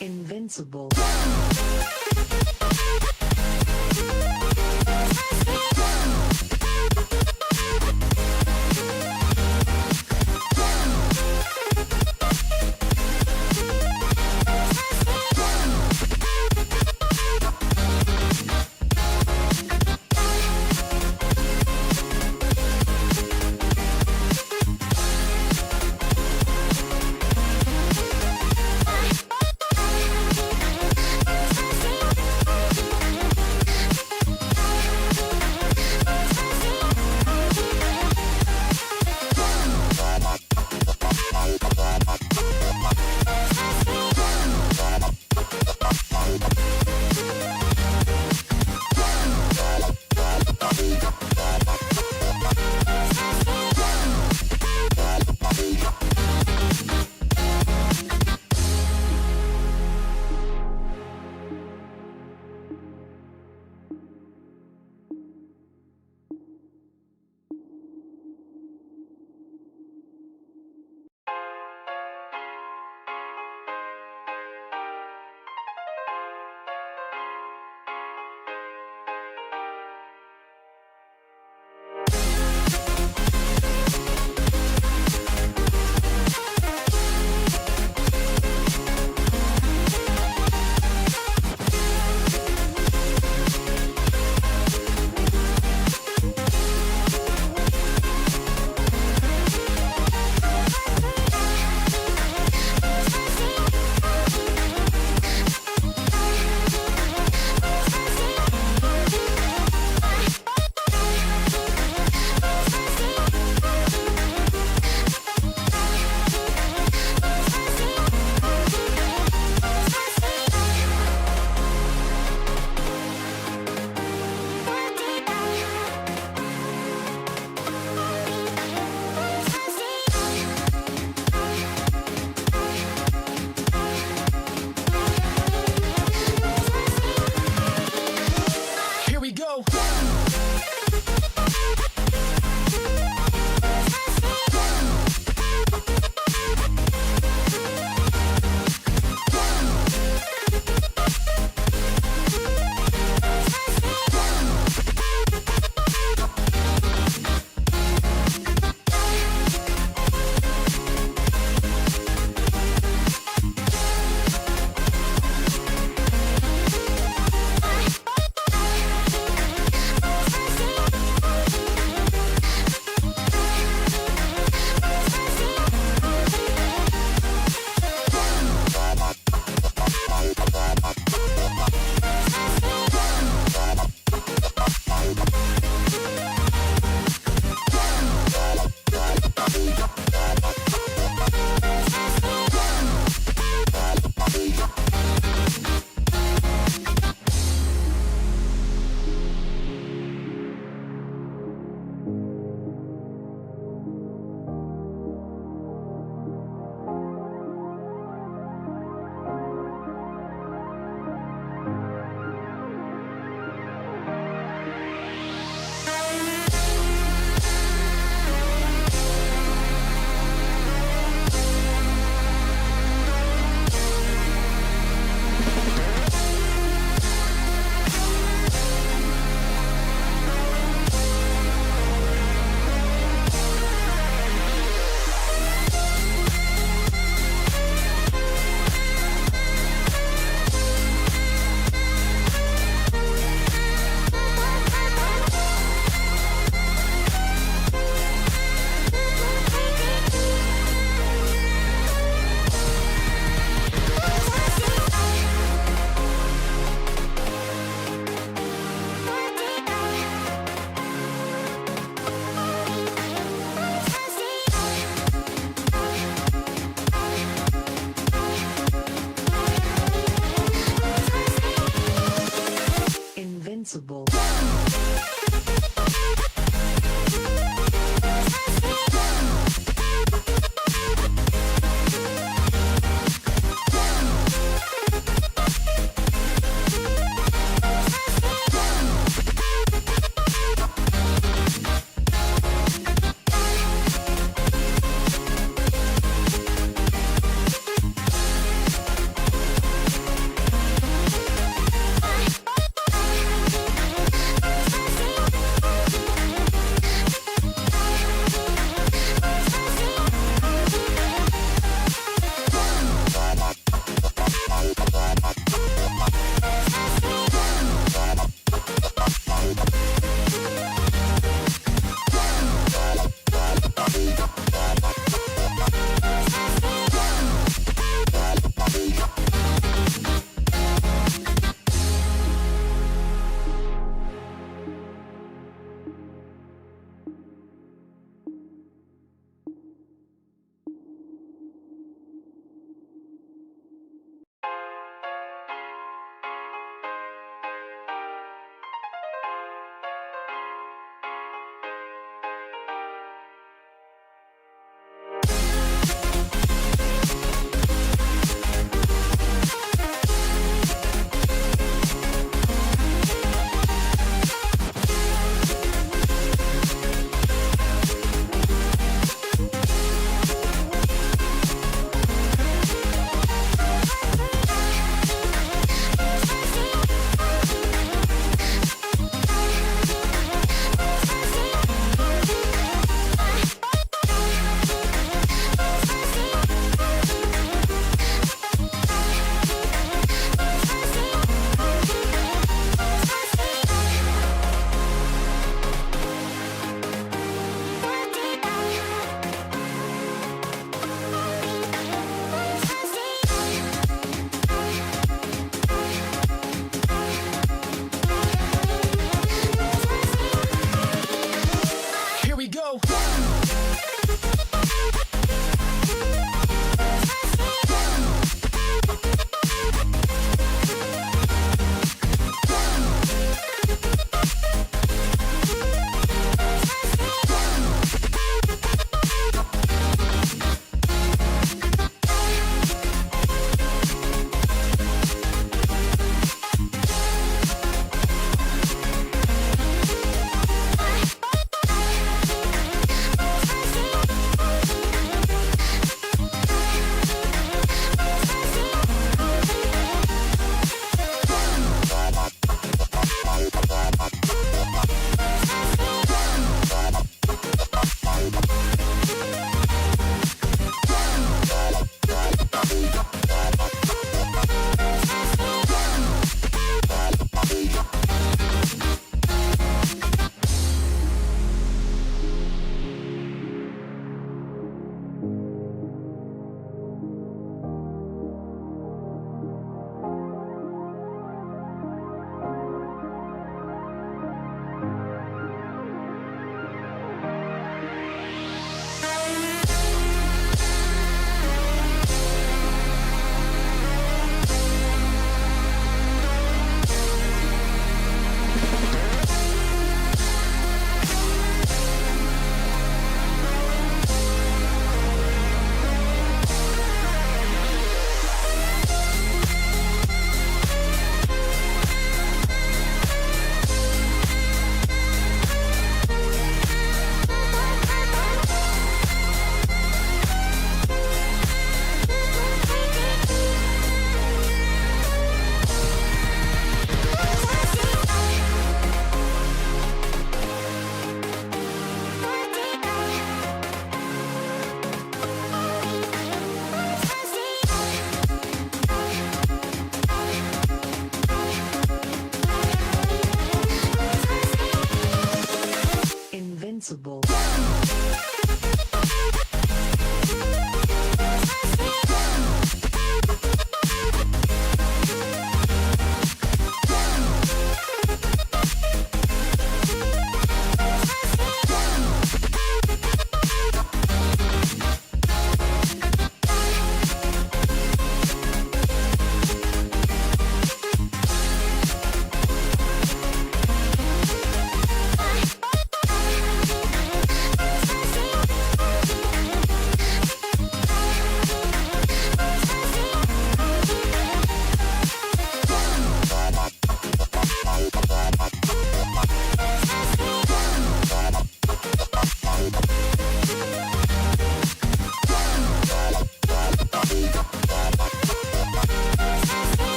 Invincible.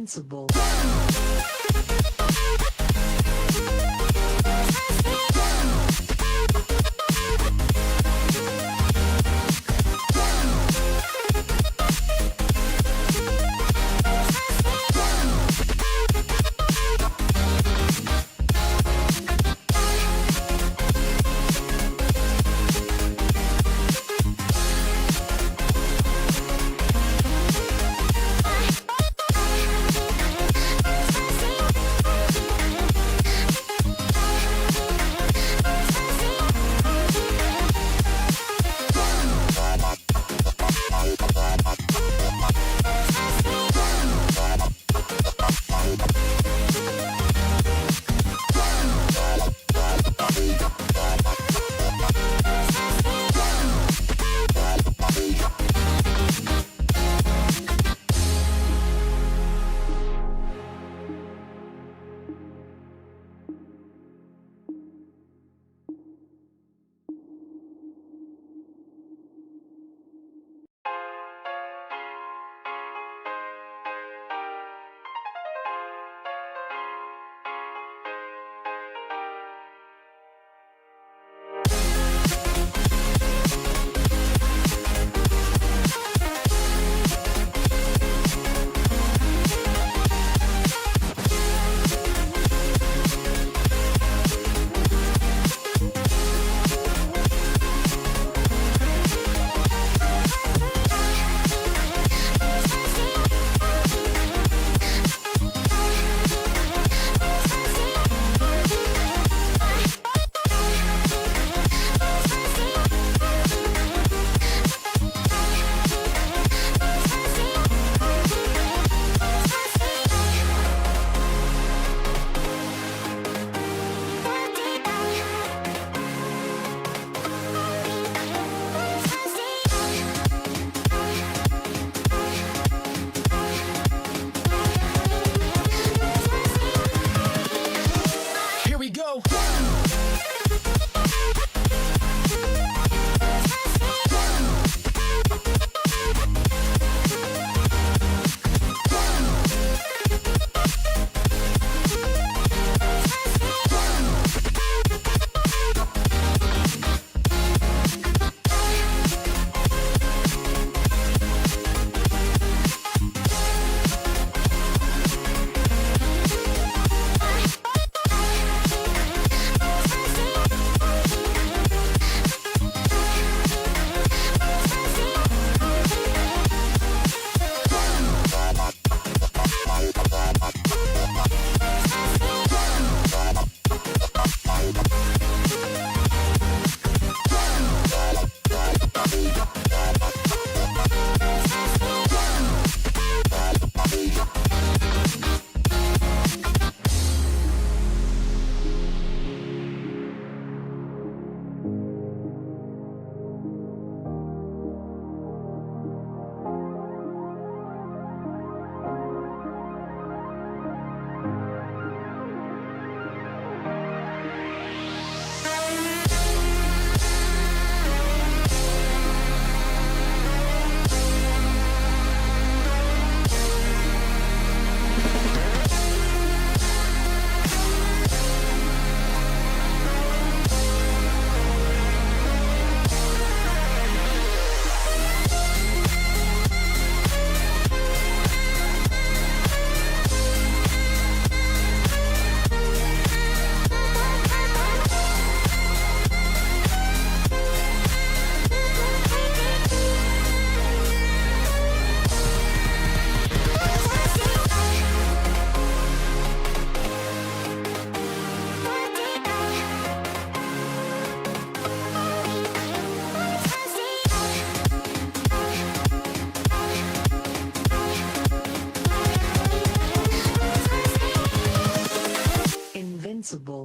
Invincible. invincible.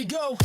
go.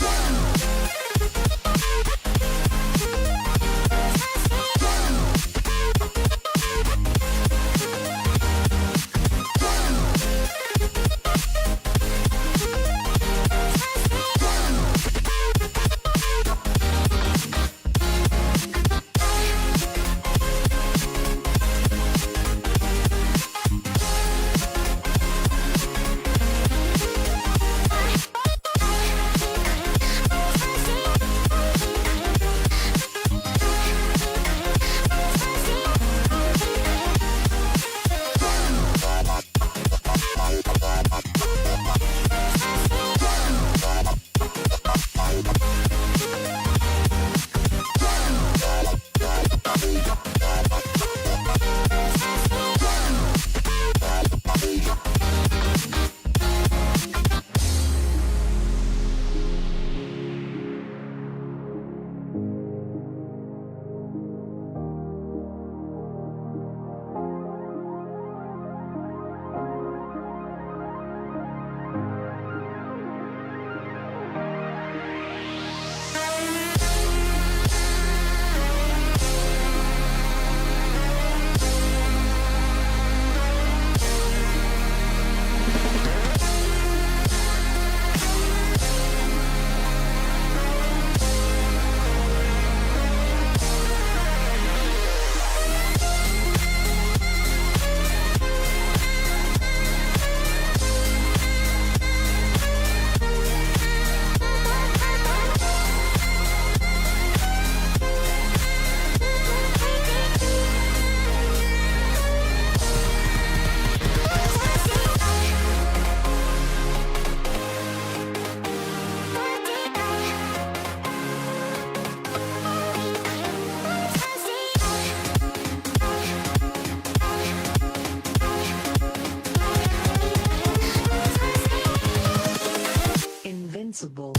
Invincible.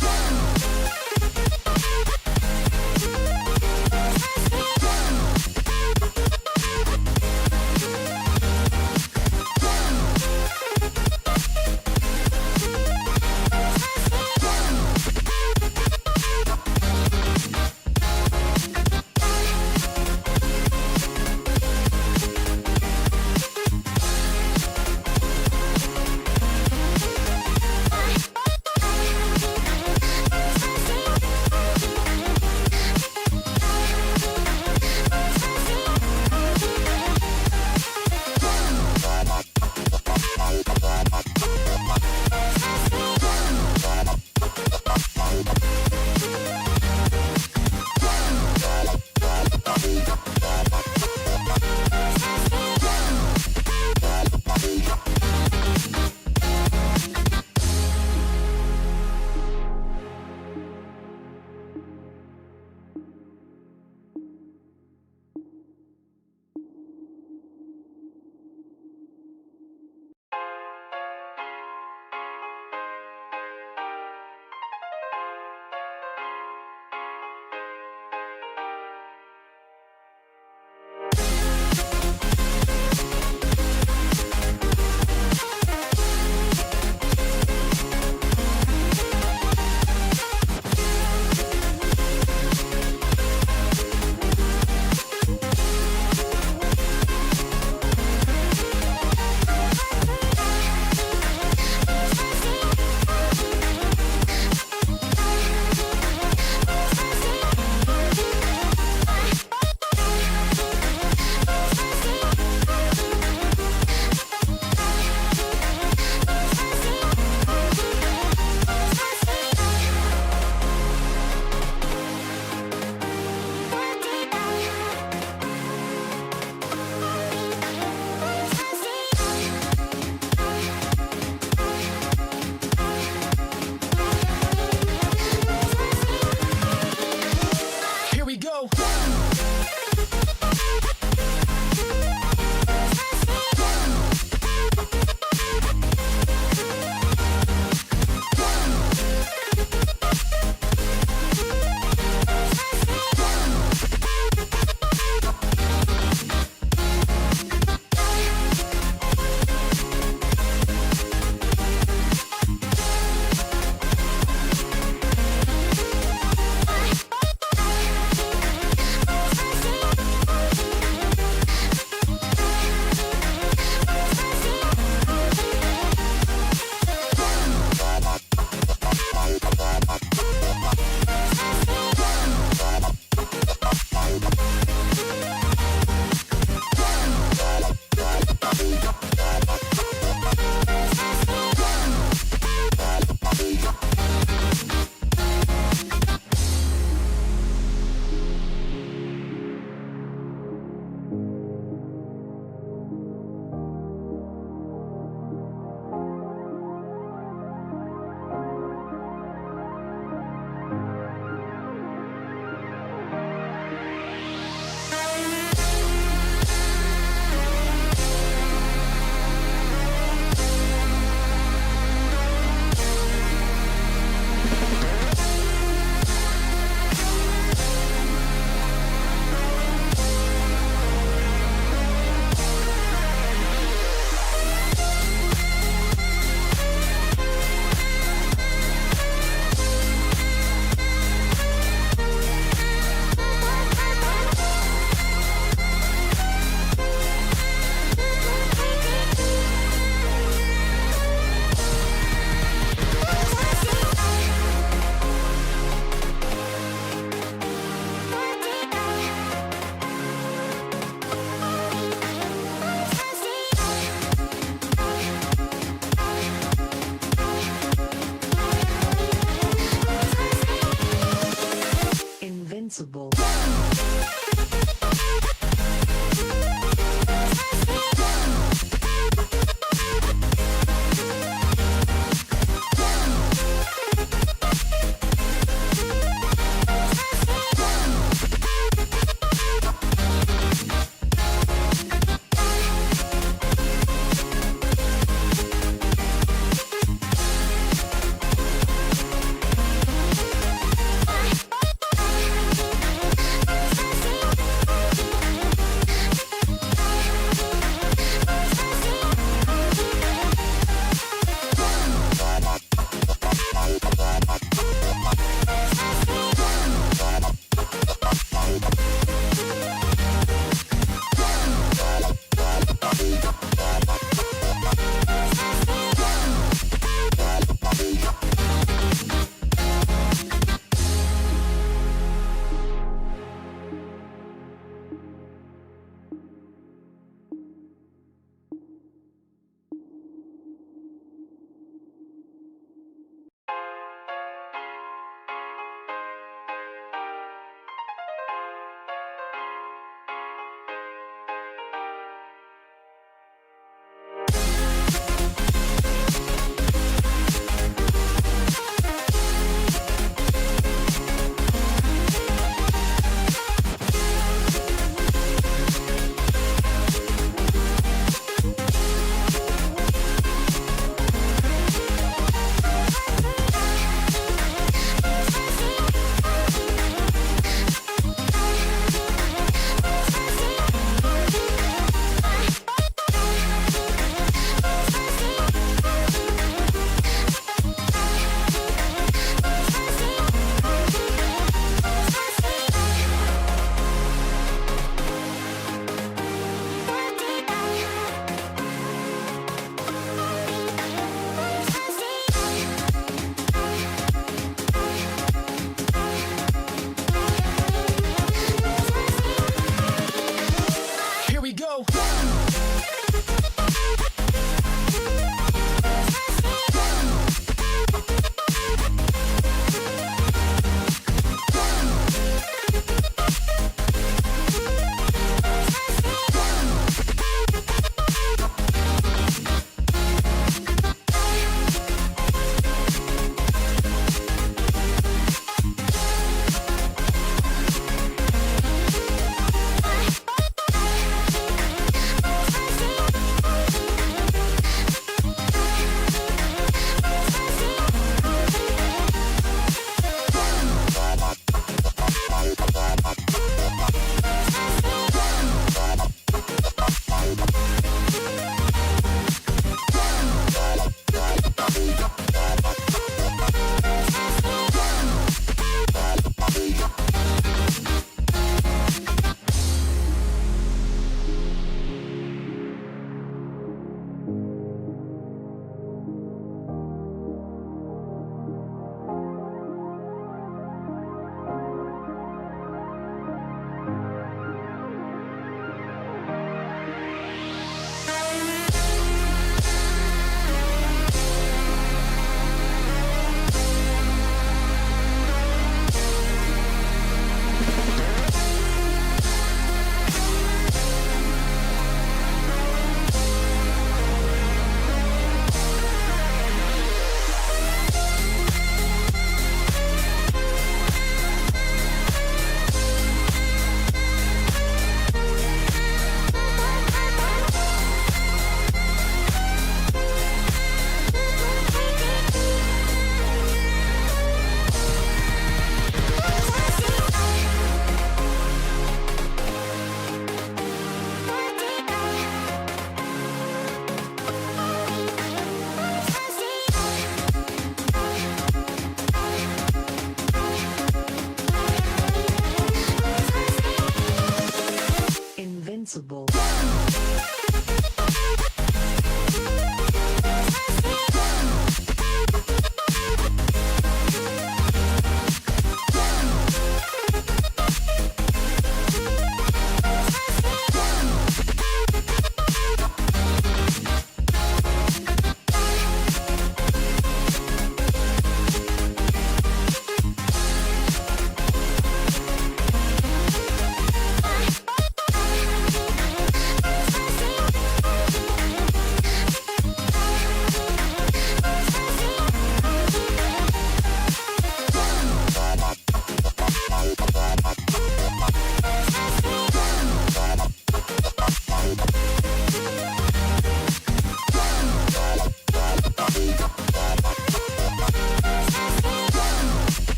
invincible.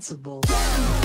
invincible.